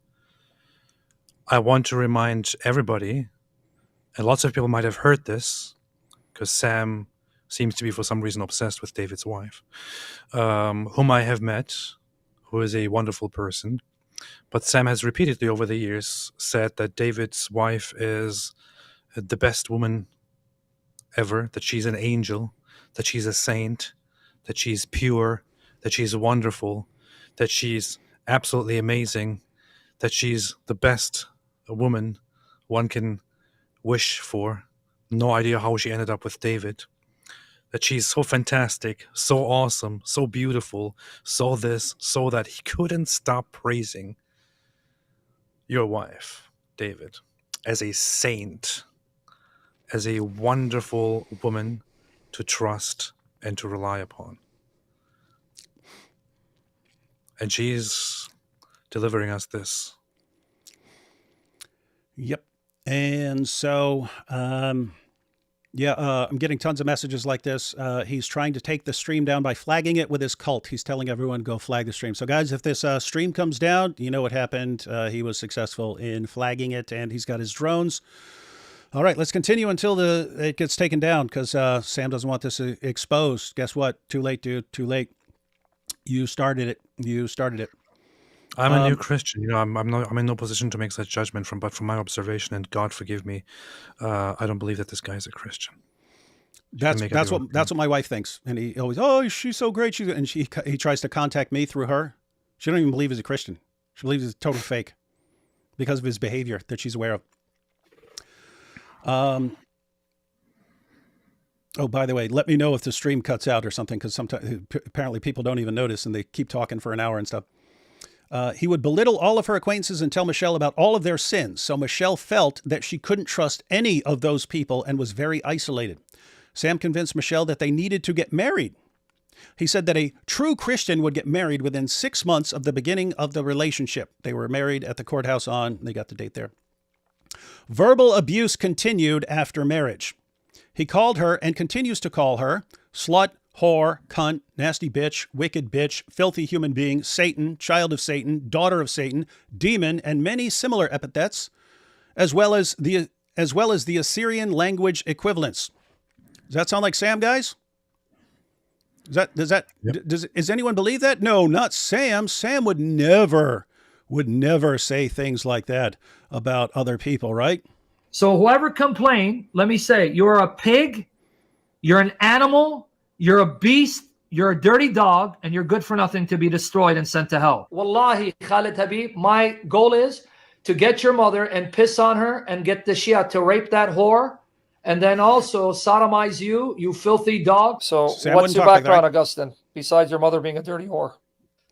I want to remind everybody, and lots of people might have heard this, because Sam seems to be for some reason obsessed with David's wife, whom I have met, who is a wonderful person. But Sam has repeatedly over the years said that David's wife is the best woman ever, that she's an angel, that she's a saint, that she's pure, that she's wonderful, that she's absolutely amazing, that she's the best woman one can wish for. No idea how she ended up with David. That she's so fantastic, so awesome, so beautiful, so this, so that. He couldn't stop praising your wife, David, as a saint, as a wonderful woman to trust and to rely upon. And she's delivering us this. Yep. And so, I'm getting tons of messages like this. He's trying to take the stream down by flagging it with his cult. He's telling everyone, go flag the stream. So guys, if this stream comes down, you know what happened. He was successful in flagging it, and he's got his drones. All right, let's continue until it gets taken down, because Sam doesn't want this exposed. Guess what? Too late, dude. Too late. You started it. I'm a new Christian. I'm in no position to make such judgment but from my observation, and God forgive me, I don't believe that this guy is a Christian. That's what my wife thinks, and he always, she's so great. He tries to contact me through her. She don't even believe he's a Christian. She believes he's total fake because of his behavior that she's aware of. Oh, by the way, let me know if the stream cuts out or something, because sometimes apparently people don't even notice and they keep talking for an hour and stuff. He would belittle all of her acquaintances and tell Michelle about all of their sins. So Michelle felt that she couldn't trust any of those people and was very isolated. Sam convinced Michelle that they needed to get married. He said that a true Christian would get married within 6 months of the beginning of the relationship. They were married at the courthouse they got the date there. Verbal abuse continued after marriage. He called her and continues to call her slut, whore, cunt, nasty bitch, wicked bitch, filthy human being, Satan, child of Satan, daughter of Satan, demon, and many similar epithets, as well as the Assyrian language equivalents. Does that sound like Sam, guys? Does anyone believe that? No, not Sam. Sam would never say things like that about other people, right? So whoever complained, let me say, you're a pig, you're an animal, you're a beast, you're a dirty dog, and you're good for nothing to be destroyed and sent to hell. Wallahi, Khalid Habib, my goal is to get your mother and piss on her and get the Shia to rape that whore and then also sodomize you, you filthy dog. So Sam what's your background, like Augustine, besides your mother being a dirty whore?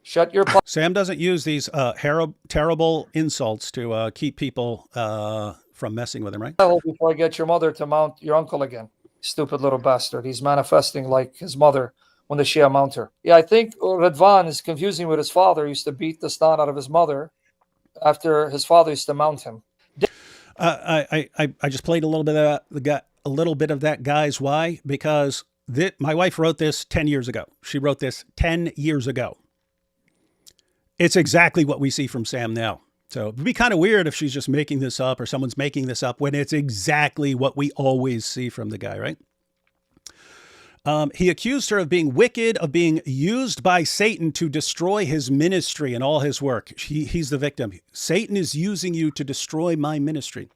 Shut your... Sam doesn't use these terrible insults to keep people from messing with him, right? Before I get your mother to mount your uncle again. Stupid little bastard. He's manifesting like his mother when the Shia mount her. Yeah, I think Radvan is confusing with his father. He used to beat the snot out of his mother after his father used to mount him. I just played a little bit of that, guys. Why? Because my wife wrote this 10 years ago. She wrote this 10 years ago. It's exactly what we see from Sam now. So it'd be kind of weird if she's just making this up or someone's making this up when it's exactly what we always see from the guy, right? He accused her of being wicked, of being used by Satan to destroy his ministry and all his work. He's the victim. Satan is using you to destroy my ministry.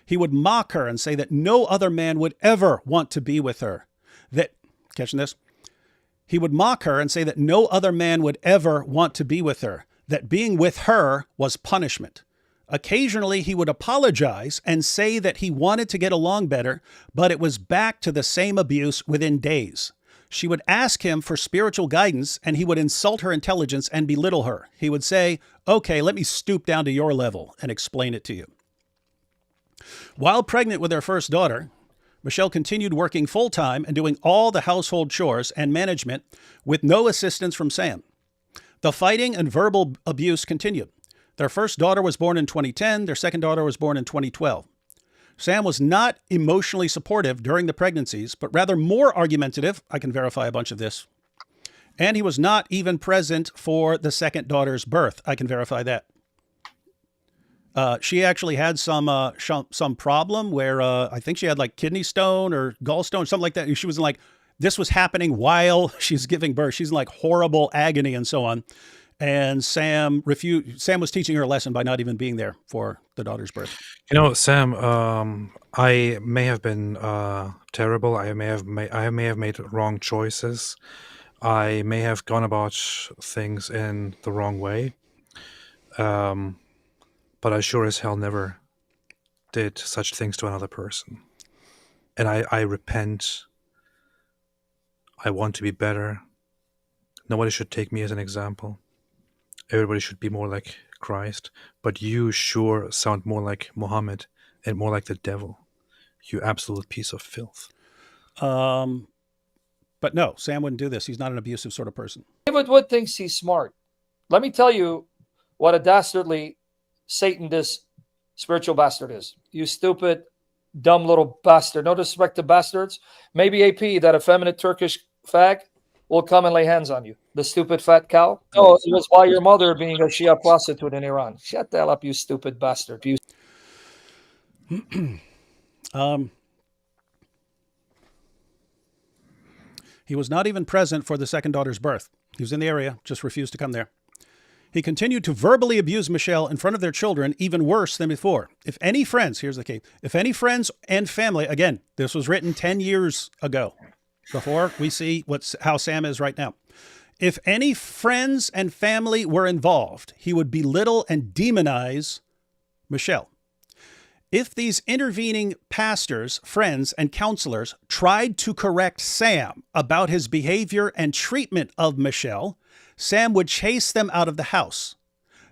He would mock her and say that no other man would ever want to be with her. Catching this? He would mock her and say that no other man would ever want to be with her, that being with her was punishment. Occasionally, he would apologize and say that he wanted to get along better, but it was back to the same abuse within days. She would ask him for spiritual guidance, and he would insult her intelligence and belittle her. He would say, okay, let me stoop down to your level and explain it to you. While pregnant with her first daughter, Michelle continued working full-time and doing all the household chores and management with no assistance from Sam. The fighting and verbal abuse continued. Their first daughter was born in 2010. Their second daughter was born in 2012. Sam was not emotionally supportive during the pregnancies, but rather more argumentative. I can verify a bunch of this. And he was not even present for the second daughter's birth. I can verify that. She actually had some problem where I think she had like kidney stone or gallstone, something like that. She was like, this was happening while she's giving birth. She's in like horrible agony and so on. And Sam was teaching her a lesson by not even being there for the daughter's birth. You know, Sam, I may have been terrible. I may have made wrong choices. I may have gone about things in the wrong way. But I sure as hell never did such things to another person. And I repent. I want to be better. Nobody should take me as an example. Everybody should be more like Christ. But you sure sound more like Muhammad and more like the devil. You absolute piece of filth. But no, Sam wouldn't do this. He's not an abusive sort of person. David Wood thinks he's smart. Let me tell you what a dastardly Satan this spiritual bastard is. You stupid, dumb little bastard. No disrespect to bastards. Maybe AP, that effeminate Turkish fag, will come and lay hands on you. The stupid fat cow. No, it was by your mother being a Shia prostitute in Iran. Shut the hell up, you stupid bastard. You... He was not even present for the second daughter's birth. He was in the area, just refused to come there. He continued to verbally abuse Michelle in front of their children, even worse than before. If any friends, here's the key, if any friends and family, again, this was written 10 years ago, before we see how Sam is right now. If any friends and family were involved, he would belittle and demonize Michelle. If these intervening pastors, friends, and counselors tried to correct Sam about his behavior and treatment of Michelle, Sam would chase them out of the house.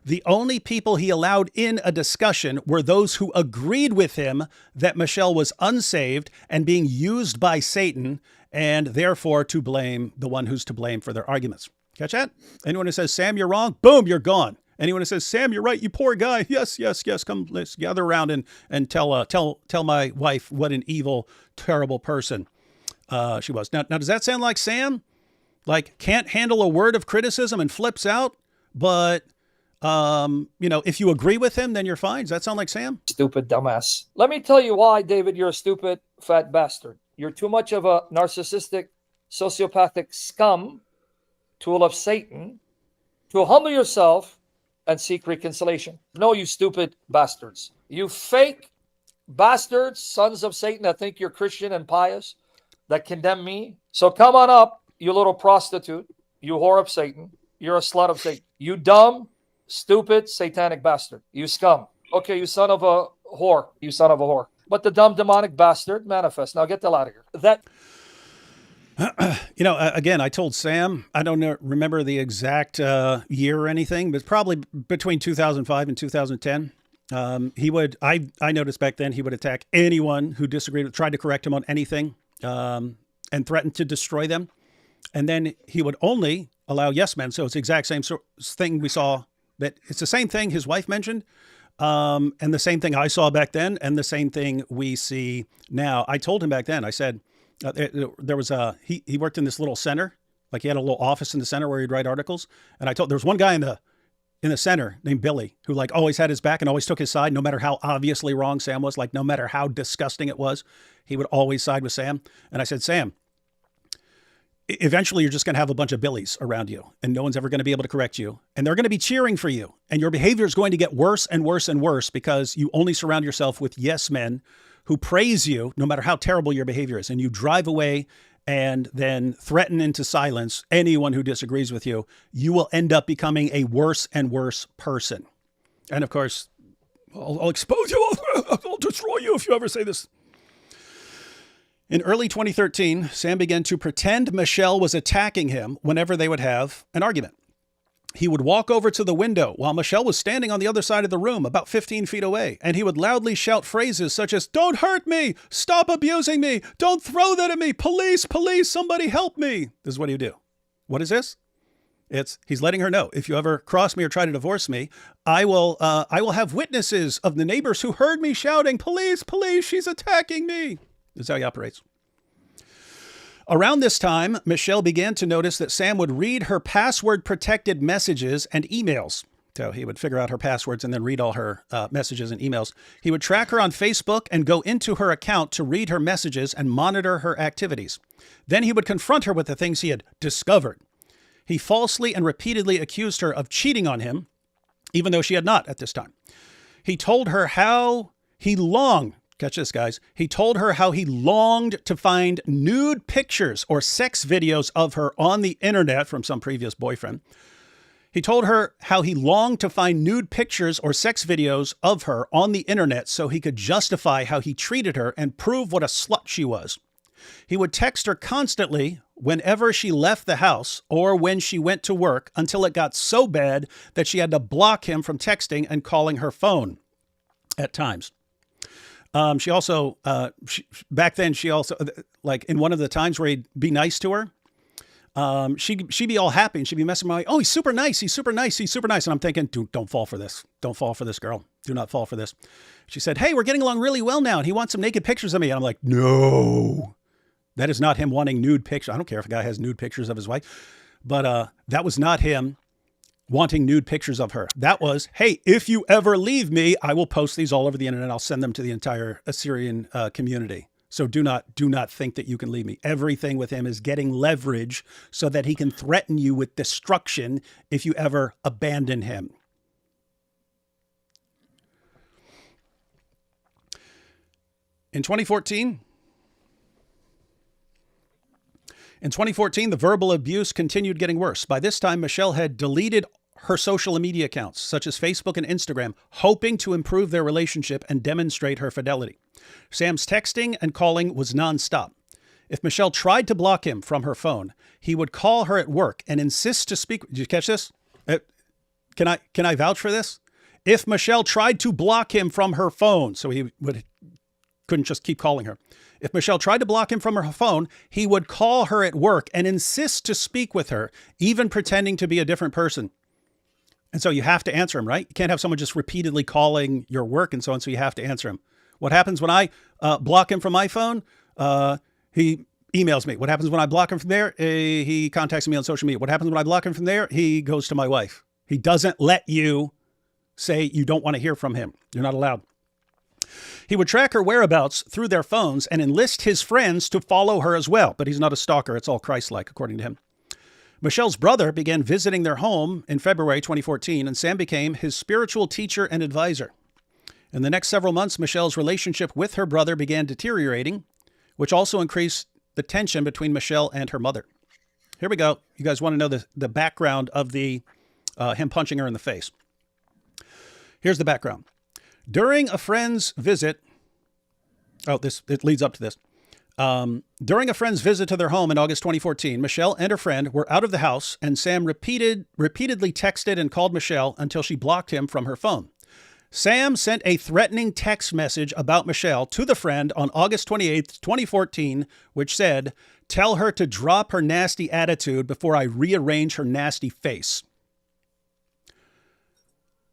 The only people he allowed in a discussion were those who agreed with him that Michelle was unsaved and being used by Satan, and therefore to blame the one who's to blame for their arguments. Catch that? Anyone who says, Sam, you're wrong, boom, you're gone. Anyone who says, Sam, you're right, you poor guy. Yes, yes, yes. Come, let's gather around and tell my wife what an evil, terrible person she was. Now, does that sound like Sam? Like, can't handle a word of criticism and flips out, but if you agree with him, then you're fine. Does that sound like Sam? Stupid dumbass. Let me tell you why, David, you're a stupid fat bastard. You're too much of a narcissistic, sociopathic scum, tool of Satan, to humble yourself and seek reconciliation. No, you stupid bastards. You fake bastards, sons of Satan that think you're Christian and pious, that condemn me. So come on up, you little prostitute, you whore of Satan. You're a slut of Satan. You dumb, stupid, satanic bastard. You scum. Okay, you son of a whore. You son of a whore. But the dumb, demonic bastard manifest. Now get the hell out of here. That... Again, I told Sam, I don't remember the exact year or anything, but probably between 2005 and 2010. I noticed back then he would attack anyone who disagreed, tried to correct him on anything, and threatened to destroy them. And then he would only allow yes men. So it's the exact same thing we saw, that it's the same thing his wife mentioned, and the same thing I saw back then, and the same thing we see now. I told him back then, I said, there was he worked in this little center, like he had a little office in the center where he'd write articles. And there was one guy in the center named Billy who like always had his back and always took his side, no matter how obviously wrong Sam was, like no matter how disgusting it was, he would always side with Sam. And I said, Sam, eventually you're just going to have a bunch of Billies around you and no one's ever going to be able to correct you. And they're going to be cheering for you. And your behavior is going to get worse and worse and worse because you only surround yourself with yes men who praise you no matter how terrible your behavior is. And you drive away and then threaten into silence anyone who disagrees with you. You will end up becoming a worse and worse person. And of course, I'll expose you. I'll destroy you if you ever say this. In early 2013, Sam began to pretend Michelle was attacking him whenever they would have an argument. He would walk over to the window while Michelle was standing on the other side of the room, about 15 feet away, and he would loudly shout phrases such as, "Don't hurt me! Stop abusing me! Don't throw that at me! Police! Police! Somebody help me!" This is what he would do. What is this? He's letting her know, if you ever cross me or try to divorce me, I will have witnesses of the neighbors who heard me shouting, "Police! Police! She's attacking me!" This is how he operates. Around this time, Michelle began to notice that Sam would read her password-protected messages and emails. So he would figure out her passwords and then read all her messages and emails. He would track her on Facebook and go into her account to read her messages and monitor her activities. Then he would confront her with the things he had discovered. He falsely and repeatedly accused her of cheating on him, even though she had not at this time. He told her how he longed. Catch this, guys. He told her how he longed to find nude pictures or sex videos of her on the internet from some previous boyfriend. He told her how he longed to find nude pictures or sex videos of her on the internet so he could justify how he treated her and prove what a slut she was. He would text her constantly whenever she left the house or when she went to work until it got so bad that she had to block him from texting and calling her phone at times. She also, back then, like in one of the times where he'd be nice to her, she'd be all happy and she'd be messing with me. Oh, he's super nice. He's super nice. He's super nice. And I'm thinking, dude, don't fall for this. Don't fall for this, girl. Do not fall for this. She said, hey, we're getting along really well now. And he wants some naked pictures of me. And I'm like, no, that is not him wanting nude pictures. I don't care if a guy has nude pictures of his wife, but that was not him wanting nude pictures of her. That was, hey, if you ever leave me, I will post these all over the internet. I'll send them to the entire Assyrian community. So do not think that you can leave me. Everything with him is getting leverage so that he can threaten you with destruction if you ever abandon him. In 2014, the verbal abuse continued getting worse. By this time, Michelle had deleted her social media accounts, such as Facebook and Instagram, hoping to improve their relationship and demonstrate her fidelity. Sam's texting and calling was nonstop. If Michelle tried to block him from her phone, he would call her at work and insist to speak. Did you catch this? Can I vouch for this? If Michelle tried to block him from her phone, so he would couldn't just keep calling her. If Michelle tried to block him from her phone, he would call her at work and insist to speak with her, even pretending to be a different person. And so you have to answer him, right? You can't have someone just repeatedly calling your work and so on, so you have to answer him. What happens when I block him from my phone? He emails me. What happens when I block him from there? He contacts me on social media. What happens when I block him from there? He goes to my wife. He doesn't let you say you don't want to hear from him. You're not allowed. He would track her whereabouts through their phones and enlist his friends to follow her as well. But he's not a stalker. It's all Christ-like, according to him. Michelle's brother began visiting their home in February 2014, and Sam became his spiritual teacher and advisor. In the next several months, Michelle's relationship with her brother began deteriorating, which also increased the tension between Michelle and her mother. Here we go. You guys want to know the background of the him punching her in the face. Here's the background. During a friend's visit, it leads up to this. During a friend's visit to their home in August 2014, Michelle and her friend were out of the house, and Sam repeatedly texted and called Michelle until she blocked him from her phone. Sam sent a threatening text message about Michelle to the friend on August 28th, 2014, which said, "Tell her to drop her nasty attitude before I rearrange her nasty face."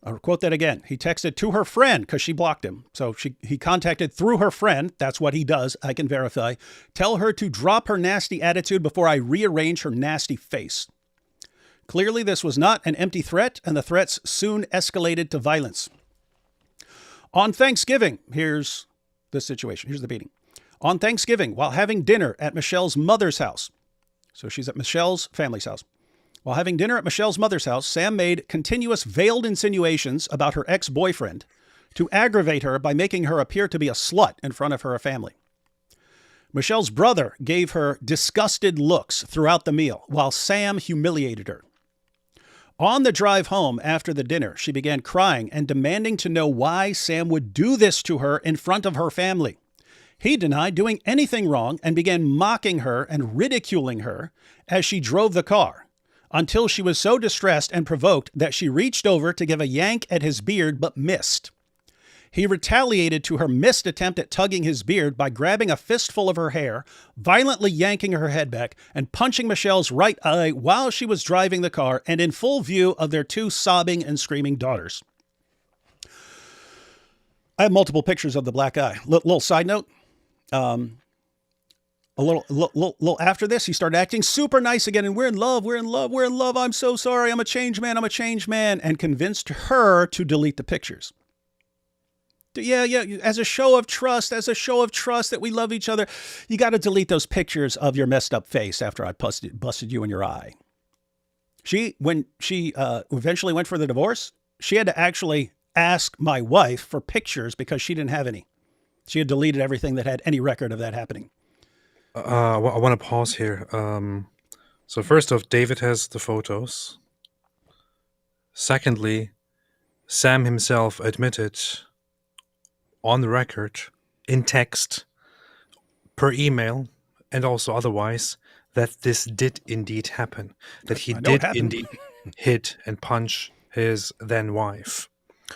I'll quote that again. He texted to her friend because she blocked him. So he contacted through her friend. That's what he does. I can verify. "Tell her to drop her nasty attitude before I rearrange her nasty face." Clearly, this was not an empty threat, and the threats soon escalated to violence. On Thanksgiving, here's the situation. Here's the beating. On Thanksgiving, while having dinner at Michelle's mother's house. So she's at Michelle's family's house. While having dinner at Michelle's mother's house, Sam made continuous veiled insinuations about her ex-boyfriend to aggravate her by making her appear to be a slut in front of her family. Michelle's brother gave her disgusted looks throughout the meal, while Sam humiliated her. On the drive home after the dinner, she began crying and demanding to know why Sam would do this to her in front of her family. He denied doing anything wrong and began mocking her and ridiculing her as she drove the car, until she was so distressed and provoked that she reached over to give a yank at his beard but missed. He retaliated to her missed attempt at tugging his beard by grabbing a fistful of her hair, violently yanking her head back, and punching Michelle's right eye while she was driving the car and in full view of their two sobbing and screaming daughters. I have multiple pictures of the black eye. Little side note. A little after this, he started acting super nice again, and we're in love, I'm so sorry, I'm a changed man, and convinced her to delete the pictures. Yeah, as a show of trust that we love each other, you got to delete those pictures of your messed up face after I busted you in your eye. When she eventually went for the divorce, she had to actually ask my wife for pictures because she didn't have any. She had deleted everything that had any record of that happening. I want to pause here. So first off, David has the photos. Secondly, Sam himself admitted on the record, in text, per email, and also otherwise, that this did indeed happen. That he did indeed hit and punch his then wife.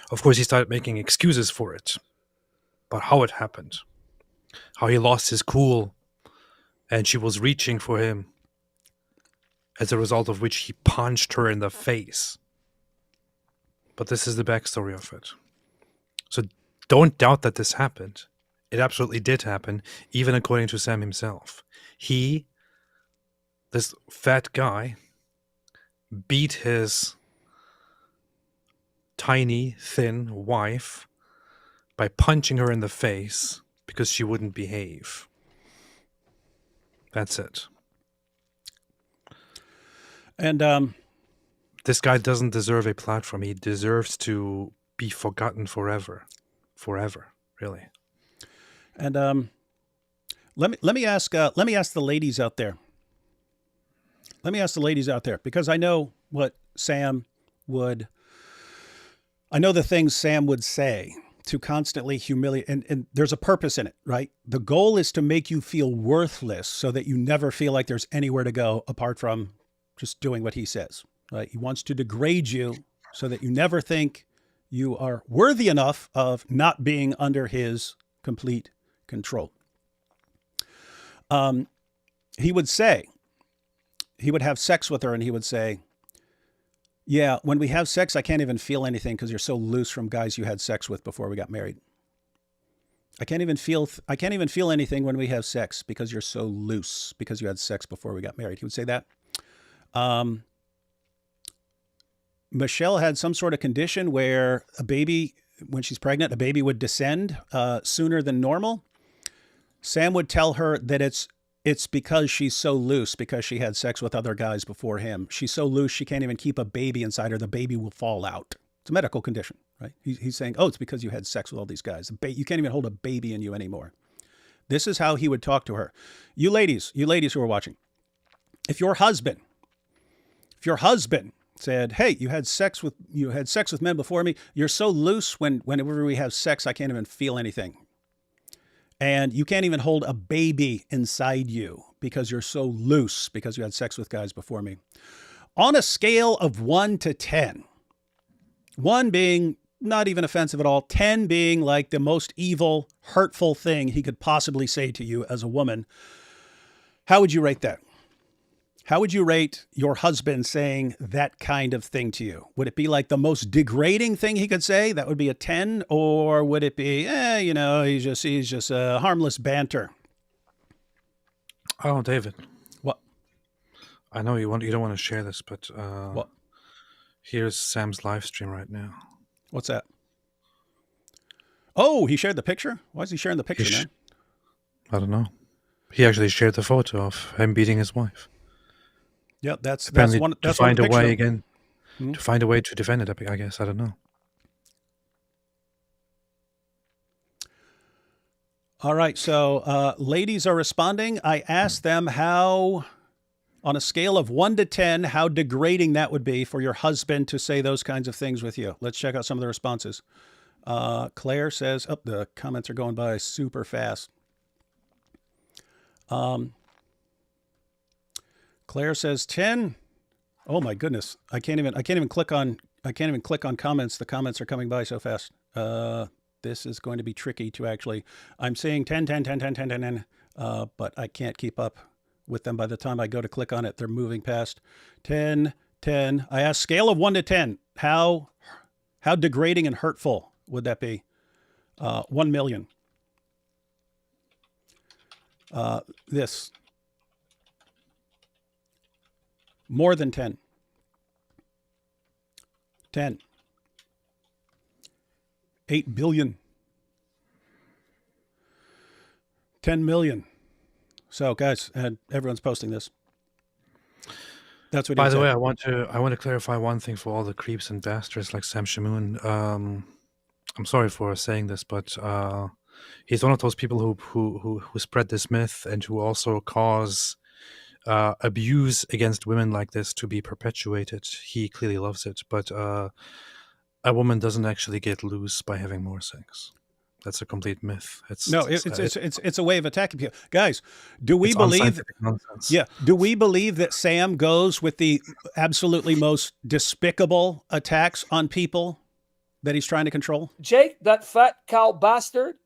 Of course, he started making excuses for it. But how it happened, how he lost his cool, and she was reaching for him, as a result of which he punched her in the face. But this is the backstory of it. So don't doubt that this happened. It absolutely did happen, even according to Sam himself. He, this fat guy, beat his tiny, thin wife by punching her in the face because she wouldn't behave. That's it. And this guy doesn't deserve a platform. He deserves to be forgotten forever. Forever, really. And let me ask the ladies out there. Let me ask the ladies out there, because I know what Sam would. I know the things Sam would say to constantly humiliate, and there's a purpose in it, right? The goal is to make you feel worthless so that you never feel like there's anywhere to go apart from just doing what he says, right? He wants to degrade you so that you never think you are worthy enough of not being under his complete control. He would have sex with her and he would say, yeah, when we have sex, I can't even feel anything because you're so loose from guys you had sex with before we got married. I can't even feel anything when we have sex because you're so loose because you had sex before we got married. He would say that. Michelle had some sort of condition where a baby, when she's pregnant, a baby would descend sooner than normal. Sam would tell her that it's because she's so loose because she had sex with other guys before him. She's so loose she can't even keep a baby inside her. The baby will fall out. It's a medical condition, right? He's saying, oh, it's because you had sex with all these guys. You can't even hold a baby in you anymore. This is how he would talk to her. You ladies who are watching, if your husband said, hey, you had sex with men before me. You're so loose whenever we have sex, I can't even feel anything. And you can't even hold a baby inside you because you're so loose because you had sex with guys before me. On a scale of 1 to 10, 1 being not even offensive at all, 10 being like the most evil, hurtful thing he could possibly say to you as a woman, how would you rate that? How would you rate your husband saying that kind of thing to you? Would it be like the most degrading thing he could say? That would be a 10, or would it be, he's just a harmless banter? Oh, David. What? I know you don't want to share this, but what? Here's Sam's live stream right now. What's that? Oh, he shared the picture? Why is he sharing the picture, man? I don't know. He actually shared the photo of him beating his wife. Yeah, that's one. That's to find one a way picture. again, to find a way to defend it. I guess I don't know. All right, so ladies are responding. I asked them how, on a scale of 1 to 10, how degrading that would be for your husband to say those kinds of things with you. Let's check out some of the responses. Claire says, the comments are going by super fast. Claire says 10. Oh my goodness. I can't even click on comments. The comments are coming by so fast. This is going to be tricky to actually, I'm seeing 10, but I can't keep up with them. By the time I go to click on it, they're moving past 10. I asked scale of 1 to 10. How degrading and hurtful would that be? 1 million. This. More than 10. 10. 8 billion. 10 million. So, guys, everyone's posting this. That's what. By the way, I want to clarify one thing for all the creeps and bastards like Sam Shamoun. I'm sorry for saying this, but he's one of those people who spread this myth and who also cause abuse against women like this to be perpetuated. He clearly loves it, but a woman doesn't actually get loose by having more sex. That's a complete myth. It's a way of attacking people. Guys, do we believe? Yeah, do we believe that Sam goes with the absolutely most despicable attacks on people that he's trying to control? Jake, that fat cow bastard,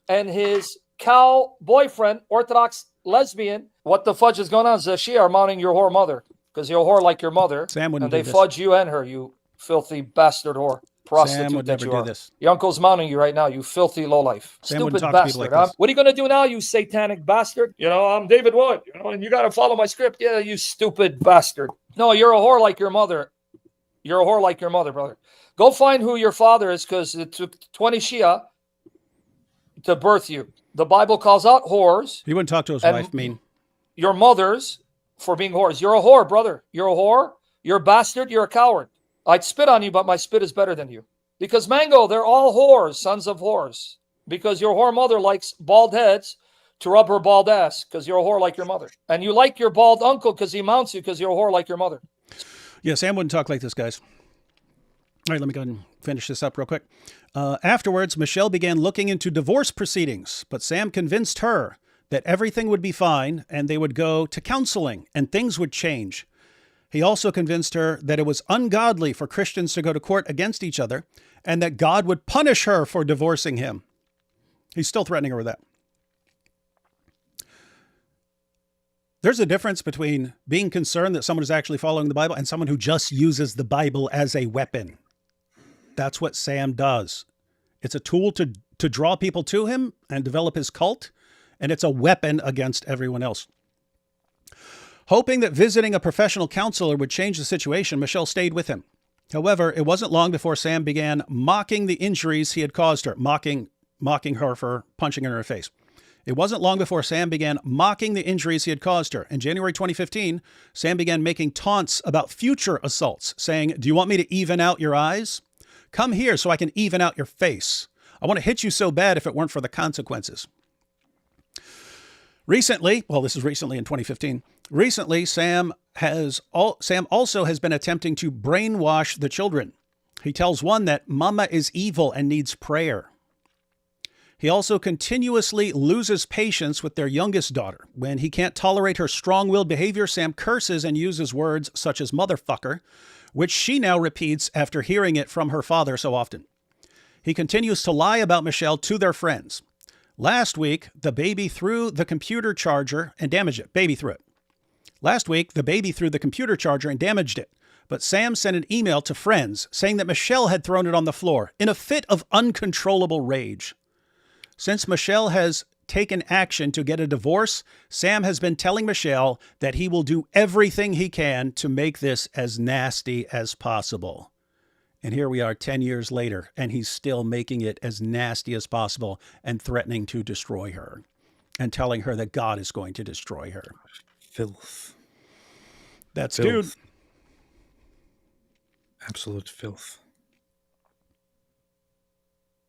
and his cow boyfriend, Orthodox lesbian. What the fudge is going on? She are mounting your whore mother because you're a whore like your mother. Sam wouldn't and they fudge you and her, you filthy bastard whore. Prostitute Sam would that never you do are. this. Your uncle's mounting you right now, you filthy lowlife. Sam wouldn't Stupid talk to people bastard. like this. What are you going to do now, you satanic bastard? I'm David Wood, and you got to follow my script. Yeah, you stupid bastard. No, you're a whore like your mother. You're a whore like your mother, brother. Go find who your father is because it took 20 Shia to birth you. The Bible calls out whores. He wouldn't talk to his wife, mean. Your mothers for being whores. You're a whore, brother. You're a whore. You're a bastard. You're a coward. I'd spit on you, but my spit is better than you. Because, Mango, they're all whores, sons of whores. Because your whore mother likes bald heads to rub her bald ass because you're a whore like your mother. And you like your bald uncle because he mounts you because you're a whore like your mother. Yeah, Sam wouldn't talk like this, guys. All right, let me go ahead and finish this up real quick. Afterwards, Michelle began looking into divorce proceedings, but Sam convinced her that everything would be fine and they would go to counseling and things would change. He also convinced her that it was ungodly for Christians to go to court against each other and that God would punish her for divorcing him. He's still threatening her with that. There's a difference between being concerned that someone is actually following the Bible and someone who just uses the Bible as a weapon. That's what Sam does. It's a tool to draw people to him and develop his cult, and it's a weapon against everyone else. Hoping that visiting a professional counselor would change the situation, Michelle stayed with him. However, it wasn't long before Sam began mocking the injuries he had caused her, mocking her for punching her in her face. It wasn't long before Sam began mocking the injuries he had caused her. In January 2015, Sam began making taunts about future assaults, saying, "Do you want me to even out your eyes? Come here so I can even out your face. I want to hit you so bad if it weren't for the consequences." Recently, well, this is recently in 2015, recently Sam also has been attempting to brainwash the children. He tells one that mama is evil and needs prayer. He also continuously loses patience with their youngest daughter. When he can't tolerate her strong-willed behavior, Sam curses and uses words such as motherfucker, which she now repeats after hearing it from her father so often. He continues to lie about Michelle to their friends. Last week, the baby threw the computer charger and damaged it. Last week, the baby threw the computer charger and damaged it. But Sam sent an email to friends saying that Michelle had thrown it on the floor in a fit of uncontrollable rage. Since Michelle has taken action to get a divorce, Sam has been telling Michelle that he will do everything he can to make this as nasty as possible. And here we are 10 years later, and he's still making it as nasty as possible and threatening to destroy her and telling her that God is going to destroy her. Filth. That's Filth. dude. Absolute filth.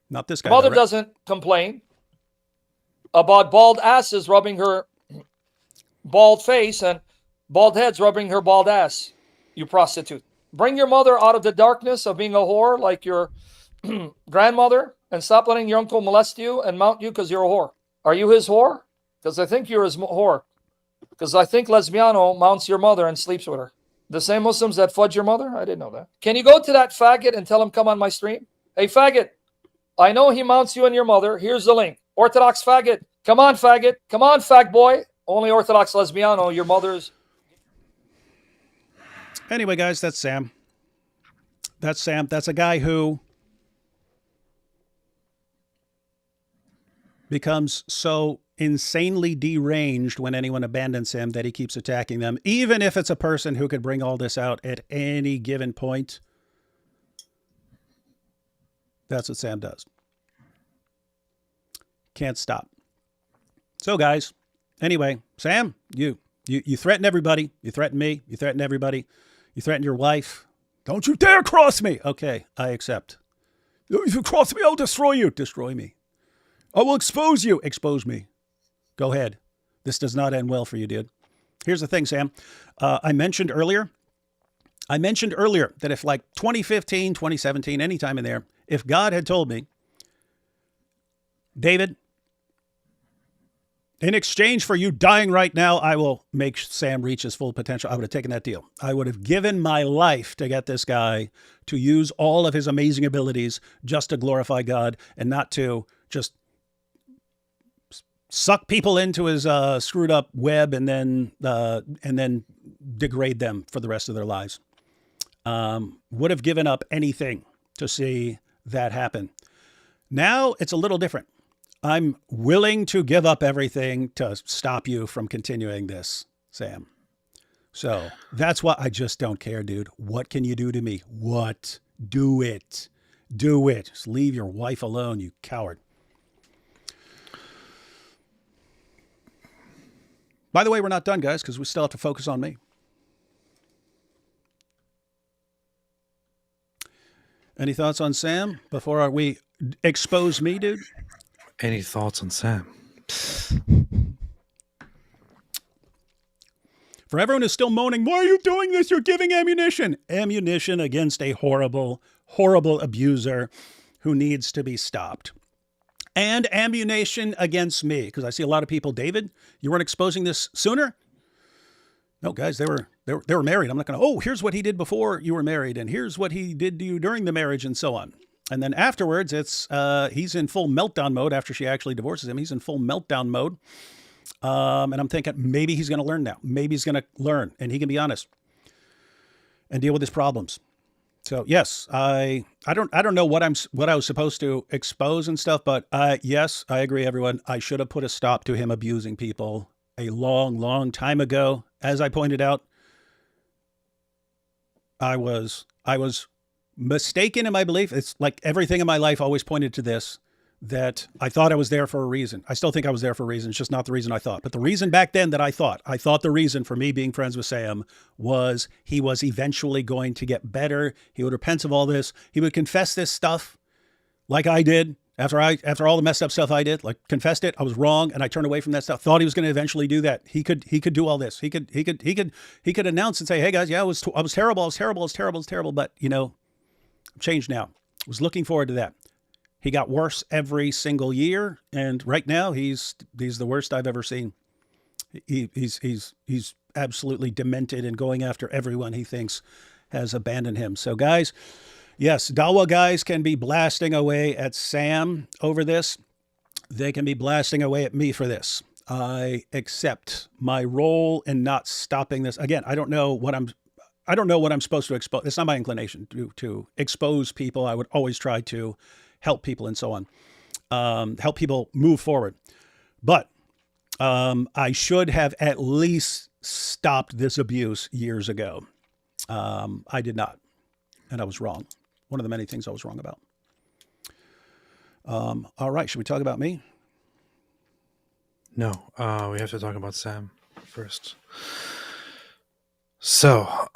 Not this guy. Mother though, right? doesn't complain about bald asses rubbing her bald face and bald heads rubbing her bald ass. You prostitute. Bring your mother out of the darkness of being a whore like your grandmother and stop letting your uncle molest you and mount you because you're a whore. Are you his whore? Because I think you're his whore. Because I think Lesbiano mounts your mother and sleeps with her. The same Muslims that fudge your mother? I didn't know that. Can you go to that faggot and tell him come on my stream? Hey, faggot, I know he mounts you and your mother. Here's the link. Orthodox faggot. Come on, faggot. Come on, fag boy. Only Orthodox Lesbiano. Your mother's. Anyway, guys, that's Sam. That's Sam. That's a guy who becomes so insanely deranged when anyone abandons him that he keeps attacking them, even if it's a person who could bring all this out at any given point. That's what Sam does. Can't stop. So, guys, anyway, Sam, you threaten everybody. You threaten me. You threaten everybody. You threaten your wife. Don't you dare cross me. Okay, I accept. If you cross me, I'll destroy you. Destroy me. I will expose you. Expose me. Go ahead. This does not end well for you, dude. Here's the thing, Sam. I mentioned earlier that if like 2015, 2017, anytime in there, if God had told me, David, in exchange for you dying right now, I will make Sam reach his full potential, I would have taken that deal. I would have given my life to get this guy to use all of his amazing abilities just to glorify God and not to just suck people into his screwed up web and then degrade them for the rest of their lives. Would have given up anything to see that happen. Now it's a little different. I'm willing to give up everything to stop you from continuing this, Sam. So that's why I just don't care, dude. What can you do to me? What? Do it. Do it. Just leave your wife alone, you coward. By the way, we're not done, guys, because we still have to focus on me. Any thoughts on Sam before we expose me, dude? Any thoughts on Sam? For everyone who's still moaning, why are you doing this? You're giving ammunition. Ammunition against a horrible, horrible abuser who needs to be stopped. And ammunition against me, because I see a lot of people, David, you weren't exposing this sooner? No, guys, they were married. I'm not going to, oh, here's what he did before you were married, and here's what he did to you during the marriage, and so on. And then afterwards, it's he's in full meltdown mode after she actually divorces him. He's in full meltdown mode. And I'm thinking maybe he's going to learn now. Maybe he's going to learn and he can be honest and deal with his problems. So yes, I don't know what I was supposed to expose and stuff, but yes, I agree, everyone. I should have put a stop to him abusing people a long time ago. As I pointed out, I was mistaken in my belief. It's like everything in my life always pointed to this, that I thought I was there for a reason. I still think I was there for a reason. It's just not the reason I thought. But the reason back then that I thought the reason for me being friends with Sam was he was eventually going to get better. He would repent of all this. He would confess this stuff like I did after all the messed up stuff I did, like confessed it. I was wrong. And I turned away from that stuff. Thought he was going to eventually do that. He could do all this. He could announce and say, hey guys, yeah, I was terrible. I was terrible. But I'm changed now. I was looking forward to that. He got worse every single year, and right now he's the worst I've ever seen. He's absolutely demented and going after everyone he thinks has abandoned him. So guys, yes, Dawa guys can be blasting away at Sam over this. They can be blasting away at me for this. I accept my role in not stopping this. Again, I don't know what I'm supposed to expose. It's not my inclination to expose people. I would always try to help people and so on, help people move forward. But I should have at least stopped this abuse years ago. I did not, and I was wrong. One of the many things I was wrong about. All right, should we talk about me? No, we have to talk about Sam first. So,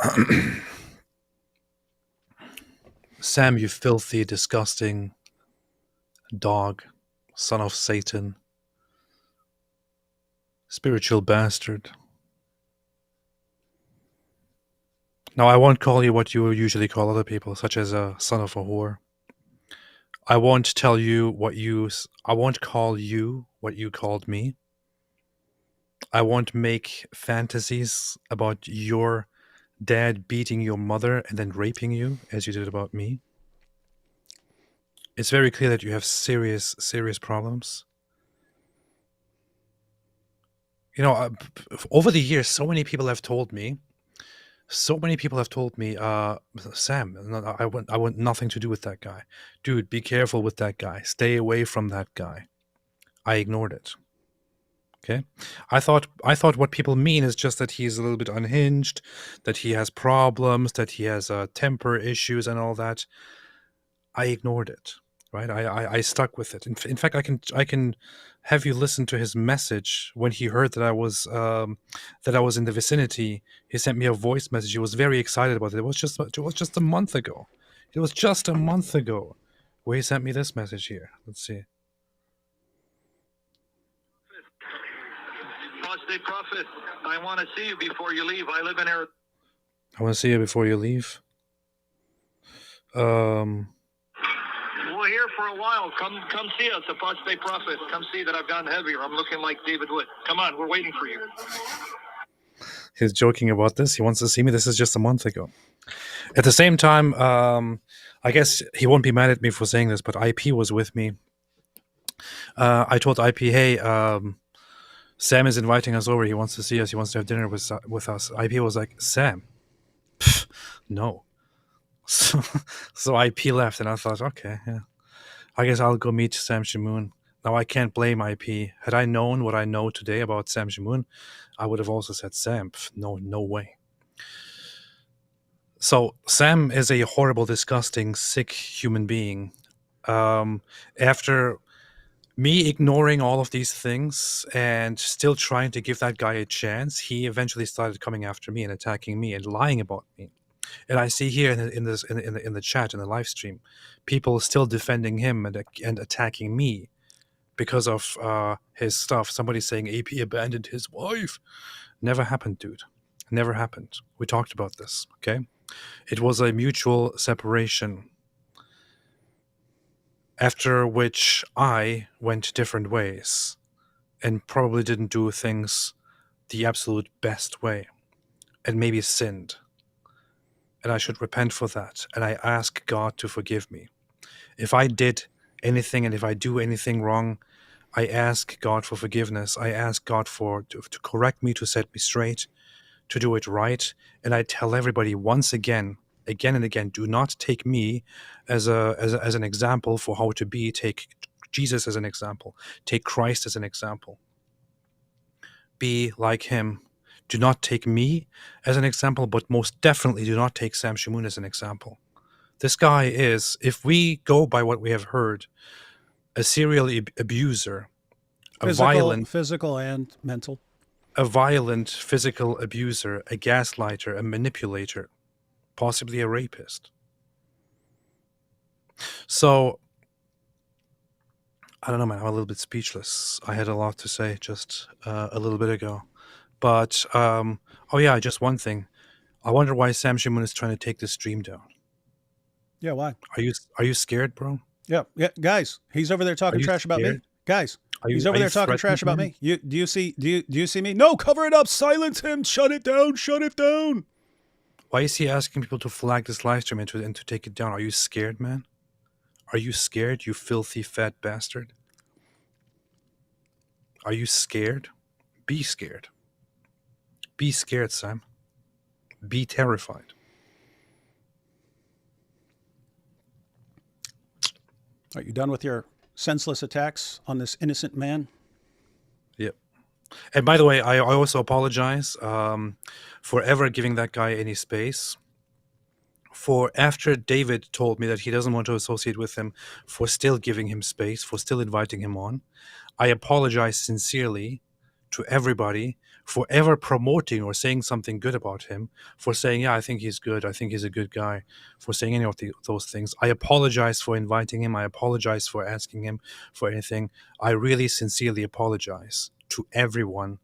Sam, you filthy, disgusting dog, son of Satan, spiritual bastard. Now, I won't call you what you usually call other people, such as a son of a whore. I won't call you what you called me. I won't make fantasies about your dad beating your mother and then raping you, as you did about me. It's very clear that you have serious problems. Over the years, so many people have told me, Sam, I want nothing to do with that guy. Dude, be careful with that guy. Stay away from that guy. I ignored it. Okay? I thought what people mean is just that he's a little bit unhinged, that he has problems, that he has temper issues and all that. I ignored it. Right, I stuck with it. In fact, I can have you listen to his message when he heard that I was in the vicinity. He sent me a voice message. He was very excited about it. It was just a month ago. It was just a month ago where he sent me this message here. Let's see. Apostate prophet, I want to see you before you leave. I live in Arizona. I want to see you before you leave. We're here for a while. Come see us, Apostate prophet. Come see that I've gotten heavier. I'm looking like David Wood. Come on, we're waiting for you. He's joking about this. He wants to see me. This is just a month ago. At the same time, I guess he won't be mad at me for saying this, but IP was with me. I told IP, hey, Sam is inviting us over. He wants to see us. He wants to have dinner with us. IP was like, Sam? Pff, no. So IP left, and I thought, okay, yeah, I guess I'll go meet Sam Shamoun. Now, I can't blame IP. Had I known what I know today about Sam Shamoun, I would have also said, Sam, no way. So Sam is a horrible, disgusting, sick human being. After me ignoring all of these things and still trying to give that guy a chance, he eventually started coming after me and attacking me and lying about me. And I see here in the chat, in the live stream, people still defending him and attacking me because of his stuff. Somebody saying AP abandoned his wife. Never happened, dude. Never happened. We talked about this, okay? It was a mutual separation, after which I went different ways and probably didn't do things the absolute best way and maybe sinned. And I should repent for that. And I ask God to forgive me. If I did anything and if I do anything wrong, I ask God for forgiveness. I ask God to correct me, to set me straight, to do it right. And I tell everybody once again and again, do not take me as an example for how to be. Take Jesus as an example. Take Christ as an example. Be like him. Do not take me as an example, but most definitely do not take Sam Shamoun as an example. This guy is, if we go by what we have heard, a serial abuser, physical and mental. A violent physical abuser, a gaslighter, a manipulator, possibly a rapist. So, I don't know, man. I'm a little bit speechless. I had a lot to say just a little bit ago. But, oh yeah, just one thing. I wonder why Sam Shamoun is trying to take this stream down. Yeah, why? Are you scared, bro? Yeah, guys, he's over there talking trash about me. Guys, he's over there talking trash about me. Do you see me? No, cover it up, silence him, shut it down. Why is he asking people to flag this live stream and to take it down? Are you scared, man? Are you scared, you filthy fat bastard? Are you scared? Be scared. Be scared, Sam. Be terrified. Are you done with your senseless attacks on this innocent man? Yep. And by the way, I also apologize for ever giving that guy any space. For after David told me that he doesn't want to associate with him, for still giving him space, for still inviting him on, I apologize sincerely to everybody for ever promoting or saying something good about him, for saying, yeah, I think he's good, I think he's a good guy, for saying any of those things. I apologize for inviting him. I apologize for asking him for anything. I really sincerely apologize to everyone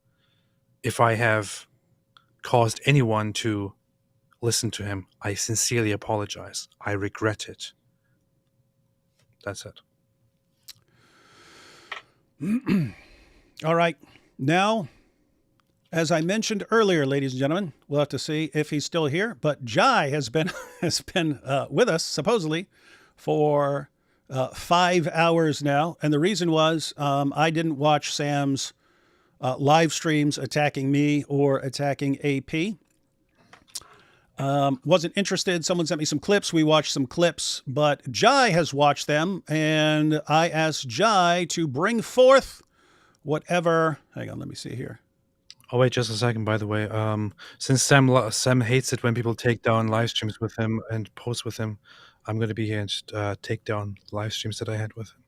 if I have caused anyone to listen to him. I sincerely apologize. I regret it. That's it. All right. Now, as I mentioned earlier, ladies and gentlemen, we'll have to see if he's still here. But Jai has been with us supposedly for 5 hours now, and the reason was I didn't watch Sam's live streams attacking me or attacking AP. Wasn't interested. Someone sent me some clips. We watched some clips, but Jai has watched them, and I asked Jai to bring forth whatever. Hang on, let me see here. Oh, wait, just a second, by the way. Since Sam hates it when people take down live streams with him and post with him, I'm going to be here and take down live streams that I had with him.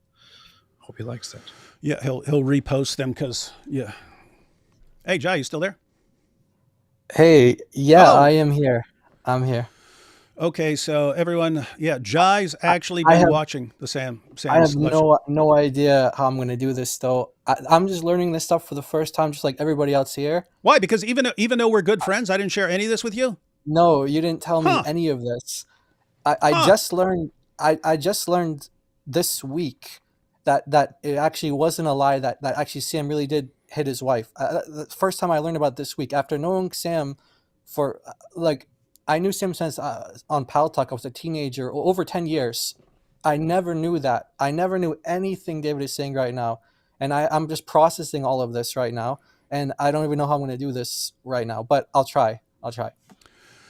Hope he likes that. Yeah, he'll repost them because, yeah. Hey, Jai, you still there? Hey, yeah, Oh. I am here. I'm here. Okay, so everyone, yeah, Jai's actually been watching the Sam's I have live no idea how I'm going to do this, though. I'm just learning this stuff for the first time, just like everybody else here. Why? Because even though we're good friends, I didn't share any of this with you? No, you didn't tell me Huh. any of this. I just learned. I just learned this week that it actually wasn't a lie. That actually Sam really did hit his wife. The first time I learned about it this week, after knowing Sam for I knew Sam since on Pal Talk. I was a teenager, over 10 years. I never knew that. I never knew anything David is saying right now. And I'm just processing all of this right now. And I don't even know how I'm going to do this right now. But I'll try.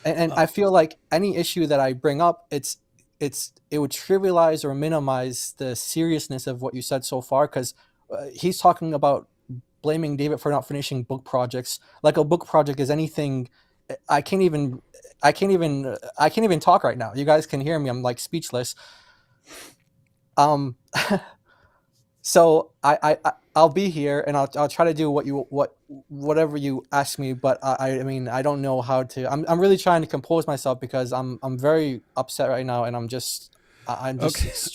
And I feel like any issue that I bring up, it would trivialize or minimize the seriousness of what you said so far. Because he's talking about blaming David for not finishing book projects. Like a book project is anything. I can't even talk right now. You guys can hear me. I'm like speechless. So I'll be here and I'll try to do whatever you ask me. But I mean, I don't know how to. I'm really trying to compose myself because I'm very upset right now, and I'm just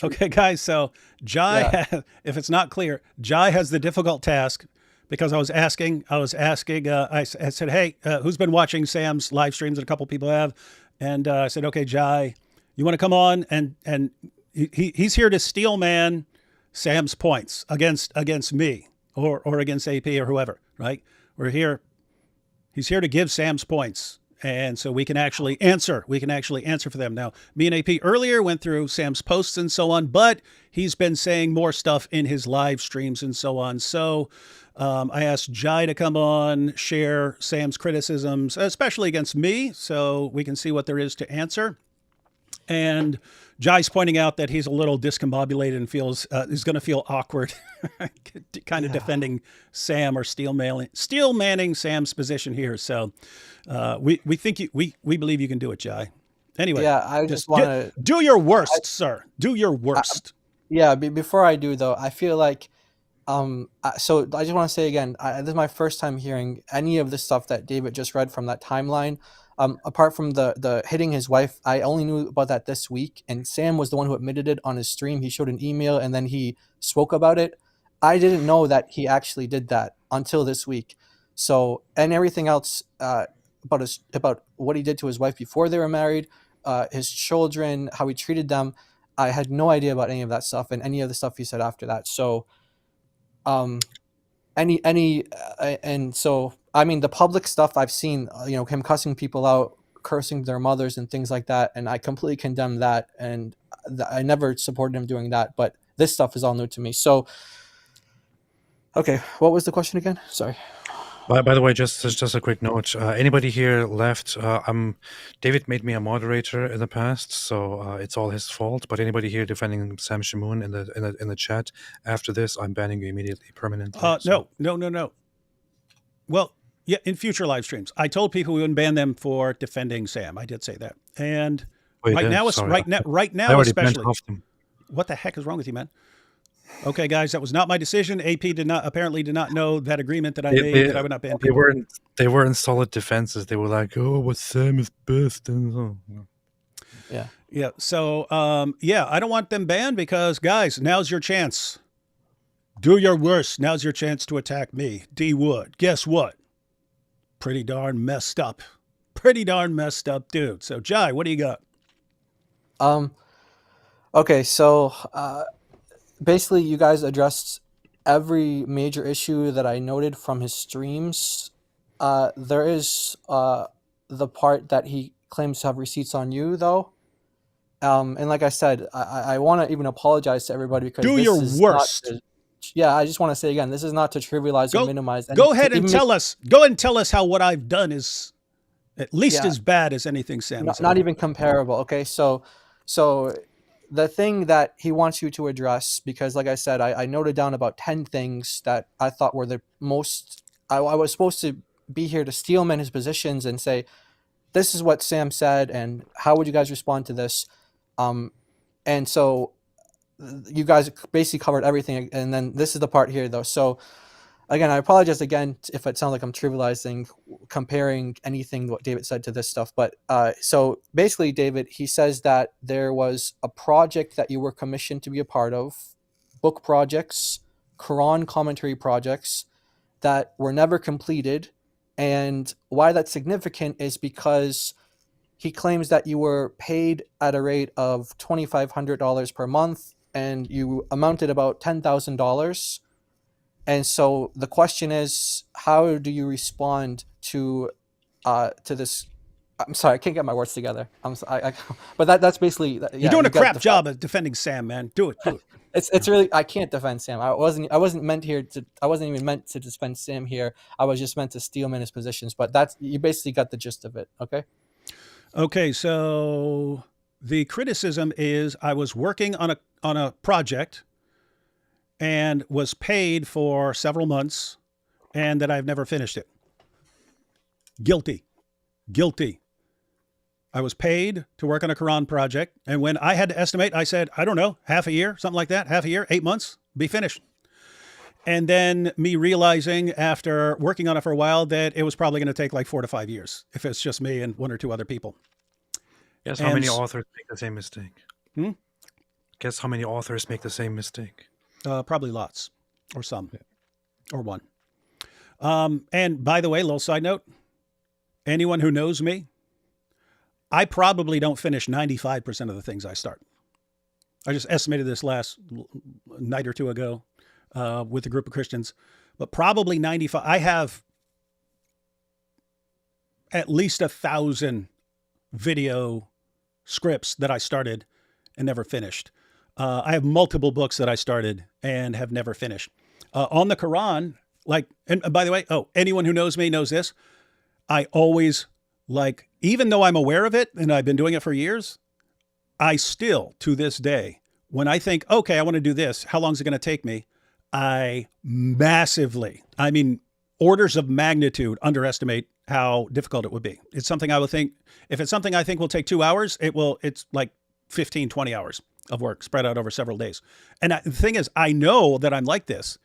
Okay, guys. So Jai, if it's not clear, Jai has the difficult task. Because I was asking, I said, hey, who's been watching Sam's live streams? And a couple people have. And I said, okay, Jai, you want to come on? And he's here to steel man Sam's points against me or against AP or whoever, right? We're here. He's here to give Sam's points. And so we can actually answer. We can actually answer for them. Now, me and AP earlier went through Sam's posts and so on, but he's been saying more stuff in his live streams and so on. So I asked Jai to come on, share Sam's criticisms, especially against me, so we can see what there is to answer. And Jai's pointing out that he's a little discombobulated and feels is going to feel awkward, kind of defending Sam or steel manning Sam's position here. So we think we believe you can do it, Jai. Anyway, Yeah, I just want to. do your worst, sir. Do your worst. Yeah, before I do though, I feel like, so I just want to say again, this is my first time hearing any of the stuff that David just read from that timeline. Apart from the hitting his wife, I only knew about that this week, and Sam was the one who admitted it on his stream. He showed an email and then he spoke about it. I didn't know that he actually did that until this week. So, and everything else about what he did to his wife before they were married, his children, how he treated them, I had no idea about any of that stuff and any of the stuff he said after that. So, and so I mean the public stuff I've seen, him cussing people out, cursing their mothers and things like that, and I completely condemn that, and I never supported him doing that, but this stuff is all new to me. So okay, what was the question again? Sorry. By the way, just a quick note. Anybody here left? David made me a moderator in the past, so it's all his fault. But anybody here defending Sam Shamoun in the chat after this, I'm banning you immediately, permanently. No. Well, yeah, in future live streams, I told people we wouldn't ban them for defending Sam. I did say that, and right now, especially. What the heck is wrong with you, man? Okay, guys, that was not my decision. AP apparently did not know that agreement that I made that I would not ban people. They weren't solid defenses. They were like, "Oh, what Sam is best," and yeah. So, I don't want them banned because, guys, now's your chance. Do your worst. Now's your chance to attack me, D Wood. Guess what? Pretty darn messed up. Pretty darn messed up, dude. So, Jai, what do you got? Okay, so basically you guys addressed every major issue that I noted from his streams. There is the part that he claims to have receipts on you, though. And like I said, I want to even apologize to everybody because do your worst. I just want to say again, this is not to trivialize or minimize. Go ahead and tell us. Go and tell us how what I've done is at least as bad as anything Sam has. Not even comparable. Okay, so the thing that he wants you to address, because like I said, I noted down about 10 things that I thought were the most. I was supposed to be here to steelman his positions and say, this is what Sam said, and how would you guys respond to this? And so you guys basically covered everything, and then this is the part here, though. So again, I apologize again if it sounds like I'm trivializing, comparing anything what David said to this stuff. But so basically, David, he says that there was a project that you were commissioned to be a part of, book projects, Quran commentary projects that were never completed. And why that's significant is because he claims that you were paid at a rate of $2,500 per month, and you amounted about $10,000. And so the question is, how do you respond to this? I'm sorry, I can't get my words together. But that's basically. You're doing a crap job of defending Sam, man. Do it. It's really, I can't defend Sam. I wasn't even meant to defend Sam here. I was just meant to steelman his positions. But you basically got the gist of it. Okay. Okay, so the criticism is I was working on a project and was paid for several months, and that I've never finished it. Guilty. I was paid to work on a Quran project, and when I had to estimate, I said, I don't know, half a year, something like that, 8 months, be finished. And then me realizing after working on it for a while that it was probably going to take like 4 to 5 years if it's just me and 1 or 2 other people. Guess how many authors make the same mistake? Guess how many authors make the same mistake? Probably lots, or some, or one. And by the way, little side note, anyone who knows me, I probably don't finish 95% of the things I start. I just estimated this last night or two ago with a group of Christians, but probably 95. at least 1,000 video scripts that I started and never finished. I have multiple books that I started and have never finished. On the Quran, and by the way, anyone who knows me knows this. I always even though I'm aware of it and I've been doing it for years, I still, to this day, when I think, okay, I want to do this, how long is it going to take me? I massively, orders of magnitude underestimate how difficult it would be. It's something I would think, if it's something I think will take 2 hours, it's like 15, 20 hours of work spread out over several days. And the thing is, I know that I'm like this,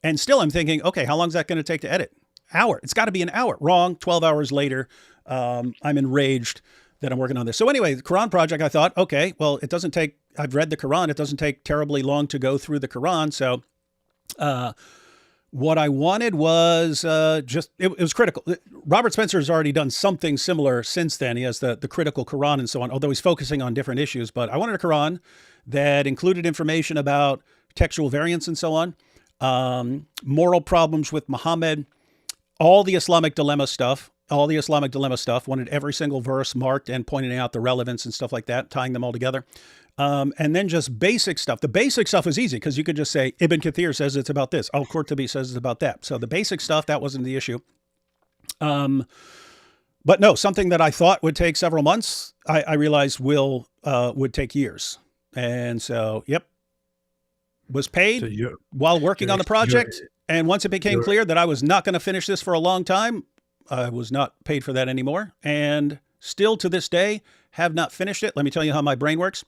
and still I'm thinking, okay, how long is that going to take to edit? Hour. It's got to be an hour. Wrong. 12 hours later, I'm enraged that I'm working on this. So anyway, the Quran project, I thought, okay, well, it doesn't take, I've read the Quran. It doesn't take terribly long to go through the Quran. So what I wanted was it was critical. Robert Spencer has already done something similar since then. He has the critical Quran and so on, although he's focusing on different issues. But I wanted a Quran that included information about textual variants and so on, moral problems with Muhammad, all the Islamic dilemma stuff, wanted every single verse marked and pointing out the relevance and stuff like that, tying them all together. And then just basic stuff. The basic stuff is easy because you could just say, Ibn Kathir says it's about this. Al-Qurtubi says it's about that. So the basic stuff, that wasn't the issue. But no, something that I thought would take several months, I realized would take years. And so, was paid while working on the project. And once it became clear that I was not going to finish this for a long time, I was not paid for that anymore. And still to this day, have not finished it. Let me tell you how my brain works.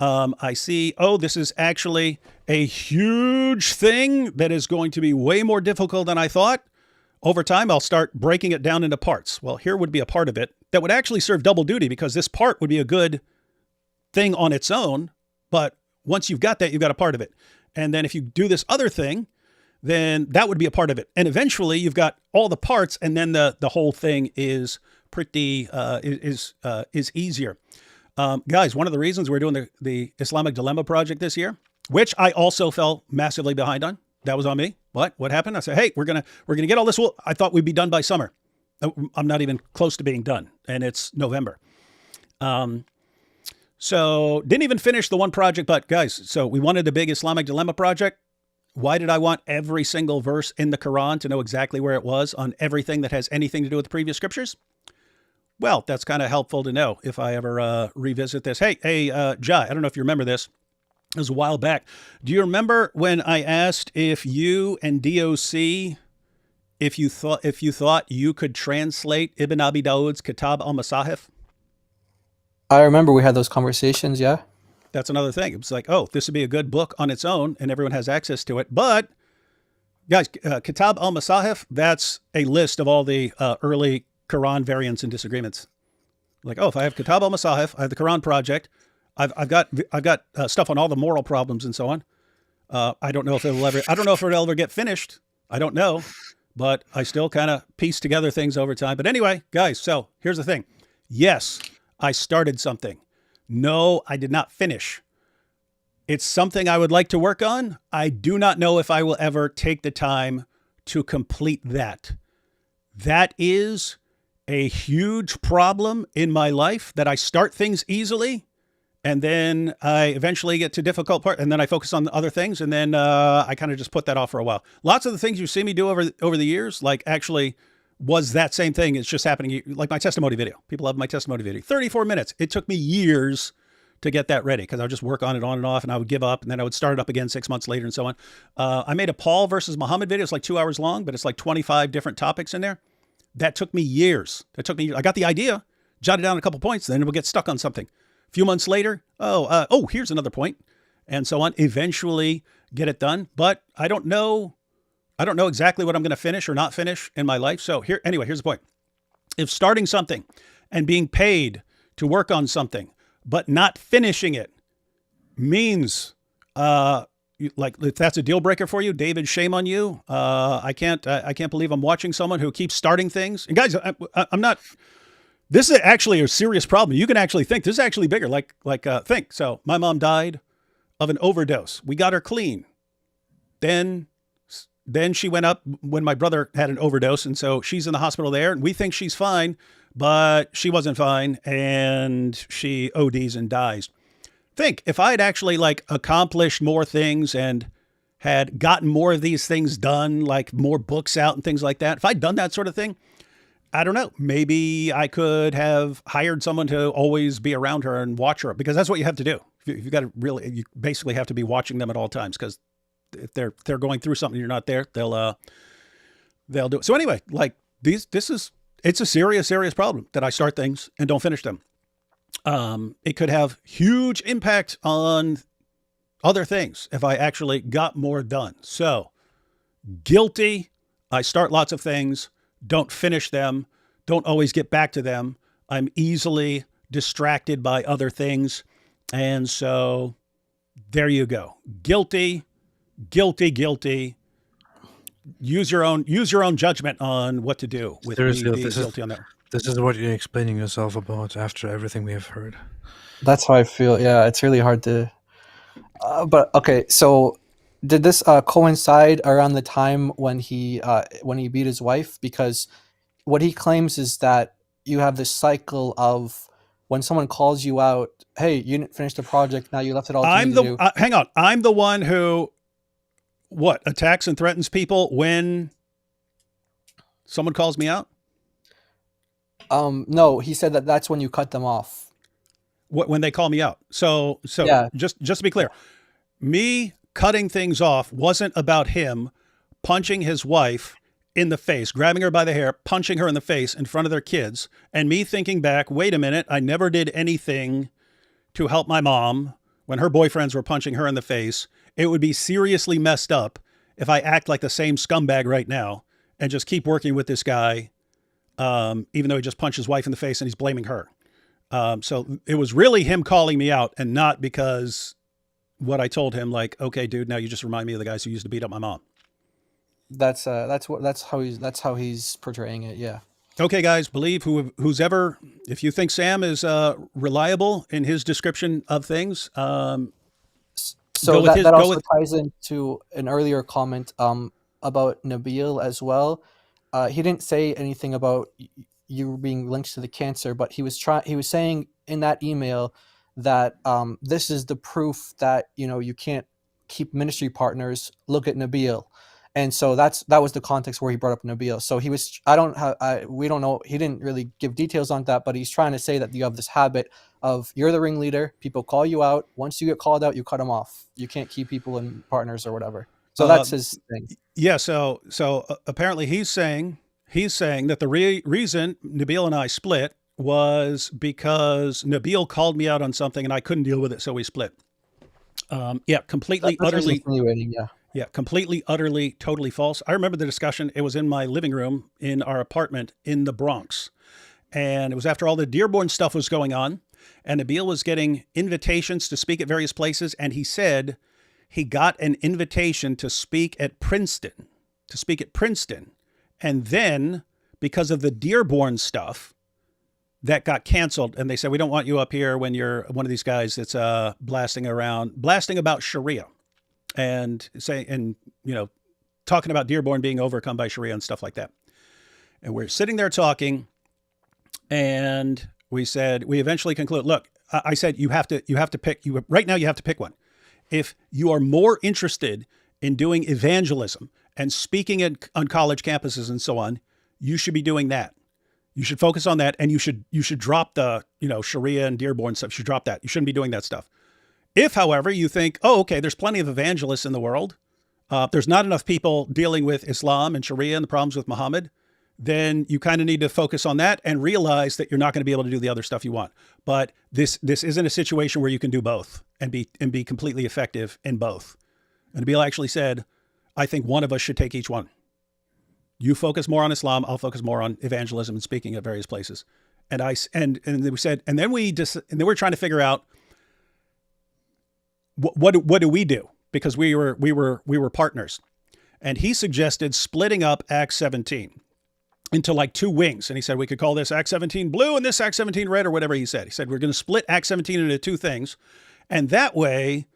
I see, this is actually a huge thing that is going to be way more difficult than I thought. Over time, I'll start breaking it down into parts. Well, here would be a part of it that would actually serve double duty because this part would be a good thing on its own. But once you've got that, you've got a part of it. And then if you do this other thing, then that would be a part of it. And eventually you've got all the parts, and then the whole thing is pretty, is easier. Guys, one of the reasons we're doing the Islamic Dilemma project this year, which I also fell massively behind on. That was on me. What happened? I said, hey, we're gonna get all this. Well, I thought we'd be done by summer. I'm not even close to being done, and it's November. So didn't even finish the one project, but guys, so we wanted a big Islamic Dilemma project. Why did I want every single verse in the Quran to know exactly where it was on everything that has anything to do with the previous scriptures? Well, that's kind of helpful to know if I ever revisit this. Hey, Jai, I don't know if you remember this. It was a while back. Do you remember when I asked if you and DOC, if you thought you could translate Ibn Abi Dawud's Kitab al-Masahif? I remember we had those conversations, yeah. That's another thing. It was like, this would be a good book on its own and everyone has access to it. But guys, Kitab al-Masahif, that's a list of all the early Quran variants and disagreements. Like, if I have Kitab al-Masahif, I have the Quran project. I've got stuff on all the moral problems and so on. I don't know if it'll ever get finished. I don't know, but I still kind of piece together things over time. But anyway, guys, so here's the thing. Yes, I started something. No, I did not finish. It's something I would like to work on. I do not know if I will ever take the time to complete that. That is a huge problem in my life, that I start things easily and then I eventually get to difficult part and then I focus on the other things. And then I kind of just put that off for a while. Lots of the things you see me do over the years, like actually was that same thing. It's just happening. Like my testimony video. People love my testimony video. 34 minutes. It took me years to get that ready because I would just work on it on and off and I would give up and then I would start it up again 6 months later and so on. I made a Paul versus Muhammad video. It's like 2 hours long, but it's like 25 different topics in there. That took me years. I got the idea, jotted down a couple points, then we'll get stuck on something. A few months later, here's another point, and so on. Eventually get it done, but I don't know exactly what I'm going to finish or not finish in my life. So here's the point. If starting something and being paid to work on something, but not finishing it means, like if that's a deal breaker for you, David, shame on you. I can't believe I'm watching someone who keeps starting things. And guys, I'm not, this is actually a serious problem. You can actually think this is actually bigger. Think. So my mom died of an overdose. We got her clean. Then she went up when my brother had an overdose. And so she's in the hospital there and we think she's fine. but she wasn't fine, and she ODs and dies. Think if I had actually like accomplished more things and had gotten more of these things done, like more books out and things like that. If I'd done that sort of thing, I don't know, maybe I could have hired someone to always be around her and watch her, because that's what you have to do. You've got to really, you basically have to be watching them at all times, because if they're going through something, you're not there, they'll do it. So anyway, like it's a serious problem that I start things and don't finish them. It could have huge impact on other things if I actually got more done. So guilty. I start lots of things, don't finish them, don't always get back to them. I'm easily distracted by other things. And so there you go. Guilty. Use your own judgment on what to do with Seriously, being guilty on that. This is what you're explaining yourself about after everything we have heard. That's how I feel. Yeah, it's really hard to. But okay, so did this coincide around the time when he beat his wife? Because what he claims is that you have this cycle of when someone calls you out, hey, you didn't finish the project, now you left it all to me to do. Hang on. I'm the one who attacks and threatens people when someone calls me out? No, he said that that's when you cut them off. When they call me out. So Yeah. just to be clear, me cutting things off wasn't about him punching his wife in the face, grabbing her by the hair, punching her in the face in front of their kids, and me thinking back, wait a minute, I never did anything to help my mom when her boyfriends were punching her in the face. It would be seriously messed up if I act like the same scumbag right now and just keep working with this guy, even though he just punched his wife in the face and he's blaming her. So it was really him calling me out, and not because what I told him, like, okay, dude, now you just remind me of the guys who used to beat up my mom. That's how he's portraying it. Yeah. Okay, guys, believe who's ever, if you think Sam is reliable in his description of things. So that also ties into an earlier comment about Nabil as well. He didn't say anything about you being linked to the cancer, but he was saying in that email that this is the proof that you can't keep ministry partners. Look at Nabil. And so that was the context where he brought up Nabil. So we don't know. He didn't really give details on that, but he's trying to say that you have this habit of you're the ringleader. People call you out. Once you get called out, you cut them off. You can't keep people in partners or whatever. So that's his thing. Yeah. So apparently he's saying that the reason Nabil and I split was because Nabil called me out on something and I couldn't deal with it. So we split. Completely, utterly. Yeah, completely, utterly, totally false. I remember the discussion. It was in my living room in our apartment in the Bronx. And it was after all the Dearborn stuff was going on. And Nabil was getting invitations to speak at various places. And he said he got an invitation to speak at Princeton. And then, because of the Dearborn stuff, that got canceled. And they said, we don't want you up here when you're one of these guys that's blasting about Sharia. And talking about Dearborn being overcome by Sharia and stuff like that. And we're sitting there talking, and we eventually conclude, look, I said, you have to pick, right now you have to pick one. If you are more interested in doing evangelism and speaking on college campuses and so on, you should be doing that. You should focus on that. And you should drop the, Sharia and Dearborn stuff. You should drop that. You shouldn't be doing that stuff. If, however, you think, oh, okay, there's plenty of evangelists in the world, there's not enough people dealing with Islam and Sharia and the problems with Muhammad, then you kind of need to focus on that and realize that you're not going to be able to do the other stuff you want. But this isn't a situation where you can do both and be completely effective in both. And Nabil actually said, I think one of us should take each one. You focus more on Islam, I'll focus more on evangelism and speaking at various places. And we said, and then we're trying to figure out, what do we do? Because we were partners. And he suggested splitting up Acts 17 into like two wings. And he said, we could call this Acts 17 blue and this Acts 17 red, or whatever he said. He said, we're going to split Acts 17 into two things. And that way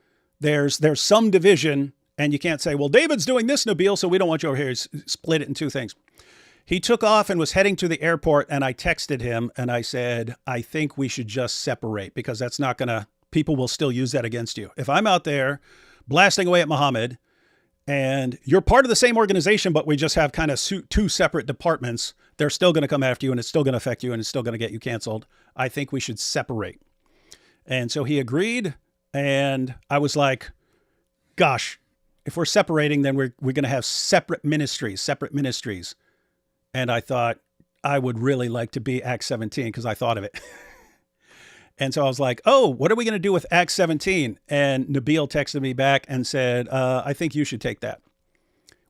there's some division, and you can't say, well, David's doing this, Nabil, so we don't want you over here. Split it in two things. He took off and was heading to the airport, and I texted him and I said, I think we should just separate because that's not going to, people will still use that against you. If I'm out there blasting away at Muhammad and you're part of the same organization, but we just have kind of two separate departments, they're still going to come after you and it's still going to affect you and it's still going to get you canceled. I think we should separate. And so he agreed. And I was like, gosh, if we're separating, then we're going to have separate ministries. And I thought I would really like to be Acts 17 because I thought of it. And so I was like, oh, what are we going to do with Acts 17? And Nabil texted me back and said, I think you should take that,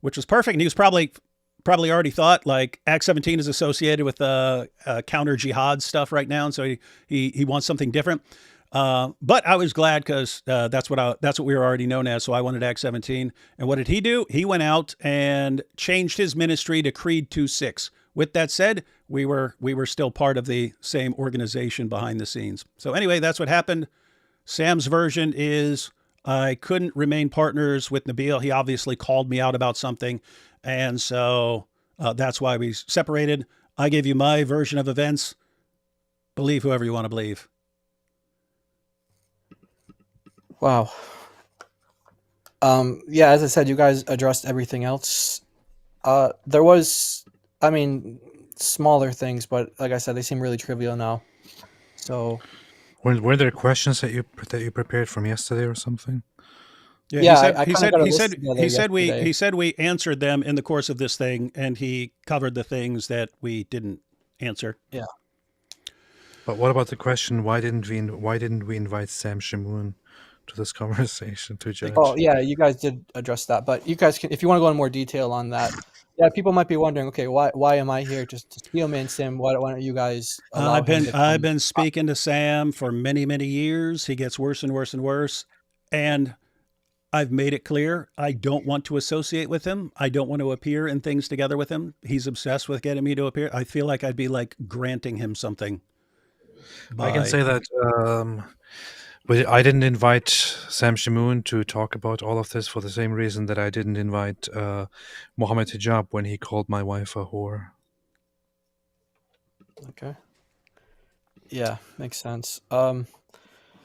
which was perfect. And he was probably already thought like Acts 17 is associated with counter jihad stuff right now. And so he wants something different. But I was glad because that's what we were already known as. So I wanted Acts 17. And what did he do? He went out and changed his ministry to Creed 2:6. With that said, we were still part of the same organization behind the scenes. So anyway, that's what happened. Sam's version is I couldn't remain partners with Nabil. He obviously called me out about something. And so that's why we separated. I gave you my version of events. Believe whoever you want to believe. Wow. Yeah, as I said, you guys addressed everything else. There was, I mean, smaller things, but like I said, they seem really trivial now. So, Were there questions that you prepared from yesterday or something? Yeah, he said we answered them in the course of this thing, and he covered the things that we didn't answer. Yeah. But what about the question? Why didn't we invite Sam Shamoun to this conversation to judge? Oh yeah, you guys did address that, but you guys can, if you want to go in more detail on that. Yeah, people might be wondering, okay, why am I here just to see him and Sam? Why don't you guys? I've been speaking to Sam for many years. He gets worse and worse and worse, and I've made it clear I don't want to associate with him. I don't want to appear in things together with him. He's obsessed with getting me to appear. I feel like I'd be like granting him something. I can say that but I didn't invite Sam Shamoun to talk about all of this for the same reason that I didn't invite Mohammed Hijab when he called my wife a whore. Okay. Yeah, makes sense. Hey,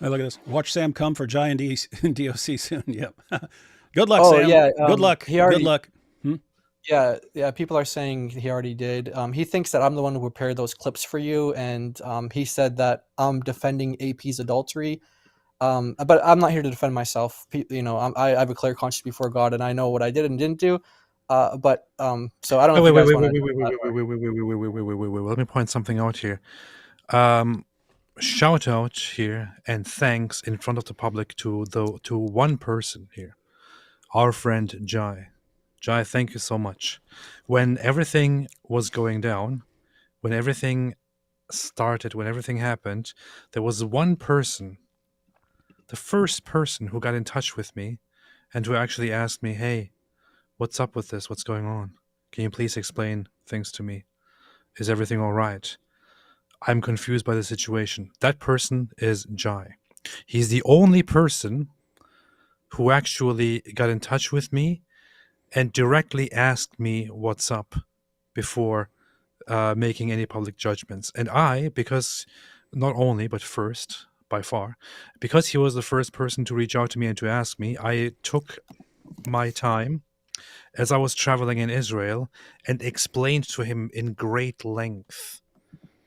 look at this. Watch Sam come for Jai and DOC soon. Yep. Good luck, Oh Sam. yeah, Good luck. Good luck. Yeah. People are saying he already did. He thinks that I'm the one who prepared those clips for you, and he said that I'm defending AP's adultery. But I'm not here to defend myself. You know, I have a clear conscience before God, and I know what I did and didn't do. So I don't know. Wait. Wait. Let me point something out here. Shout out here and thanks in front of the public to one person here, our friend Jai. Jai, thank you so much. When everything was going down, when everything started, when everything happened, there was one person, the first person who got in touch with me and who actually asked me, hey, what's up with this? What's going on? Can you please explain things to me? Is everything all right? I'm confused by the situation. That person is Jai. He's the only person who actually got in touch with me and directly asked me what's up before making any public judgments. And I, because not only, but first, by far, because he was the first person to reach out to me and to ask me, I took my time as I was traveling in Israel and explained to him in great length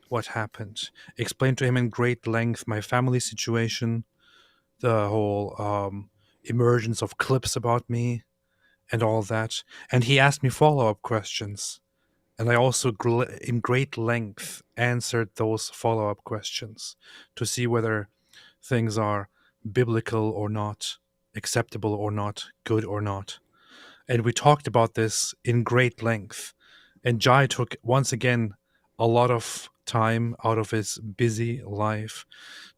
what happened. Explained to him in great length my family situation, the whole emergence of clips about me, and all that. And he asked me follow-up questions. And I also, in great length, answered those follow-up questions to see whether things are biblical or not, acceptable or not, good or not. And we talked about this in great length. And Jai took, once again, a lot of time out of his busy life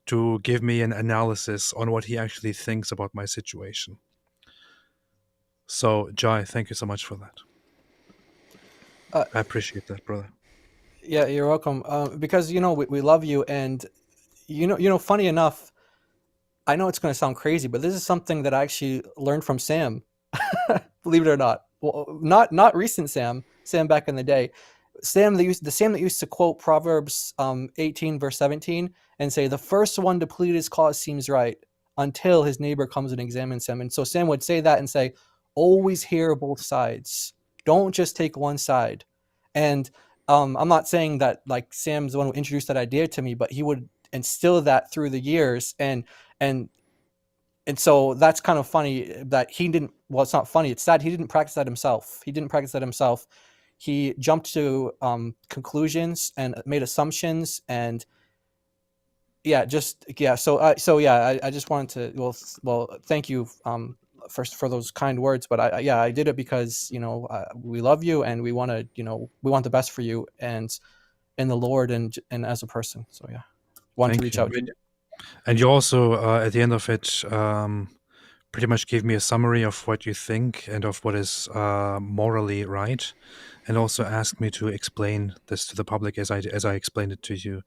to give me an analysis on what he actually thinks about my situation. So, Jai, thank you so much for that. I appreciate that, brother. Yeah, you're welcome. Because we love you, and funny enough, I know it's going to sound crazy, but this is something that I actually learned from Sam. Believe it or not. Well, not recent Sam back in the day. Sam that used to quote Proverbs 18 verse 17 and say, the first one to plead his cause seems right until his neighbor comes and examines him. And so Sam would say that and say, always hear both sides. Don't just take one side. And I'm not saying that like Sam's the one who introduced that idea to me, but he would instill that through the years. And so that's kind of funny that he didn't, well, it's not funny. It's sad he didn't practice that himself. He jumped to conclusions and made assumptions and I just wanted to, well, thank you first for those kind words, but I did it because, we love you and we want the best for you and in the Lord and as a person. So wanted to reach out to you. And you also, at the end of it, pretty much gave me a summary of what you think and of what is morally right, and also asked me to explain this to the public as I explained it to you.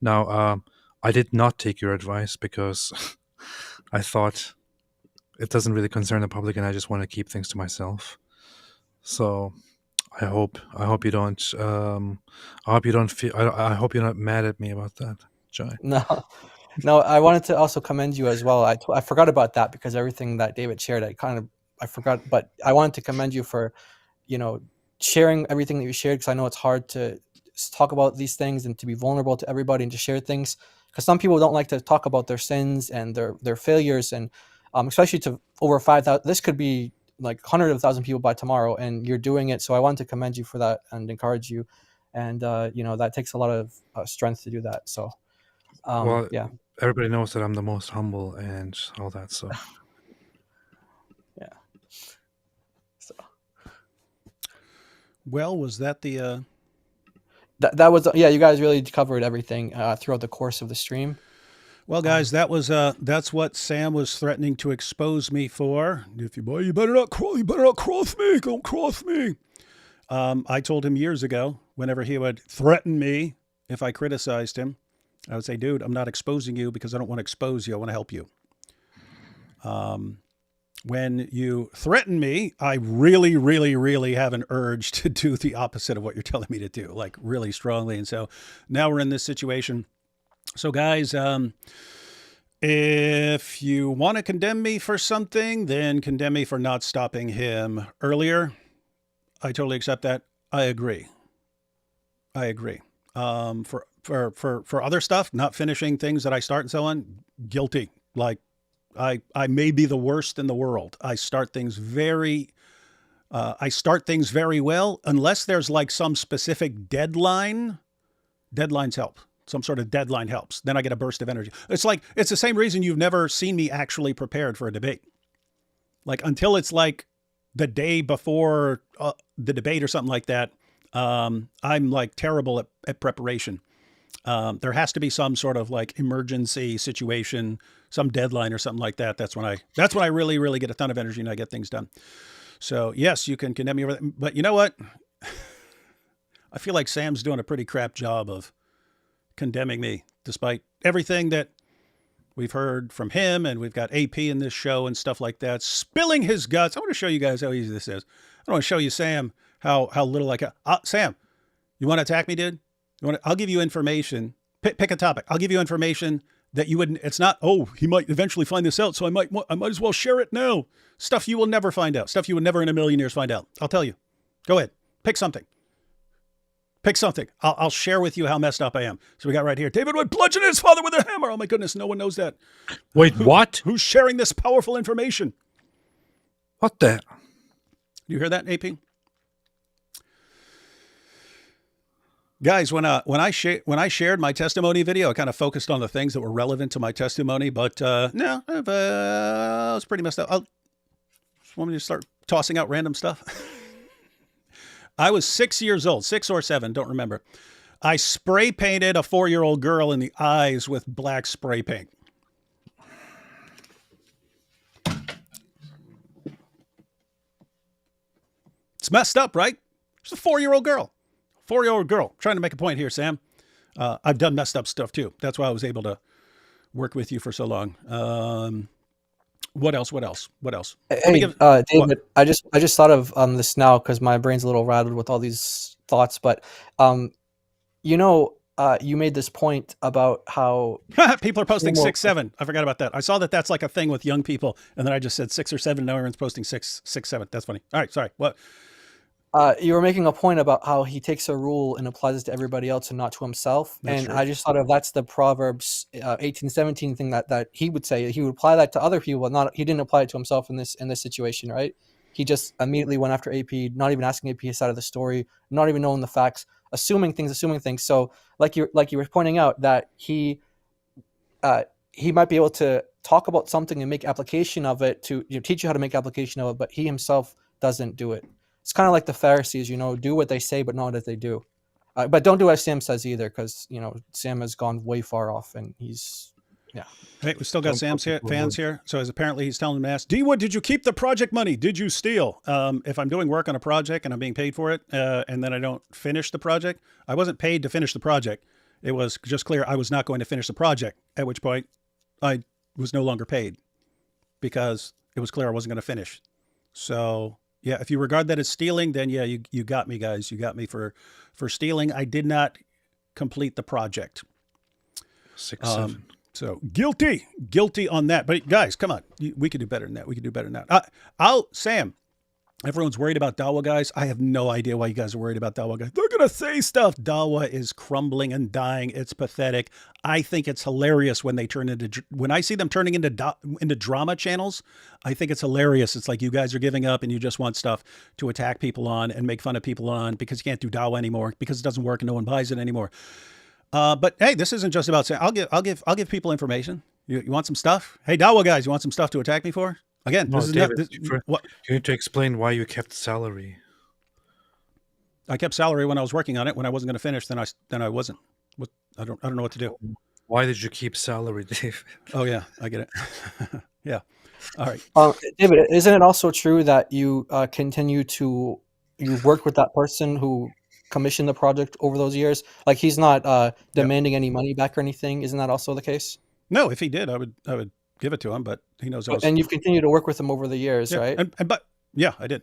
Now, I did not take your advice because I thought it doesn't really concern the public, and I just want to keep things to myself. So I hope you don't. I hope you're not mad at me about that, Jai. No, I wanted to also commend you as well. I forgot about that because everything that David shared, I forgot, but I wanted to commend you for, sharing everything that you shared, because I know it's hard to talk about these things and to be vulnerable to everybody and to share things, because some people don't like to talk about their sins and their failures, and especially to over 5,000. This could be like hundreds of thousands of people by tomorrow, and you're doing it. So I wanted to commend you for that and encourage you, and that takes a lot of strength to do that. So everybody knows that I'm the most humble and all that. So Well, was that the? That was you guys really covered everything throughout the course of the stream. Well, guys, that's what Sam was threatening to expose me for. If you better not cross me. Don't cross me. I told him years ago, whenever he would threaten me if I criticized him, I would say, dude, I'm not exposing you because I don't want to expose you. I want to help you. When you threaten me, I really, really, really have an urge to do the opposite of what you're telling me to do, like really strongly. And so now we're in this situation. So guys, if you want to condemn me for something, then condemn me for not stopping him earlier. I totally accept that. I agree. For other stuff, not finishing things that I start and so on, guilty. Like I may be the worst in the world. I start things very well, unless there's like some specific deadline. Deadlines help. Some sort of deadline helps. Then I get a burst of energy. It's the same reason you've never seen me actually prepared for a debate. Like until it's like the day before the debate or something like that, I'm like terrible at preparation. There has to be some sort of like emergency situation, some deadline or something like that. That's when I really, really get a ton of energy and I get things done. So yes, you can condemn me over that. But you know what? I feel like Sam's doing a pretty crap job of condemning me, despite everything that we've heard from him. And we've got AP in this show and stuff like that, spilling his guts. I want to show you guys how easy this is. I want to show you, Sam, how little I can. Sam, you want to attack me, dude? I'll give you information. Pick a topic. I'll give you information that you wouldn't. It's not, he might eventually find this out, so I might as well share it now. Stuff you will never find out. Stuff you would never in a million years find out. I'll tell you. Go ahead. Pick something. I'll share with you how messed up I am. So we got right here. David would bludgeon his father with a hammer. Oh my goodness, no one knows that. Wait, what? Who's sharing this powerful information? What the? You hear that, AP? Guys, when I shared my testimony video, I kind of focused on the things that were relevant to my testimony, but no, I was pretty messed up. Want me to start tossing out random stuff? I was 6 years old, 6 or 7, don't remember. I spray painted a 4-year-old girl in the eyes with black spray paint. It's messed up, right? She's a 4-year-old girl. 4-year-old girl. Trying to make a point here, Sam. I've done messed up stuff too. That's why I was able to work with you for so long. What else? What else? What else? Hey, David, what? I just thought of this now because my brain's a little rattled with all these thoughts. But you know, you made this point about how people are posting 6, 7. I forgot about that. I saw that that's like a thing with young people, and then I just said 6 or 7. Now everyone's posting 6, 7. That's funny. All right, sorry. What? You were making a point about how he takes a rule and applies it to everybody else and not to himself. That's and right. I just thought of that's the Proverbs 18:17 thing that he would say. He would apply that to other people, but not he didn't apply it to himself in this situation, right? He just immediately went after AP, not even asking AP his side of the story, not even knowing the facts, assuming things. So like you were pointing out that he might be able to talk about something and make application of it to teach you how to make application of it, but he himself doesn't do it. It's kind of like the Pharisees, do what they say, but not as they do. But don't do as Sam says either, because Sam has gone way far off, and he's Hey, we still got Sam's fans here. So apparently he's telling them to ask, D-Wood, did you keep the project money? Did you steal? If I'm doing work on a project and I'm being paid for it, and then I don't finish the project, I wasn't paid to finish the project. It was just clear I was not going to finish the project, at which point I was no longer paid because it was clear I wasn't going to finish. So yeah, if you regard that as stealing, then yeah, you got me, guys. You got me for stealing. I did not complete the project. 6, 7. So guilty on that. But guys, come on, we could do better than that. We could do better than that. Sam, everyone's worried about Dawa, guys. I have no idea why you guys are worried about Dawa, guys. They're going to say stuff. Dawa is crumbling and dying. It's pathetic. I think it's hilarious when I see them turning into drama channels. I think it's hilarious. It's like you guys are giving up and you just want stuff to attack people on and make fun of people on because you can't do Dawa anymore because it doesn't work and no one buys it anymore. But hey, this isn't just about saying, I'll give people information. You want some stuff? Hey, Dawa guys, you want some stuff to attack me for? Again, this is David, what you need to explain why you kept salary. I kept salary when I was working on it. When I wasn't going to finish, then I wasn't. I don't know what to do. Why did you keep salary, Dave? Oh yeah, I get it. Yeah. All right. David, isn't it also true that you you work with that person who commissioned the project over those years? Like he's not demanding any money back or anything. Isn't that also the case? No, if he did, I would give it to him, but he knows. And you've continued to work with him over the years, right? But yeah, I did.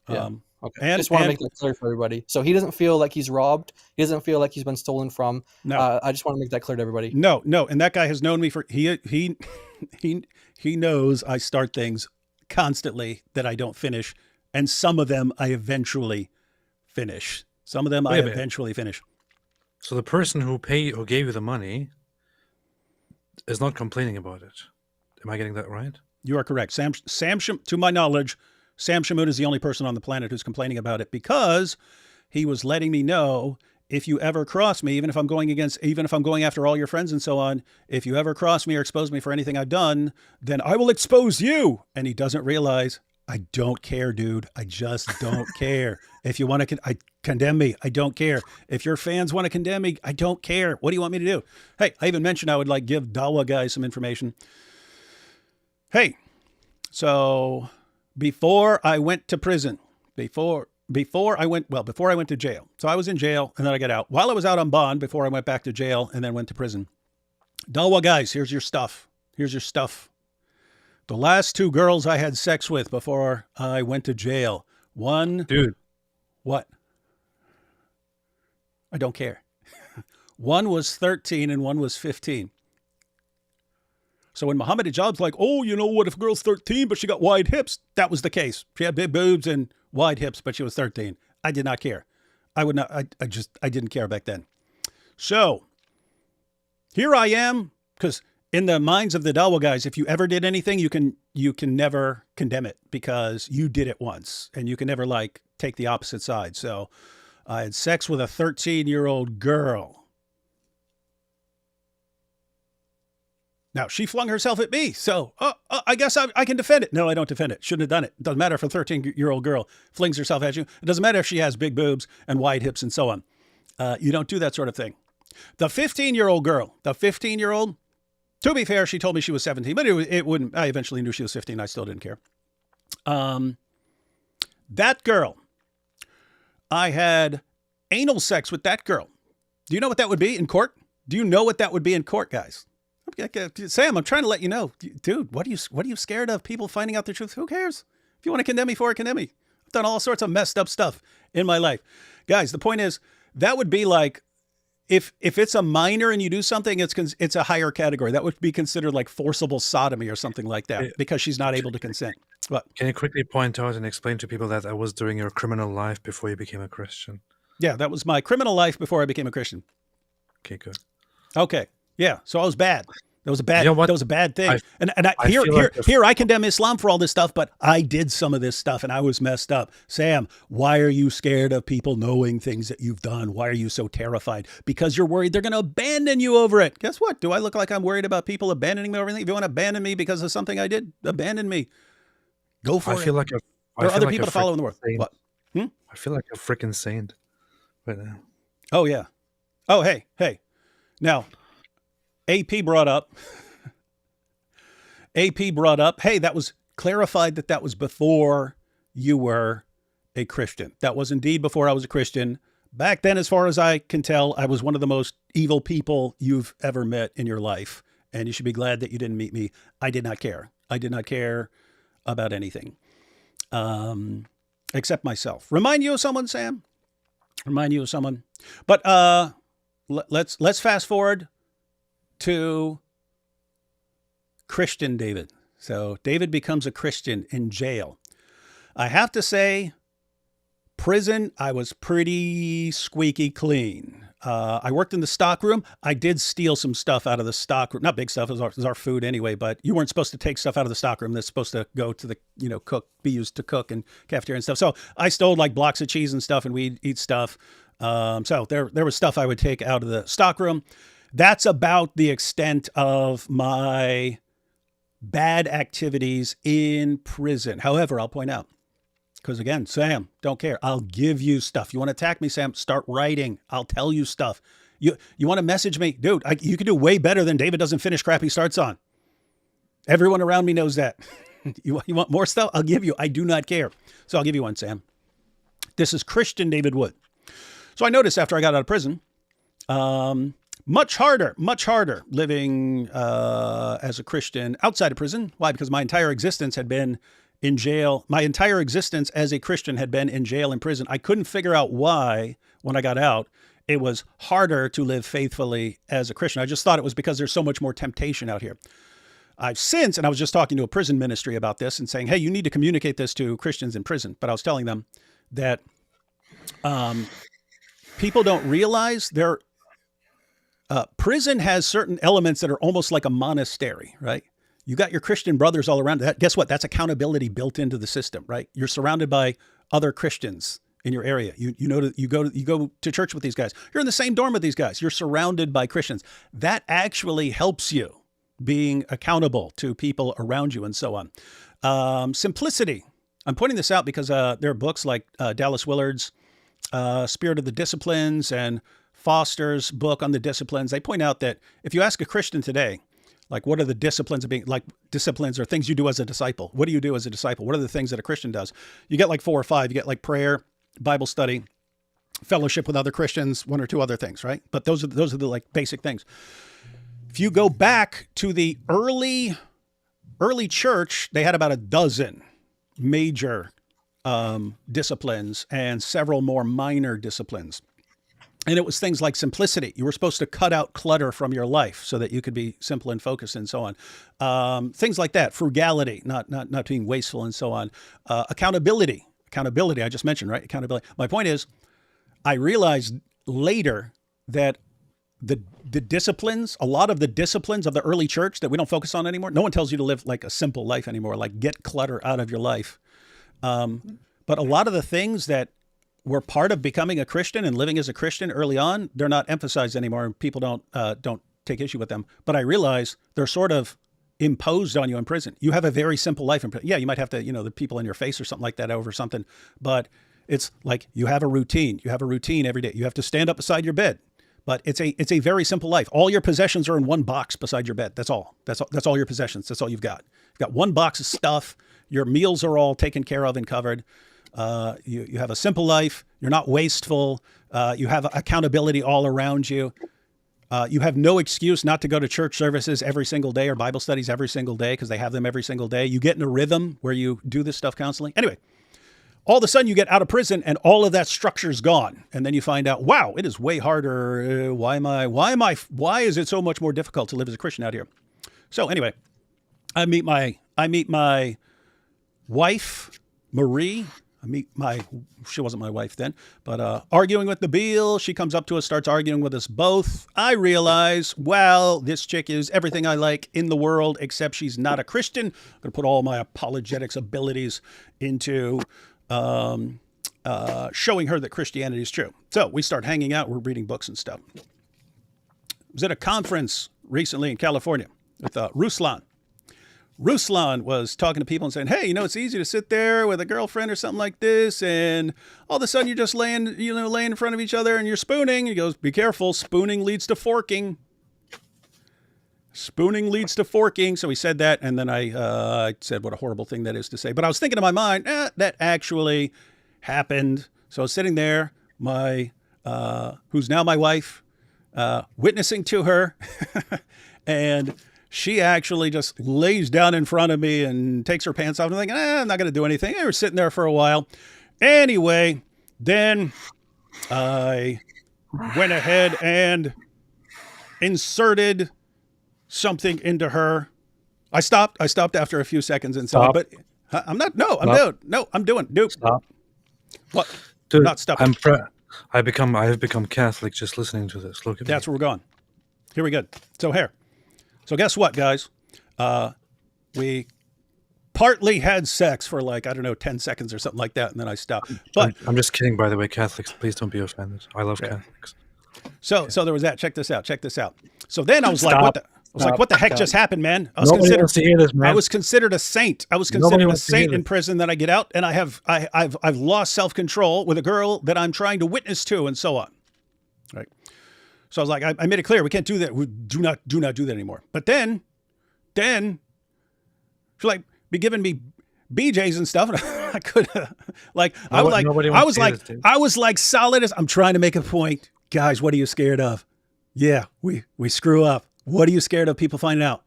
Yeah. Okay. I just want to make that clear for everybody. So he doesn't feel like he's robbed. He doesn't feel like he's been stolen from. No. I just want to make that clear to everybody. No. And that guy has known me for he knows I start things constantly that I don't finish, and some of them I eventually finish. Some of them I eventually finish. So the person who paid or gave you the money is not complaining about it. Am I getting that right? You are correct. Sam, to my knowledge, Sam Shamoun is the only person on the planet who's complaining about it because he was letting me know, if you ever cross me, even if I'm going after all your friends and so on, if you ever cross me or expose me for anything I've done, then I will expose you. And he doesn't realize I don't care, dude. I just don't care. If you want to condemn me, I don't care. If your fans want to condemn me, I don't care. What do you want me to do? Hey, I even mentioned I would give Dawa guys some information. Hey, so before I went to prison, before I went to jail. So I was in jail and then I got out. While I was out on bond, before I went back to jail and then went to prison. Dawa guys, here's your stuff. Here's your stuff. The last 2 girls I had sex with before I went to jail. One. Dude. What? I don't care. One was 13 and one was 15. So when Muhammad Hijab's like, oh, you know what, if a girl's 13, but she got wide hips, that was the case. She had big boobs and wide hips, but she was 13. I did not care. I didn't care back then. So here I am, because in the minds of the Dawa guys, if you ever did anything, you can never condemn it because you did it once and you can never take the opposite side. So I had sex with a 13-year-old girl. Now, she flung herself at me, so I guess I can defend it. No, I don't defend it. Shouldn't have done it. It doesn't matter if a 13-year-old girl flings herself at you. It doesn't matter if she has big boobs and wide hips and so on. You don't do that sort of thing. The 15-year-old girl, to be fair, she told me she was 17, but it wouldn't. I eventually knew she was 15. I still didn't care. That girl, I had anal sex with that girl. Do you know what that would be in court? Do you know what that would be in court, guys? Sam, I'm trying to let you know, dude. What are you scared of? People finding out the truth? Who cares? If you want to condemn me for it, condemn me. I've done all sorts of messed up stuff in my life, guys. The point is that would be like if it's a minor and you do something, it's a higher category. That would be considered like forcible sodomy or something like that because she's not able to consent. What? Can you quickly point out and explain to people that I was during your criminal life before you became a Christian? Yeah, that was my criminal life before I became a Christian. Okay, good. Okay. Yeah. So I was bad. That was a bad. You know what? That was a bad thing. I feel like Here I condemn Islam for all this stuff, but I did some of this stuff and I was messed up. Sam, why are you scared of people knowing things that you've done? Why are you so terrified? Because you're worried they're going to abandon you over it. Guess what? Do I look like I'm worried about people abandoning me over anything? If you want to abandon me because of something I did, abandon me. Go for it. I feel like there are other people to follow in the world. What? I feel like a freaking saint right now. Oh yeah. Oh hey. Now, AP brought up, hey, that was clarified that was before you were a Christian. That was indeed before I was a Christian. Back then, as far as I can tell, I was one of the most evil people you've ever met in your life. And you should be glad that you didn't meet me. I did not care. I did not care about anything, except myself. Remind you of someone, Sam? Remind you of someone? But let's fast forward to Christian David. So David becomes a Christian in jail. I have to say, prison, I was pretty squeaky clean. I worked in the stockroom. I did steal some stuff out of the stockroom. Not big stuff, it was our food anyway, but you weren't supposed to take stuff out of the stockroom that's supposed to go to the, be used to cook and cafeteria and stuff. So I stole like blocks of cheese and stuff and we'd eat stuff. So there was stuff I would take out of the stockroom. That's about the extent of my bad activities in prison. However, I'll point out, because again, Sam, don't care. I'll give you stuff. You want to attack me, Sam? Start writing. I'll tell you stuff. You want to message me? Dude, you can do way better than David doesn't finish crap he starts on. Everyone around me knows that. You want more stuff? I'll give you. I do not care. So I'll give you one, Sam. This is Christian David Wood. So I noticed after I got out of prison, much harder living as a Christian outside of prison. Why? Because my entire existence had been in jail. My entire existence as a Christian had been in jail and prison. I couldn't figure out why, when I got out, it was harder to live faithfully as a Christian. I just thought it was because there's so much more temptation out here. I've since, and I was just talking to a prison ministry about this and saying, hey, you need to communicate this to Christians in prison. But I was telling them that people don't realize prison has certain elements that are almost like a monastery, right? You got your Christian brothers all around. That. Guess what? That's accountability built into the system, right? You're surrounded by other Christians in your area. You go to church with these guys. You're in the same dorm with these guys. You're surrounded by Christians. That actually helps you being accountable to people around you and so on. Simplicity. I'm pointing this out because there are books like Dallas Willard's Spirit of the Disciplines and Foster's book on the disciplines. They point out that if you ask a Christian today, like, what are the disciplines of being, like disciplines or things you do as a disciple? What do you do as a disciple? What are the things that a Christian does? You get like 4 or 5. You get like prayer, Bible study, fellowship with other Christians, 1 or 2 other things, right? But those are the like basic things. If you go back to the early church, they had about a dozen major disciplines and several more minor disciplines. And it was things like simplicity. You were supposed to cut out clutter from your life so that you could be simple and focused and so on. Things like that. Frugality, not being wasteful and so on. Accountability. I just mentioned, right? Accountability. My point is, I realized later that the disciplines, a lot of the disciplines of the early church that we don't focus on anymore. No one tells you to live like a simple life anymore, like get clutter out of your life. But a lot of the things that were part of becoming a Christian and living as a Christian early on, they're not emphasized anymore. People don't take issue with them. But I realize they're sort of imposed on you in prison. You have a very simple life in prison. Yeah, you might have to, the people in your face or something like that over something. But it's like you have a routine. You have a routine every day. You have to stand up beside your bed. But it's a very simple life. All your possessions are in one box beside your bed. That's all. That's all your possessions. That's all you've got. You've got one box of stuff. Your meals are all taken care of and covered. You have a simple life. You're not wasteful. You have accountability all around you. You have no excuse not to go to church services every single day or Bible studies every single day because they have them every single day. You get in a rhythm where you do this stuff constantly. Anyway, all of a sudden you get out of prison and all of that structure's gone. And then you find out, wow, it is way harder. Why is it so much more difficult to live as a Christian out here? So anyway, I meet my wife, Marie. She wasn't my wife then, but arguing with Nabil. She comes up to us, starts arguing with us both. I realize, well, this chick is everything I like in the world, except she's not a Christian. I'm going to put all my apologetics abilities into showing her that Christianity is true. So we start hanging out. We're reading books and stuff. I was at a conference recently in California with Ruslan. Ruslan was talking to people and saying, hey, it's easy to sit there with a girlfriend or something like this, and all of a sudden you're just laying in front of each other and you're spooning. He goes, be careful, spooning leads to forking. Spooning leads to forking. So he said that, and then I said what a horrible thing that is to say. But I was thinking in my mind, that actually happened. So I was sitting there, my who's now my wife, witnessing to her, and she actually just lays down in front of me and takes her pants off. And I'm thinking, I'm not going to do anything. They were sitting there for a while. Anyway, then I went ahead and inserted something into her. I stopped after a few seconds and said, but I'm not. No, I'm doing. Nope. Stop. What? Dude, not stop. I have become Catholic just listening to this. Look at That's where we're going. Here we go. So guess what, guys? We partly had sex for 10 seconds or something like that, and then I stopped. But I'm just kidding, by the way, Catholics. Please don't be offended. I love Catholics. So there was that. Check this out. So then I was what the heck just happened, man? I was considered a saint. I was considered a saint in prison. Then I get out, and I've lost self-control with a girl that I'm trying to witness to, and so on. Right. So I was like, I made it clear we can't do that. We do not do that anymore. But then she be giving me BJs and stuff, and I could I was like solid as I'm trying to make a point, guys. What are you scared of? Yeah, we screw up. What are you scared of? People finding out?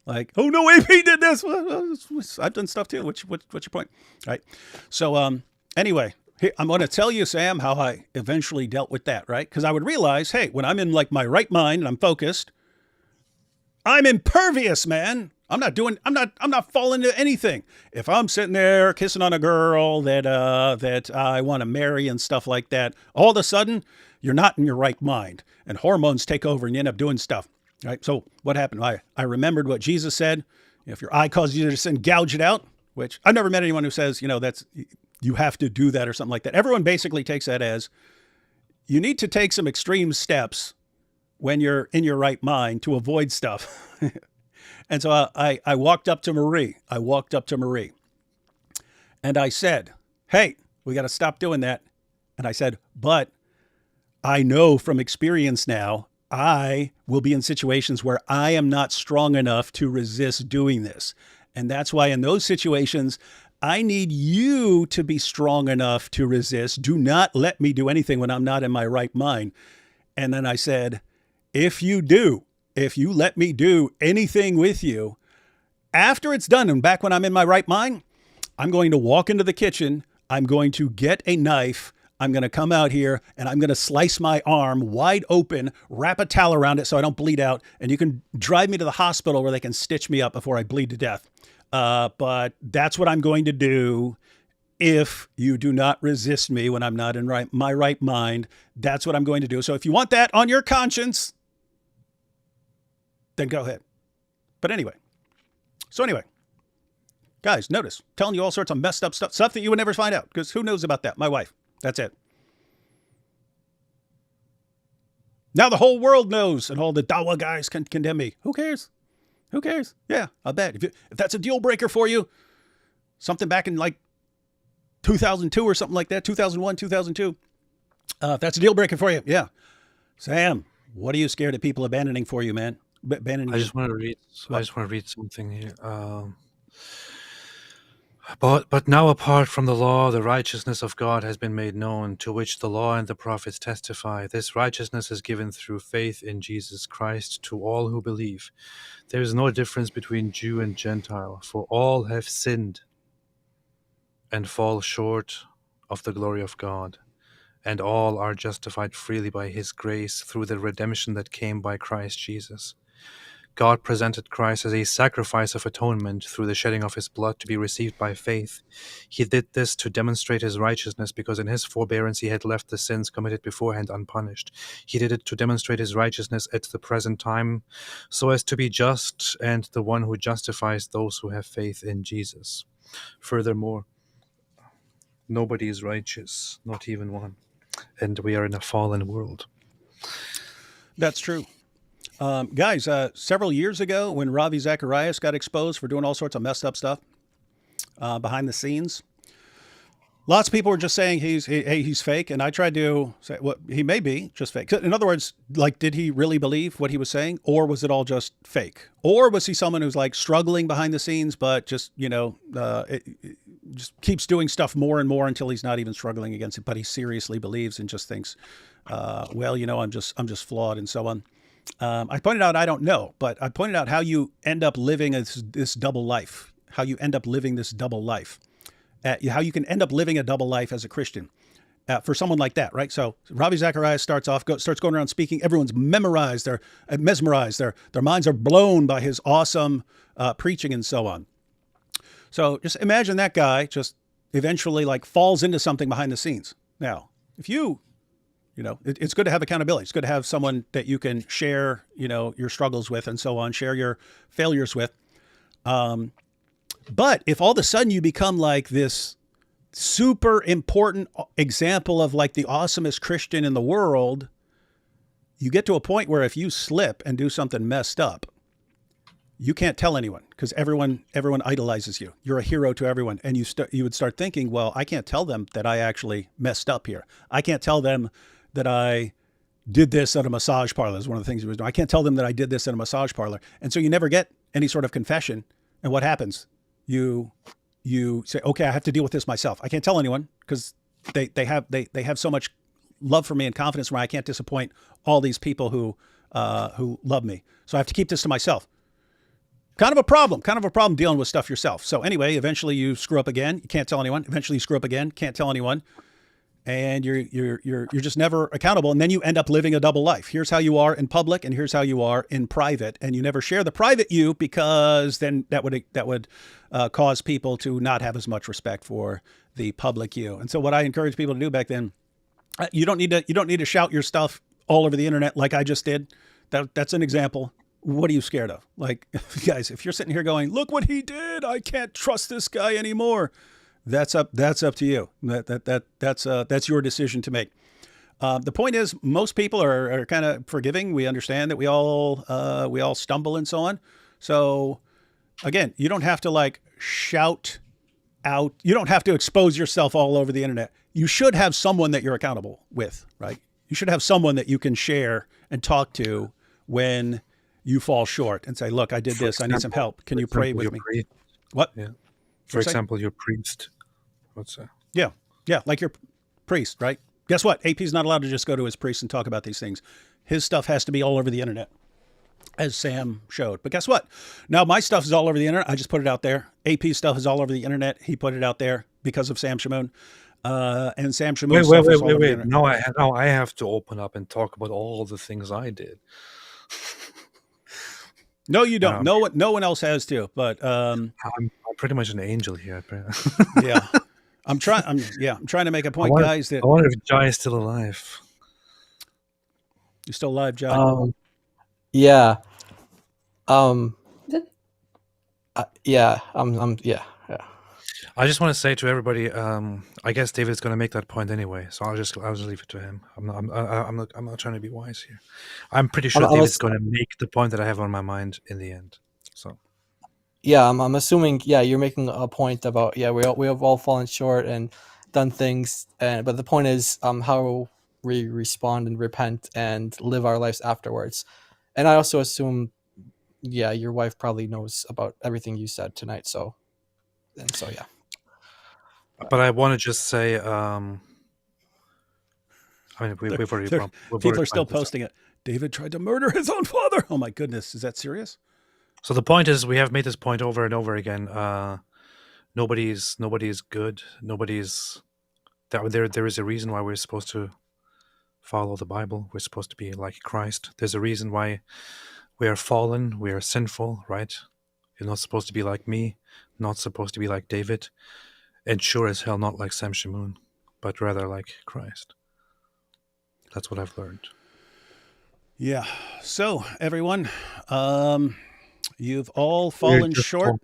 Like, oh no, AP did this. I've done stuff too. What's your point? All right. So anyway. Here, I'm going to tell you, Sam, how I eventually dealt with that, right? Because I would realize, hey, when I'm in my right mind and I'm focused, I'm impervious, man. I'm not falling into anything. If I'm sitting there kissing on a girl that I want to marry and stuff like that, all of a sudden you're not in your right mind and hormones take over and you end up doing stuff, right? So what happened? I remembered what Jesus said. If your eye causes you to sin, gouge it out, which I've never met anyone who says, you have to do that or something like that. Everyone basically takes that as you need to take some extreme steps when you're in your right mind to avoid stuff. And so I walked up to Marie. And I said, hey, we got to stop doing that. And I said, but I know from experience now, I will be in situations where I am not strong enough to resist doing this. And that's why in those situations, I need you to be strong enough to resist. Do not let me do anything when I'm not in my right mind. And then I said, if you let me do anything with you, after it's done and back when I'm in my right mind, I'm going to walk into the kitchen. I'm going to get a knife. I'm going to come out here and I'm going to slice my arm wide open, wrap a towel around it so I don't bleed out. And you can drive me to the hospital where they can stitch me up before I bleed to death. But that's what I'm going to do if you do not resist me when I'm not in my right mind. That's what I'm going to do. So if you want that on your conscience, then go ahead. But anyway, guys, notice, telling you all sorts of messed up stuff that you would never find out, because who knows about that? My wife. That's it. Now the whole world knows, and all the Dawa guys can condemn me. Who cares? Yeah, I'll bet. If that's a deal breaker for you, something back in 2002 or something like that, 2001, 2002, if that's a deal breaker for you, yeah. Sam, what are you scared of people abandoning for you, man? I just want to read something here. But now apart from the law, the righteousness of God has been made known, to which the law and the prophets testify. This righteousness is given through faith in Jesus Christ to all who believe. There is no difference between Jew and Gentile, for all have sinned and fall short of the glory of God, and all are justified freely by his grace through the redemption that came by Christ Jesus. God presented Christ as a sacrifice of atonement through the shedding of his blood to be received by faith. He did this to demonstrate his righteousness, because in his forbearance he had left the sins committed beforehand unpunished. He did it to demonstrate his righteousness at the present time, so as to be just and the one who justifies those who have faith in Jesus. Furthermore, nobody is righteous, not even one, and we are in a fallen world. That's true. Guys, several years ago when Ravi Zacharias got exposed for doing all sorts of messed up stuff behind the scenes, lots of people were just saying he's fake. And I tried to say, well, he may be just fake. In other words, like, did he really believe what he was saying, or was it all just fake? Or was he someone who's like struggling behind the scenes, but just, just keeps doing stuff more and more until he's not even struggling against it, but he seriously believes and just thinks, I'm just flawed and so on. I pointed out, I don't know, but I pointed out how you end up living this double life, how you end up living this double life, how you can end up living a double life as a Christian for someone like that, right? So Ravi Zacharias starts going around speaking. Everyone's mesmerized. Their minds are blown by his awesome preaching and so on. So just imagine that guy just eventually like falls into something behind the scenes. Now, if it's good to have accountability. It's good to have someone that you can share, your struggles with and so on, share your failures with. But if all of a sudden you become like this super important example of like the awesomest Christian in the world, you get to a point where if you slip and do something messed up, you can't tell anyone because everyone idolizes you. You're a hero to everyone. And you would start thinking, well, I can't tell them that I actually messed up here. I can't tell them that I did this at a massage parlor is one of the things he was doing. I can't tell them that I did this at a massage parlor. And so you never get any sort of confession. And what happens? You say, okay, I have to deal with this myself. I can't tell anyone because they have so much love for me and confidence where I can't disappoint all these people who love me. So I have to keep this to myself. Kind of a problem dealing with stuff yourself. So anyway, eventually you screw up again. You can't tell anyone. Eventually you screw up again. Can't tell anyone. And you're just never accountable. And then you end up living a double life. Here's how you are in public and here's how you are in private. And you never share the private you because then that would cause people to not have as much respect for the public you. And so what I encouraged people to do back then, you don't need to shout your stuff all over the internet like I just did. That's an example. What are you scared of? Like, guys, if you're sitting here going, look what he did, I can't trust this guy anymore. That's up to you. That's your decision to make. The point is, most people are kind of forgiving. We understand that we all stumble and so on. So again, you don't have to like shout out. You don't have to expose yourself all over the internet. You should have someone that you're accountable with, right? You should have someone that you can share and talk to when you fall short and say, look, I did this. I need some help. Can you pray with me? What? Yeah. For example, your priest. What's that? Yeah. Yeah. Like your priest, right? Guess what? AP's not allowed to just go to his priest and talk about these things. His stuff has to be all over the internet, as Sam showed. But guess what? Now my stuff is all over the internet. I just put it out there. AP's stuff is all over the internet. He put it out there because of Sam Shamoun. And Sam Shamoun. Wait. Now I have to open up and talk about all the things I did. No, you don't. No one else has to. But I'm pretty much an angel here. Yeah, I'm trying to make a point, guys. That I wonder if Jai is still alive. You still alive, Jai? Yeah. Yeah. Yeah. I just want to say to everybody, I guess David's going to make that point anyway, so I'll just leave it to him. I'm not trying to be wise here. I'm pretty sure David's going to make the point that I have on my mind in the end. So, yeah, I'm assuming. Yeah, you're making a point about we have all fallen short and done things, but the point is how we respond and repent and live our lives afterwards. And I also assume, your wife probably knows about everything you said tonight. So yeah. But I want to just say, I mean, we've already People are still posting it. David tried to murder his own father. Oh my goodness, is that serious? So the point is, we have made this point over and over again. Nobody's good. Nobody's there is a reason why we're supposed to follow the Bible. We're supposed to be like Christ. There's a reason why we are fallen. We are sinful, right? You're not supposed to be like me. Not supposed to be like David, and sure as hell not like Sam Shamoun, but rather like Christ. That's what I've learned. Yeah. So everyone, you've all fallen short.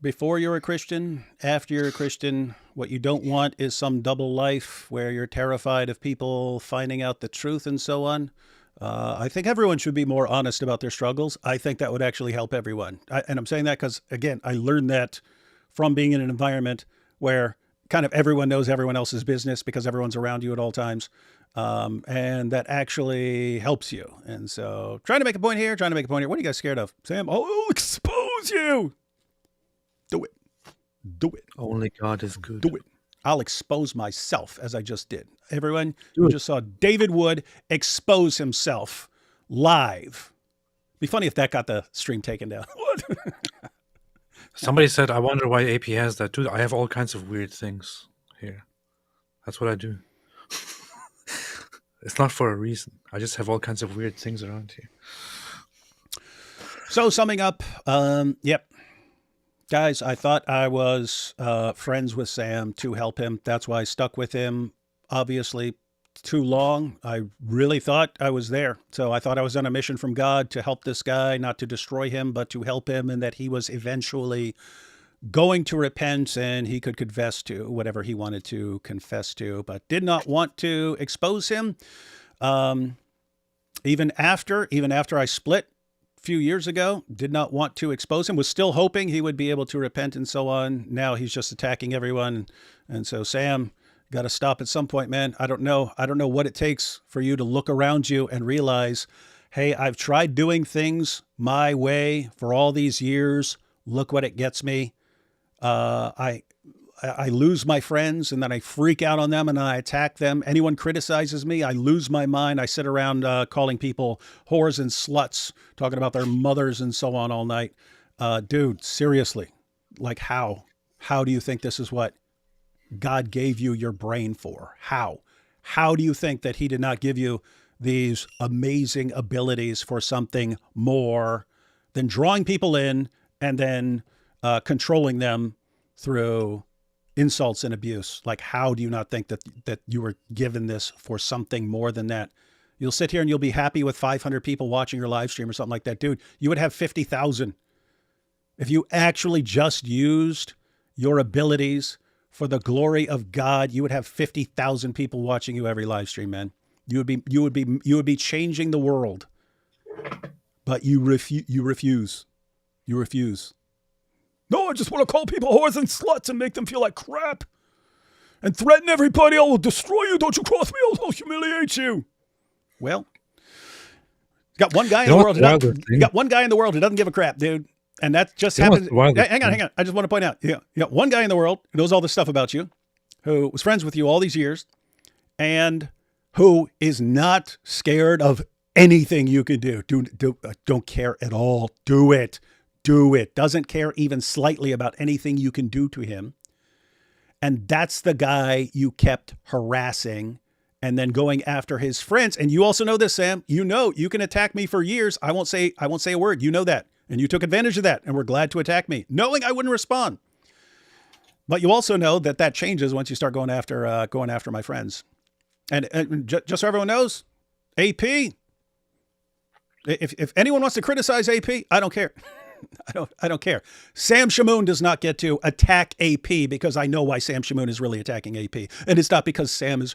Before you're a Christian, after you're a Christian. What you don't want is some double life where you're terrified of people finding out the truth and so on. I think everyone should be more honest about their struggles. I think that would actually help everyone. And I'm saying that because, again, I learned that from being in an environment where kind of everyone knows everyone else's business because everyone's around you at all times. And that actually helps you. And so trying to make a point here, trying to make a point here. What are you guys scared of? Sam, I'll expose you. Do it. Do it. Only God is good. Do it. I'll expose myself as I just did. Everyone, you just saw David Wood expose himself live. Be funny if that got the stream taken down. What? Somebody said, I wonder why AP has that too. I have all kinds of weird things here. That's what I do. It's not for a reason. I just have all kinds of weird things around here. So summing up, yep. Guys, I thought I was friends with Sam to help him. That's why I stuck with him, obviously, too long. I really thought I was there. So I thought I was on a mission from God to help this guy, not to destroy him, but to help him, and that he was eventually going to repent and he could confess to whatever he wanted to confess to, but did not want to expose him. Even after I split a few years ago, did not want to expose him, was still hoping he would be able to repent and so on. Now he's just attacking everyone. And so Sam, got to stop at some point, man. I don't know what it takes for you to look around you and realize, hey, I've tried doing things my way for all these years. Look what it gets me. I lose my friends and then I freak out on them and I attack them. Anyone criticizes me, I lose my mind. I sit around calling people whores and sluts, talking about their mothers and so on all night. Dude, seriously, like how do you think this is what God gave you your brain for? How do you think that he did not give you these amazing abilities for something more than drawing people in and then controlling them through insults and abuse? Like, how do you not think that you were given this for something more than that? You'll sit here and you'll be happy with 500 people watching your live stream or something like that. Dude, you would have 50,000 if you actually just used your abilities for the glory of God. You would have 50,000 people watching you every live stream, man. You would be changing the world, but you refuse. No, I just want to call people whores and sluts and make them feel like crap and threaten everybody. I will destroy you. Don't you cross me. I'll humiliate you. Well, you got one guy in the world. You got one guy in the world who doesn't give a crap, dude. And that just happens. Hang on. I just want to point out. You got one guy in the world who knows all this stuff about you, who was friends with you all these years, and who is not scared of anything you can do. Don't care at all. Do it. Doesn't care even slightly about anything you can do to him. And that's the guy you kept harassing and then going after his friends. And you also know this, Sam. You know you can attack me for years. I won't say a word. You know that. And you took advantage of that and were glad to attack me, knowing I wouldn't respond. But you also know that changes once you start going after my friends. And just so everyone knows, AP, if anyone wants to criticize AP, I don't care. I don't care. Sam Shamoun does not get to attack AP because I know why Sam Shamoun is really attacking AP. And it's not because Sam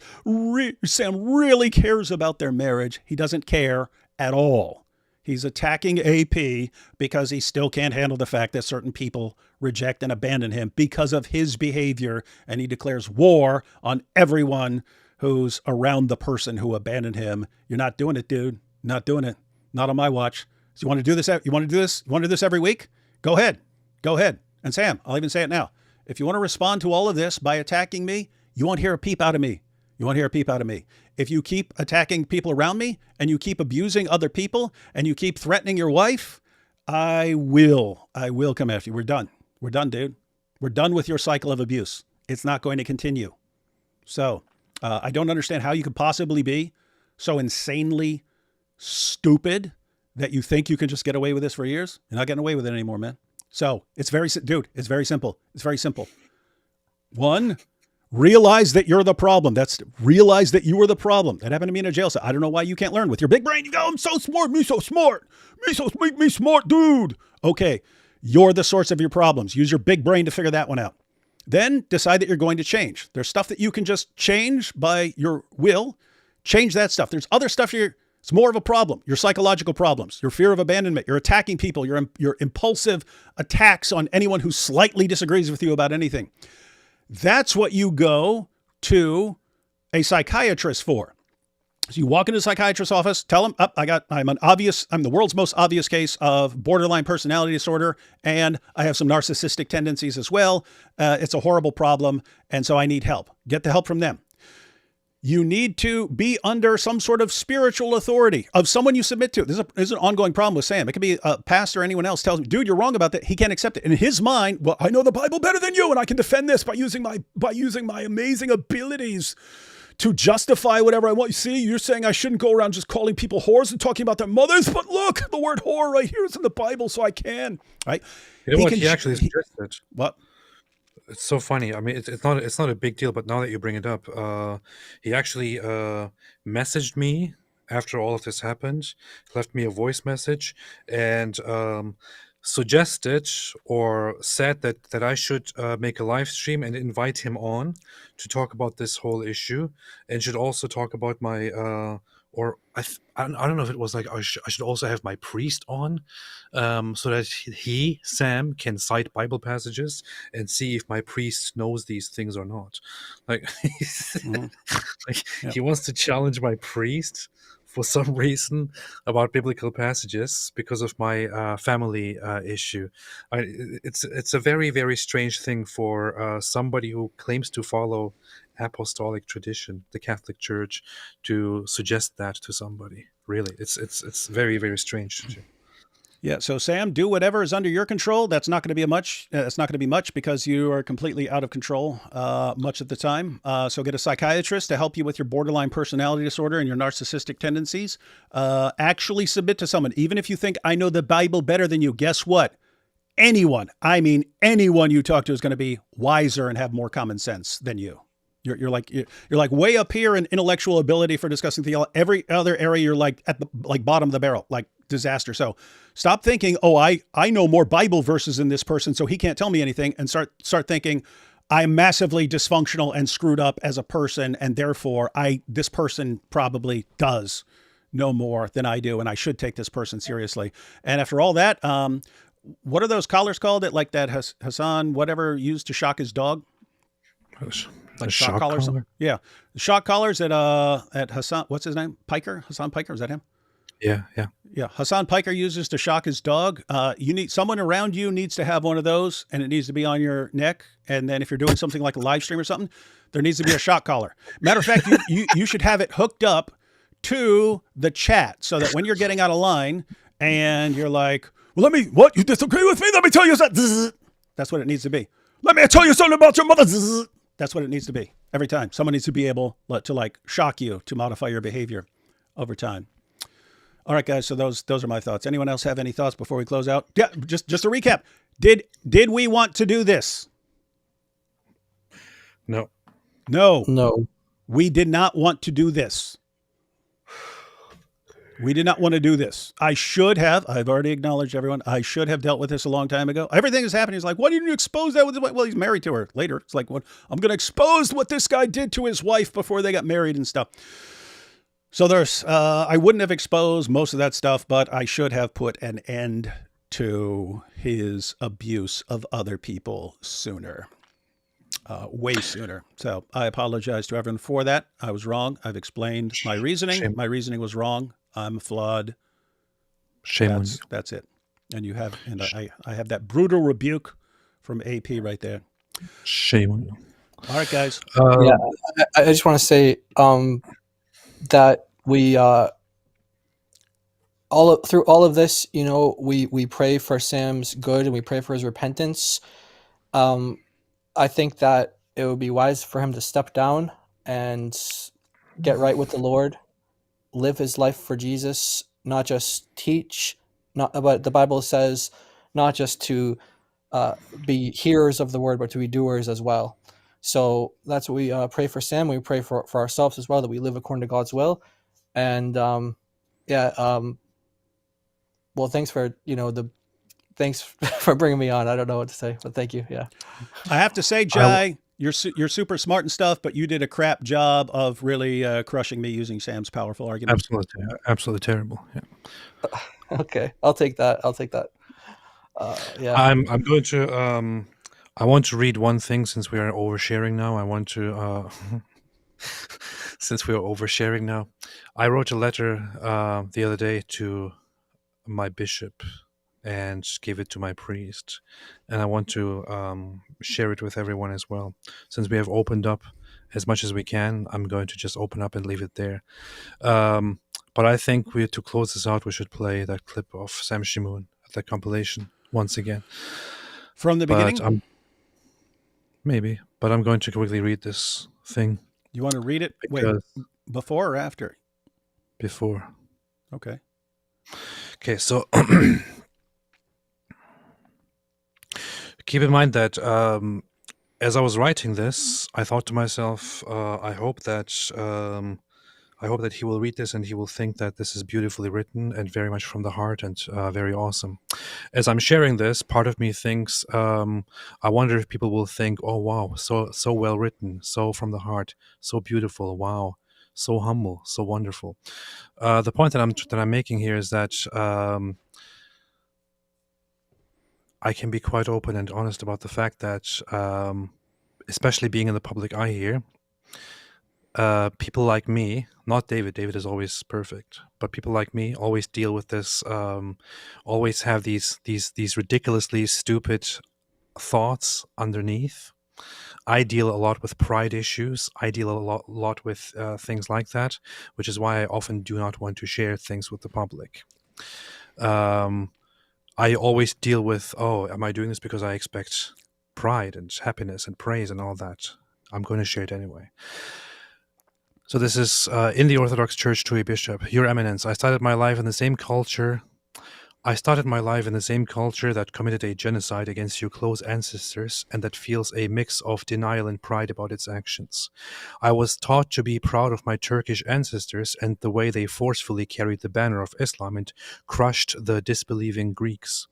really cares about their marriage. He doesn't care at all. He's attacking AP because he still can't handle the fact that certain people reject and abandon him because of his behavior. And he declares war on everyone who's around the person who abandoned him. You're not doing it, dude. Not doing it. Not on my watch. So you want to do this? You want to do this? You want to do this every week? Go ahead. And Sam, I'll even say it now. If you want to respond to all of this by attacking me, you won't hear a peep out of me. You won't hear a peep out of me. If you keep attacking people around me and you keep abusing other people and you keep threatening your wife, I will come after you. We're done. We're done, dude. We're done with your cycle of abuse. It's not going to continue. So I don't understand how you could possibly be so insanely stupid that you think you can just get away with this for years. You're not getting away with it anymore, man. So it's very simple. It's very simple. One, realize that you're the problem. Realize that you were the problem. That happened to me in a jail cell. I don't know why you can't learn with your big brain. You go, I'm so smart. Me so smart. Make me smart, dude. Okay. You're the source of your problems. Use your big brain to figure that one out. Then decide that you're going to change. There's stuff that you can just change by your will. Change that stuff. There's other stuff it's more of a problem. Your psychological problems, your fear of abandonment, your attacking people, your impulsive attacks on anyone who slightly disagrees with you about anything. That's what you go to a psychiatrist for. So you walk into a psychiatrist's office, tell him, I'm the world's most obvious case of borderline personality disorder, and I have some narcissistic tendencies as well. It's a horrible problem, and so I need help. Get the help from them. You need to be under some sort of spiritual authority of someone you submit to. This is an ongoing problem with Sam. It could be a pastor or anyone else tells me, dude, you're wrong about that. He can't accept it. In his mind, well, I know the Bible better than you, and I can defend this by using my amazing abilities to justify whatever I want. You see, you're saying I shouldn't go around just calling people whores and talking about their mothers, but look, the word whore right here is in the Bible, so I can. Right? You know what? He actually suggested. What? It's so funny. I mean, it's not a big deal, but now that you bring it up, he actually messaged me after all of this happened, left me a voice message, and suggested or said that I should make a live stream and invite him on to talk about this whole issue, and should also talk about my I don't know if it was like I should also have my priest on, so that Sam can cite Bible passages and see if my priest knows these things or not. Like, he wants to challenge my priest for some reason about biblical passages because of my family issue. It's a very, very strange thing for somebody who claims to follow apostolic tradition, the Catholic Church, to suggest that to somebody. Really, it's very, very strange. Yeah. So Sam, do whatever is under your control. That's not going to be much. That's not going to be much because you are completely out of control much of the time. So get a psychiatrist to help you with your borderline personality disorder and your narcissistic tendencies. Actually submit to someone, even if you think I know the Bible better than you. Guess what? Anyone you talk to is going to be wiser and have more common sense than you. You're like way up here in intellectual ability for discussing theology. Every other area you're like at the bottom of the barrel, like disaster. So stop thinking, oh, I know more Bible verses than this person, so he can't tell me anything, and start thinking I'm massively dysfunctional and screwed up as a person, and therefore this person probably does know more than I do, and I should take this person seriously. And after all that, what are those collars called that Hassan whatever used to shock his dog? Like shock collars. Yeah. The shock collars at Hassan, what's his name? Hassan Piker. Is that him? Yeah. Hassan Piker uses to shock his dog. Someone around you needs to have one of those, and it needs to be on your neck. And then if you're doing something like a live stream or something, there needs to be a shock collar. Matter of fact, you should have it hooked up to the chat so that when you're getting out of line and you're like, well, you disagree with me? Let me tell you something. That's what it needs to be. Let me tell you something about your mother. That's what it needs to be every time. Someone needs to be able to shock you to modify your behavior over time. All right, guys. So those are my thoughts. Anyone else have any thoughts before we close out? Yeah, just a recap. Did we want to do this? No. We did not want to do this. We did not want to do this. I've already acknowledged everyone. I should have dealt with this a long time ago. Everything is happening. He's like, why didn't you expose that with his wife? Well, he's married to her later. It's like, I'm going to expose what this guy did to his wife before they got married and stuff. So I wouldn't have exposed most of that stuff, but I should have put an end to his abuse of other people sooner. Way sooner. So I apologize to everyone for that. I was wrong. I've explained my reasoning. Shame. My reasoning was wrong. I'm flawed. Shamoun. That's it. And I have that brutal rebuke from AP right there. Shamoun. All right, guys. Yeah, I just want to say that we through all of this, you know, we pray for Sam's good and we pray for his repentance. I think that it would be wise for him to step down and get right with the Lord, live his life for Jesus, not just teach, but the Bible says not just to be hearers of the word, but to be doers as well. So that's what we pray for Sam. We pray for ourselves as well, that we live according to God's will. And well, thanks for thanks for bringing me on. I don't know what to say, but thank you. Yeah. I have to say, Jai, you're super smart and stuff, but you did a crap job of really crushing me using Sam's powerful argument. Absolutely terrible. Yeah. Okay, I'll take that. Yeah. I'm going to I want to read one thing since we are oversharing now. I want to since we are oversharing now. I wrote a letter the other day to my bishop and gave it to my priest, and I want to share it with everyone as well. Since we have opened up as much as we can, I'm going to just open up and leave it there. But I think to close this out, we should play that clip of Sam Shamoun, that compilation, once again. From the beginning? Maybe, but I'm going to quickly read this thing. You want to read it? Wait, before or after? Before. Okay. Okay, so keep in mind that as I was writing this, I thought to myself, I hope that he will read this and he will think that this is beautifully written and very much from the heart and very awesome. As I'm sharing this, part of me thinks, I wonder if people will think, oh wow, so well written, so from the heart, so beautiful, wow, so humble, so wonderful. The point that I'm making here is that I can be quite open and honest about the fact that, especially being in the public eye here, people like me, not David is always perfect, but people like me always deal with this, always have these ridiculously stupid thoughts underneath. I deal a lot with pride issues. I deal a lot with things like that, which is why I often do not want to share things with the public. I always deal with, oh, am I doing this because I expect pride and happiness and praise and all that? I'm going to share it anyway. So this is in the Orthodox Church to a bishop. Your Eminence, I started my life in the same culture that committed a genocide against your close ancestors and that feels a mix of denial and pride about its actions. I was taught to be proud of my Turkish ancestors and the way they forcefully carried the banner of Islam and crushed the disbelieving Greeks.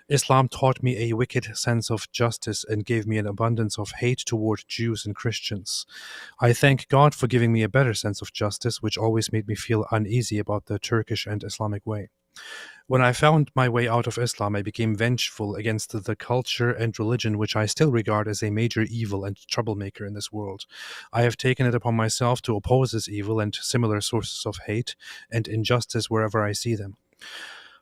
Islam taught me a wicked sense of justice and gave me an abundance of hate toward Jews and Christians. I thank God for giving me a better sense of justice, which always made me feel uneasy about the Turkish and Islamic way. When I found my way out of Islam, I became vengeful against the culture and religion which I still regard as a major evil and troublemaker in this world. I have taken it upon myself to oppose this evil and similar sources of hate and injustice wherever I see them.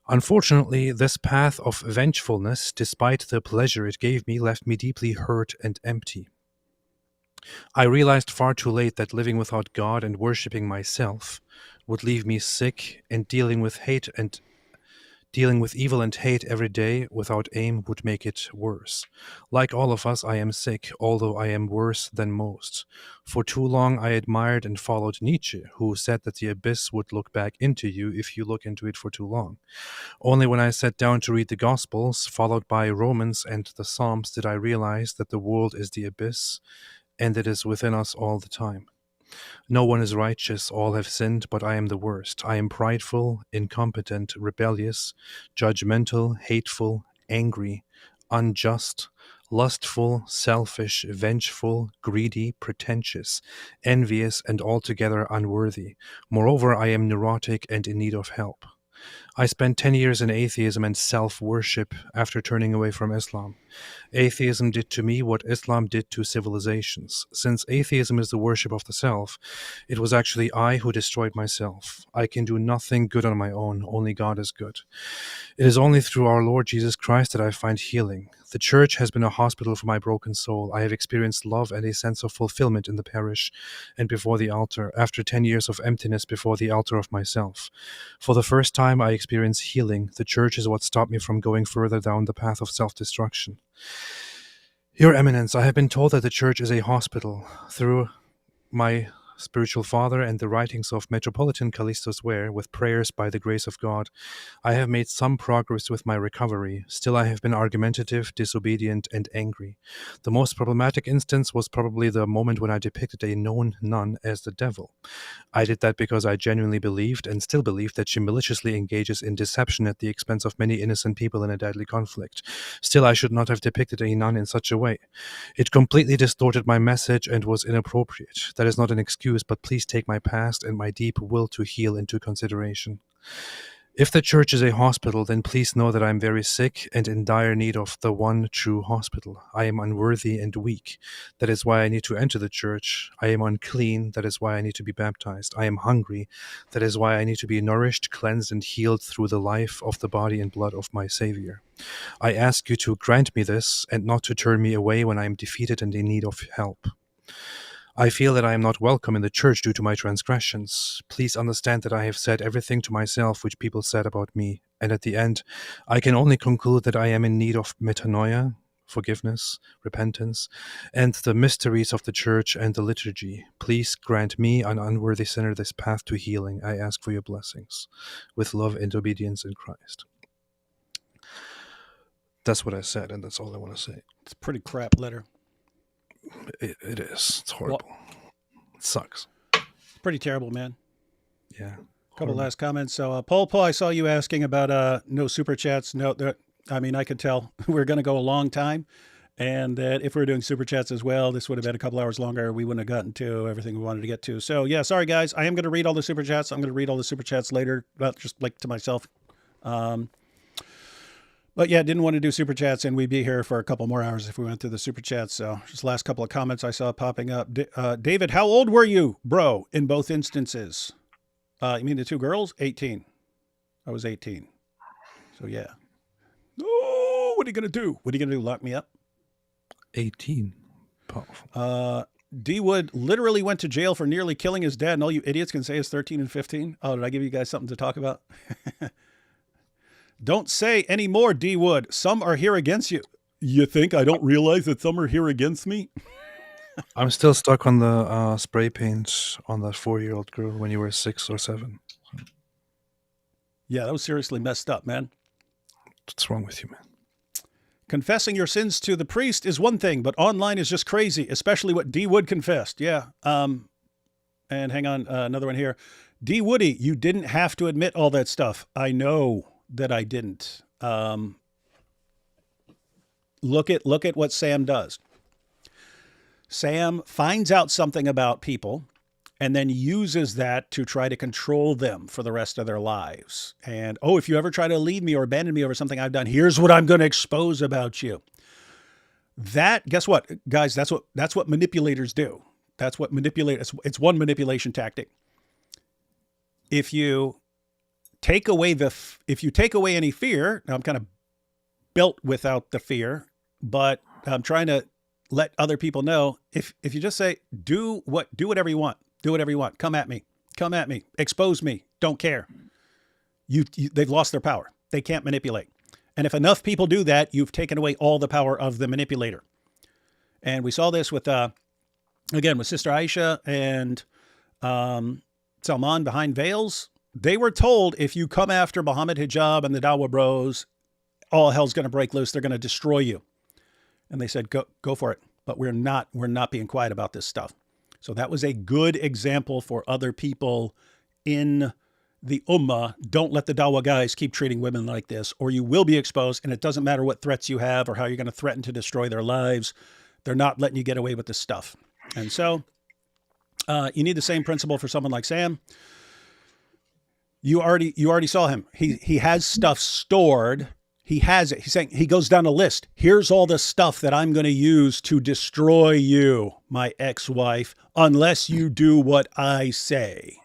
Unfortunately, this path of vengefulness, despite the pleasure it gave me, left me deeply hurt and empty. I realized far too late that living without God and worshipping myself would leave me sick, and dealing with evil and hate every day without aim would make it worse. Like all of us, I am sick, although I am worse than most. For too long, I admired and followed Nietzsche, who said that the abyss would look back into you if you look into it for too long. Only when I sat down to read the Gospels, followed by Romans and the Psalms, did I realize that the world is the abyss, and it is within us all the time. No one is righteous, all have sinned, but I am the worst. I am prideful, incompetent, rebellious, judgmental, hateful, angry, unjust, lustful, selfish, vengeful, greedy, pretentious, envious, and altogether unworthy. Moreover, I am neurotic and in need of help. I spent 10 years in atheism and self-worship after turning away from Islam. Atheism did to me what Islam did to civilizations. Since atheism is the worship of the self, it was actually I who destroyed myself. I can do nothing good on my own, only God is good. It is only through our Lord Jesus Christ that I find healing. The church has been a hospital for my broken soul. I have experienced love and a sense of fulfillment in the parish and before the altar, after 10 years of emptiness before the altar of myself. For the first time, I experience healing. The church is what stopped me from going further down the path of self-destruction. Your Eminence, I have been told that the church is a hospital. Through my spiritual father and the writings of Metropolitan Callistus Ware, with prayers by the grace of God, I have made some progress with my recovery. Still, I have been argumentative, disobedient, and angry. The most problematic instance was probably the moment when I depicted a known nun as the devil. I did that because I genuinely believed, and still believe, that she maliciously engages in deception at the expense of many innocent people in a deadly conflict. Still, I should not have depicted a nun in such a way. It completely distorted my message and was inappropriate. That is not an excuse, but please take my past and my deep will to heal into consideration. If the church is a hospital, then please know that I am very sick and in dire need of the one true hospital. I am unworthy and weak. That is why I need to enter the church. I am unclean. That is why I need to be baptized. I am hungry. That is why I need to be nourished, cleansed, and healed through the life of the body and blood of my Savior. I ask you to grant me this and not to turn me away when I am defeated and in need of help. I feel that I am not welcome in the church due to my transgressions. Please understand that I have said everything to myself which people said about me, and at the end, I can only conclude that I am in need of metanoia, forgiveness, repentance, and the mysteries of the church and the liturgy. Please grant me, an unworthy sinner, this path to healing. I ask for your blessings, with love and obedience in Christ. That's what I said, and that's all I want to say. It's a pretty crap letter. It is. It's horrible. It sucks. Pretty terrible, man. Yeah. Couple last comments. So, Paul, I saw you asking about no super chats. No, I mean, I could tell we're going to go a long time, and that if we were doing super chats as well, this would have been a couple hours longer. We wouldn't have gotten to everything we wanted to get to. So, yeah, sorry, guys. I am going to read all the super chats. I'm going to read all the super chats later, just like to myself. But yeah, didn't want to do super chats, and we'd be here for a couple more hours if we went through the super chats. So just last couple of comments I saw popping up. David, how old were you, bro, in both instances? You mean the two girls? 18. I was 18. So yeah. Oh, what are you going to do? What are you going to do? Lock me up? 18. Powerful. D. Wood literally went to jail for nearly killing his dad, and all you idiots can say is 13 and 15. Oh, did I give you guys something to talk about? Don't say any more, D. Wood. Some are here against you. You think I don't realize that some are here against me? I'm still stuck on the spray paint on that 4-year-old girl when you were 6 or 7. Yeah, that was seriously messed up, man. What's wrong with you, man? Confessing your sins to the priest is one thing, but online is just crazy, especially what D. Wood confessed. Yeah. And hang on, another one here. D. Woody, you didn't have to admit all that stuff. I know that I didn't. Look at what Sam does. Sam finds out something about people and then uses that to try to control them for the rest of their lives. And, oh, if you ever try to leave me or abandon me over something I've done, here's what I'm going to expose about you. That, guess what, guys, that's what manipulators do. That's what it's one manipulation tactic. If you take away any fear, now I'm kind of built without the fear, but I'm trying to let other people know, if you just say, do whatever you want, come at me, expose me, don't care. They've lost their power. They can't manipulate. And if enough people do that, you've taken away all the power of the manipulator. And we saw this with, again, with Sister Aisha and Salman behind veils. They were told, if you come after Muhammad Hijab and the Dawa Bros, all hell's going to break loose. They're going to destroy you. And they said, go for it. But we're not being quiet about this stuff. So that was a good example for other people in the Ummah. Don't let the Dawa guys keep treating women like this, or you will be exposed. And it doesn't matter what threats you have or how you're going to threaten to destroy their lives. They're not letting you get away with this stuff. And so you need the same principle for someone like Sam. You already saw him. He has stuff stored. He has it. He's saying, he goes down a list. Here's all the stuff that I'm going to use to destroy you, my ex-wife, unless you do what I say.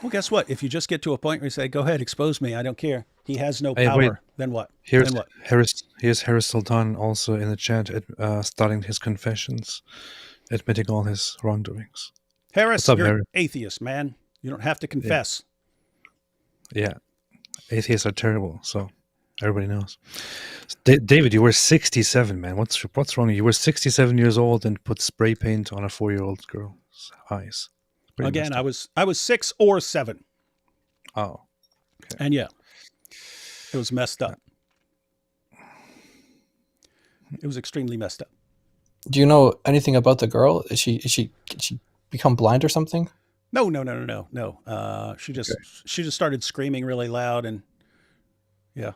Well, guess what? If you just get to a point where you say, go ahead, expose me, I don't care. He has no power. Wait. Then what? Here's Then what? Here's Harris Sultan also in the chat, starting his confessions, admitting all his wrongdoings. Harris, What's up, you're Harris? an atheist, man. You don't have to confess. Yeah, atheists are terrible, so everybody knows. David, you were 67, man. What's wrong? You were 67 years old and put spray paint on a 4-year-old girl's eyes. Pretty Again, messed up. I was 6 or 7. Oh, okay. And yeah, it was messed up. It was extremely messed up. Do you know anything about the girl? Is she become blind or something? No. She just started screaming really loud, and yeah.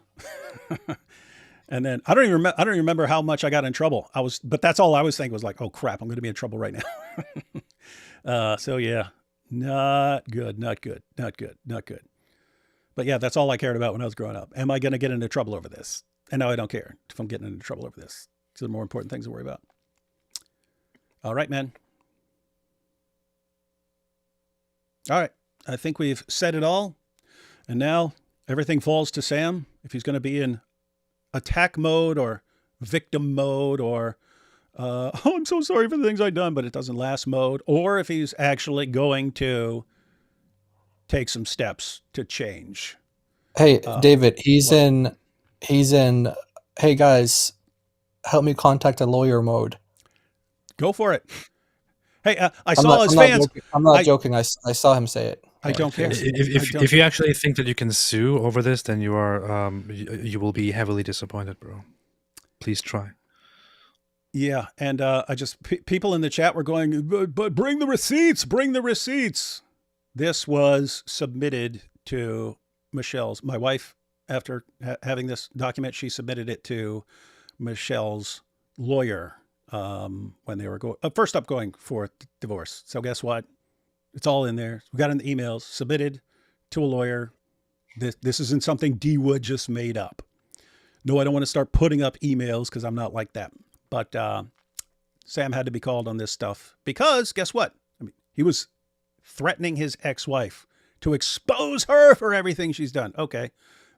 And then I don't even remember how much I got in trouble. But that's all I was thinking was like, oh crap, I'm going to be in trouble right now. So yeah, not good. But yeah, that's all I cared about when I was growing up. Am I going to get into trouble over this? And now I don't care if I'm getting into trouble over this. These are more important things to worry about. All right, man. All right. I think we've said it all. And now everything falls to Sam. If he's going to be in attack mode or victim mode or, oh, I'm so sorry for the things I've done, but it doesn't last mode. Or if he's actually going to take some steps to change. Hey, David, he's in, hey guys, help me contact a lawyer mode. Go for it. Hey, I saw his fans. I'm not joking. I saw him say it. I don't care. If you actually think that you can sue over this, then you are you will be heavily disappointed, bro. Please try. Yeah, and people in the chat were going, but bring the receipts, bring the receipts. This was submitted to my wife. After having this document, she submitted it to Michelle's lawyer when they were first up going for divorce. So guess what? It's all in there. We got in the emails, submitted to a lawyer. This isn't something D Wood just made up. No, I don't want to start putting up emails because I'm not like that. But Sam had to be called on this stuff because guess what? I mean, he was threatening his ex-wife to expose her for everything she's done. Okay,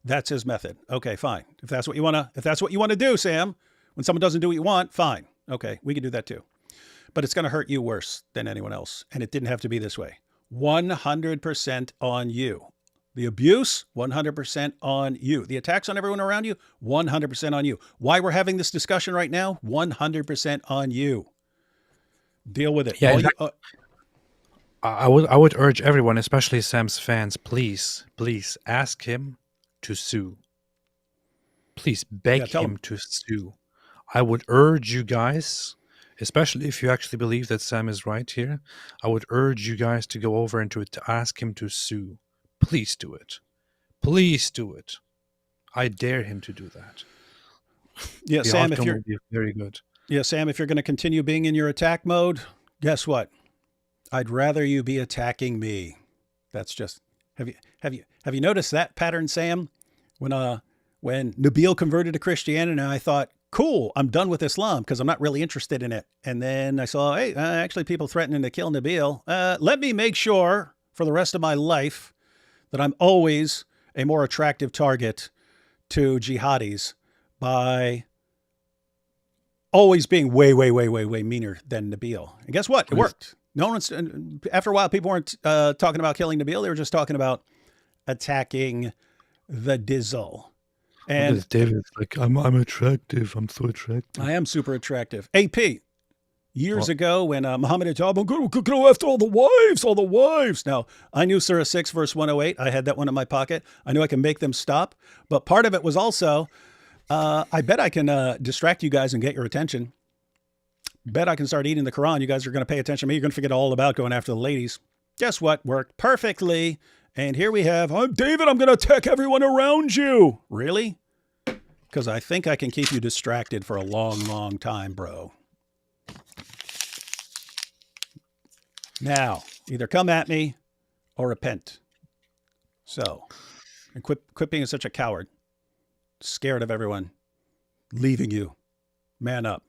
that's his method. Okay, fine. If that's what you want to do, Sam, when someone doesn't do what you want, fine. Okay, we can do that too. But it's going to hurt you worse than anyone else. And it didn't have to be this way. 100% on you. The abuse, 100% on you. The attacks on everyone around you, 100% on you. Why we're having this discussion right now, 100% on you. Deal with it. Yeah, I would urge everyone, especially Sam's fans, please ask him to sue. Please beg him to sue. I would urge you guys, especially if you actually believe that Sam is right here, I would urge you guys to go over and to ask him to sue. Please do it. Please do it. I dare him to do that. Yeah, Sam, if you're very good. Yeah, Sam, if you're going to continue being in your attack mode, guess what? I'd rather you be attacking me. That's just have you noticed that pattern, Sam? When Nabil converted to Christianity, I thought, cool, I'm done with Islam because I'm not really interested in it. And then I saw, hey, actually people threatening to kill Nabil. Let me make sure for the rest of my life that I'm always a more attractive target to jihadis by always being way meaner than Nabil. And guess what? It worked. After a while, people weren't talking about killing Nabil. They were just talking about attacking the Dizzle. And David's like, I'm attractive. I'm so attractive. I am super attractive. AP, years ago when Muhammad had told, I'm going to go after all the wives. Now, I knew Surah 6, verse 108. I had that one in my pocket. I knew I can make them stop. But part of it was also, I bet I can distract you guys and get your attention. Bet I can start eating the Quran. You guys are going to pay attention to me. You're going to forget all about going after the ladies. Guess what? Worked perfectly. And here we have, I'm David, I'm going to attack everyone around you. Really? Because I think I can keep you distracted for a long time, bro. Now, either come at me or repent. So, and quit being such a coward, scared of everyone leaving you. Man up.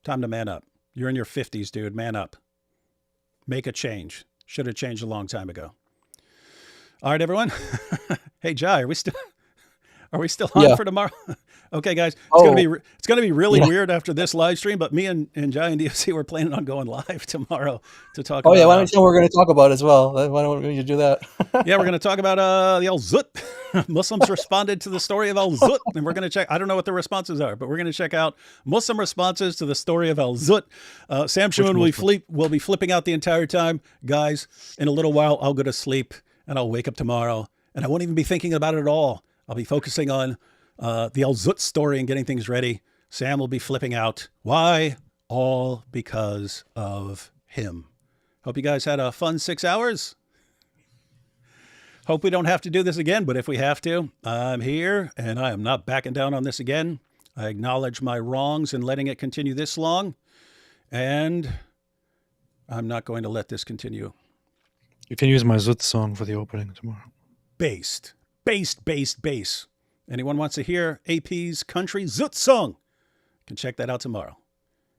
Time to man up. You're in your 50s, dude. Man up. Make a change. Should have changed a long time ago. All right, everyone. Hey, Jai, are we still on for tomorrow? Okay, guys. It's gonna be really weird after this live stream, but me and Jai and DFC we're planning on going live tomorrow to talk about. Oh yeah, why don't you know what we're going to talk about as well? Why don't you do that? Yeah, we're going to talk about the Al Zut. Muslims responded to the story of Al Zut, and we're going to check. I don't know what the responses are, but we're going to check out Muslim responses to the story of Al Zut. Sam Shamoun will be flipping out the entire time, guys. In a little while, I'll go to sleep and I'll wake up tomorrow, and I won't even be thinking about it at all. I'll be focusing on the Al Zut story and getting things ready. Sam will be flipping out. Why? All because of him. Hope you guys had a fun 6 hours. Hope we don't have to do this again, but if we have to, I'm here and I am not backing down on this again. I acknowledge my wrongs in letting it continue this long, and I'm not going to let this continue. You can use my Zut song for the opening tomorrow. Based. Anyone wants to hear AP's country Zut song? You can check that out tomorrow.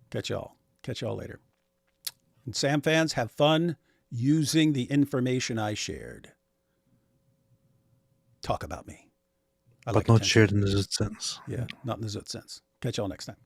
Catch y'all later. And Sam fans, have fun using the information I shared. Talk about me. But not shared in the Zut sense. Yeah, not in the Zut sense. Catch y'all next time.